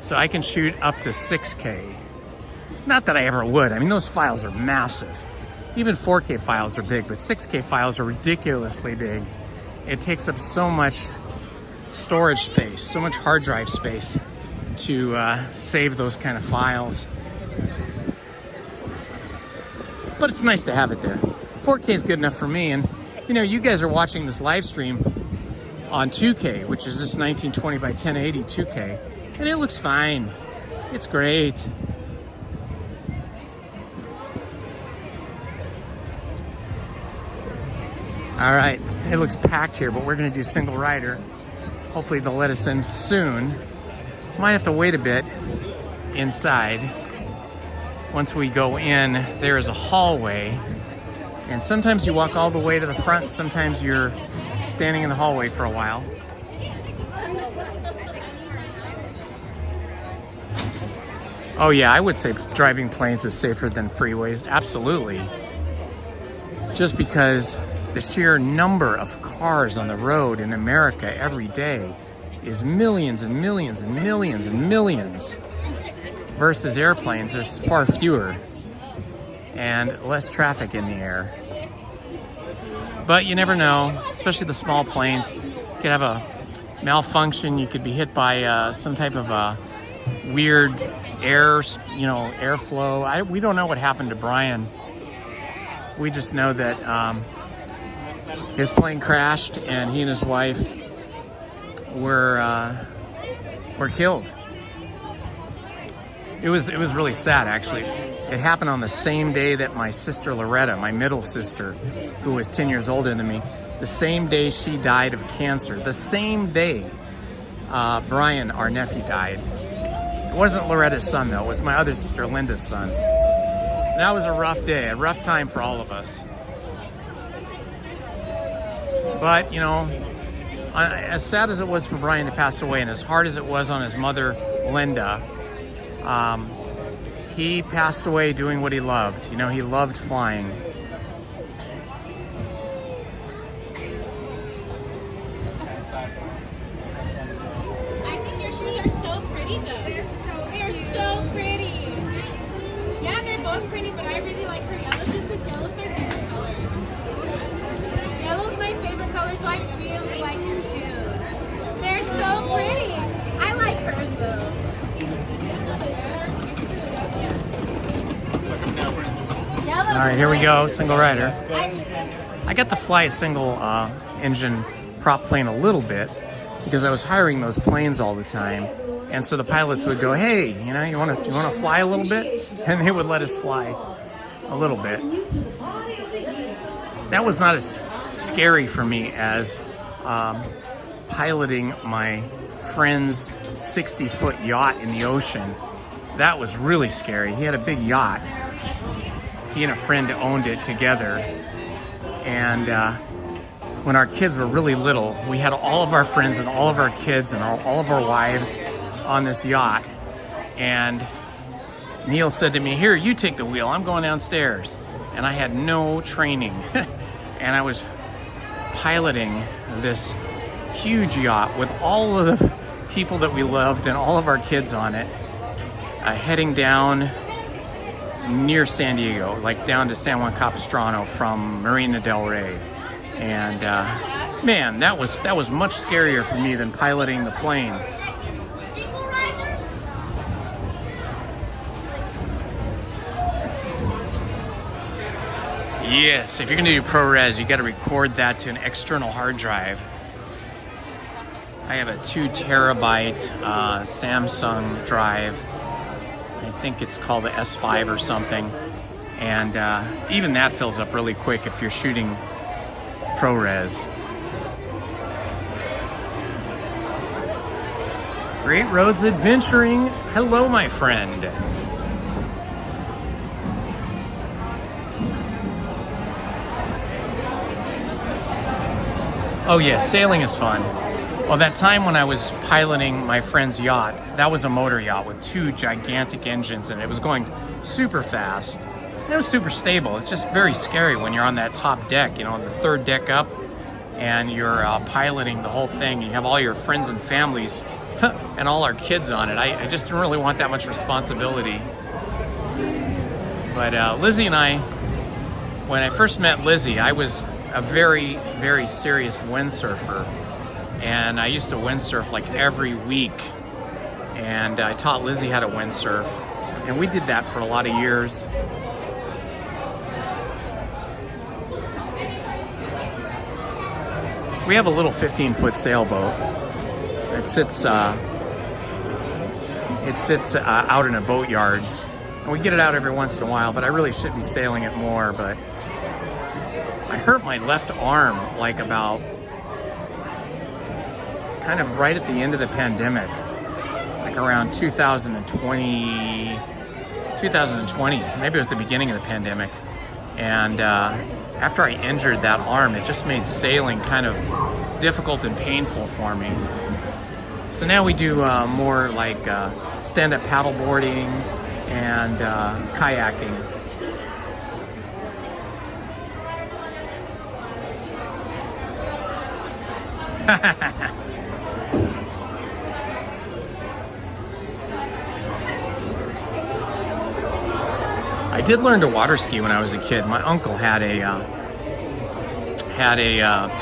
so I can shoot up to 6K. Not that I ever would. I mean, those files are massive. Even 4K files are big, but 6K files are ridiculously big. It takes up so much storage space, so much hard drive space to save those kind of files. But it's nice to have it there. 4K is good enough for me, and you know, you guys are watching this live stream on 2K, which is this 1920 by 1080 2K, and it looks fine. It's great. All right, it looks packed here, but we're gonna do single rider. Hopefully they'll let us in soon. Might have to wait a bit inside. Once we go in, there is a hallway, and sometimes you walk all the way to the front, sometimes you're standing in the hallway for a while. Oh yeah, I would say driving planes is safer than freeways, absolutely. Just because the sheer number of cars on the road in America every day is millions and millions and millions and millions. Versus airplanes, there's far fewer and less traffic in the air. But you never know, especially the small planes. You could have a malfunction, you could be hit by some type of a weird airflow. We don't know what happened to Brian. We just know that his plane crashed and he and his wife were killed. It was really sad, actually. It happened on the same day that my sister Loretta, my middle sister, who was 10 years older than me, the same day she died of cancer. The same day Brian, our nephew, died. It wasn't Loretta's son, though. It was my other sister, Linda's son. That was a rough day, a rough time for all of us. But, you know, as sad as it was for Brian to pass away and as hard as it was on his mother, Linda, he passed away doing what he loved. You know, he loved flying. so I really like your shoes. They're so pretty. I like hers though. All right, here we go, single rider. I got to fly a single engine prop plane a little bit because I was hiring those planes all the time. And so the pilots would go, hey, you want to fly a little bit? And they would let us fly a little bit. That was not as scary for me as piloting my friend's 60-foot yacht in the ocean. That was really scary. He had a big yacht. He and a friend owned it together. And when our kids were really little, we had all of our friends and all of our kids and all of our wives on this yacht. And Neil said to me, here, you take the wheel. I'm going downstairs. And I had no training. And I was piloting this huge yacht with all of the people that we loved and all of our kids on it, heading down near San Diego, like down to San Juan Capistrano from Marina del Rey. And man, that was much scarier for me than piloting the plane. Yes, if you're gonna do ProRes, you gotta record that to an external hard drive. I have a 2 terabyte Samsung drive. I think it's called the S5 or something. And even that fills up really quick if you're shooting ProRes. Great Roads Adventuring. Hello, my friend. Oh yeah, sailing is fun. Well, that time when I was piloting my friend's yacht, that was a motor yacht with 2 gigantic engines and it was going super fast. It was super stable. It's just very scary when you're on that top deck, the 3rd deck up, and you're piloting the whole thing. You have all your friends and families and all our kids on it. I just didn't really want that much responsibility. But Lizzie and I, when I first met Lizzie, I was a very, very serious windsurfer. And I used to windsurf like every week. And I taught Lizzie how to windsurf. And we did that for a lot of years. We have a little 15-foot sailboat. It sits out in a boatyard. And we get it out every once in a while, but I really should be sailing it more. But I hurt my left arm like about kind of right at the end of the pandemic, like around 2020, maybe it was the beginning of the pandemic. And after I injured that arm, it just made sailing kind of difficult and painful for me. So now we do more like stand-up paddleboarding and kayaking. I did learn to water ski when I was a kid. My uncle had a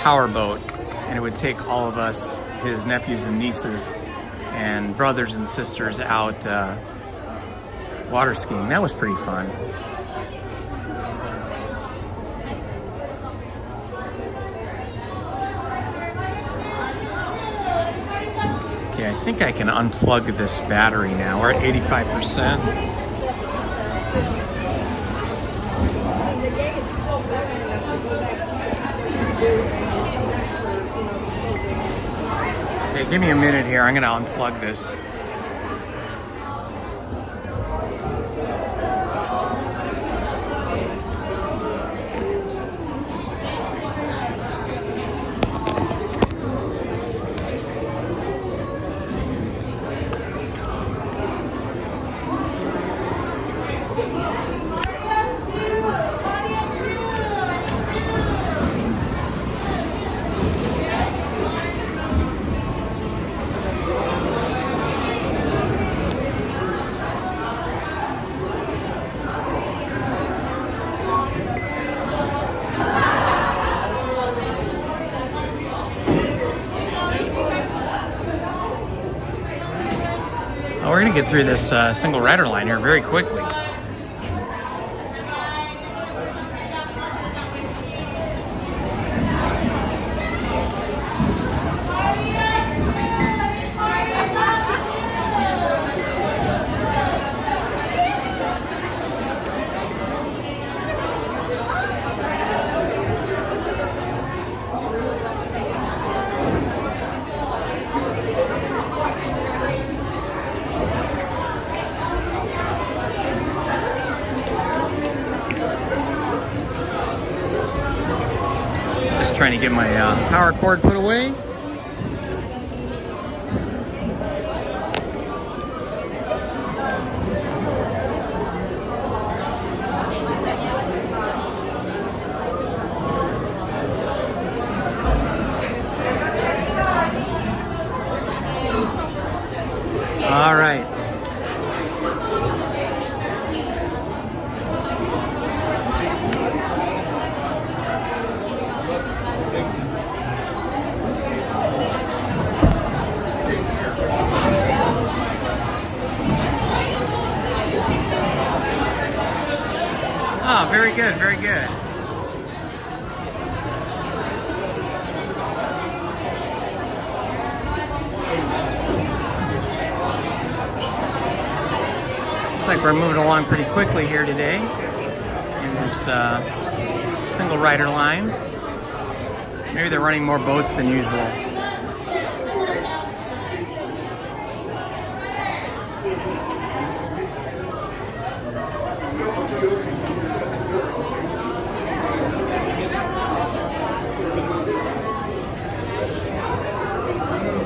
power boat, and it would take all of us, his nephews and nieces, and brothers and sisters out water skiing. That was pretty fun. Okay, I think I can unplug this battery now. We're at 85%. Okay, give me a minute here. I'm going to unplug this. Oh, we're gonna get through this single rider line here very quickly. Trying to get my power cord put away. All right. Oh, very good, very good. Looks like we're moving along pretty quickly here today in this single rider line. Maybe they're running more boats than usual.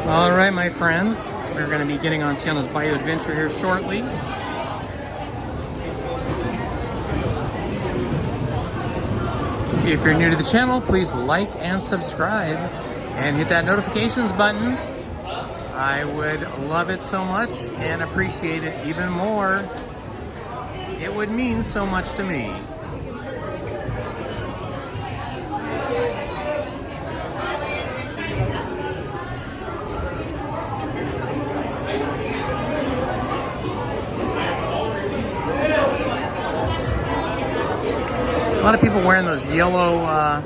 All right, my friends, we're going to be getting on Tiana's Bayou Adventure here shortly. If you're new to the channel, please like and subscribe and hit that notifications button. I would love it so much and appreciate it even more. It would mean so much to me. A lot of people wearing those yellow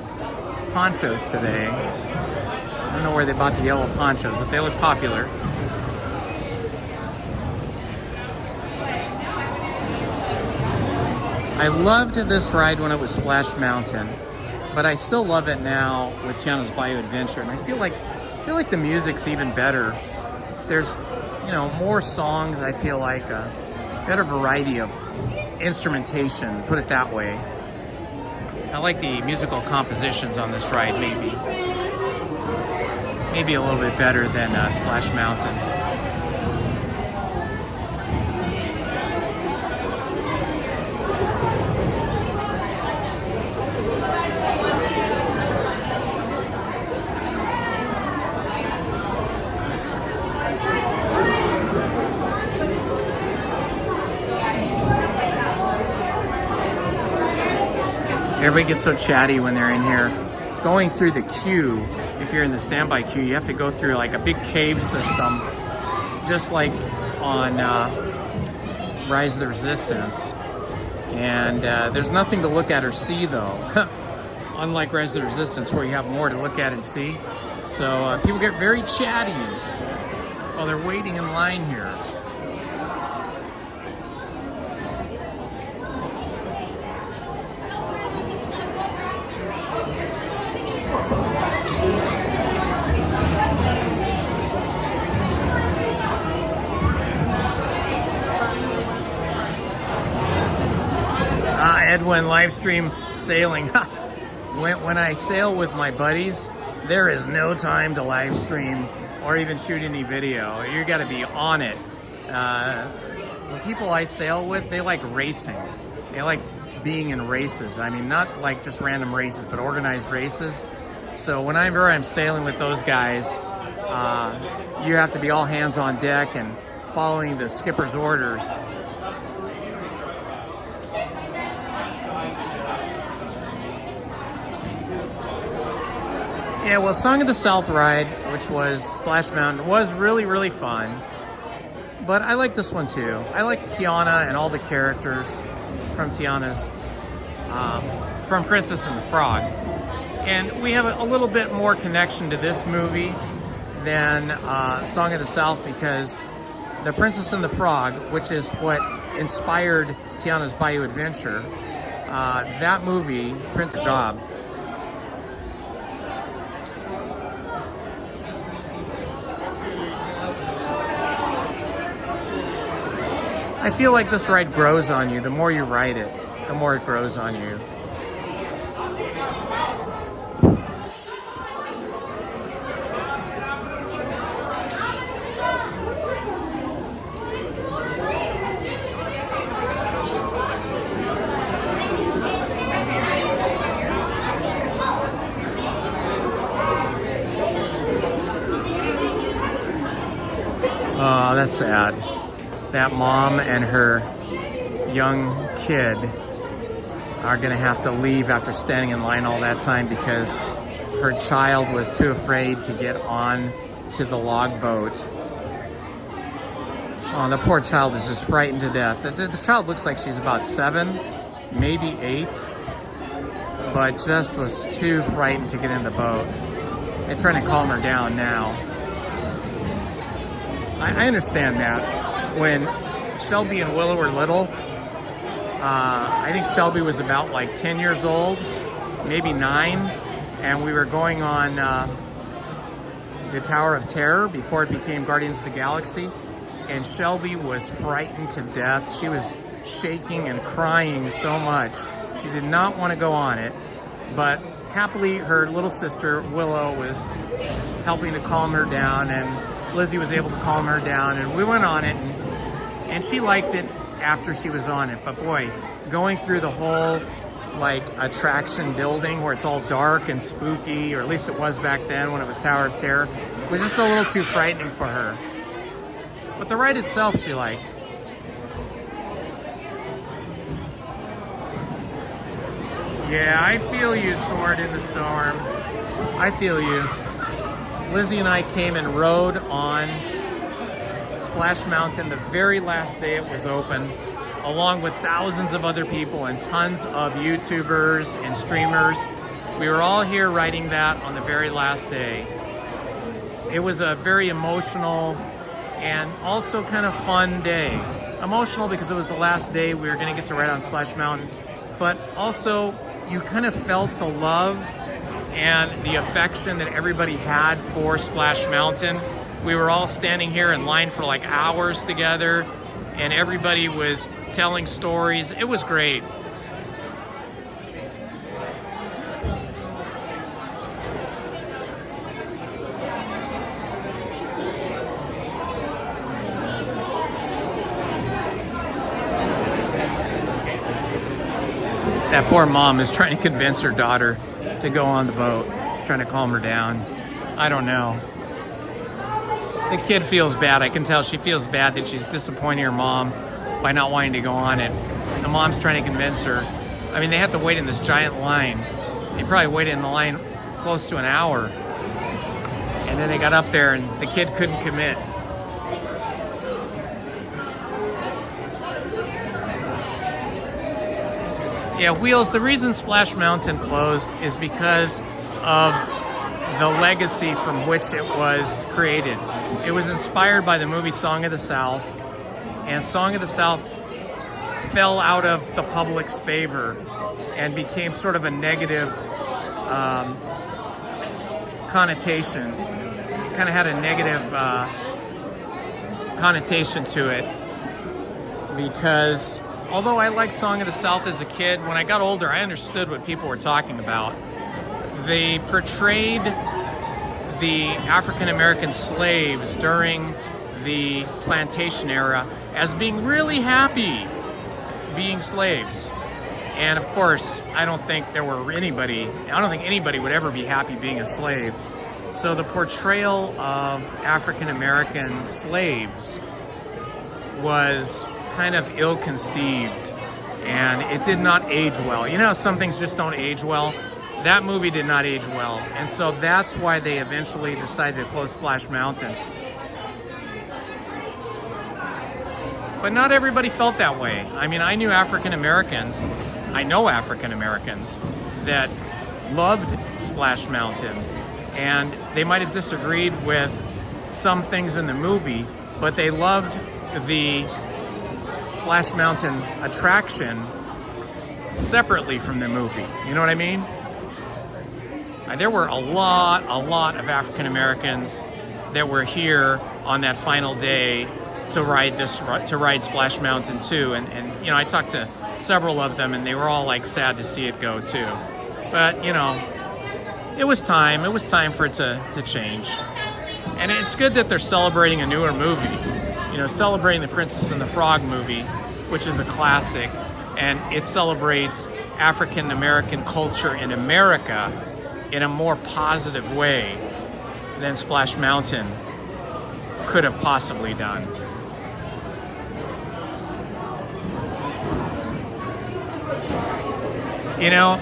ponchos today. I don't know where they bought the yellow ponchos, but they look popular. I loved this ride when it was Splash Mountain, but I still love it now with Tiana's Bayou Adventure, and I feel like the music's even better. There's, you know, more songs. I feel like a better variety of instrumentation, put it that way. I like the musical compositions on this ride, maybe a little bit better than Splash Mountain. Everybody gets so chatty when they're in here. Going through the queue, if you're in the standby queue, you have to go through like a big cave system, just like on Rise of the Resistance. And there's nothing to look at or see though, unlike Rise of the Resistance where you have more to look at and see. So people get very chatty while they're waiting in line here. Edwin live stream sailing. When I sail with my buddies, there is no time to live stream or even shoot any video. You got to be on it. The people I sail with, they like racing. They like being in races. I mean, not like just random races, but organized races. So whenever I'm sailing with those guys, you have to be all hands on deck and following the skipper's orders. Yeah, well, Song of the South ride, which was Splash Mountain, was really, really fun. But I like this one too. I like Tiana and all the characters from Tiana's, from Princess and the Frog. And we have a little bit more connection to this movie than Song of the South, because The Princess and the Frog, which is what inspired Tiana's Bayou Adventure, that movie, Prince's Job. I feel like this ride grows on you. The more you ride it, the more it grows on you. Oh, that's sad. That mom and her young kid are gonna have to leave after standing in line all that time because her child was too afraid to get on to the log boat. Oh, the poor child is just frightened to death. The child looks like she's about 7, maybe 8, but just was too frightened to get in the boat. They're trying to calm her down now. I understand that. When Shelby and Willow were little, I think Shelby was about like 10 years old, maybe 9, and we were going on the Tower of Terror before it became Guardians of the Galaxy, and Shelby was frightened to death. She was shaking and crying so much. She did not want to go on it, but happily her little sister Willow was helping to calm her down, and Lizzie was able to calm her down, and we went on it, and she liked it after she was on it. But boy, going through the whole like attraction building where it's all dark and spooky, or at least it was back then when it was Tower of Terror, was just a little too frightening for her. But the ride itself she liked. Yeah, I feel you, Sword in the Storm. I feel you. Lizzie and I came and rode on Splash Mountain the very last day it was open, along with thousands of other people and tons of YouTubers and streamers. We were all here riding that on the very last day. It was a very emotional and also kind of fun day. Emotional because it was the last day we were going to get to ride on Splash Mountain, but also you kind of felt the love and the affection that everybody had for Splash Mountain. We were all standing here in line for like hours together, and everybody was telling stories. It was great. That poor mom is trying to convince her daughter to go on the boat. She's trying to calm her down. I don't know. The kid feels bad. I can tell she feels bad that she's disappointing her mom by not wanting to go on it. The mom's trying to convince her. I mean, they have to wait in this giant line. They probably waited in the line close to an hour. And then they got up there and the kid couldn't commit. Yeah, Wheels, the reason Splash Mountain closed is because of the legacy from which it was created. It was inspired by the movie Song of the South, and Song of the South fell out of the public's favor and became sort of a negative connotation. It kind of had a negative connotation to it because although I liked Song of the South as a kid, when I got older, I understood what people were talking about. They portrayed the African-American slaves during the plantation era as being really happy being slaves. And of course, I don't think anybody would ever be happy being a slave. So the portrayal of African-American slaves was kind of ill-conceived, and it did not age well. You know how some things just don't age well? That movie did not age well, and so that's why they eventually decided to close Splash Mountain. But not everybody felt that way. I mean, I know African Americans that loved Splash Mountain, and they might have disagreed with some things in the movie, but they loved the Splash Mountain attraction separately from the movie. You know what I mean? There were a lot of African Americans that were here on that final day to ride Splash Mountain too, and you know, I talked to several of them, and they were all like sad to see it go too. But you know, it was time for it to change, and it's good that they're celebrating a newer movie. You know, celebrating the Princess and the Frog movie, which is a classic, and it celebrates African American culture in America in a more positive way than Splash Mountain could have possibly done. You know,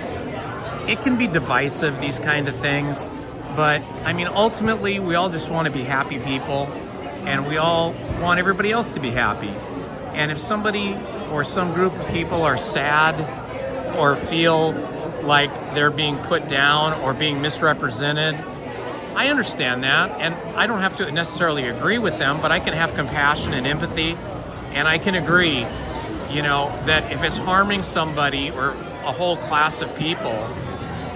it can be divisive, these kind of things, but I mean, ultimately, we all just want to be happy people, and we all want everybody else to be happy. And if somebody or some group of people are sad or feel like they're being put down or being misrepresented, I understand that, and I don't have to necessarily agree with them, but I can have compassion and empathy, and I can agree, you know, that if it's harming somebody or a whole class of people,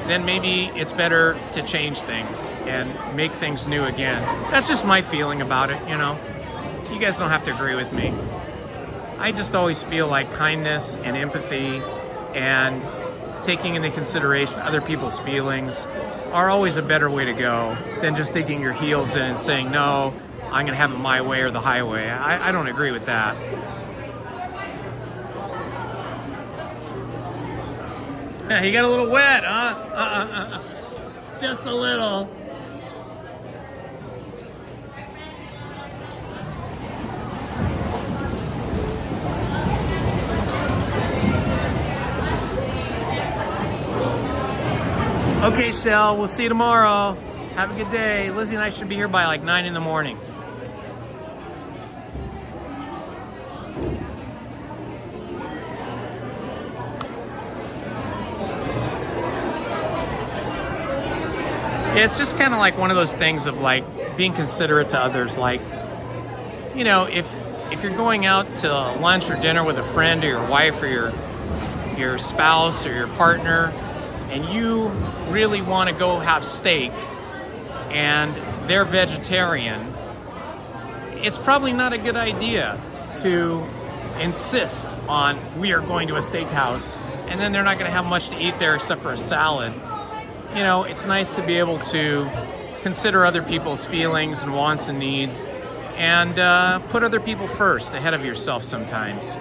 then maybe it's better to change things and make things new again. That's just my feeling about it, you know. You guys don't have to agree with me. I just always feel like kindness and empathy and taking into consideration other people's feelings are always a better way to go than just digging your heels in and saying, no, I'm gonna have it my way or the highway. I don't agree with that. He got a little wet, huh? Just a little. Okay, Shell, we'll see you tomorrow. Have a good day. Lizzie and I should be here by like 9 in the morning. It's just kind of like one of those things of like being considerate to others. Like, you know, if you're going out to lunch or dinner with a friend or your wife or your spouse or your partner, and you really want to go have steak and they're vegetarian, it's probably not a good idea to insist on we are going to a steakhouse and then they're not going to have much to eat there except for a salad. You know, it's nice to be able to consider other people's feelings and wants and needs and put other people first ahead of yourself sometimes.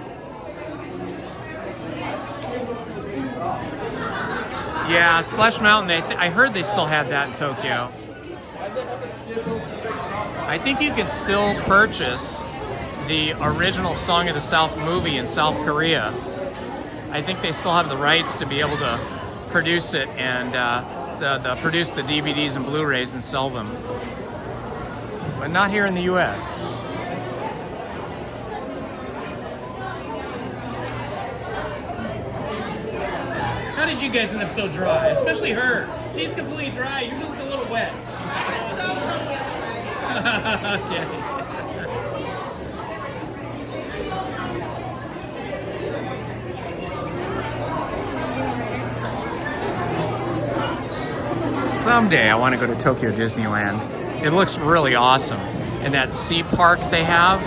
Yeah, Splash Mountain, I heard they still had that in Tokyo. I think you can still purchase the original Song of the South movie in South Korea. I think they still have the rights to be able to produce it and produce the DVDs and Blu-rays and sell them. But not here in the US. How did you guys end up so dry? Especially her. She's completely dry. You look a little wet. Okay. Someday I want to go to Tokyo Disneyland. It looks really awesome. And that sea park they have,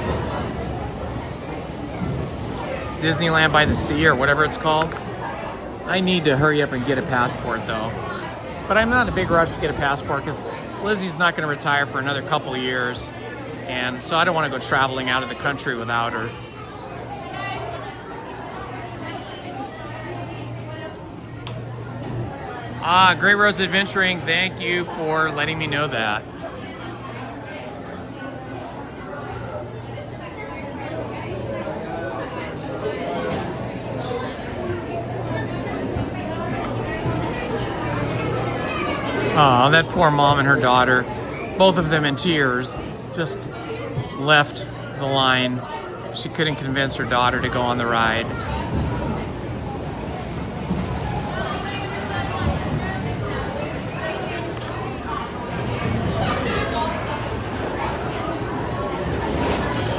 Disneyland by the Sea or whatever it's called. I need to hurry up and get a passport though. But I'm not in a big rush to get a passport because Lizzie's not going to retire for another couple of years. And so I don't want to go traveling out of the country without her. Great Roads Adventuring, thank you for letting me know that. Oh, that poor mom and her daughter, both of them in tears, just left the line She couldn't convince her daughter to go on the ride.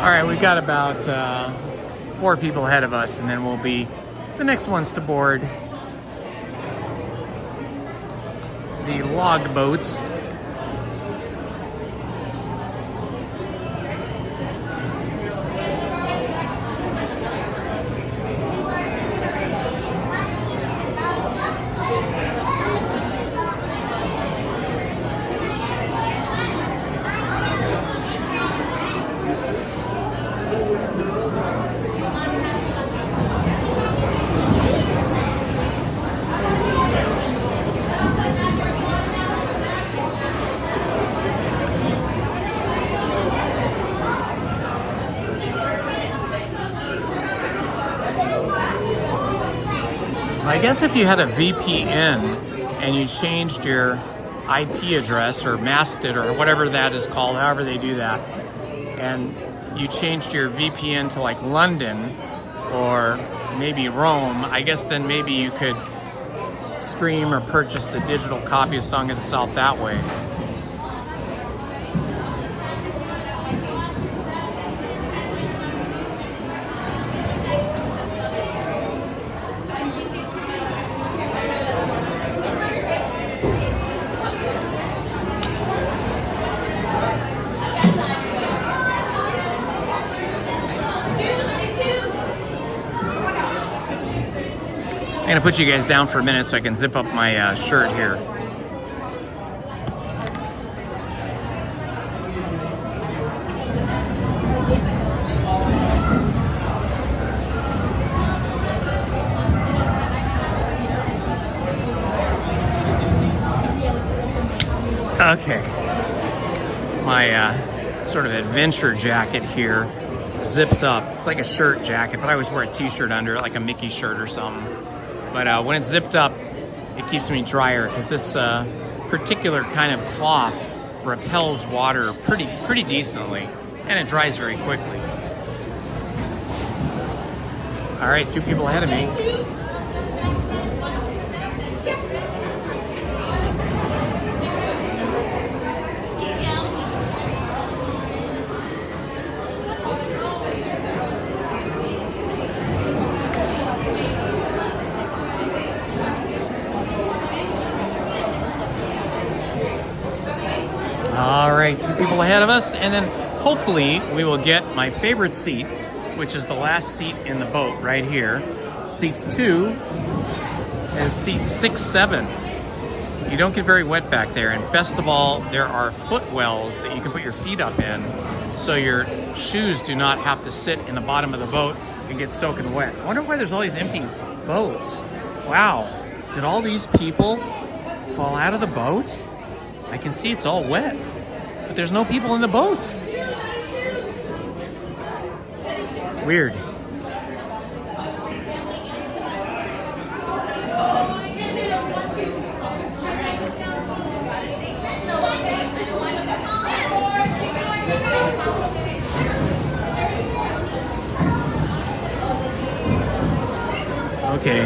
All right, we've got about 4 people ahead of us, and then we'll be the next ones to board the log boats. I guess if you had a VPN and you changed your IP address or masked it or whatever that is called, however they do that, and you changed your VPN to like London or maybe Rome, I guess then maybe you could stream or purchase the digital copy of Song of the South that way. I'm gonna put you guys down for a minute so I can zip up my shirt here. Okay. My sort of adventure jacket here zips up. It's like a shirt jacket, but I always wear a t-shirt under it, like a Mickey shirt or something. But when it's zipped up, it keeps me drier because this particular kind of cloth repels water pretty decently, and it dries very quickly. All right, 2 people ahead of me. All right, 2 people ahead of us, and then hopefully we will get my favorite seat, which is the last seat in the boat right here. Seats 2 and seats 6, 7. You don't get very wet back there, and best of all, there are footwells that you can put your feet up in, so your shoes do not have to sit in the bottom of the boat and get soaking wet. I wonder why there's all these empty boats. Wow, did all these people fall out of the boat? I can see it's all wet, but there's no people in the boats. Weird. Okay,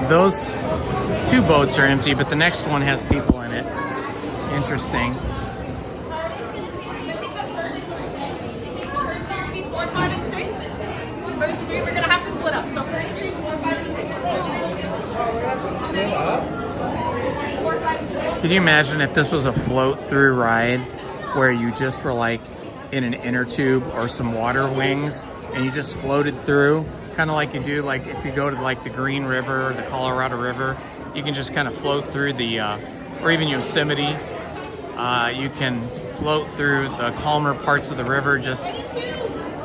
those 2 boats are empty, but the next one has people in it. Interesting. We're gonna have to split up. So first 3, 4, 5, and 6. Can you imagine if this was a float-through ride where you just were like in an inner tube or some water wings and you just floated through, kind of like you do like if you go to like the Green River or the Colorado River, you can just kind of float through the, or even Yosemite. You can float through the calmer parts of the river just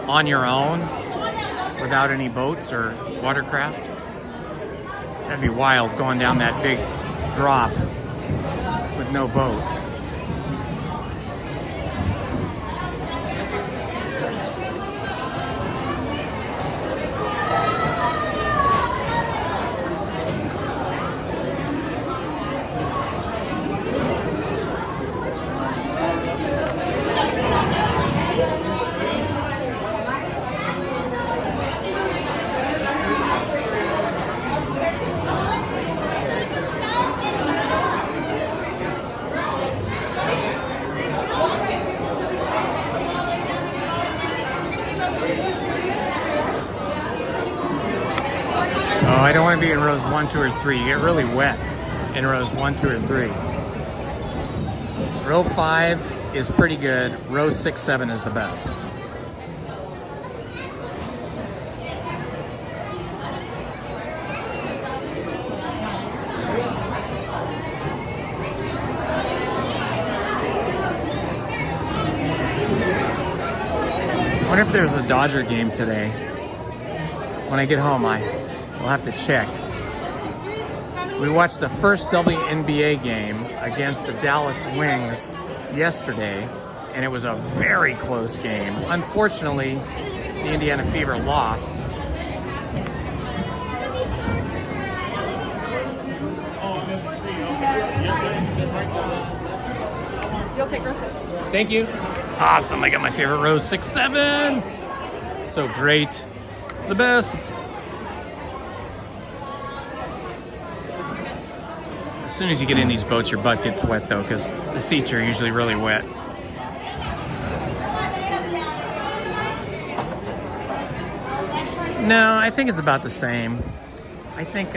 on your own without any boats or watercraft. That'd be wild, going down that big drop with no boat. I don't want to be in rows 1, 2, or 3. You get really wet in rows 1, 2, or 3. Row 5 is pretty good. Row 6, 7 is the best. I wonder if there's a Dodger game today. When I get home, I will have to check. We watched the first WNBA game against the Dallas Wings yesterday, and it was a very close game. Unfortunately, the Indiana Fever lost. You'll take row 6. Thank you. Awesome, I got my favorite row, 6, 7. So great. It's the best. As soon as you get in these boats, your butt gets wet though, because the seats are usually really wet. No, I think it's about the same. I think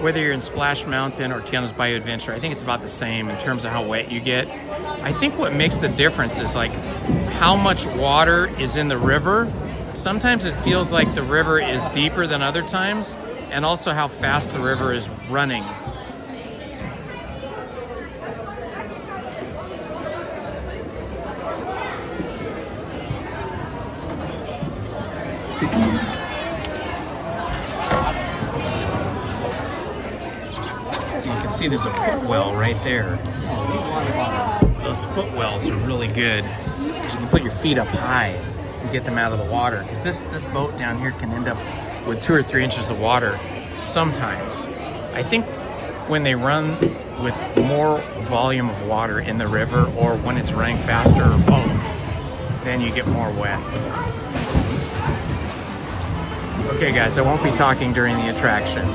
whether you're in Splash Mountain or Tiana's Bayou Adventure, I think it's about the same in terms of how wet you get. I think what makes the difference is like how much water is in the river. Sometimes it feels like the river is deeper than other times, and also how fast the river is running. See, there's a footwell right there. Those footwells are really good because you can put your feet up high and get them out of the water. Because this boat down here can end up with 2 or 3 inches of water sometimes. I think when they run with more volume of water in the river, or when it's running faster, or both, then you get more wet. Okay guys, I won't be talking during the attraction.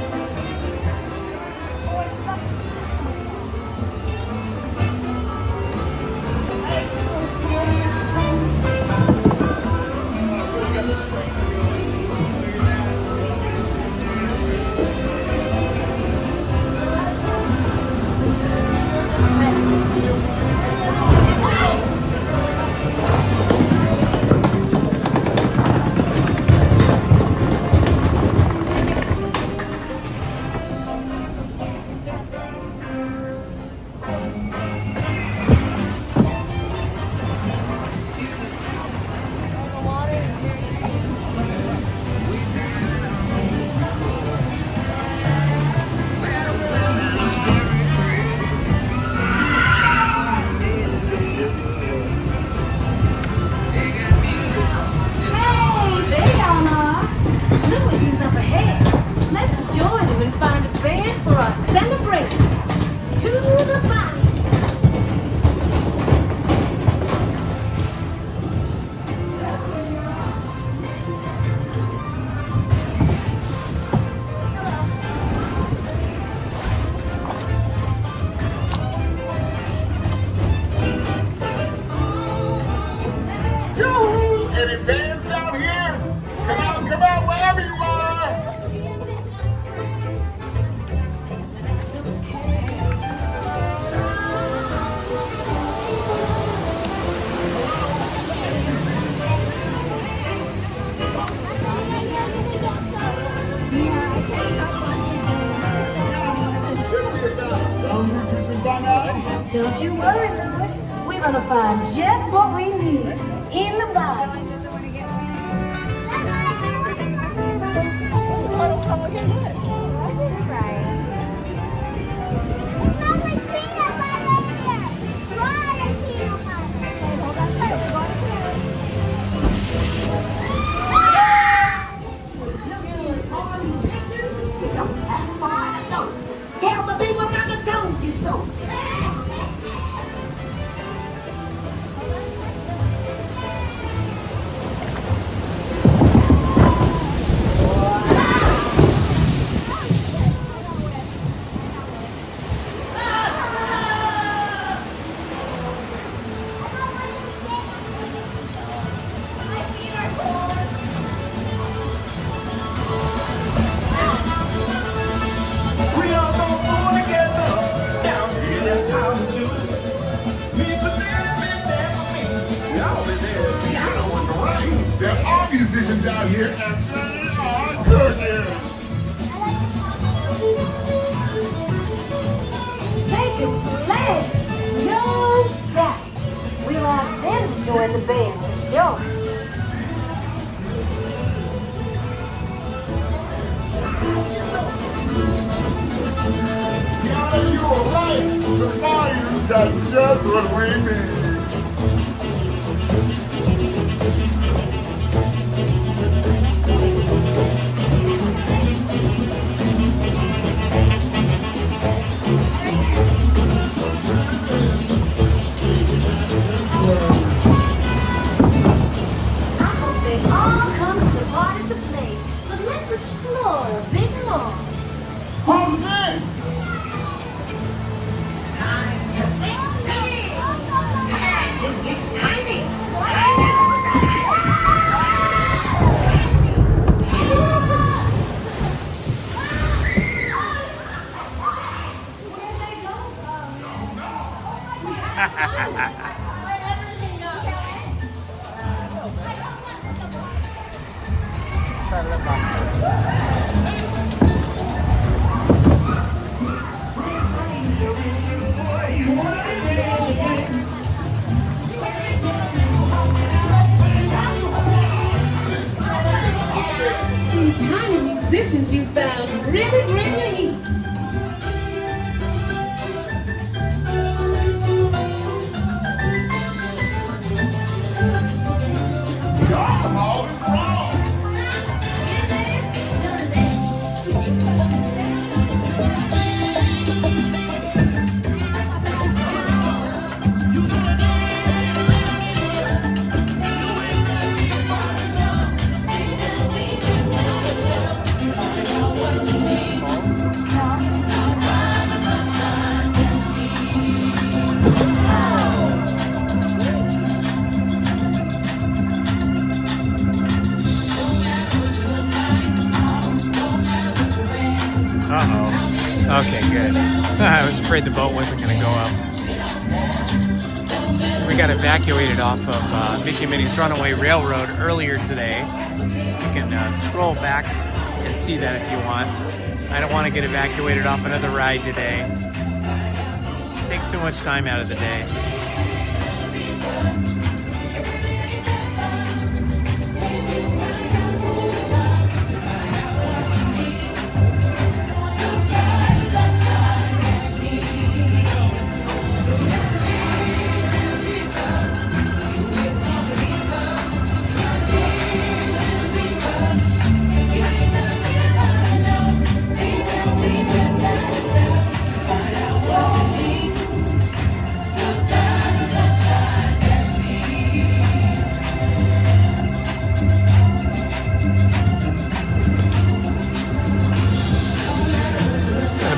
Don't you worry, Louis. We're gonna find just what we need in the Bayou. Tell the people I told you so. decorations out here absolutely are gorgeous. Make it play! No doubt. We'll ask them to join the band for sure. Tiana, you were right. The Bayou's got just what we need. Who's this? These tiny musicians you found really bring the heat. I'm always wrong. Uh-oh. Okay, good. I was afraid the boat wasn't going to go up. We got evacuated off of Mickey and Minnie's Runaway Railroad earlier today. You can scroll back and see that if you want. I don't want to get evacuated off another ride today. It takes too much time out of the day.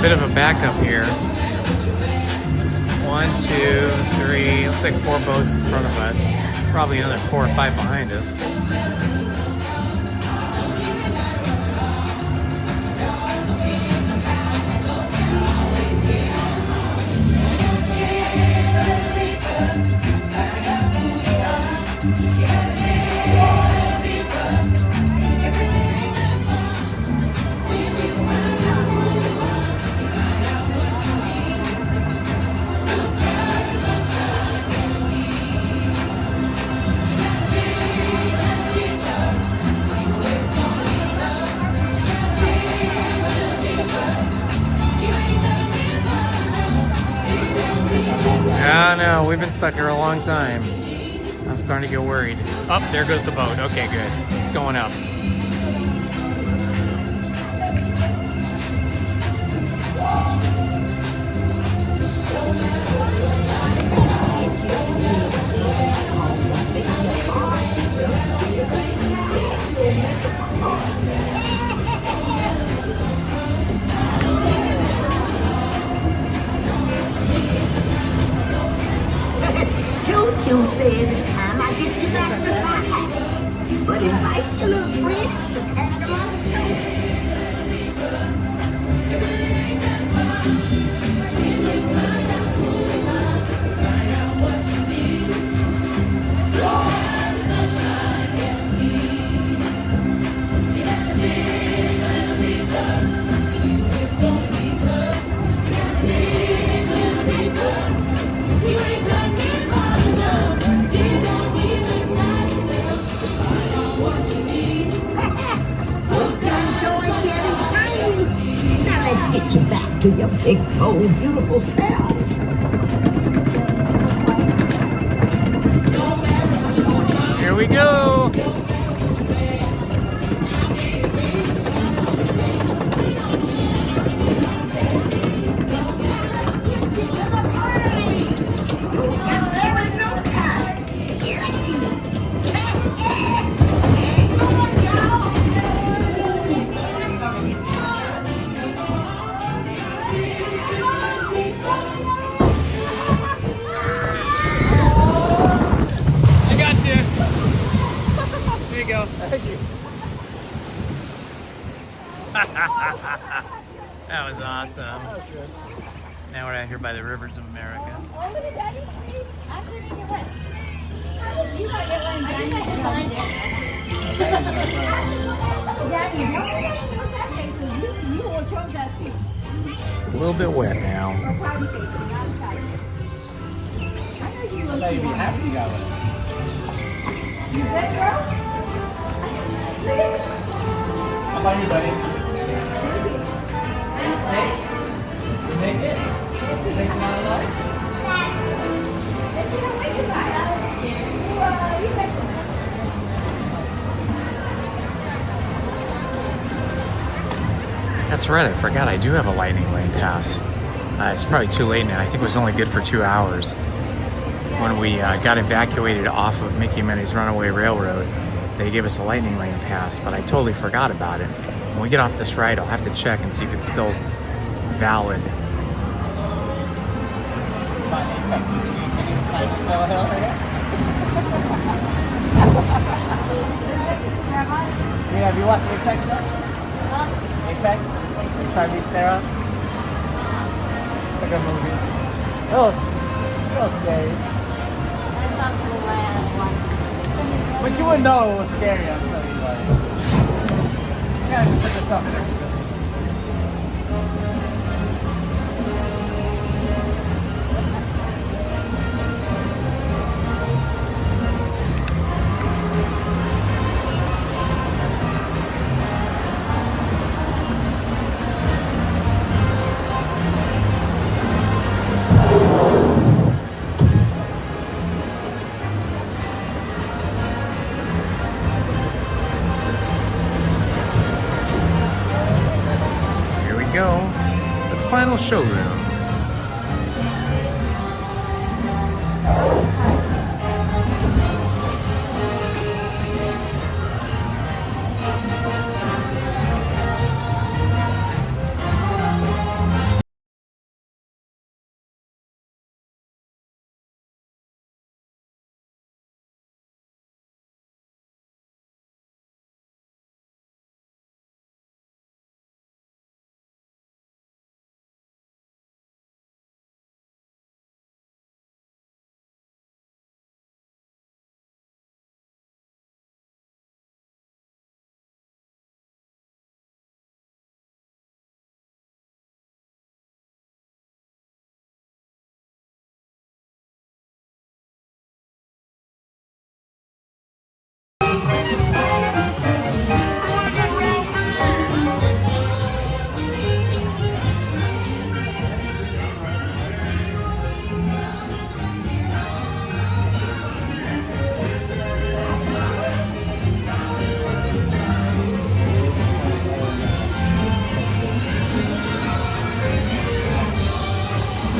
Bit of a backup here. 1, 2, 3, looks like 4 boats in front of us. Probably another 4 or 5 behind us. I know, we've been stuck here a long time. I'm starting to get worried. Oh, there goes the boat. Okay, good. It's going up. Choo-choo said every time I get you back to side. But invite your little friends to take them on the train. to your big, bold, beautiful self. Here we go. You'll get there in no time. Guaranteed. Hang on, y'all. It's gonna be fun. I got you. There you go. Thank you. That was awesome. Now we're out here by the rivers of America. A little bit wet now. You good, girl? How about you, buddy? You make it? You make it out alive? That's right, I forgot I do have a lightning lane pass. It's probably too late now. I think it was only good for 2 hours. When we got evacuated off of Mickey and Minnie's Runaway Railroad, they gave us a lightning lane pass, but I totally forgot about it. When we get off this ride, I'll have to check and see if it's still valid. Yeah, have you watched Apex yet? Apex? Charlize Theron? It's like a movie. It was scary. But you wouldn't know it was scary, I'm telling you why. You gotta put this up there. Final showroom.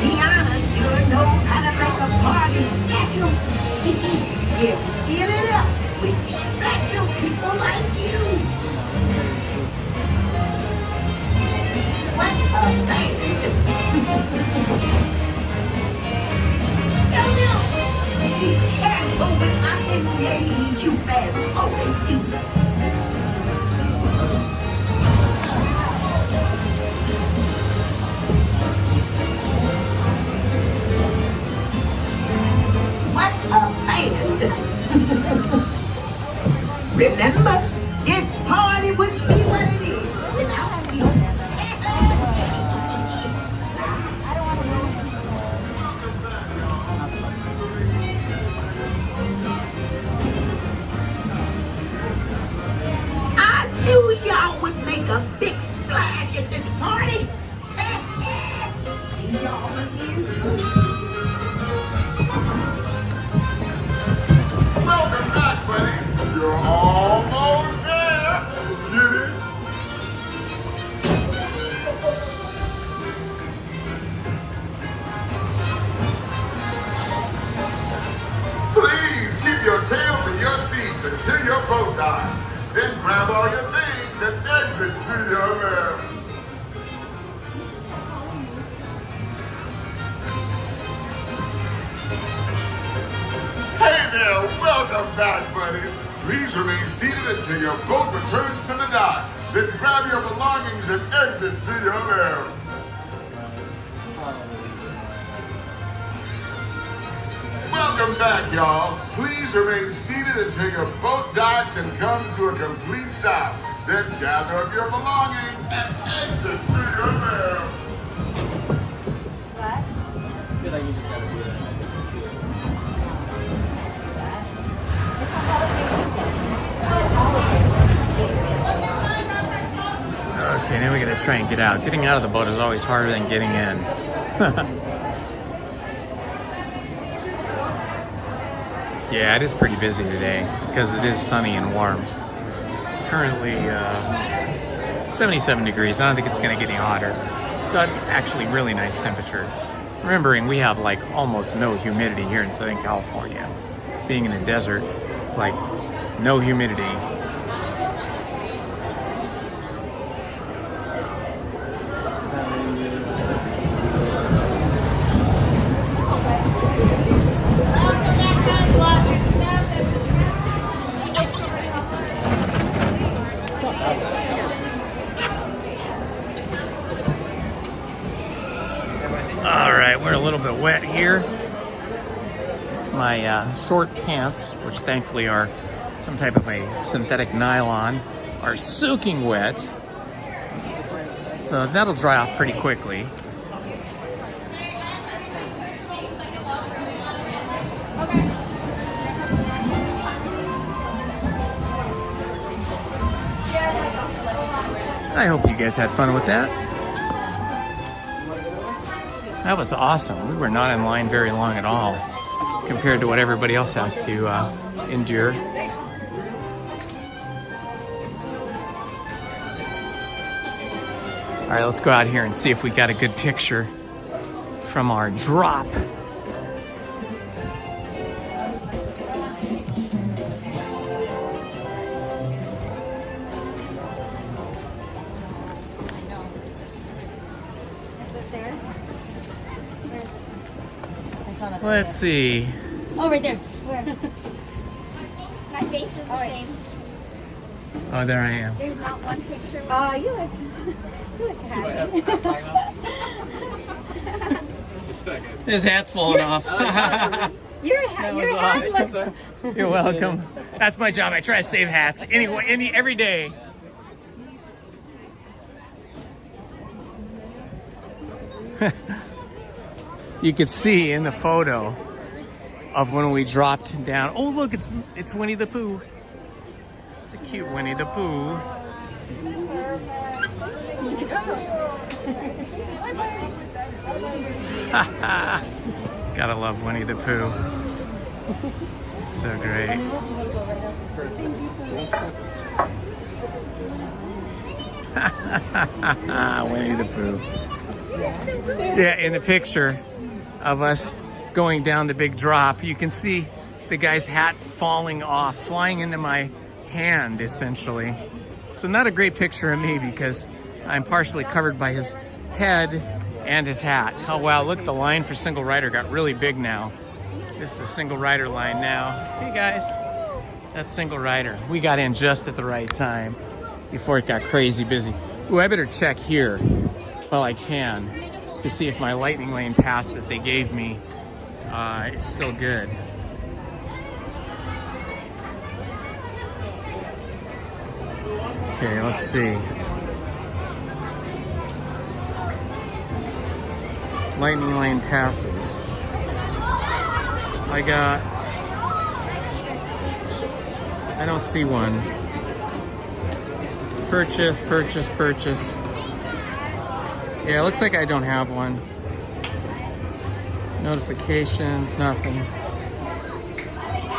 Tiana sure knows how to make a party special. Yeah, fill it up with special people like you. What a band! Yo, be careful with my engage, you bad boy, you. What a band! Remember, this party wouldn't be what it is without you. I knew y'all would make a big splash at this party. exit to your left. Hey there, welcome back, buddies. Please remain seated until your boat returns to the dock. Then grab your belongings and exit to your left. Welcome back, y'all. Please remain seated until your boat docks and comes to a complete stop. Then gather up your belongings and exit to your left. What? I feel like you just gotta do that. Okay, now we gotta try and get out. Getting out of the boat is always harder than getting in. Yeah, it is pretty busy today because it is sunny and warm. It's currently 77 degrees. I don't think it's gonna get any hotter. So it's actually really nice temperature. Remembering we have like almost no humidity here in Southern California. Being in the desert, it's like no humidity. We're a little bit wet here. My short pants, which thankfully are some type of a synthetic nylon, are soaking wet. So that'll dry off pretty quickly. I hope you guys had fun with that. That was awesome. We were not in line very long at all compared to what everybody else has to endure. All right, let's go out here and see if we got a good picture from our drop. Let's see. Oh, right there. Where? My face is the same. Oh, there I am. There's not one picture. Oh, you look happy. His hat's falling off. Your hat was... You're welcome. That's my job. I try to save hats every day. You could see in the photo of when we dropped down. Oh, look, it's Winnie the Pooh. It's a cute Winnie the Pooh. Gotta love Winnie the Pooh. So great. Winnie the Pooh. Yeah, in the picture of us going down the big drop, you can see the guy's hat falling off, flying into my hand, essentially. So not a great picture of me because I'm partially covered by his head and his hat. Oh wow, look, the line for single rider got really big now. This is the single rider line now. Hey guys, that's single rider. We got in just at the right time before it got crazy busy. Ooh, I better check here while I can to see if my lightning lane pass that they gave me is still good. Okay, let's see. Lightning lane passes. I don't see one. Purchase. Yeah, it looks like I don't have one. Notifications, nothing.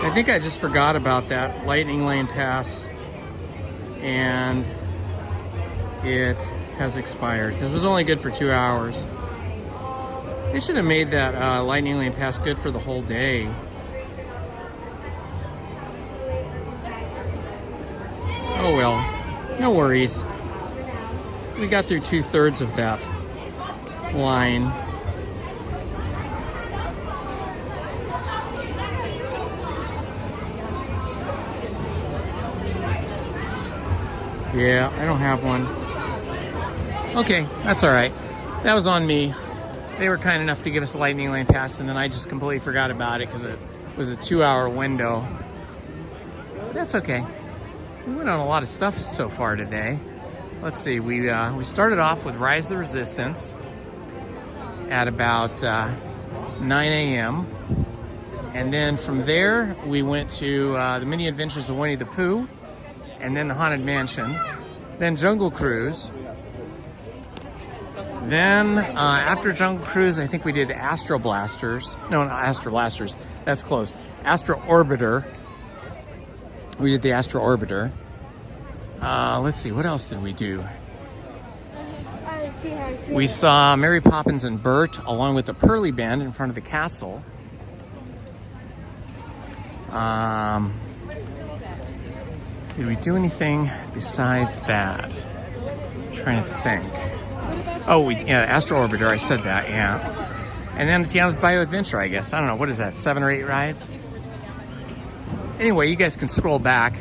I think I just forgot about that lightning lane pass and it has expired because it was only good for 2 hours. They should have made that lightning lane pass good for the whole day. Oh well, no worries. We got through 2/3 of that line. Yeah, I don't have one. Okay, that's all right. That was on me. They were kind enough to give us a Lightning Lane pass, and then I just completely forgot about it because it was a 2-hour window. But that's okay. We went on a lot of stuff so far today. Let's see, we started off with Rise of the Resistance at about 9 a.m. And then from there, we went to the Mini Adventures of Winnie the Pooh, and then the Haunted Mansion, then Jungle Cruise. Then after Jungle Cruise, I think we did Astro Blasters. No, not Astro Blasters. That's closed. Astro Orbiter. We did the Astro Orbiter. Let's see, what else did we do? We saw Mary Poppins and Bert along with the Pearly Band in front of the castle. Did we do anything besides that? I'm trying to think. Oh, yeah, Astro Orbiter, I said that, yeah. And then Tiana's Bayou Adventure, I guess. I don't know, what is that, 7 or 8 rides? Anyway, you guys can scroll back.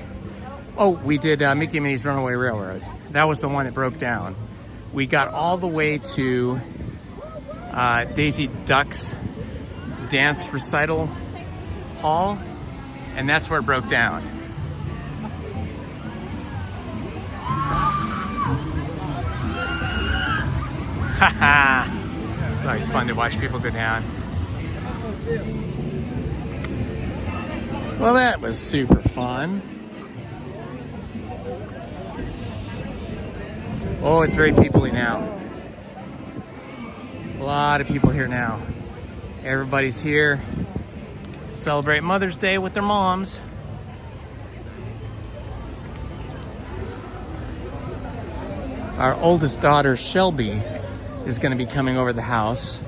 Oh, we did Mickey and Minnie's Runaway Railroad. That was the one that broke down. We got all the way to Daisy Duck's dance recital hall, and that's where it broke down. Haha! It's always fun to watch people go down. Well, that was super fun. Oh, it's very people-y now. A lot of people here now. Everybody's here to celebrate Mother's Day with their moms. Our oldest daughter, Shelby, is going to be coming over the house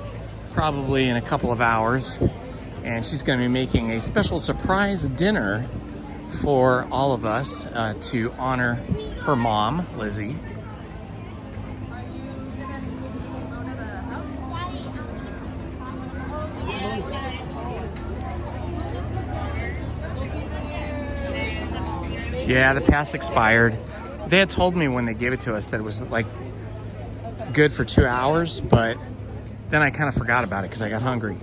probably in a couple of hours, and she's going to be making a special surprise dinner for all of us to honor her mom, Lizzie. Yeah, the pass expired. They had told me when they gave it to us that it was like good for 2 hours, but then I kind of forgot about it because I got hungry.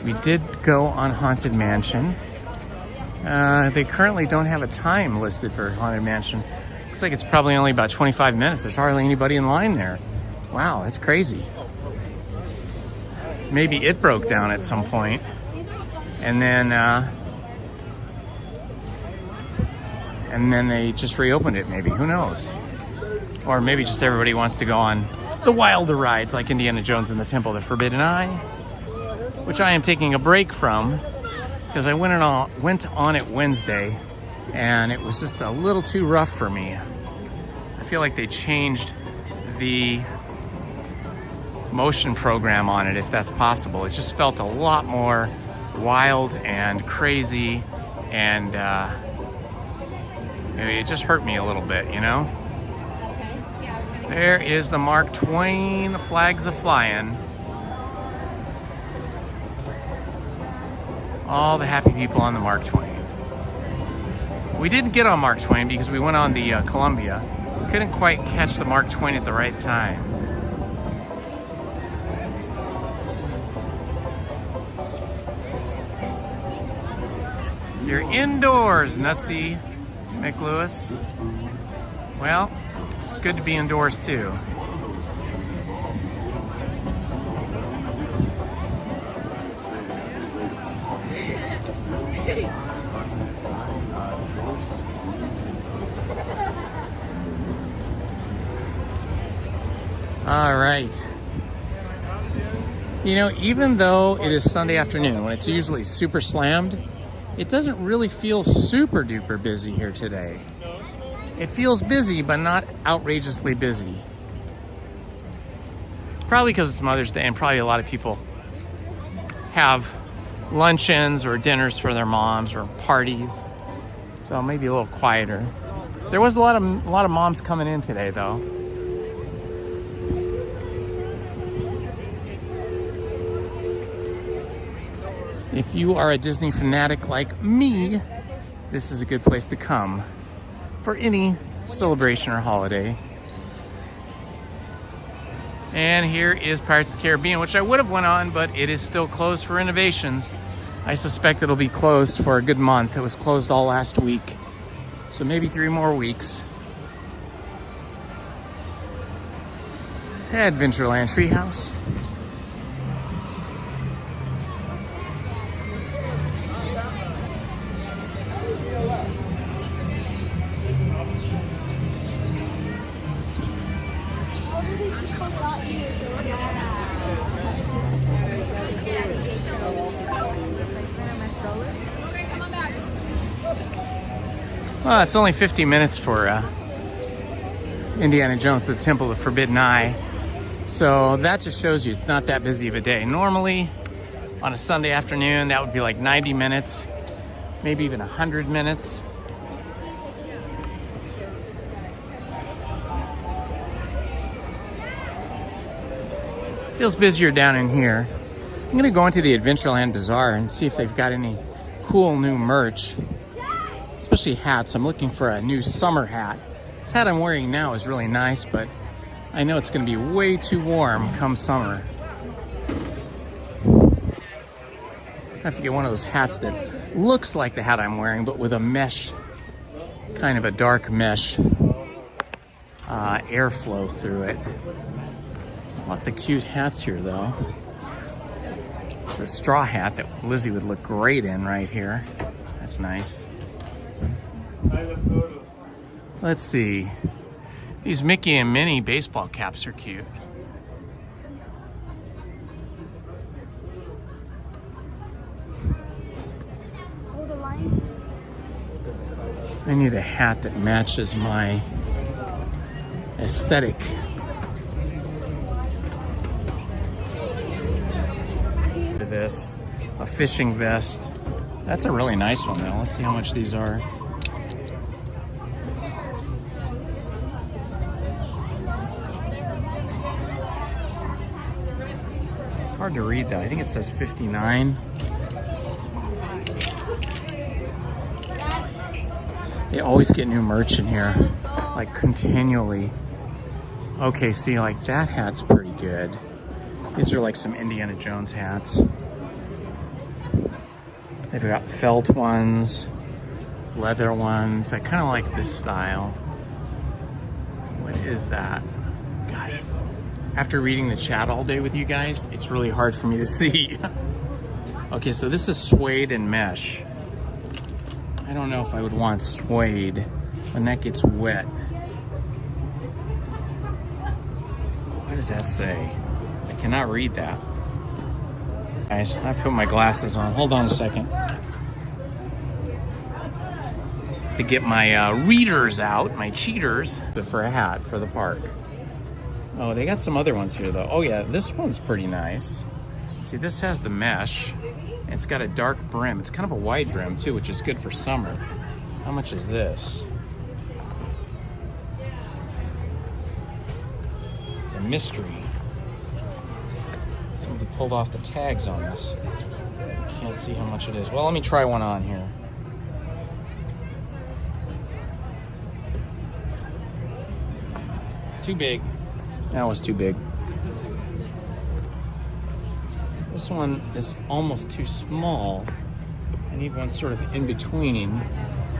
We did go on Haunted Mansion. They currently don't have a time listed for Haunted Mansion. Looks like it's probably only about 25 minutes. There's hardly anybody in line there. Wow, that's crazy. Maybe it broke down at some point, and then they just reopened it. Maybe, who knows? Or maybe just everybody wants to go on the wilder rides, like Indiana Jones and the Temple of the Forbidden Eye, which I am taking a break from because I went on it Wednesday, and it was just a little too rough for me. I feel like they changed the motion program on it, if that's possible. It just felt a lot more wild and crazy, and it just hurt me a little bit, you know? There is the Mark Twain, the flags are flying. All the happy people on the Mark Twain. We didn't get on Mark Twain because we went on the Columbia. Couldn't quite catch the Mark Twain at the right time. You're indoors, Nutsy McLewis. Well, it's good to be indoors too. All right. You know, even though it is Sunday afternoon, when it's usually super slammed, it doesn't really feel super duper busy here today. It feels busy, but not outrageously busy. Probably because it's Mother's Day and probably a lot of people have luncheons or dinners for their moms or parties. So maybe a little quieter. There was a lot of moms coming in today though. If you are a Disney fanatic like me, this is a good place to come for any celebration or holiday. And here is Pirates of the Caribbean, which I would have went on, but it is still closed for renovations. I suspect it'll be closed for a good month. It was closed all last week, so maybe 3 more weeks. Adventureland Treehouse. Well, it's only 50 minutes for Indiana Jones, the Temple of the Forbidden Eye. So that just shows you it's not that busy of a day. Normally, on a Sunday afternoon, that would be like 90 minutes, maybe even 100 minutes. Feels busier down in here. I'm gonna go into the Adventureland Bazaar and see if they've got any cool new merch. Especially hats. I'm looking for a new summer hat. This hat I'm wearing now is really nice, but I know it's going to be way too warm come summer. I have to get one of those hats that looks like the hat I'm wearing, but with a mesh, kind of a dark mesh airflow through it. Lots of cute hats here, though. There's a straw hat that Lizzie would look great in right here. That's nice. Let's see. These Mickey and Minnie baseball caps are cute. I need a hat that matches my aesthetic. This, a fishing vest. That's a really nice one though. Let's see how much these are. Hard to read that. I think it says 59. They always get new merch in here, like continually. Okay, see, like that hat's pretty good. These are like some Indiana Jones hats. They've got felt ones, leather ones. I kind of like this style. What is that? Gosh. After reading the chat all day with you guys, it's really hard for me to see. Okay, so this is suede and mesh. I don't know if I would want suede when that gets wet. What does that say? I cannot read that. Guys, I have to put my glasses on. Hold on a second. To get my readers out, my cheaters, for a hat for the park. Oh, they got some other ones here though. Oh yeah, this one's pretty nice. See, this has the mesh. And it's got a dark brim. It's kind of a wide brim too, which is good for summer. How much is this? It's a mystery. Somebody pulled off the tags on this. Can't see how much it is. Well, let me try one on here. Too big. That was too big. This one is almost too small. I need one sort of in between.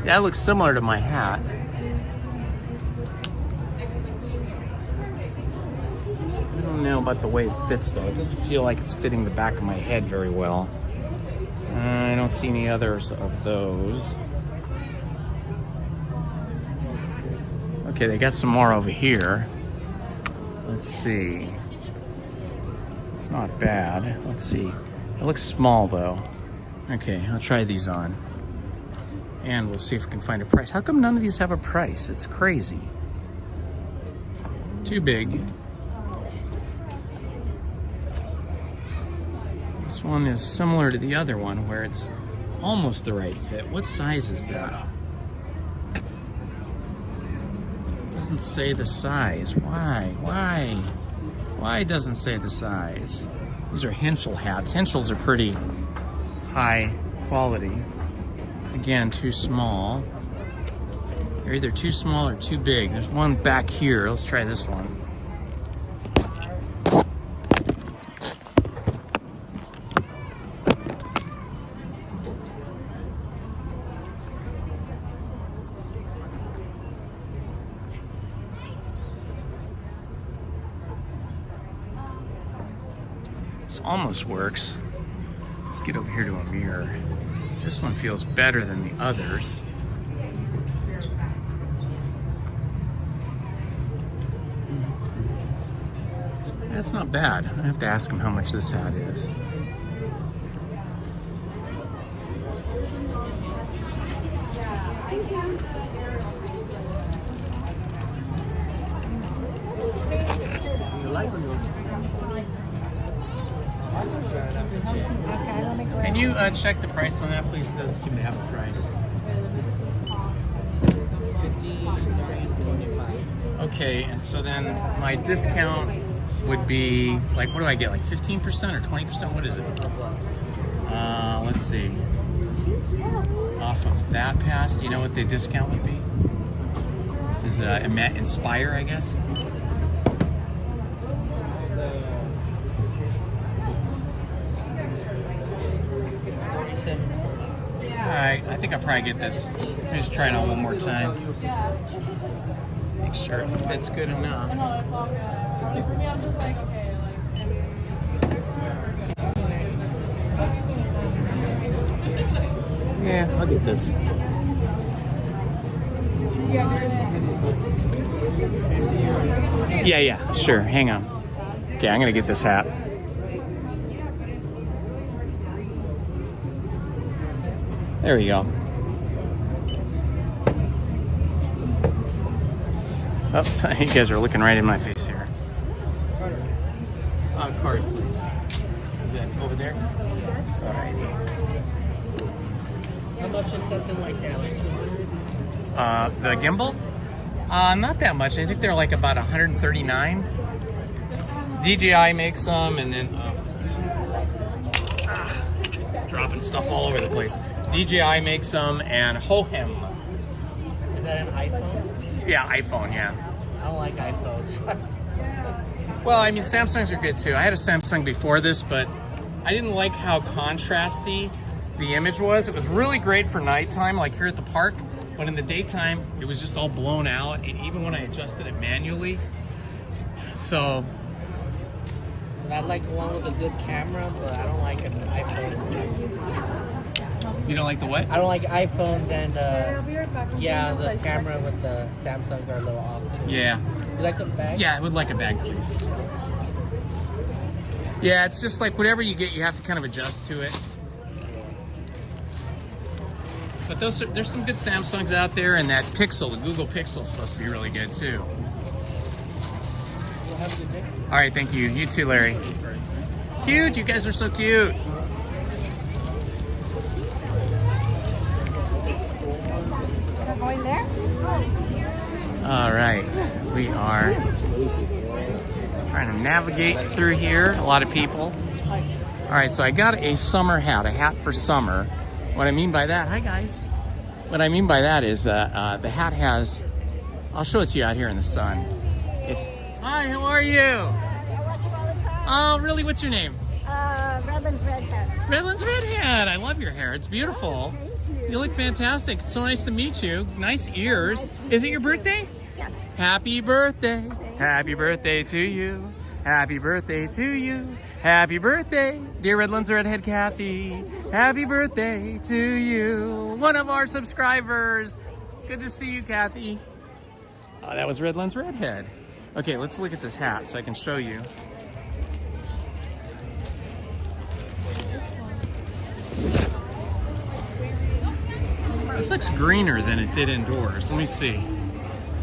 That looks similar to my hat. I don't know about the way it fits though. It doesn't feel like it's fitting the back of my head very well. I don't see any others of those. Okay, they got some more over here. Let's see. It's not bad. Let's see. It looks small though. Okay, I'll try these on. And we'll see if we can find a price. How come none of these have a price? It's crazy. Too big. This one is similar to the other one where it's almost the right fit. What size is that? It doesn't say the size. Why? Why it doesn't say the size? These are Henschel hats. Henschels are pretty high quality. Again, too small. They're either too small or too big. There's one back here. Let's try this one. This almost works. Let's get over here to a mirror. This one feels better than the others. That's not bad. I have to ask him how much this hat is. Can you check the price on that, please? It doesn't seem to have a price. Okay, and so then my discount would be, like, what do I get? Like 15% or 20%? What is it? Let's see. Off of that pass, do you know what the discount would be? This is Inspire, I guess. Alright, I think I'll probably get this. Let me just try it on one more time. Make sure it fits good enough. For me, I'm just like, okay, Yeah, I'll get this. Yeah, sure. Hang on. Okay, I'm gonna get this hat. There we go. Oops, you guys are looking right in my face here. Card, please. Is that over there? Alrighty. How much is something like that? Like 200? The gimbal? Not that much. I think they're like about 139. DJI makes them, and then dropping stuff all over the place. DJI makes them, and Holmes. Is that an iPhone? Yeah, iPhone, yeah. I don't like iPhones. Well, I mean, Samsungs are good too. I had a Samsung before this, but I didn't like how contrasty the image was. It was really great for nighttime, like here at the park, but in the daytime, it was just all blown out, and even when I adjusted it manually. So... I like one with a good camera, but I don't like an iPhone. You don't like the what? I don't like iPhones, and yeah, the camera with the Samsungs are a little off too. Yeah. You like a bag? Yeah, I would like a bag, please. Yeah, it's just like whatever you get, you have to kind of adjust to it. But there's some good Samsungs out there, and that Pixel, the Google Pixel, is supposed to be really good too. Well, have a good day. All right, thank you. You too, Larry. Cute, you guys are so cute. Going there? All right, we are trying to navigate through here. A lot of people. All right, so I got a summer hat, a hat for summer. What I mean by that, hi guys. What I mean by that is the hat has, I'll show it to you out here in the sun. Hi, how are you? I watch you all the time. Oh, really? What's your name? Redlands Redhead. Redlands Redhead. I love your hair. It's beautiful. Thank you. You look fantastic. It's so nice to meet you. Nice ears. Is it your birthday? Yes. Happy birthday. Happy birthday to you. Happy birthday to you. Happy birthday, dear Redlands Redhead Kathy. Happy birthday to you. One of our subscribers. Good to see you, Kathy. Oh, that was Redlands Redhead. Okay, let's look at this hat so I can show you. This looks greener than it did indoors. Let me see.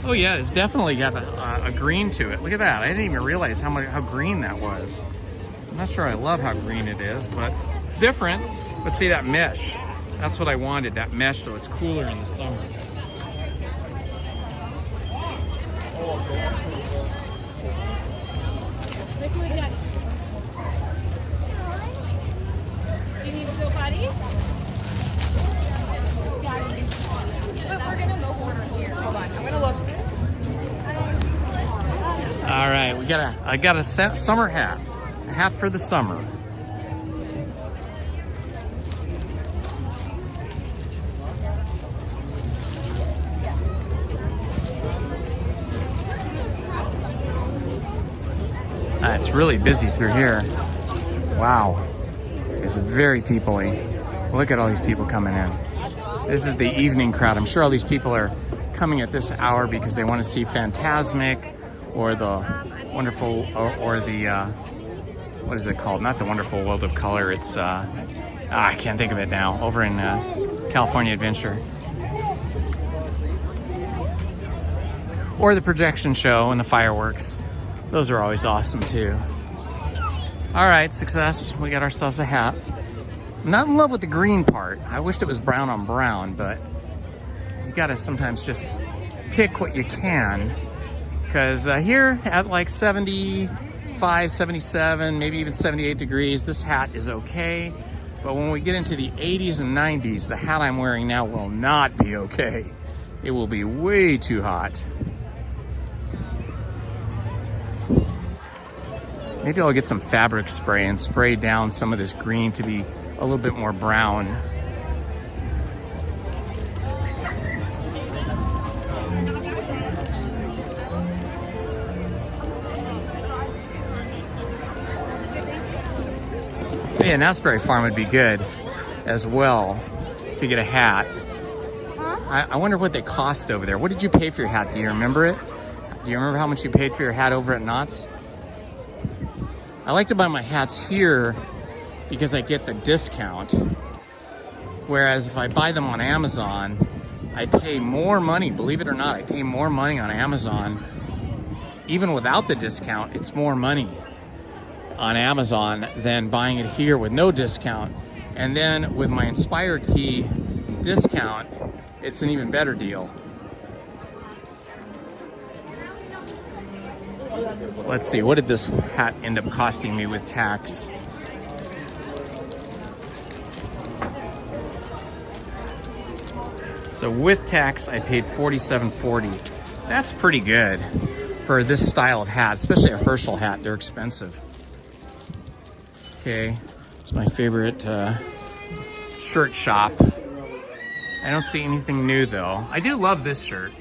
Oh yeah, it's definitely got a green to it. Look at that. I didn't even realize how green that was. I'm not sure I love how green it is, but it's different. But see that mesh? That's what I wanted, that mesh, so it's cooler in the summer. Look who we got. You need to go potty? We're gonna go order here. Hold on, I'm gonna look. All right, I got a summer hat. A hat for the summer. It's really busy through here. Wow. It's very people-y. Look at all these people coming in. This is the evening crowd. I'm sure all these people are coming at this hour because they want to see Fantasmic or the wonderful, or the, what is it called? Not the Wonderful World of Color. It's, I can't think of it now. Over in California Adventure. Or the projection show and the fireworks. Those are always awesome too. All right, success. We got ourselves a hat. I'm not in love with the green part. I wished it was brown on brown, but you gotta sometimes just pick what you can. Because here at like 75, 77, maybe even 78 degrees, this hat is okay. But when we get into the 80s and 90s, the hat I'm wearing now will not be okay. It will be way too hot. Maybe I'll get some fabric spray and spray down some of this green to be a little bit more brown. Yeah, an Asbury Farm would be good as well to get a hat. I wonder what they cost over there. What did you pay for your hat? Do you remember it? Do you remember how much you paid for your hat over at Knott's? I like to buy my hats here because I get the discount. Whereas if I buy them on Amazon, I pay more money. Believe it or not, I pay more money on Amazon. Even without the discount, it's more money on Amazon than buying it here with no discount. And then with my Inspire Key discount, it's an even better deal. Let's see, what did this hat end up costing me with tax? So with tax, I paid $47.40. That's pretty good for this style of hat, especially a Herschel hat. They're expensive. Okay, it's my favorite shirt shop. I don't see anything new though. I do love this shirt.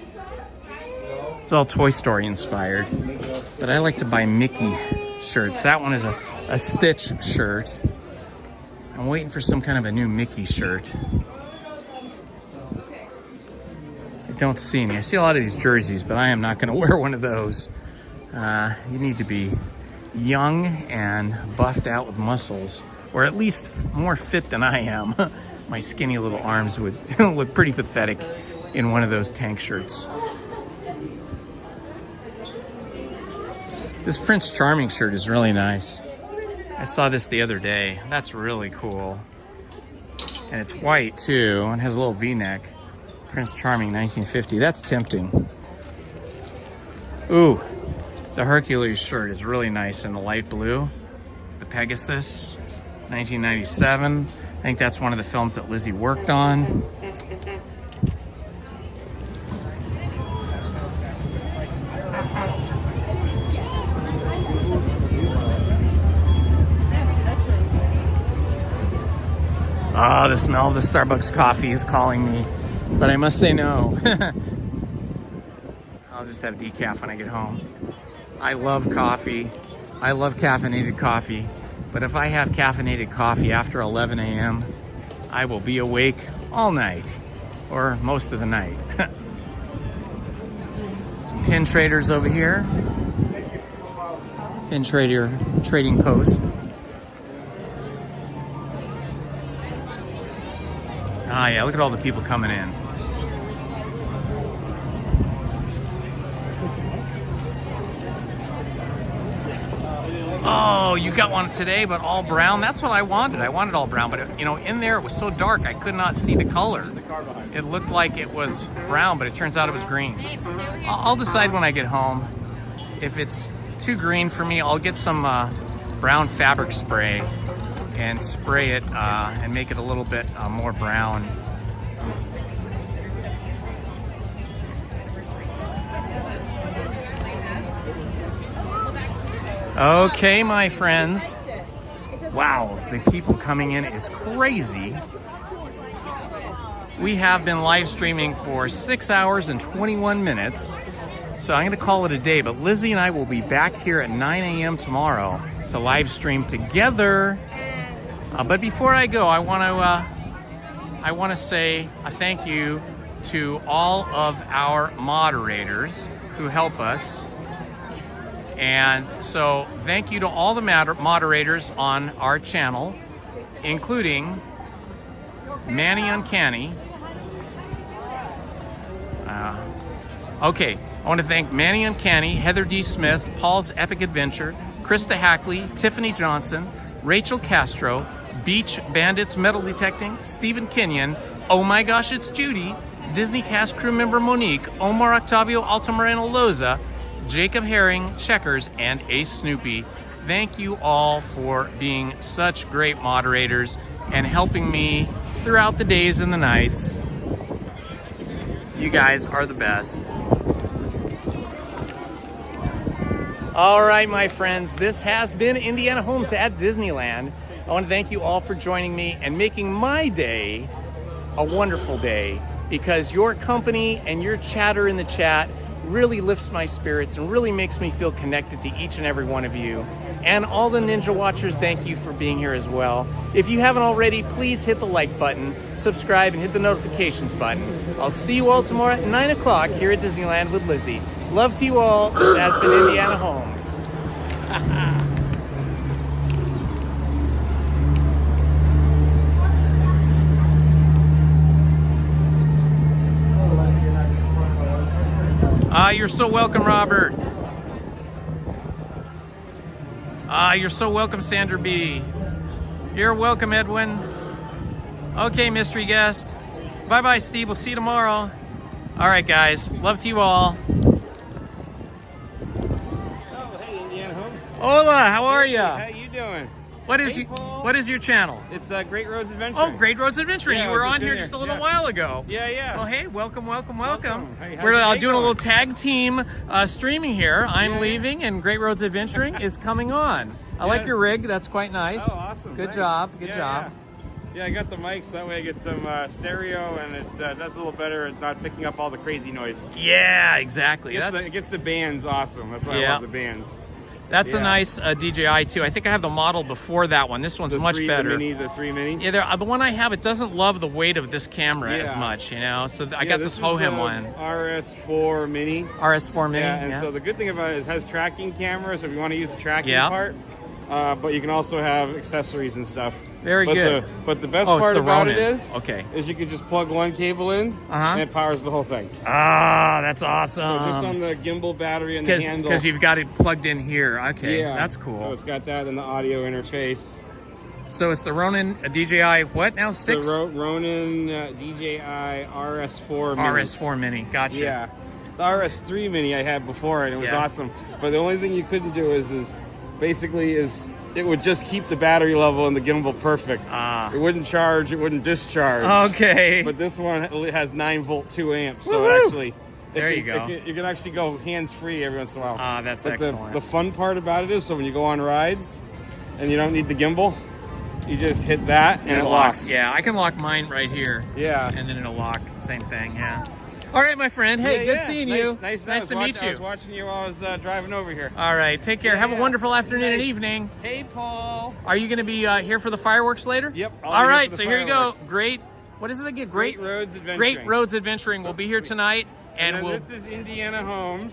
It's all Toy Story inspired, but I like to buy Mickey shirts. That one is a Stitch shirt. I'm waiting for some kind of a new Mickey shirt. I don't see any. I see a lot of these jerseys, but I am not going to wear one of those. You need to be young and buffed out with muscles, or at least more fit than I am. My skinny little arms would look pretty pathetic in one of those tank shirts. This Prince Charming shirt is really nice. I saw this the other day. That's really cool. And it's white too, and has a little V-neck. Prince Charming 1950. That's tempting. Ooh, the Hercules shirt is really nice in the light blue. The Pegasus, 1997. I think that's one of the films that Lizzie worked on. Oh, the smell of the Starbucks coffee is calling me, but I must say no. I'll just have decaf when I get home. I love coffee. I love caffeinated coffee, but if I have caffeinated coffee after 11 a.m., I will be awake all night, or most of the night. Some pin traders over here. Pin trader trading post. Ah, yeah, look at all the people coming in. Oh, you got one today, but all brown? That's what I wanted. I wanted all brown, but you know, in there it was so dark I could not see the color. It looked like it was brown, but it turns out it was green. I'll decide when I get home. If it's too green for me, I'll get some brown fabric spray and spray it and make it a little bit more brown. Okay, my friends. Wow, the people coming in is crazy. We have been live streaming for 6 hours and 21 minutes. So I'm going to call it a day, but Lizzie and I will be back here at 9 a.m. tomorrow to live stream together. But before I go, I want to say a thank you to all of our moderators who help us. And so thank you to all the moderators on our channel, including Manny Uncanny. Okay, I want to thank Manny Uncanny, Heather D. Smith, Paul's Epic Adventure, Krista Hackley, Tiffany Johnson, Rachel Castro, Beach Bandits Metal Detecting, Stephen Kenyon, Oh My Gosh It's Judy, Disney cast crew member Monique, Omar Octavio Altamirano Loza, Jacob Herring, Checkers, and Ace Snoopy. Thank you all for being such great moderators and helping me throughout the days and the nights. You guys are the best. All right, my friends, this has been Indiana Holmes at Disneyland. I want to thank you all for joining me and making my day a wonderful day, because your company and your chatter in the chat really lifts my spirits and really makes me feel connected to each and every one of you. And all the Ninja Watchers, thank you for being here as well. If you haven't already, please hit the like button, subscribe, and hit the notifications button. I'll see you all tomorrow at 9 o'clock here at Disneyland with Lizzie. Love to you all. This has been Indiana Holmes. You're so welcome, Robert. You're so welcome, Sandra B. You're welcome, Edwin. Okay, mystery guest. Bye-bye, Steve. We'll see you tomorrow. All right, guys. Love to you all. Oh, hey, Indiana Holmes. Hola, how are you? How you doing? What is your channel? It's Great Roads Adventuring. Oh, Great Roads Adventuring. Yeah, you were on here just a little while ago. Yeah. Well, hey, welcome. Hey, We're doing a little tag team streaming here. I'm leaving, and Great Roads Adventuring is coming on. I like your rig. That's quite nice. Oh, awesome. Good job. Good job. Yeah, I got the mics. That way I get some stereo, and it does a little better at not picking up all the crazy noise. Yeah, exactly. It gets the bands awesome. That's why I love the bands. That's a nice DJI too. I think I have the model before that one. This one's much better. The 3 Mini. Yeah, the one I have, it doesn't love the weight of this camera as much, you know. So I got this Hohem one. RS4 Mini. RS4 Mini. Yeah, and so the good thing about it is it has tracking cameras if you want to use the tracking part. But you can also have accessories and stuff. Very good. But the best part about it is you can just plug one cable in and it powers the whole thing. Ah, that's awesome. So just on the gimbal battery and the handle. Because you've got it plugged in here. Okay, that's cool. So it's got that in the audio interface. So it's the Ronin DJI, what now, 6? The Ronin DJI RS4 Mini. RS4 Mini, gotcha. Yeah. The RS3 Mini I had before and it was awesome. But the only thing you couldn't do is it would just keep the battery level and the gimbal perfect. It wouldn't charge, it wouldn't discharge. Okay. But this one has 9-volt 2 amps, so it actually... There you go. You can actually go hands-free every once in a while. That's but excellent. The fun part about it is, so when you go on rides and you don't need the gimbal, you just hit that and it locks. Yeah, I can lock mine right here. Yeah. And then it'll lock. Same thing, yeah. All right, my friend. Hey, good seeing you. Nice to meet you. I was watching you while I was driving over here. All right, take care. Have a wonderful afternoon and evening. Hey, Paul. Are you going to be here for the fireworks later? Yep. All right, so here you go. What is it again? Great Roads Adventuring. Great Roads Adventuring. We'll be here tonight. And this is Indiana Holmes.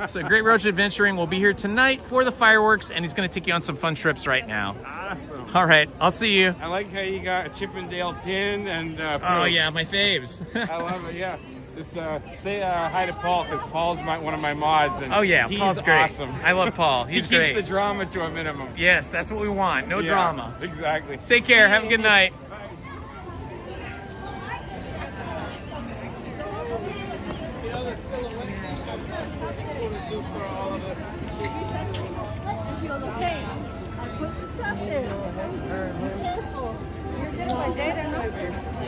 So Great Roads Adventuring will be here tonight for the fireworks, and he's going to take you on some fun trips right now. Awesome. All right, I'll see you. I like how you got a Chippendale pin and... oh, yeah, my faves. I love it, yeah. Just say hi to Paul, because Paul's one of my mods. And Oh yeah, he's Paul's great. Awesome. I love Paul. He's he great. keeps the drama to a minimum. Yes, that's what we want. No Yeah, drama. Exactly. Take care. Have a good night.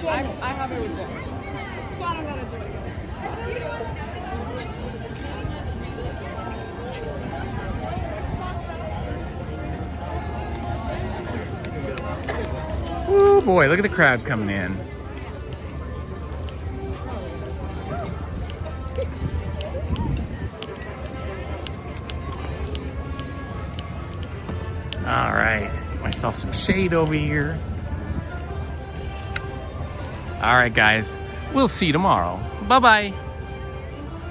I have it with them. So I don't gotta do it again. Oh boy, look at the crowd coming in. All right, myself some shade over here. All right, guys, we'll see you tomorrow. Bye-bye.